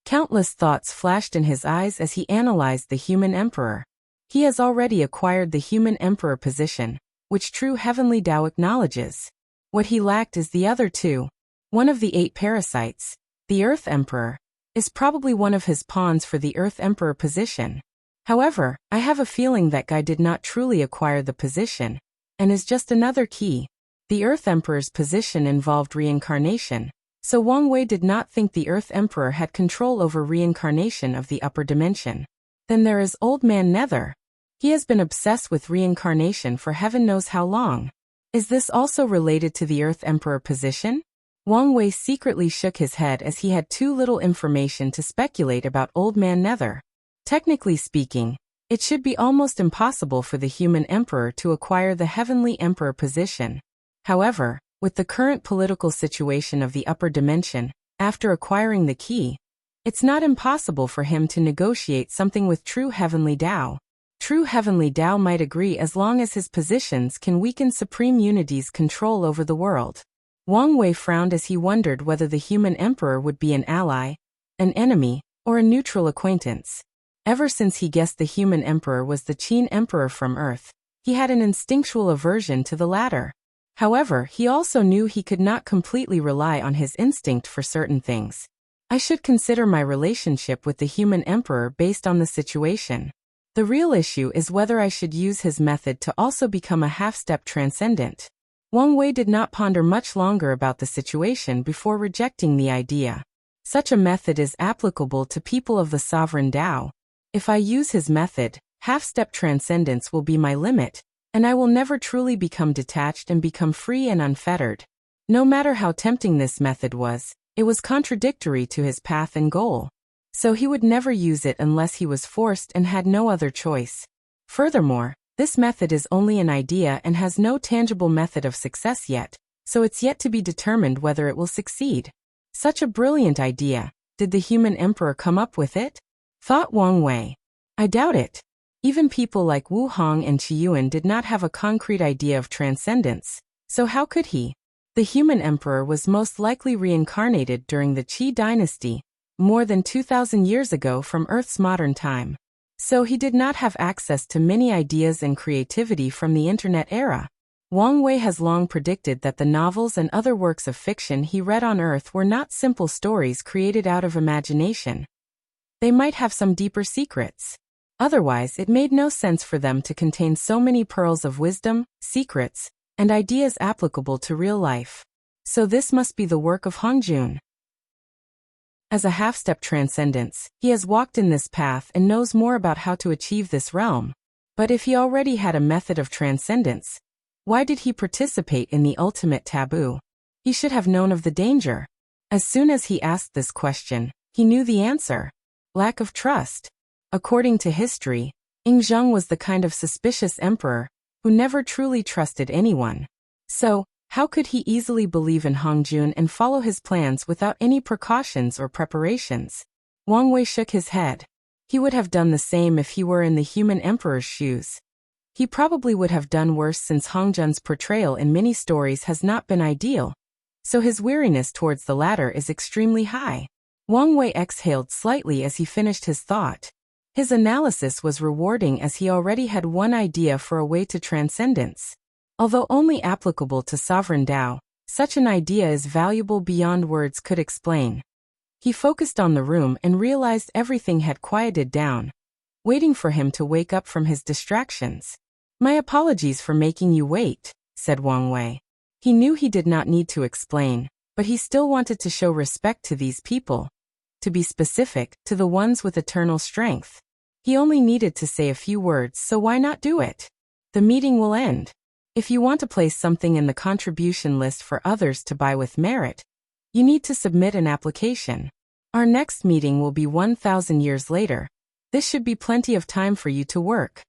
Countless thoughts flashed in his eyes as he analyzed the human emperor. He has already acquired the human emperor position, which true heavenly Tao acknowledges. What he lacked is the other 2. One of the 8 parasites, the Earth Emperor, is probably one of his pawns for the Earth Emperor position. However, I have a feeling that guy did not truly acquire the position, and is just another key. The Earth Emperor's position involved reincarnation, so Wang Wei did not think the Earth Emperor had control over reincarnation of the upper dimension. Then there is Old Man Nether. He has been obsessed with reincarnation for heaven knows how long. Is this also related to the Earth Emperor position? Wang Wei secretly shook his head as he had too little information to speculate about Old Man Nether. Technically speaking, it should be almost impossible for the human emperor to acquire the heavenly emperor position. However, with the current political situation of the upper dimension, after acquiring the key, it's not impossible for him to negotiate something with true heavenly Tao. True heavenly Tao might agree as long as his positions can weaken Supreme Unity's control over the world. Wang Wei frowned as he wondered whether the human emperor would be an ally, an enemy, or a neutral acquaintance. Ever since he guessed the human emperor was the Qin emperor from Earth, he had an instinctual aversion to the latter. However, he also knew he could not completely rely on his instinct for certain things. I should consider my relationship with the human emperor based on the situation. The real issue is whether I should use his method to also become a half-step transcendent. Wang Wei did not ponder much longer about the situation before rejecting the idea. Such a method is applicable to people of the sovereign Tao. If I use his method, half-step transcendence will be my limit, and I will never truly become detached and become free and unfettered. No matter how tempting this method was, it was contradictory to his path and goal. So he would never use it unless he was forced and had no other choice. Furthermore, this method is only an idea and has no tangible method of success yet, so it's yet to be determined whether it will succeed. Such a brilliant idea, did the human emperor come up with it? Thought Wang Wei. I doubt it. Even people like Wu Hong and Qiyuan did not have a concrete idea of transcendence, so how could he? The human emperor was most likely reincarnated during the Qi dynasty, more than 2,000 years ago from Earth's modern time. So he did not have access to many ideas and creativity from the internet era. Wang Wei has long predicted that the novels and other works of fiction he read on Earth were not simple stories created out of imagination. They might have some deeper secrets. Otherwise, it made no sense for them to contain so many pearls of wisdom, secrets, and ideas applicable to real life. So this must be the work of Hongjun. As a half-step transcendence, he has walked in this path and knows more about how to achieve this realm. But if he already had a method of transcendence, why did he participate in the ultimate taboo? He should have known of the danger. As soon as he asked this question, he knew the answer. Lack of trust. According to history, Yingzheng was the kind of suspicious emperor who never truly trusted anyone. So, how could he easily believe in Hongjun and follow his plans without any precautions or preparations? Wang Wei shook his head. He would have done the same if he were in the human emperor's shoes. He probably would have done worse since Hongjun's portrayal in many stories has not been ideal. So his weariness towards the latter is extremely high. Wang Wei exhaled slightly as he finished his thought. His analysis was rewarding as he already had one idea for a way to transcendence. Although only applicable to sovereign Tao, such an idea is valuable beyond words could explain. He focused on the room and realized everything had quieted down, waiting for him to wake up from his distractions. My apologies for making you wait, said Wang Wei. He knew he did not need to explain, but he still wanted to show respect to these people. To be specific, to the ones with eternal strength. He only needed to say a few words, so why not do it? The meeting will end. If you want to place something in the contribution list for others to buy with merit, you need to submit an application. Our next meeting will be 1,000 years later. This should be plenty of time for you to work.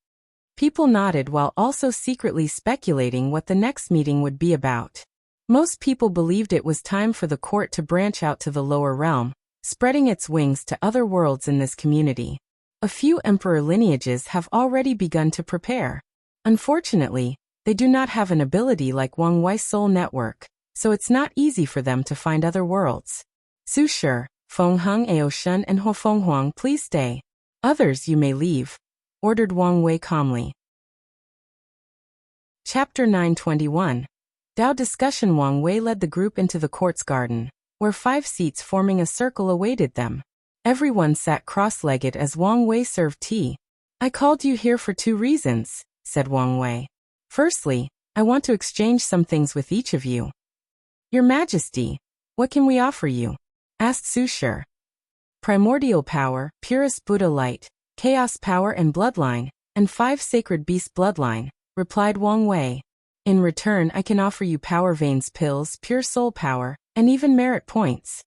People nodded while also secretly speculating what the next meeting would be about. Most people believed it was time for the court to branch out to the lower realm, spreading its wings to other worlds in this community. A few emperor lineages have already begun to prepare. Unfortunately, they do not have an ability like Wang Wei's soul network, so it's not easy for them to find other worlds. Su Shi, Feng Heng, Ao Shen, and Ho Feng Huang, please stay. Others you may leave, ordered Wang Wei calmly. Chapter 921. Dao Discussion. Wang Wei led the group into the court's garden, where 5 seats forming a circle awaited them. Everyone sat cross-legged as Wang Wei served tea. I called you here for 2 reasons, said Wang Wei. Firstly, I want to exchange some things with each of you. Your Majesty, what can we offer you? Asked Su Shi. Primordial power, purest Buddha light, chaos power and bloodline, and 5 sacred beast bloodline, replied Wang Wei. In return, I can offer you power veins pills, pure soul power, and even merit points.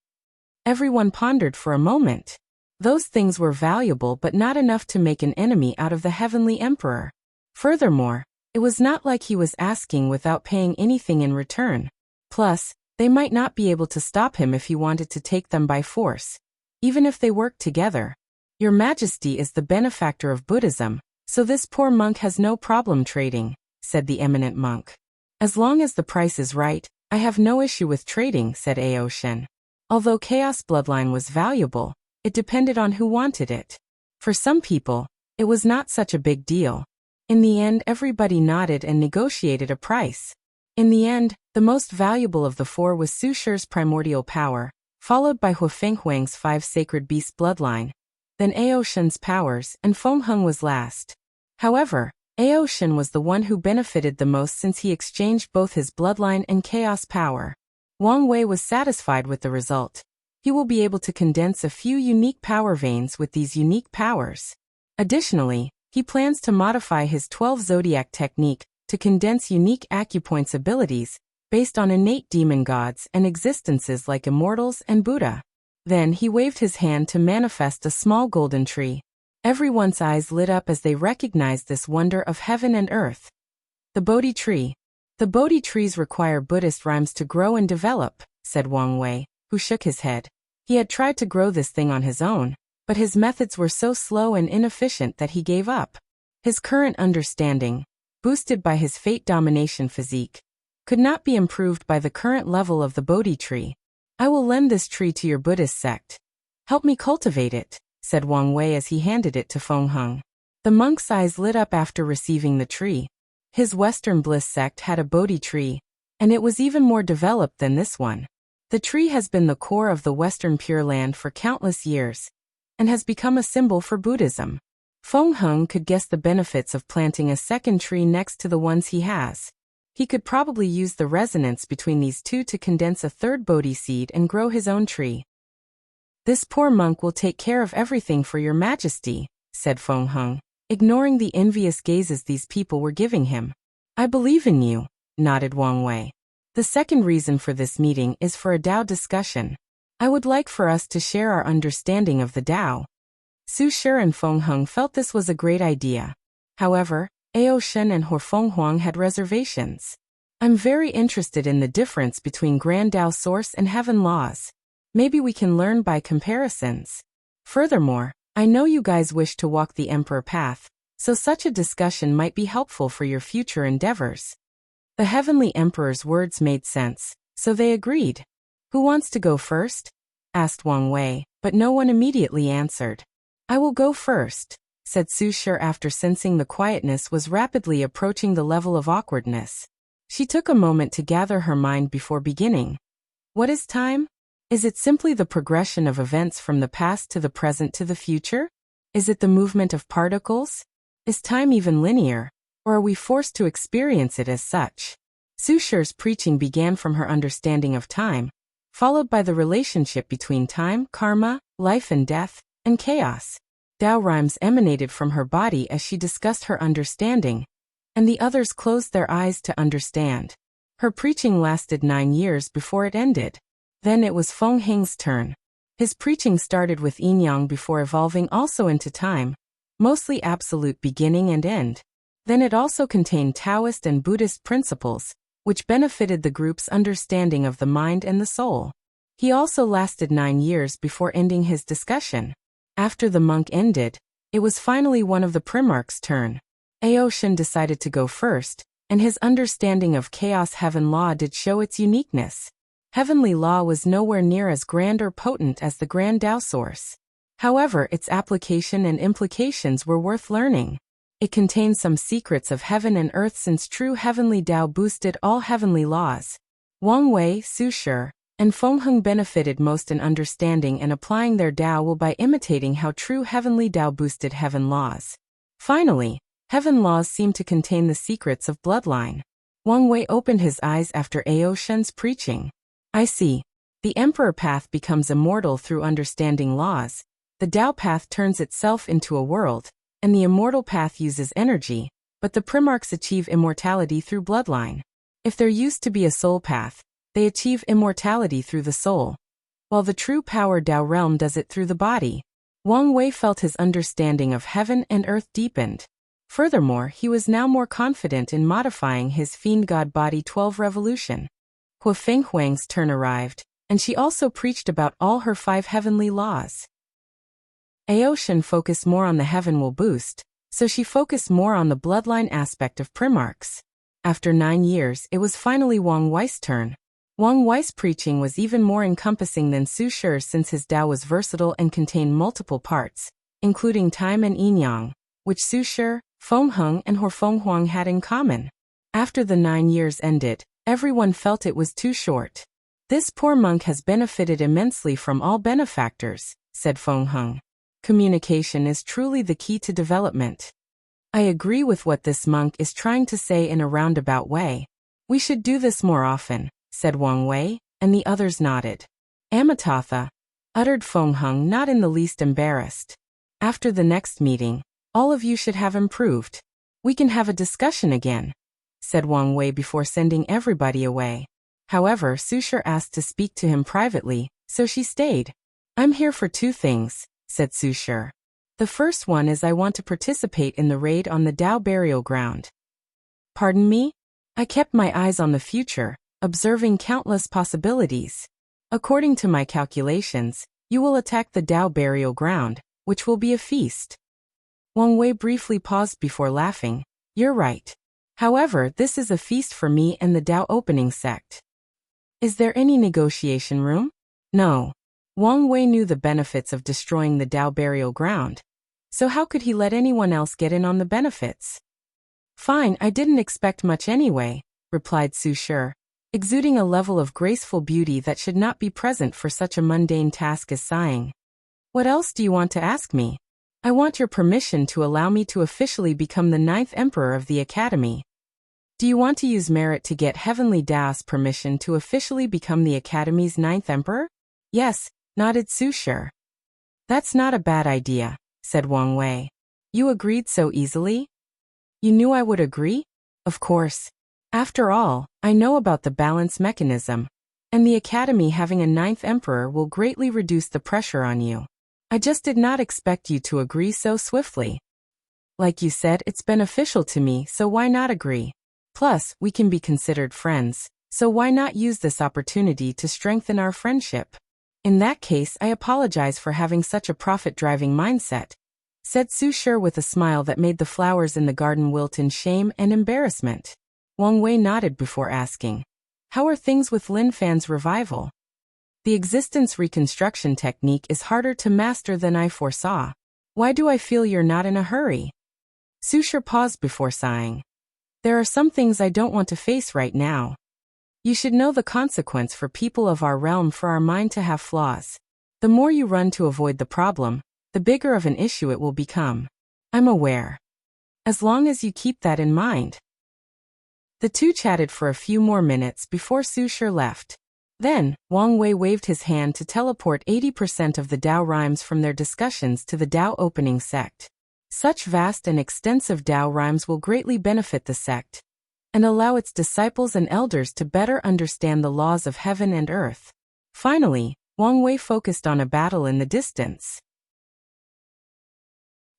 Everyone pondered for a moment. Those things were valuable but not enough to make an enemy out of the Heavenly Emperor. Furthermore, it was not like he was asking without paying anything in return. Plus, they might not be able to stop him if he wanted to take them by force, even if they worked together. Your Majesty is the benefactor of Buddhism, so this poor monk has no problem trading, said the eminent monk. As long as the price is right, I have no issue with trading, said Ao Shen. Although Chaos Bloodline was valuable, it depended on who wanted it. For some people, it was not such a big deal. In the end, everybody nodded and negotiated a price. In the end, the most valuable of the 4 was Su Shi's primordial power, followed by Hu Fenghuang's 5 sacred beast bloodline, then Ao Shen's powers, and Feng Heng was last. However, Ao Shen was the one who benefited the most since he exchanged both his bloodline and chaos power. Wang Wei was satisfied with the result. He will be able to condense a few unique power veins with these unique powers. Additionally, he plans to modify his 12 zodiac technique to condense unique acupoints abilities based on innate demon gods and existences like immortals and Buddha. Then he waved his hand to manifest a small golden tree. Everyone's eyes lit up as they recognized this wonder of heaven and earth. The Bodhi tree. The Bodhi trees require Buddhist rhymes to grow and develop, said Wang Wei, who shook his head. He had tried to grow this thing on his own, but his methods were so slow and inefficient that he gave up. His current understanding, boosted by his fate domination physique, could not be improved by the current level of the Bodhi tree. I will lend this tree to your Buddhist sect. Help me cultivate it, said Wang Wei as he handed it to Feng Heng. The monk's eyes lit up after receiving the tree. His Western Bliss sect had a Bodhi tree, and it was even more developed than this one. The tree has been the core of the Western Pure Land for countless years, and has become a symbol for Buddhism. Feng Heng could guess the benefits of planting a second tree next to the ones he has. He could probably use the resonance between these two to condense a third Bodhi seed and grow his own tree. This poor monk will take care of everything for your Majesty, said Feng Heng, ignoring the envious gazes these people were giving him. I believe in you, nodded Wang Wei. The second reason for this meeting is for a Tao discussion. I would like for us to share our understanding of the Tao. Su Shi and Feng Heng felt this was a great idea. However, Ao Shen and Hu Fenghuang had reservations. I'm very interested in the difference between Grand Tao Source and Heaven Laws. Maybe we can learn by comparisons. Furthermore, I know you guys wish to walk the Emperor path, so such a discussion might be helpful for your future endeavors. The Heavenly Emperor's words made sense, so they agreed. Who wants to go first? Asked Wang Wei, but no one immediately answered. I will go first, said Su Shi after sensing the quietness was rapidly approaching the level of awkwardness. She took a moment to gather her mind before beginning. What is time? Is it simply the progression of events from the past to the present to the future? Is it the movement of particles? Is time even linear, or are we forced to experience it as such? Su Shi's preaching began from her understanding of time, followed by the relationship between time, karma, life and death, and chaos. Tao rhymes emanated from her body as she discussed her understanding, and the others closed their eyes to understand. Her preaching lasted 9 years before it ended. Then it was Feng Heng's turn. His preaching started with yin-yang before evolving also into time, mostly absolute beginning and end. Then it also contained Taoist and Buddhist principles, which benefited the group's understanding of the mind and the soul. He also lasted 9 years before ending his discussion. After the monk ended, it was finally one of the primarch's turn. Aoshin decided to go first, and his understanding of chaos heaven law did show its uniqueness. Heavenly law was nowhere near as grand or potent as the Grand Tao source. However, its application and implications were worth learning. It contained some secrets of heaven and earth since true heavenly Tao boosted all heavenly laws. Wang Wei, Su Shi, and Feng Heng benefited most in understanding and applying their Tao will by imitating how true heavenly Tao boosted heaven laws. Finally, heaven laws seemed to contain the secrets of bloodline. Wang Wei opened his eyes after Aoshin's preaching. I see. The emperor path becomes immortal through understanding laws, the Tao path turns itself into a world, and the immortal path uses energy, but the primarchs achieve immortality through bloodline. If there used to be a soul path, they achieve immortality through the soul, while the true power Tao realm does it through the body. Wang Wei felt his understanding of heaven and earth deepened. Furthermore, he was now more confident in modifying his fiend god body 12 revolution. Hua Fenghuang's turn arrived, and she also preached about all her 5 heavenly laws. Aoshin focused more on the heaven will boost, so she focused more on the bloodline aspect of primarchs. After 9 years, it was finally Wang Wei's turn. Wang Wei's preaching was even more encompassing than Su Shi's since his Tao was versatile and contained multiple parts, including time and yin-yang, which Su Shi, Feng Heng and Hua Fenghuang had in common. After the 9 years ended, everyone felt it was too short. This poor monk has benefited immensely from all benefactors, said Feng Heng. Communication is truly the key to development. I agree with what this monk is trying to say in a roundabout way. We should do this more often, said Wang Wei, and the others nodded. Amitatha, uttered Feng Heng, not in the least embarrassed. After the next meeting, all of you should have improved. We can have a discussion again, said Wang Wei before sending everybody away. However, Su Shi asked to speak to him privately, so she stayed. I'm here for 2 things, said Su Shi. The first one is I want to participate in the raid on the Tao burial ground. Pardon me? I kept my eyes on the future, observing countless possibilities. According to my calculations, you will attack the Tao burial ground, which will be a feast. Wang Wei briefly paused before laughing. You're right. However, this is a feast for me and the Tao opening sect. Is there any negotiation room? No. Wang Wei knew the benefits of destroying the Tao burial ground, so how could he let anyone else get in on the benefits? Fine, I didn't expect much anyway, replied Su Shi, exuding a level of graceful beauty that should not be present for such a mundane task as sighing. What else do you want to ask me? I want your permission to allow me to officially become the 9th emperor of the academy. Do you want to use merit to get Heavenly Tao's permission to officially become the academy's 9th emperor? Yes, nodded Su Shi. That's not a bad idea, said Wang Wei. You agreed so easily? You knew I would agree? Of course. After all, I know about the balance mechanism, and the academy having a 9th emperor will greatly reduce the pressure on you. I just did not expect you to agree so swiftly. Like you said, it's beneficial to me, so why not agree? Plus, we can be considered friends, so why not use this opportunity to strengthen our friendship? In that case, I apologize for having such a profit-driving mindset, said Su Shi with a smile that made the flowers in the garden wilt in shame and embarrassment. Wang Wei nodded before asking, how are things with Lin Fan's revival? The existence reconstruction technique is harder to master than I foresaw. Why do I feel you're not in a hurry? Su Shi paused before sighing. There are some things I don't want to face right now. You should know the consequence for people of our realm for our mind to have flaws. The more you run to avoid the problem, the bigger of an issue it will become. I'm aware. As long as you keep that in mind. The two chatted for a few more minutes before Su Shi left. Then, Wang Wei waved his hand to teleport 80% of the Dao rhymes from their discussions to the Dao opening sect. Such vast and extensive Dao rhymes will greatly benefit the sect, and allow its disciples and elders to better understand the laws of heaven and earth. Finally, Wang Wei focused on a battle in the distance.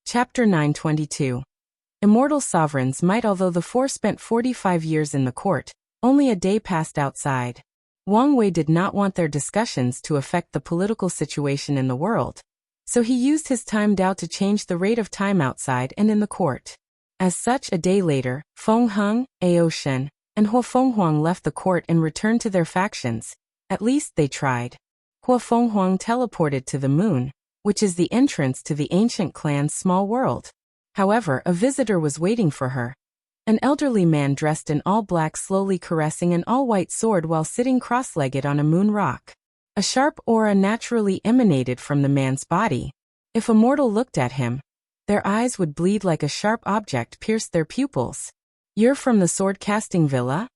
Chapter 922. Immortal sovereigns might. Although the four spent 45 years in the court, only a day passed outside. Wang Wei did not want their discussions to affect the political situation in the world, so he used his time Dao to change the rate of time outside and in the court. As such, a day later, Feng Heng, Ao Shen, and Hua Fenghuang left the court and returned to their factions. At least they tried. Hua Fenghuang teleported to the moon, which is the entrance to the ancient clan's small world. However, a visitor was waiting for her. An elderly man dressed in all black slowly caressing an all-white sword while sitting cross-legged on a moon rock. A sharp aura naturally emanated from the man's body. If a mortal looked at him, their eyes would bleed like a sharp object pierced their pupils. "You're from the sword-casting villa?"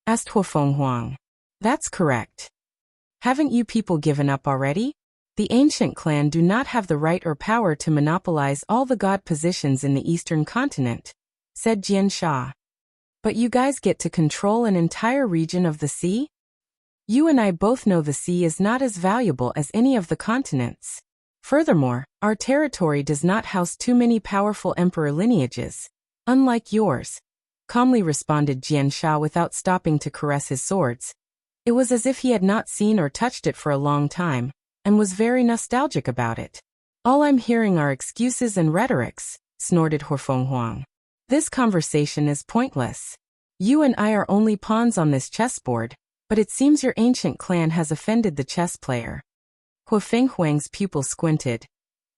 asked Hua Fenghuang. "That's correct. Haven't you people given up already? The ancient clan do not have the right or power to monopolize all the god positions in the eastern continent," said Jian Sha. "But you guys get to control an entire region of the sea? You and I both know the sea is not as valuable as any of the continents. Furthermore, our territory does not house too many powerful emperor lineages, unlike yours," calmly responded Jian Sha without stopping to caress his swords. It was as if he had not seen or touched it for a long time, and was very nostalgic about it. "All I'm hearing are excuses and rhetorics," snorted Hua Fenghuang. "This conversation is pointless. You and I are only pawns on this chessboard, but it seems your ancient clan has offended the chess player." Hua Fenghuang's pupil squinted.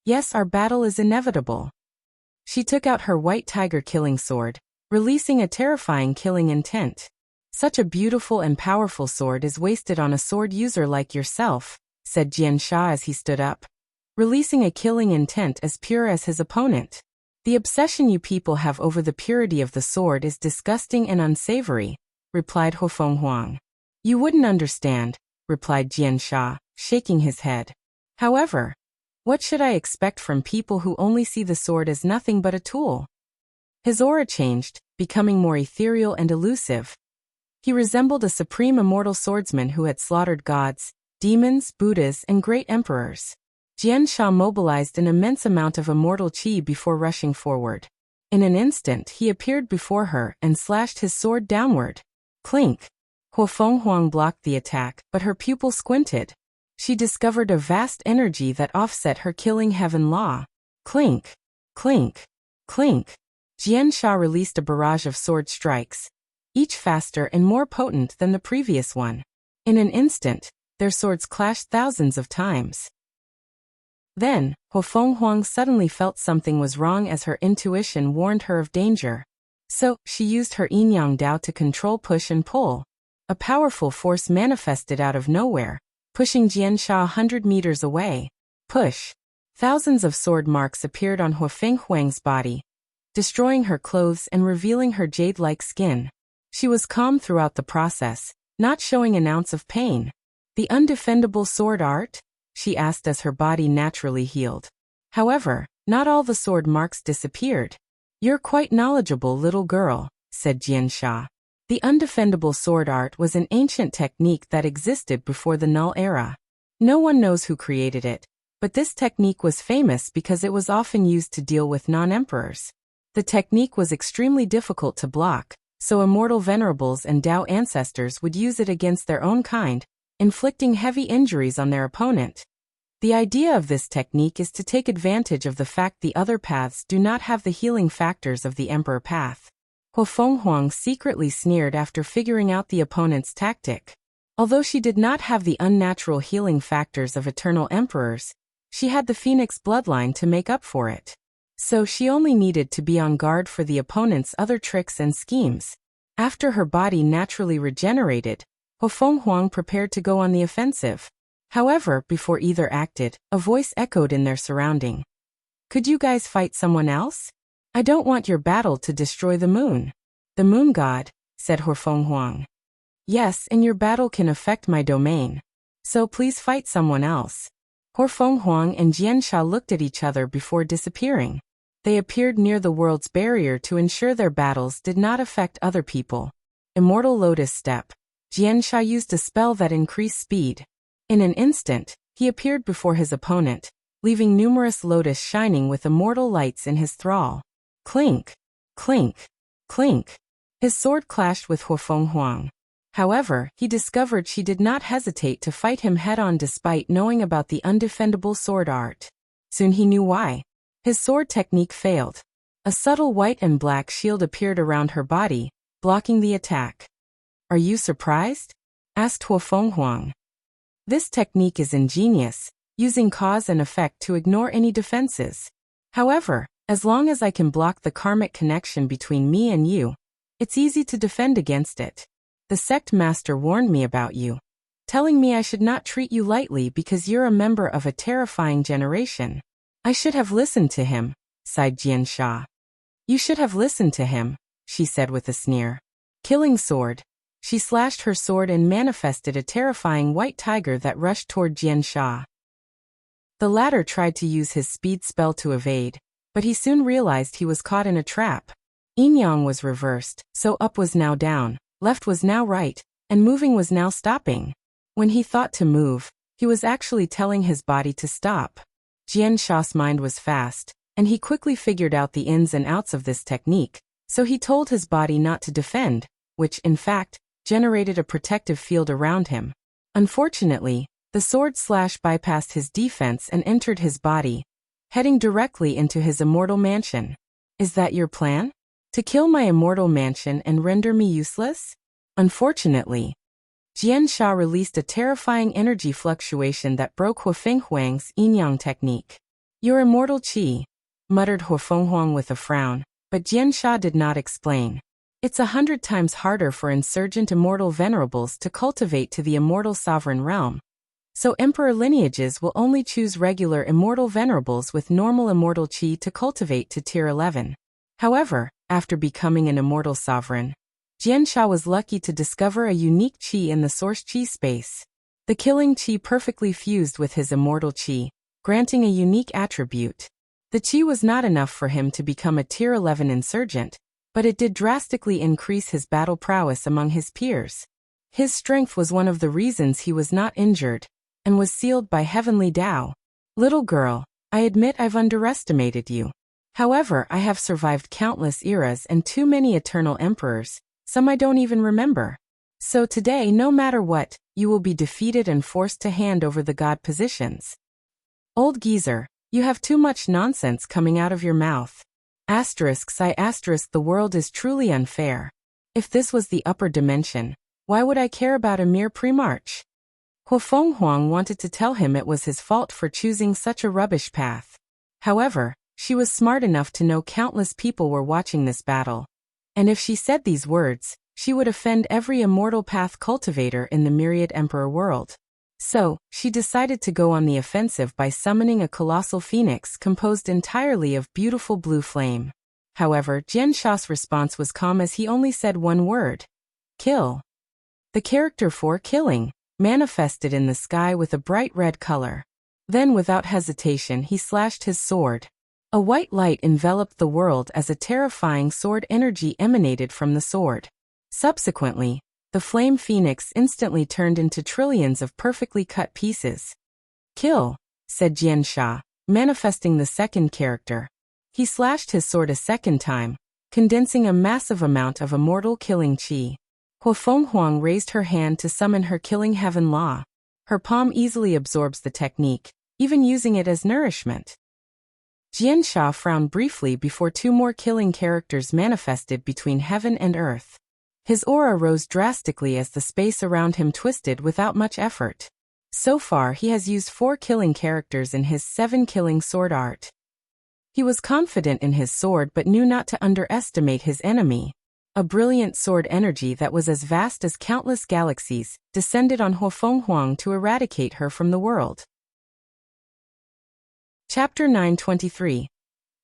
"Yes, our battle is inevitable." She took out her white tiger killing sword, releasing a terrifying killing intent. "Such a beautiful and powerful sword is wasted on a sword user like yourself," said Jian Sha as he stood up, releasing a killing intent as pure as his opponent. "The obsession you people have over the purity of the sword is disgusting and unsavory," replied Hua Fenghuang. "You wouldn't understand," replied Jian Sha, shaking his head. "However, what should I expect from people who only see the sword as nothing but a tool?" His aura changed, becoming more ethereal and elusive. He resembled a supreme immortal swordsman who had slaughtered gods, demons, Buddhas, and great emperors. Jian Sha mobilized an immense amount of immortal qi before rushing forward. In an instant, he appeared before her and slashed his sword downward. Clink! Hua Fenghuang blocked the attack, but her pupil squinted. She discovered a vast energy that offset her killing heaven law. Clink! Clink! Clink! Jian Sha released a barrage of sword strikes, each faster and more potent than the previous one. In an instant, their swords clashed thousands of times. Then, Hua Fenghuang suddenly felt something was wrong as her intuition warned her of danger. So, she used her yin-yang Dao to control push and pull. A powerful force manifested out of nowhere, pushing Jian Sha 100 meters away. Push! Thousands of sword marks appeared on Hua Fenghuang's body, destroying her clothes and revealing her jade-like skin. She was calm throughout the process, not showing an ounce of pain. "The undefendable sword art?" she asked as her body naturally healed. However, not all the sword marks disappeared. "You're quite knowledgeable, little girl," said Jian Sha. The undefendable sword art was an ancient technique that existed before the Null Era. No one knows who created it, but this technique was famous because it was often used to deal with non-emperors. The technique was extremely difficult to block, so immortal venerables and Dao ancestors would use it against their own kind, inflicting heavy injuries on their opponent. The idea of this technique is to take advantage of the fact the other paths do not have the healing factors of the Emperor path. Hua Fenghuang secretly sneered after figuring out the opponent's tactic. Although she did not have the unnatural healing factors of eternal emperors, she had the Phoenix bloodline to make up for it. So she only needed to be on guard for the opponent's other tricks and schemes. After her body naturally regenerated, Hofeng Huang prepared to go on the offensive. However, before either acted, a voice echoed in their surrounding. Could you guys fight someone else? I don't want your battle to destroy the moon. The moon god, said Hofeng Huang. Yes, and your battle can affect my domain. So please fight someone else. Hofeng Huang and Jiansha looked at each other before disappearing. They appeared near the world's barrier to ensure their battles did not affect other people. Immortal Lotus Step. Jiansha used a spell that increased speed. In an instant, he appeared before his opponent, leaving numerous lotus shining with immortal lights in his thrall. Clink, clink, clink. His sword clashed with Hofeng Huang. However, he discovered she did not hesitate to fight him head-on despite knowing about the undefendable sword art. Soon he knew why. His sword technique failed. A subtle white and black shield appeared around her body, blocking the attack. Are you surprised? Asked Hofeng Huang. This technique is ingenious, using cause and effect to ignore any defenses. However, as long as I can block the karmic connection between me and you, it's easy to defend against it. The sect master warned me about you, telling me I should not treat you lightly because you're a member of a terrifying generation. I should have listened to him, sighed Jiansha. You should have listened to him, she said with a sneer. Killing sword. She slashed her sword and manifested a terrifying white tiger that rushed toward Jiansha. The latter tried to use his speed spell to evade, but he soon realized he was caught in a trap. Yin-yang was reversed, so up was now down, left was now right, and moving was now stopping. When he thought to move, he was actually telling his body to stop. Jiansha's mind was fast, and he quickly figured out the ins and outs of this technique, so he told his body not to defend, which, in fact, generated a protective field around him. Unfortunately, the sword slash bypassed his defense and entered his body, heading directly into his immortal mansion. Is that your plan? To kill my immortal mansion and render me useless? Unfortunately, Jiansha released a terrifying energy fluctuation that broke Hofeng Huang's yin-yang technique. Your immortal qi, muttered Hofeng Huang with a frown, but Jiansha did not explain. It's 100 times harder for insurgent immortal venerables to cultivate to the immortal sovereign realm. So emperor lineages will only choose regular immortal venerables with normal immortal qi to cultivate to tier 11. However, after becoming an immortal sovereign, Jiansha was lucky to discover a unique qi in the source qi space. The killing qi perfectly fused with his immortal qi, granting a unique attribute. The qi was not enough for him to become a tier 11 insurgent, but it did drastically increase his battle prowess among his peers. His strength was one of the reasons he was not injured, and was sealed by heavenly Tao. Little girl, I admit I've underestimated you. However, I have survived countless eras and too many eternal emperors, some I don't even remember. So today, no matter what, you will be defeated and forced to hand over the god positions. Old geezer, you have too much nonsense coming out of your mouth. The world is truly unfair. If this was the upper dimension, why would I care about a mere pre-march? Hofeng Huang wanted to tell him it was his fault for choosing such a rubbish path. However, she was smart enough to know countless people were watching this battle. And if she said these words, she would offend every immortal path cultivator in the myriad emperor world. So, she decided to go on the offensive by summoning a colossal phoenix composed entirely of beautiful blue flame. However, Jiansha's response was calm as he only said one word. Kill. The character for killing manifested in the sky with a bright red color. Then without hesitation he slashed his sword. A white light enveloped the world as a terrifying sword energy emanated from the sword. Subsequently, the flame phoenix instantly turned into trillions of perfectly cut pieces. Kill, said Jiansha, manifesting the second character. He slashed his sword a second time, condensing a massive amount of immortal killing qi. Hofeng Huang raised her hand to summon her killing heaven law. Her palm easily absorbs the technique, even using it as nourishment. Jiansha frowned briefly before two more killing characters manifested between heaven and earth. His aura rose drastically as the space around him twisted without much effort. So far he has used 4 killing characters in his 7 killing sword art. He was confident in his sword but knew not to underestimate his enemy. A brilliant sword energy that was as vast as countless galaxies descended on Huafenghuang to eradicate her from the world. Chapter 923.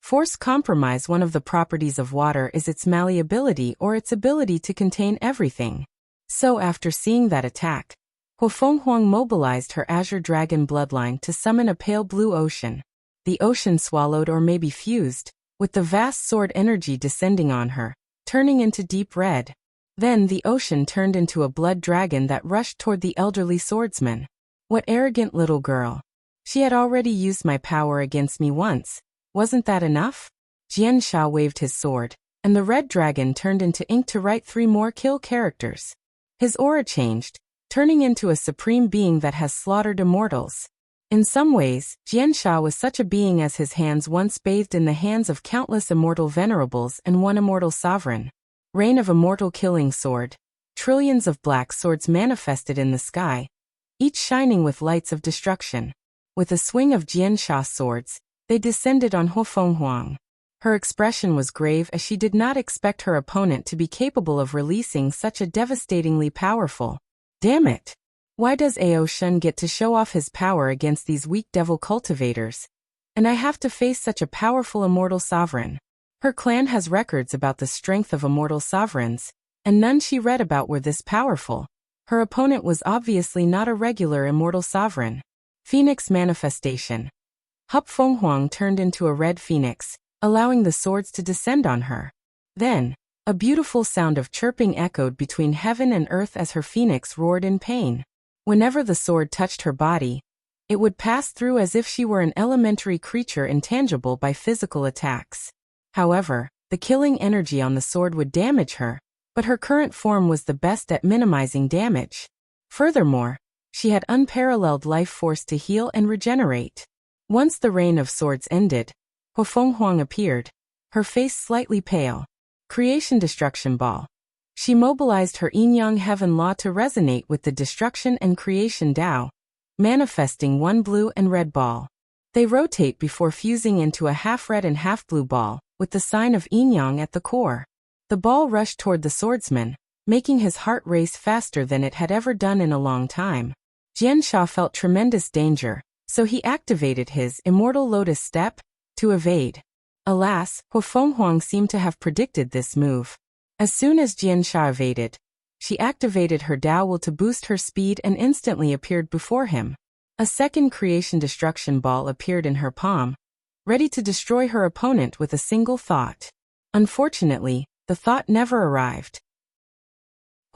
Force compromise. One of the properties of water is its malleability or its ability to contain everything. So after seeing that attack, Huafenghuang mobilized her azure dragon bloodline to summon a pale blue ocean. The ocean swallowed or maybe fused, with the vast sword energy descending on her, turning into deep red. Then the ocean turned into a blood dragon that rushed toward the elderly swordsman. What arrogant little girl. She had already used my power against me once. Wasn't that enough? Jiansha waved his sword, and the red dragon turned into ink to write 3 more kill characters. His aura changed, turning into a supreme being that has slaughtered immortals. In some ways, Jiansha was such a being as his hands once bathed in the hands of countless immortal venerables and one immortal sovereign. Reign of immortal killing sword. Trillions of black swords manifested in the sky, each shining with lights of destruction. With a swing of Jiansha's swords, they descended on Huafenghuang. Her expression was grave as she did not expect her opponent to be capable of releasing such a devastatingly powerful. Damn it! Why does Ao Shun get to show off his power against these weak devil cultivators? And I have to face such a powerful immortal sovereign. Her clan has records about the strength of immortal sovereigns, and none she read about were this powerful. Her opponent was obviously not a regular immortal sovereign. Phoenix manifestation. Huafenghuang turned into a red phoenix, allowing the swords to descend on her. Then, a beautiful sound of chirping echoed between heaven and earth as her phoenix roared in pain. Whenever the sword touched her body, it would pass through as if she were an elementary creature intangible by physical attacks. However, the killing energy on the sword would damage her, but her current form was the best at minimizing damage. Furthermore, she had unparalleled life force to heal and regenerate. Once the rain of swords ended, Huafenghuang appeared, her face slightly pale. Creation Destruction Ball. She mobilized her Yin-Yang Heaven Law to resonate with the Destruction and Creation Tao, manifesting 1 blue and red ball. They rotate before fusing into a half-red and half-blue ball, with the sign of Yin-Yang at the core. The ball rushed toward the swordsman, making his heart race faster than it had ever done in a long time. Jiansha felt tremendous danger, so he activated his Immortal Lotus Step to evade. Alas, Huafenghuang seemed to have predicted this move. As soon as Jiansha evaded, she activated her Dao Will to boost her speed and instantly appeared before him. A second Creation Destruction Ball appeared in her palm, ready to destroy her opponent with a single thought. Unfortunately, the thought never arrived.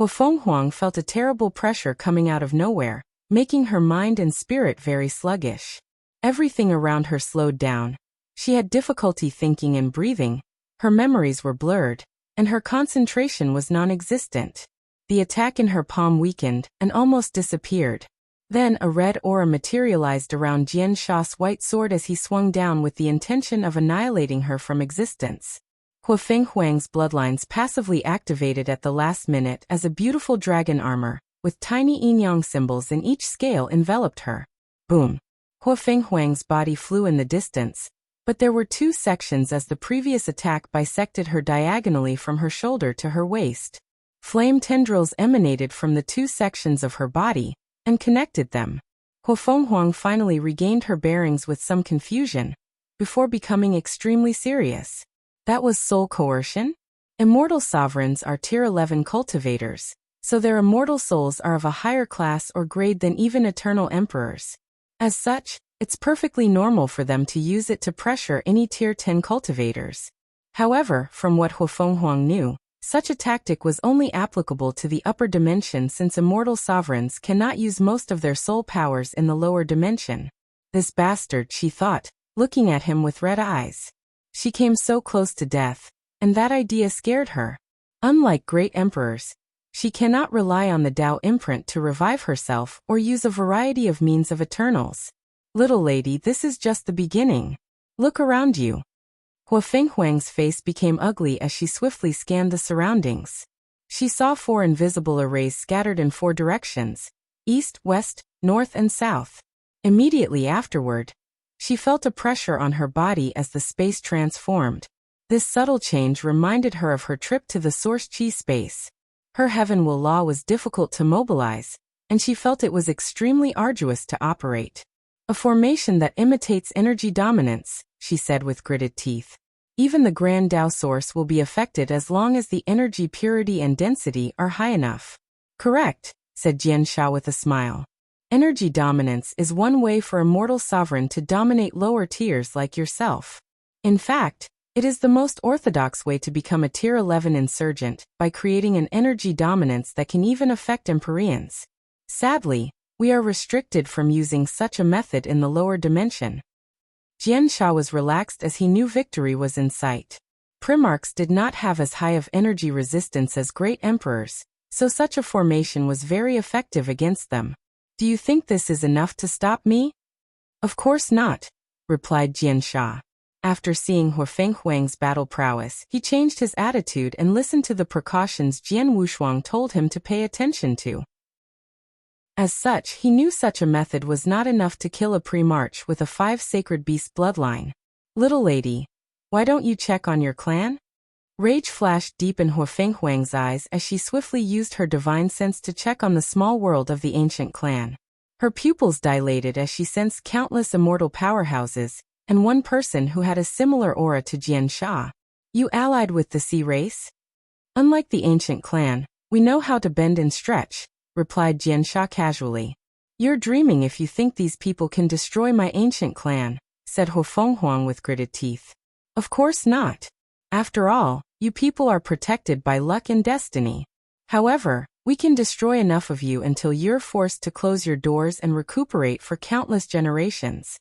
Huafenghuang felt a terrible pressure coming out of nowhere, making her mind and spirit very sluggish. Everything around her slowed down. She had difficulty thinking and breathing, her memories were blurred, and her concentration was non-existent. The attack in her palm weakened and almost disappeared. Then a red aura materialized around Jiansha's white sword as he swung down with the intention of annihilating her from existence. Huafenghuang's bloodlines passively activated at the last minute as a beautiful dragon armor, with tiny yin-yang symbols in each scale enveloped her. Boom! Huafenghuang's body flew in the distance, but there were 2 sections as the previous attack bisected her diagonally from her shoulder to her waist. Flame tendrils emanated from the 2 sections of her body and connected them. Huafenghuang finally regained her bearings with some confusion, before becoming extremely serious. That was soul coercion? Immortal sovereigns are tier 11 cultivators, so their immortal souls are of a higher class or grade than even eternal emperors. As such, it's perfectly normal for them to use it to pressure any tier 10 cultivators. However, from what Huafenghuang knew, such a tactic was only applicable to the upper dimension since immortal sovereigns cannot use most of their soul powers in the lower dimension. This bastard, she thought, looking at him with red eyes. She came so close to death, and that idea scared her. Unlike great emperors, she cannot rely on the Tao imprint to revive herself or use a variety of means of eternals. Little lady, this is just the beginning. Look around you. Huafenghuang's face became ugly as she swiftly scanned the surroundings. She saw 4 invisible arrays scattered in 4 directions: east, west, north, and south. Immediately afterward, She felt a pressure on her body as the space transformed. This subtle change reminded her of her trip to the Source Chi space. Her heaven will law was difficult to mobilize, and she felt it was extremely arduous to operate. A formation that imitates energy dominance, she said with gritted teeth. Even the Grand Tao source will be affected as long as the energy purity and density are high enough. Correct, said Jiansha with a smile. Energy dominance is one way for a mortal sovereign to dominate lower tiers like yourself. In fact, it is the most orthodox way to become a Tier 11 insurgent, by creating an energy dominance that can even affect Empyreans. Sadly, we are restricted from using such a method in the lower dimension. Jiansha was relaxed as he knew victory was in sight. Primarchs did not have as high of energy resistance as great emperors, so such a formation was very effective against them. Do you think this is enough to stop me? Of course not, replied Jiansha. After seeing He Fenghuang's battle prowess, he changed his attitude and listened to the precautions Jian Wushuang told him to pay attention to. As such, he knew such a method was not enough to kill a Primarch with a 5 sacred beast bloodline. Little lady, why don't you check on your clan? Rage flashed deep in He Fenghuang's eyes as she swiftly used her divine sense to check on the small world of the ancient clan. Her pupils dilated as she sensed countless immortal powerhouses, and one person who had a similar aura to Jiansha. You allied with the Sea race? Unlike the ancient clan, we know how to bend and stretch, replied Jiansha casually. You're dreaming if you think these people can destroy my ancient clan, said He Fenghuang with gritted teeth. Of course not. After all, you people are protected by luck and destiny. However, we can destroy enough of you until you're forced to close your doors and recuperate for countless generations.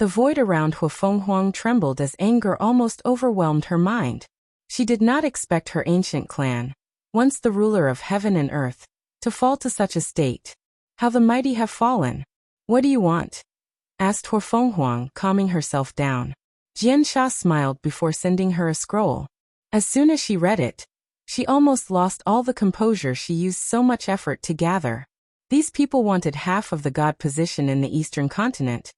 The void around He Fenghuang trembled as anger almost overwhelmed her mind. She did not expect her ancient clan, once the ruler of heaven and earth, to fall to such a state. How the mighty have fallen. What do you want? Asked He Fenghuang, calming herself down. Jiansha smiled before sending her a scroll. As soon as she read it, she almost lost all the composure she used so much effort to gather. These people wanted half of the god position in the eastern continent,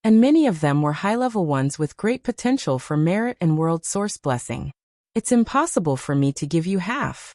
and many of them were high-level ones with great potential for merit and world source blessing. It's impossible for me to give you half.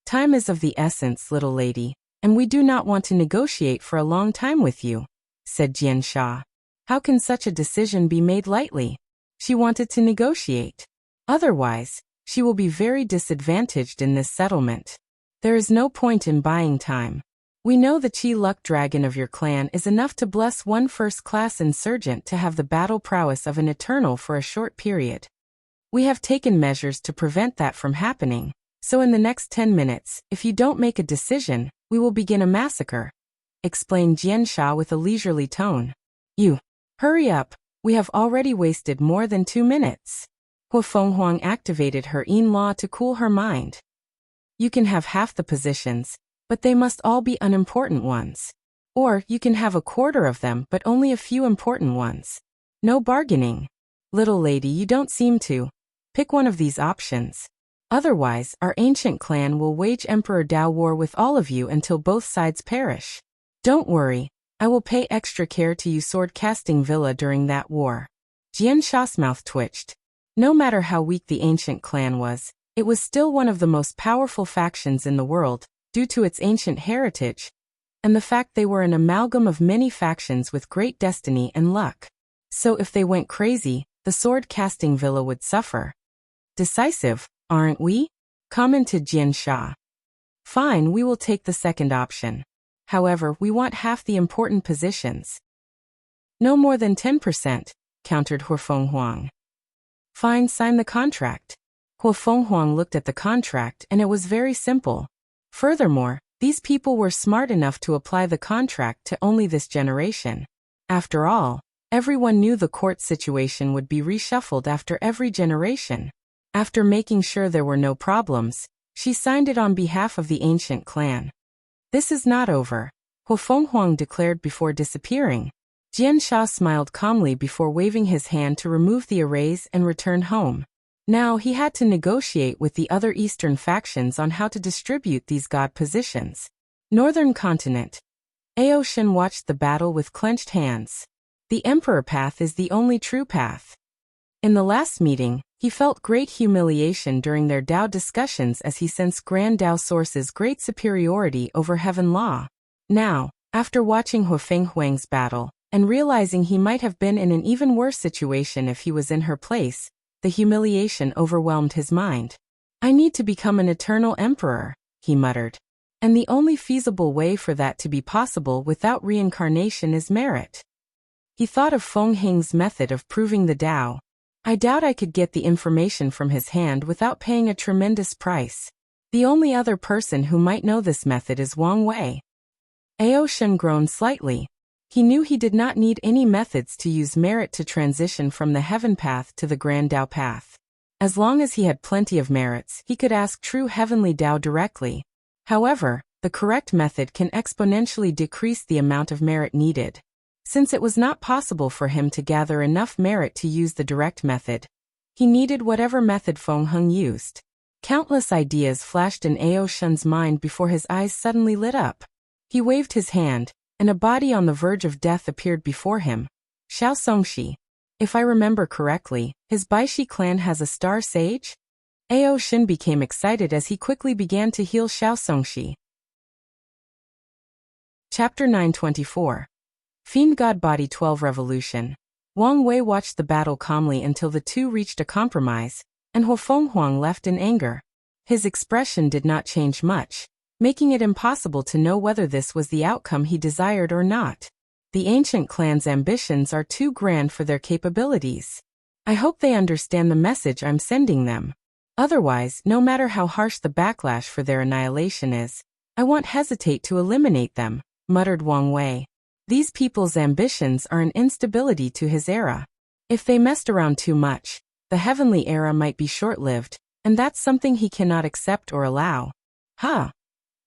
Time is of the essence, little lady, and we do not want to negotiate for a long time with you, said Jiansha. How can such a decision be made lightly? She wanted to negotiate. Otherwise, she will be very disadvantaged in this settlement. There is no point in buying time. We know the Chi Luck Dragon of your clan is enough to bless one first-class insurgent to have the battle prowess of an Eternal for a short period. We have taken measures to prevent that from happening, so in the next 10 minutes, if you don't make a decision, we will begin a massacre, explained Jiansha with a leisurely tone. You, hurry up, we have already wasted more than 2 minutes. He Fenghuang activated her Yin Law to cool her mind. You can have half the positions, but they must all be unimportant ones. Or you can have a quarter of them but only a few important ones. No bargaining. Little lady, you don't seem to. Pick one of these options. Otherwise, our ancient clan will wage Emperor Dao war with all of you until both sides perish. Don't worry, I will pay extra care to you sword-casting villa during that war. Jiansha's mouth twitched. No matter how weak the ancient clan was, it was still one of the most powerful factions in the world, due to its ancient heritage, and the fact they were an amalgam of many factions with great destiny and luck. So if they went crazy, the sword-casting villa would suffer. Decisive, aren't we? Commented Jiansha. Fine, we will take the second option. However, we want half the important positions. No more than 10%, countered He Fenghuang. Fine, sign the contract. He Fenghuang looked at the contract and it was very simple. Furthermore, these people were smart enough to apply the contract to only this generation. After all, everyone knew the court situation would be reshuffled after every generation. After making sure there were no problems, she signed it on behalf of the ancient clan. This is not over, He Fenghuang declared before disappearing. Jiansha smiled calmly before waving his hand to remove the arrays and return home. Now he had to negotiate with the other eastern factions on how to distribute these god positions. Northern continent. Aoshin watched the battle with clenched hands. The Emperor path is the only true path. In the last meeting, he felt great humiliation during their Tao discussions as he sensed Grand Tao Source's great superiority over heaven law. Now, after watching Hufeng Huang's battle, and realizing he might have been in an even worse situation if he was in her place, the humiliation overwhelmed his mind. I need to become an eternal emperor, he muttered. And the only feasible way for that to be possible without reincarnation is merit. He thought of Feng Hing's method of proving the Tao. I doubt I could get the information from his hand without paying a tremendous price. The only other person who might know this method is Wang Wei. Ao Shen groaned slightly. He knew he did not need any methods to use merit to transition from the heaven path to the Grand Tao path. As long as he had plenty of merits, he could ask true heavenly Tao directly. However, the correct method can exponentially decrease the amount of merit needed. Since it was not possible for him to gather enough merit to use the direct method, he needed whatever method Feng Heng used. Countless ideas flashed in Ao Shen's mind before his eyes suddenly lit up. He waved his hand, and a body on the verge of death appeared before him. Xiao Songxi. If I remember correctly, his Baishi clan has a star sage? Ao Shen became excited as he quickly began to heal Xiao Songxi. Chapter 924. Fiend God Body 12 Revolution. Wang Wei watched the battle calmly until the two reached a compromise, and Hufeng Huang left in anger. His expression did not change much, making it impossible to know whether this was the outcome he desired or not. The ancient clan's ambitions are too grand for their capabilities. I hope they understand the message I'm sending them. Otherwise, no matter how harsh the backlash for their annihilation is, I won't hesitate to eliminate them, muttered Wang Wei. These people's ambitions are an instability to his era. If they messed around too much, the heavenly era might be short-lived, and that's something he cannot accept or allow. Ha!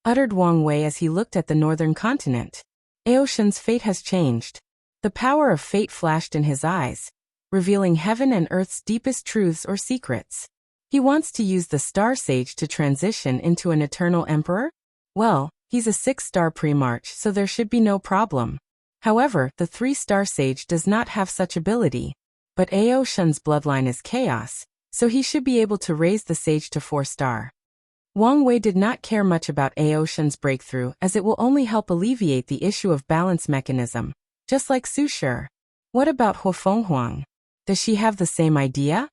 Uttered Wang Wei as he looked at the northern continent. Ao Shen's fate has changed. The power of fate flashed in his eyes, revealing heaven and earth's deepest truths or secrets. He wants to use the Star Sage to transition into an eternal emperor? Well, he's a 6-star Primarch, so there should be no problem. However, the 3-star Sage does not have such ability. But Ao Shen's bloodline is chaos, so he should be able to raise the Sage to 4-star. Wang Wei did not care much about Ao Shen's breakthrough as it will only help alleviate the issue of balance mechanism, just like Su Shi. What about Hufeng Huang? Does she have the same idea?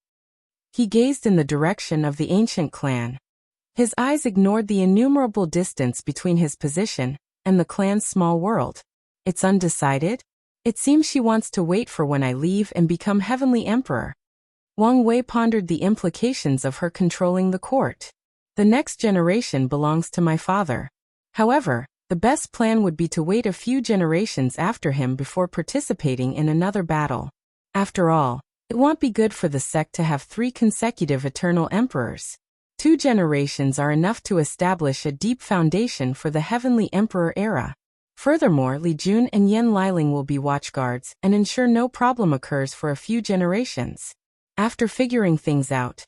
He gazed in the direction of the ancient clan. His eyes ignored the innumerable distance between his position and the clan's small world. It's undecided? It seems she wants to wait for when I leave and become heavenly emperor. Wang Wei pondered the implications of her controlling the court. The next generation belongs to my father. However, the best plan would be to wait a few generations after him before participating in another battle. After all, it won't be good for the sect to have 3 consecutive eternal emperors. 2 generations are enough to establish a deep foundation for the heavenly emperor era. Furthermore, Li Jun and Yan Liling will be watchguards and ensure no problem occurs for a few generations. After figuring things out,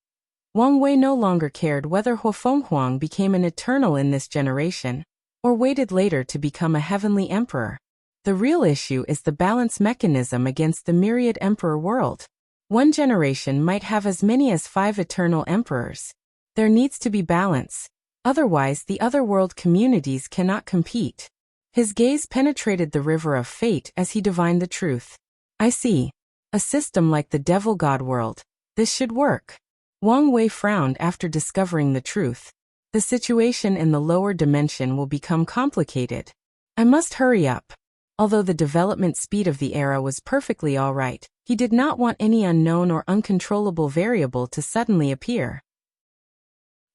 Wang Wei no longer cared whether Hufeng Huang became an eternal in this generation, or waited later to become a heavenly emperor. The real issue is the balance mechanism against the myriad emperor world. 1 generation might have as many as 5 eternal emperors. There needs to be balance, otherwise the other world communities cannot compete. His gaze penetrated the river of fate as he divined the truth. I see. A system like the Devil God world. This should work. Wang Wei frowned after discovering the truth. The situation in the lower dimension will become complicated. I must hurry up. Although the development speed of the era was perfectly all right, he did not want any unknown or uncontrollable variable to suddenly appear.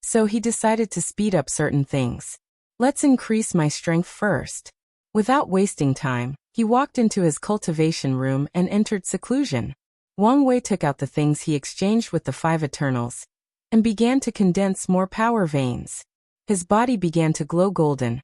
So he decided to speed up certain things. Let's increase my strength first. Without wasting time, he walked into his cultivation room and entered seclusion. Wang Wei took out the things he exchanged with the 5 Eternals, and began to condense more power veins. His body began to glow golden,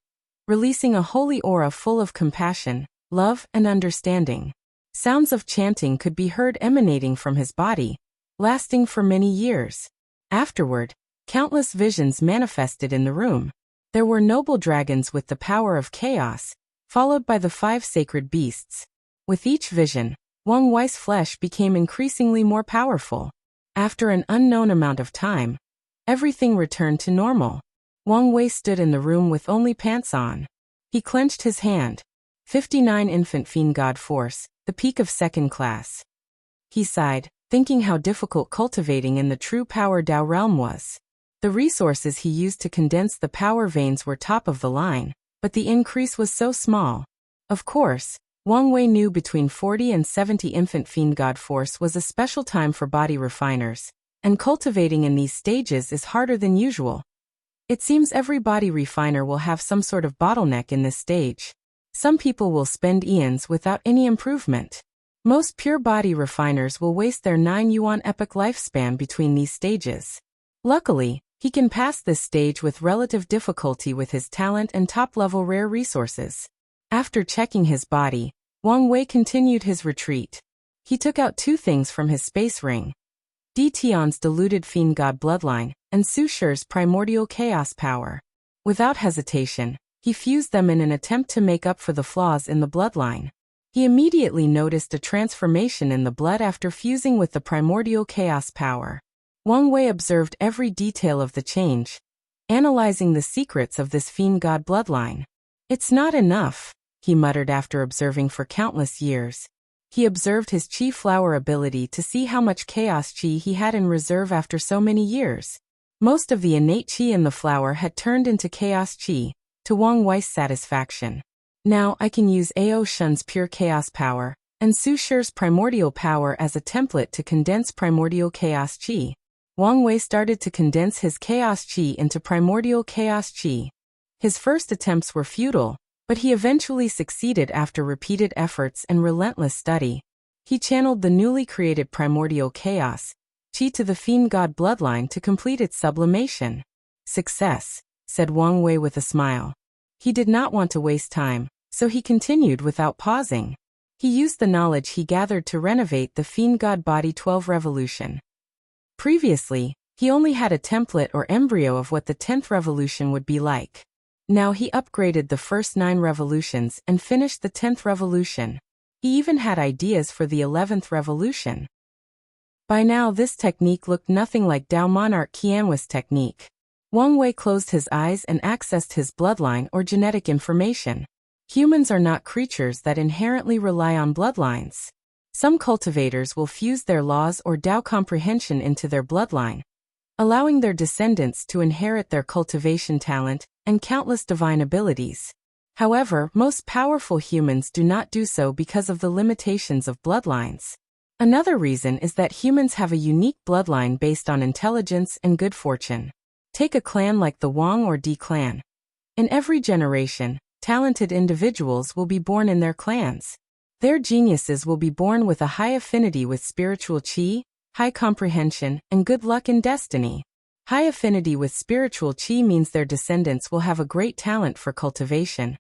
releasing a holy aura full of compassion, love, and understanding. Sounds of chanting could be heard emanating from his body, lasting for many years. Afterward, countless visions manifested in the room. There were noble dragons with the power of chaos, followed by the 5 sacred beasts. With each vision, Wang Wei's flesh became increasingly more powerful. After an unknown amount of time, everything returned to normal. Wang Wei stood in the room with only pants on. He clenched his hand. 59 Infant Fiend God Force, the peak of second class. He sighed, thinking how difficult cultivating in the true power Dao realm was. The resources he used to condense the power veins were top of the line, but the increase was so small. Of course, Wang Wei knew between 40 and 70 Infant Fiend God Force was a special time for body refiners, and cultivating in these stages is harder than usual. It seems every body refiner will have some sort of bottleneck in this stage. Some people will spend eons without any improvement. Most pure body refiners will waste their 9 yuan epic lifespan between these stages. Luckily, he can pass this stage with relative difficulty with his talent and top-level rare resources. After checking his body, Wang Wei continued his retreat. He took out 2 things from his space ring. Di Tian's diluted fiend god bloodline, and Su Shi's primordial chaos power. Without hesitation, he fused them in an attempt to make up for the flaws in the bloodline. He immediately noticed a transformation in the blood after fusing with the primordial chaos power. Wang Wei observed every detail of the change, analyzing the secrets of this fiend god bloodline. It's not enough, he muttered after observing for countless years. He observed his Qi flower ability to see how much chaos Qi he had in reserve after so many years. Most of the innate Qi in the flower had turned into chaos Qi, to Wang Wei's satisfaction. Now I can use Ao Shun's pure chaos power, and Su Shi's primordial power as a template to condense primordial chaos Qi. Wang Wei started to condense his chaos Qi into primordial chaos Qi. His first attempts were futile, but he eventually succeeded after repeated efforts and relentless study. He channeled the newly created primordial chaos Qi to the fiend god bloodline to complete its sublimation. Success, said Wang Wei with a smile. He did not want to waste time, so he continued without pausing. He used the knowledge he gathered to renovate the fiend god body 12 revolution. Previously, he only had a template or embryo of what the 10th revolution would be like. Now he upgraded the first 9 revolutions and finished the 10th revolution. He even had ideas for the 11th revolution. By now this technique looked nothing like Dao Monarch Qianhui's technique. Wang Wei closed his eyes and accessed his bloodline or genetic information. Humans are not creatures that inherently rely on bloodlines. Some cultivators will fuse their laws or Dao comprehension into their bloodline, allowing their descendants to inherit their cultivation talent and countless divine abilities. However, most powerful humans do not do so because of the limitations of bloodlines. Another reason is that humans have a unique bloodline based on intelligence and good fortune. Take a clan like the Wang or Di clan. In every generation, talented individuals will be born in their clans. Their geniuses will be born with a high affinity with spiritual qi, high comprehension, and good luck in destiny. High affinity with spiritual qi means their descendants will have a great talent for cultivation.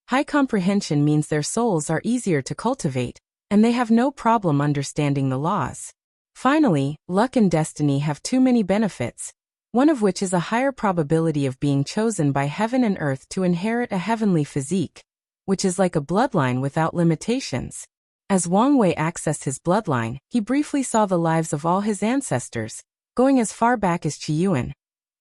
High comprehension means their souls are easier to cultivate, and they have no problem understanding the laws. Finally, luck and destiny have too many benefits, one of which is a higher probability of being chosen by heaven and earth to inherit a heavenly physique, which is like a bloodline without limitations. As Wang Wei accessed his bloodline, he briefly saw the lives of all his ancestors, going as far back as Qiyuan.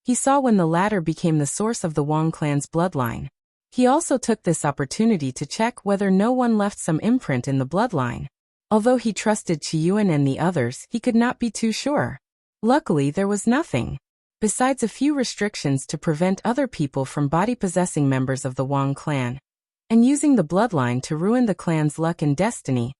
He saw when the latter became the source of the Wang clan's bloodline. He also took this opportunity to check whether no one left some imprint in the bloodline. Although he trusted Qiyuan and the others, he could not be too sure. Luckily, there was nothing. Besides a few restrictions to prevent other people from body-possessing members of the Wang clan, and using the bloodline to ruin the clan's luck and destiny,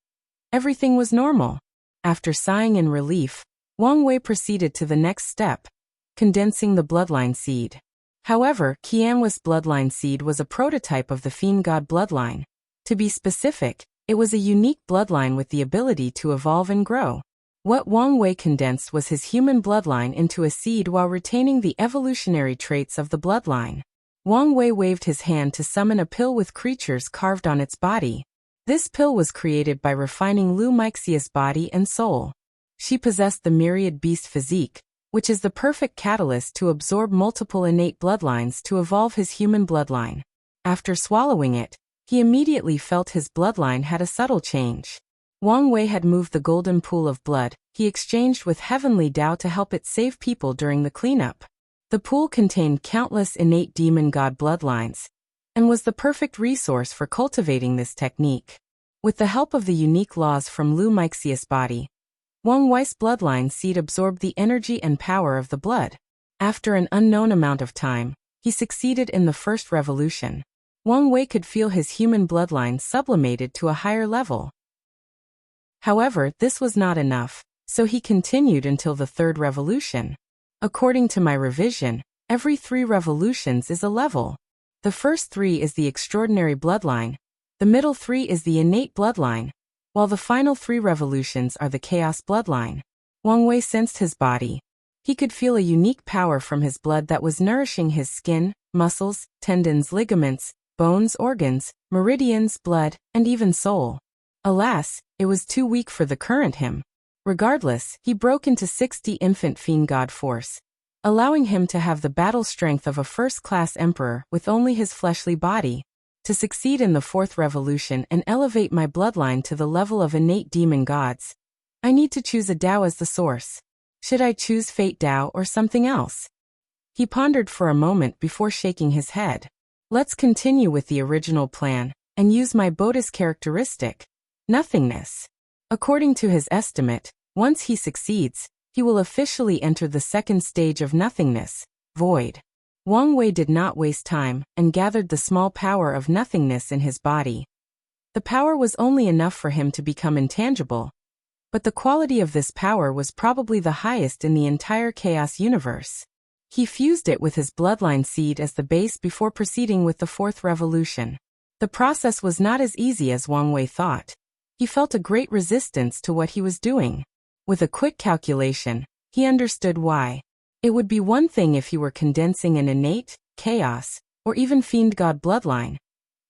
everything was normal. After sighing in relief, Wang Wei proceeded to the next step, condensing the bloodline seed. However, Qianhui's bloodline seed was a prototype of the fiend god bloodline. To be specific, it was a unique bloodline with the ability to evolve and grow. What Wang Wei condensed was his human bloodline into a seed while retaining the evolutionary traits of the bloodline. Wang Wei waved his hand to summon a pill with creatures carved on its body. This pill was created by refining Lu Mixia's body and soul. She possessed the myriad beast physique, which is the perfect catalyst to absorb multiple innate bloodlines to evolve his human bloodline. After swallowing it, he immediately felt his bloodline had a subtle change. Wang Wei had moved the golden pool of blood he exchanged with heavenly Tao to help it save people during the cleanup. The pool contained countless innate demon god bloodlines, and was the perfect resource for cultivating this technique. With the help of the unique laws from Lu Mixius' body, Wang Wei's bloodline seed absorbed the energy and power of the blood. After an unknown amount of time, he succeeded in the first revolution. Wang Wei could feel his human bloodline sublimated to a higher level. However, this was not enough, so he continued until the third revolution. According to my revision, every 3 revolutions is a level. The first 3 is the extraordinary bloodline, the middle 3 is the innate bloodline, while the final 3 revolutions are the chaos bloodline. Wang Wei sensed his body. He could feel a unique power from his blood that was nourishing his skin, muscles, tendons, ligaments, bones, organs, meridians, blood, and even soul. Alas, it was too weak for the current him. Regardless, he broke into 60 infant fiend god force, allowing him to have the battle strength of a first-class emperor with only his fleshly body. To succeed in the 4th revolution and elevate my bloodline to the level of innate demon gods, I need to choose a Tao as the source. Should I choose Fate Tao or something else? He pondered for a moment before shaking his head. Let's continue with the original plan, and use my Bodhi's characteristic, nothingness. According to his estimate, once he succeeds, he will officially enter the 2nd stage of nothingness, void. Wang Wei did not waste time, and gathered the small power of nothingness in his body. The power was only enough for him to become intangible, but the quality of this power was probably the highest in the entire chaos universe. He fused it with his bloodline seed as the base before proceeding with the 4th revolution. The process was not as easy as Wang Wei thought. He felt a great resistance to what he was doing. With a quick calculation, he understood why. It would be one thing if he were condensing an innate, chaos, or even fiend god bloodline.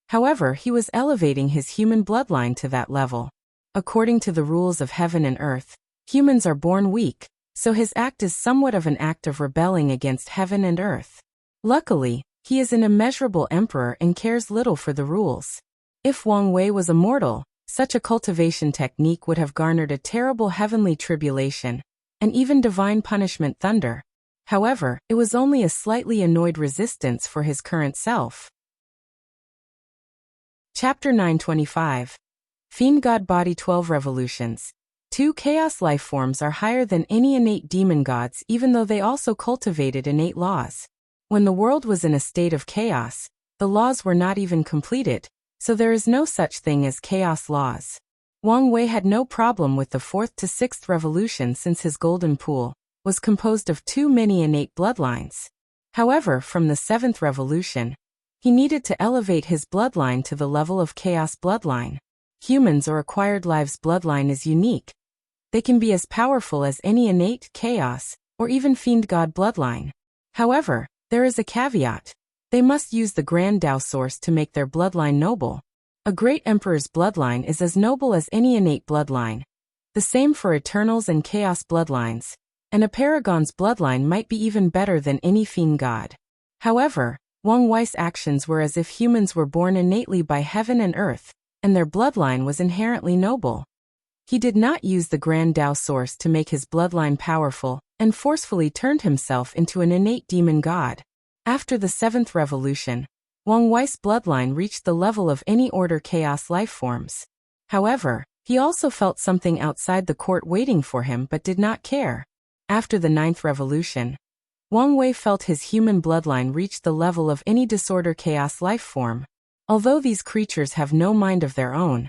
However, he was elevating his human bloodline to that level. According to the rules of heaven and earth, humans are born weak, so his act is somewhat of an act of rebelling against heaven and earth. Luckily, he is an immeasurable emperor and cares little for the rules. If Wang Wei was a mortal, such a cultivation technique would have garnered a terrible heavenly tribulation, and even divine punishment thunder. However, it was only a slightly annoyed resistance for his current self. Chapter 925. Fiend God Body 12 Revolutions. 2 chaos life forms are higher than any innate demon gods even though they also cultivated innate laws. When the world was in a state of chaos, the laws were not even completed, so there is no such thing as chaos laws. Wang Wei had no problem with the 4th to 6th revolution since his golden pool was composed of too many innate bloodlines. However, from the 7th revolution, he needed to elevate his bloodline to the level of chaos bloodline. Humans or acquired lives bloodline is unique. They can be as powerful as any innate, chaos, or even fiend god bloodline. However, there is a caveat. They must use the grand Tao source to make their bloodline noble. A great emperor's bloodline is as noble as any innate bloodline. The same for Eternals and Chaos bloodlines, and a paragon's bloodline might be even better than any fiend god. However, Wang Wei's actions were as if humans were born innately by heaven and earth, and their bloodline was inherently noble. He did not use the grand Tao source to make his bloodline powerful, and forcefully turned himself into an innate demon god. After the 7th revolution, Wang Wei's bloodline reached the level of any order chaos life forms. However, he also felt something outside the court waiting for him but did not care. After the 9th revolution, Wang Wei felt his human bloodline reach the level of any disorder chaos life form. Although these creatures have no mind of their own,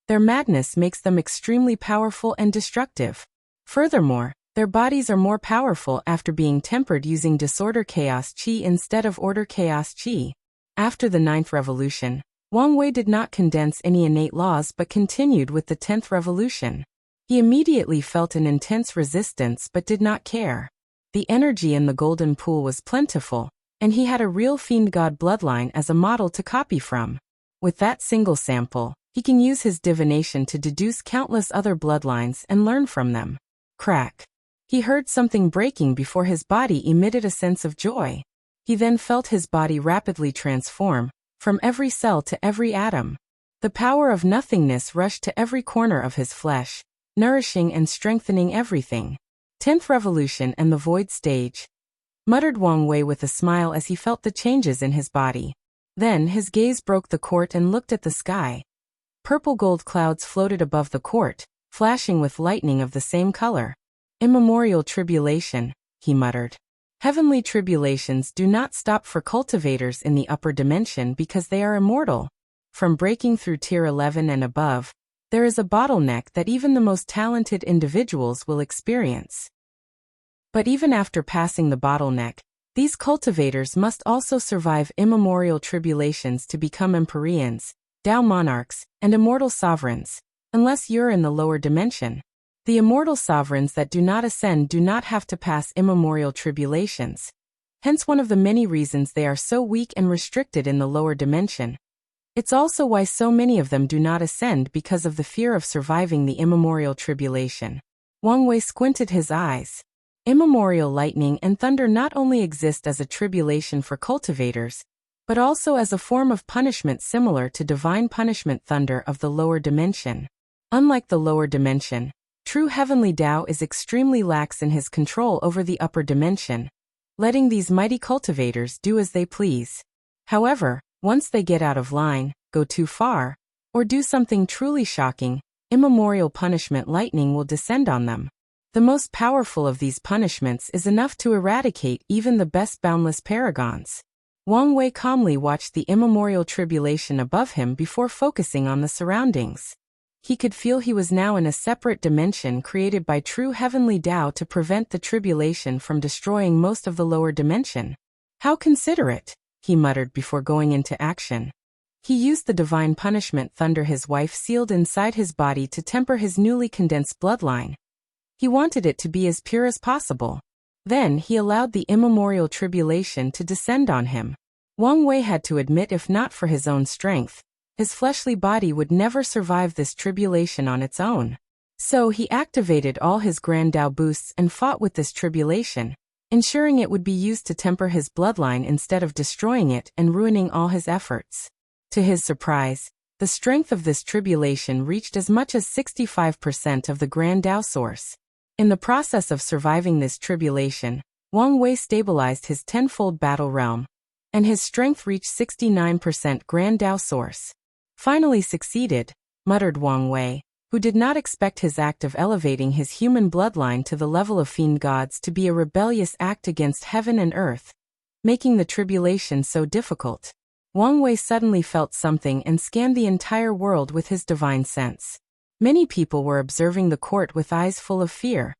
their madness makes them extremely powerful and destructive. Furthermore, their bodies are more powerful after being tempered using disorder chaos qi instead of order chaos qi. After the 9th revolution, Wang Wei did not condense any innate laws but continued with the 10th revolution. He immediately felt an intense resistance but did not care. The energy in the golden pool was plentiful, and he had a real fiend god bloodline as a model to copy from. With that single sample, he can use his divination to deduce countless other bloodlines and learn from them. Crack. He heard something breaking before his body emitted a sense of joy. He then felt his body rapidly transform, from every cell to every atom. The power of nothingness rushed to every corner of his flesh, nourishing and strengthening everything. 10th Revolution and the Void Stage, muttered Wang Wei with a smile as he felt the changes in his body. Then his gaze broke the court and looked at the sky. Purple gold clouds floated above the court, flashing with lightning of the same color. Immemorial tribulation, he muttered. Heavenly tribulations do not stop for cultivators in the upper dimension because they are immortal. From breaking through tier 11 and above, there is a bottleneck that even the most talented individuals will experience. But even after passing the bottleneck, these cultivators must also survive immemorial tribulations to become empyreans, Tao monarchs, and immortal sovereigns, unless you're in the lower dimension. The immortal sovereigns that do not ascend do not have to pass immemorial tribulations. Hence one of the many reasons they are so weak and restricted in the lower dimension. It's also why so many of them do not ascend because of the fear of surviving the immemorial tribulation. Wang Wei squinted his eyes. Immemorial lightning and thunder not only exist as a tribulation for cultivators, but also as a form of punishment similar to divine punishment thunder of the lower dimension. Unlike the lower dimension, true heavenly Tao is extremely lax in his control over the upper dimension, letting these mighty cultivators do as they please. However, once they get out of line, go too far, or do something truly shocking, immemorial punishment lightning will descend on them. The most powerful of these punishments is enough to eradicate even the best boundless paragons. Wang Wei calmly watched the immemorial tribulation above him before focusing on the surroundings. He could feel he was now in a separate dimension created by true heavenly Tao to prevent the tribulation from destroying most of the lower dimension. How considerate, he muttered before going into action. He used the divine punishment thunder his wife sealed inside his body to temper his newly condensed bloodline. He wanted it to be as pure as possible. Then he allowed the immemorial tribulation to descend on him. Wang Wei had to admit if not for his own strength, his fleshly body would never survive this tribulation on its own. So he activated all his Grand Tao boosts and fought with this tribulation, ensuring it would be used to temper his bloodline instead of destroying it and ruining all his efforts. To his surprise, the strength of this tribulation reached as much as 65% of the Grand Tao source. In the process of surviving this tribulation, Wang Wei stabilized his tenfold battle realm, and his strength reached 69% Grand Tao source. Finally succeeded, muttered Wang Wei, who did not expect his act of elevating his human bloodline to the level of fiend gods to be a rebellious act against heaven and earth, making the tribulation so difficult. Wang Wei suddenly felt something and scanned the entire world with his divine sense. Many people were observing the court with eyes full of fear.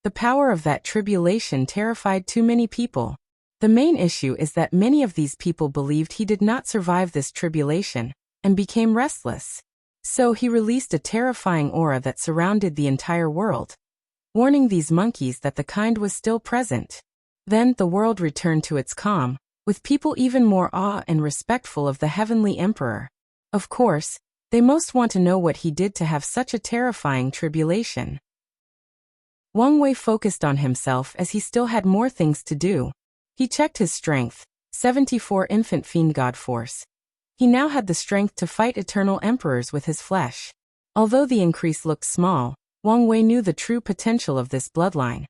The power of that tribulation terrified too many people. The main issue is that many of these people believed he did not survive this tribulation, and became restless. So he released a terrifying aura that surrounded the entire world, warning these monkeys that the kind was still present. Then the world returned to its calm, with people even more awe and respectful of the heavenly emperor. Of course, they most want to know what he did to have such a terrifying tribulation. Wang Wei focused on himself as he still had more things to do. He checked his strength, 74 infant fiend god force. He now had the strength to fight eternal emperors with his flesh. Although the increase looked small, Wang Wei knew the true potential of this bloodline.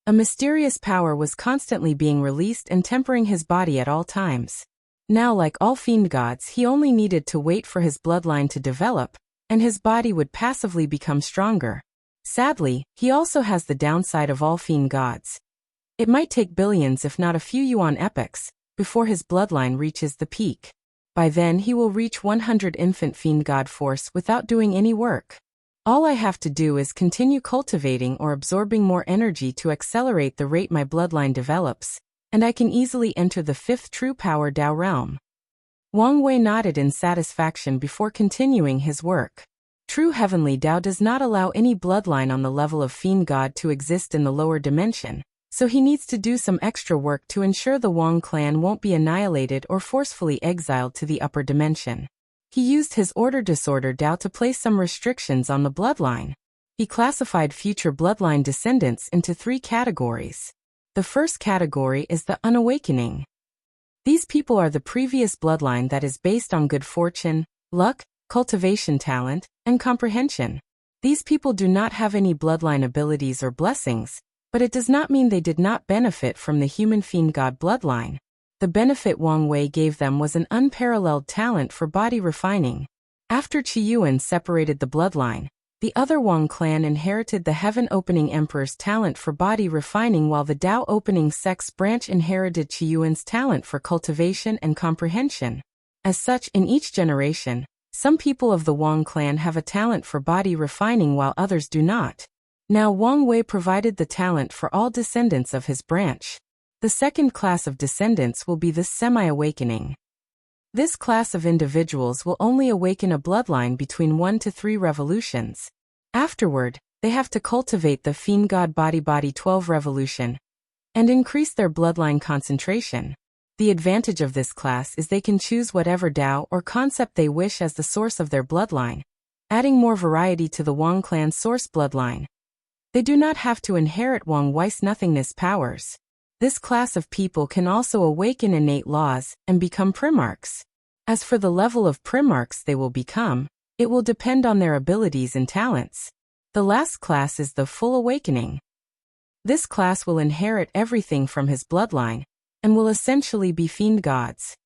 A mysterious power was constantly being released and tempering his body at all times. Now, like all fiend gods, he only needed to wait for his bloodline to develop, and his body would passively become stronger. Sadly, he also has the downside of all fiend gods. It might take billions if not a few yuan epochs, before his bloodline reaches the peak. By then he will reach 100 infant fiend god force without doing any work. All I have to do is continue cultivating or absorbing more energy to accelerate the rate my bloodline develops, and I can easily enter the 5th true power Tao realm. Wang Wei nodded in satisfaction before continuing his work. True heavenly Tao does not allow any bloodline on the level of fiend god to exist in the lower dimension, so he needs to do some extra work to ensure the Wang clan won't be annihilated or forcefully exiled to the upper dimension. He used his order disorder Tao to place some restrictions on the bloodline. He classified future bloodline descendants into 3 categories. The first category is the unawakening. These people are the previous bloodline that is based on good fortune, luck, cultivation talent, and comprehension. These people do not have any bloodline abilities or blessings, but it does not mean they did not benefit from the human fiend god bloodline. The benefit Wang Wei gave them was an unparalleled talent for body refining. After Qiyuan separated the bloodline, the other Wang clan inherited the heaven-opening emperor's talent for body refining, while the Dao-opening sex branch inherited Qiyuan's talent for cultivation and comprehension. As such, in each generation, some people of the Wang clan have a talent for body refining while others do not. Now Wang Wei provided the talent for all descendants of his branch. The second class of descendants will be the semi-awakening. This class of individuals will only awaken a bloodline between 1 to 3 revolutions. Afterward, they have to cultivate the Fiend God Body 12 revolution and increase their bloodline concentration. The advantage of this class is they can choose whatever Dao or concept they wish as the source of their bloodline, adding more variety to the Wang clan's source bloodline. They do not have to inherit Wang Wei's nothingness powers. This class of people can also awaken innate laws and become primarchs. As for the level of primarchs they will become, it will depend on their abilities and talents. The last class is the full awakening. This class will inherit everything from his bloodline and will essentially be fiend gods.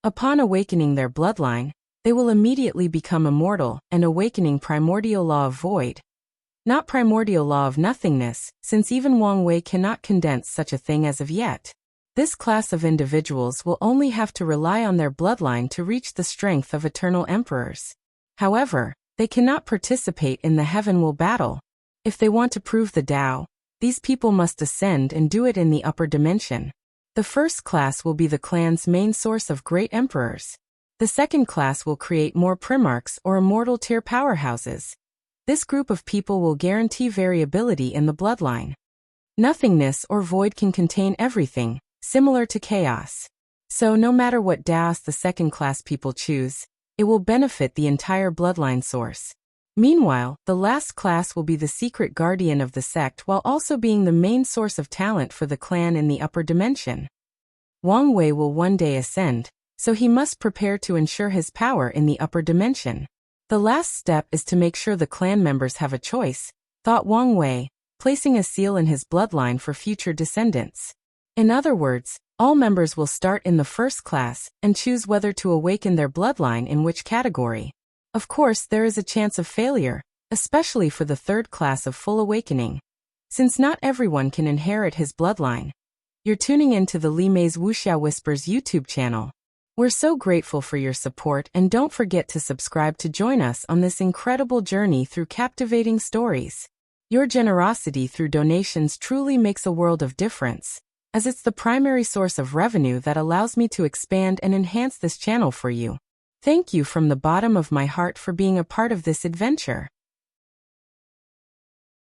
Upon awakening their bloodline, they will immediately become immortal and awakening primordial law of void. Not primordial law of nothingness, since even Wang Wei cannot condense such a thing as of yet. This class of individuals will only have to rely on their bloodline to reach the strength of eternal emperors. However, they cannot participate in the heaven-will battle. If they want to prove the Tao, these people must ascend and do it in the upper dimension. The first class will be the clan's main source of great emperors. The second class will create more primarchs or immortal tier powerhouses. This group of people will guarantee variability in the bloodline. Nothingness or void can contain everything, similar to chaos. So no matter what Daos the second-class people choose, it will benefit the entire bloodline source. Meanwhile, the last class will be the secret guardian of the sect while also being the main source of talent for the clan in the upper dimension. Wang Wei will one day ascend, so he must prepare to ensure his power in the upper dimension. The last step is to make sure the clan members have a choice, thought Wang Wei, placing a seal in his bloodline for future descendants. In other words, all members will start in the first class and choose whether to awaken their bloodline in which category. Of course, there is a chance of failure, especially for the third class of full awakening. Since not everyone can inherit his bloodline. You're tuning into the Li Mei's Wuxia Whispers YouTube channel. We're so grateful for your support, and don't forget to subscribe to join us on this incredible journey through captivating stories. Your generosity through donations truly makes a world of difference, as it's the primary source of revenue that allows me to expand and enhance this channel for you. Thank you from the bottom of my heart for being a part of this adventure.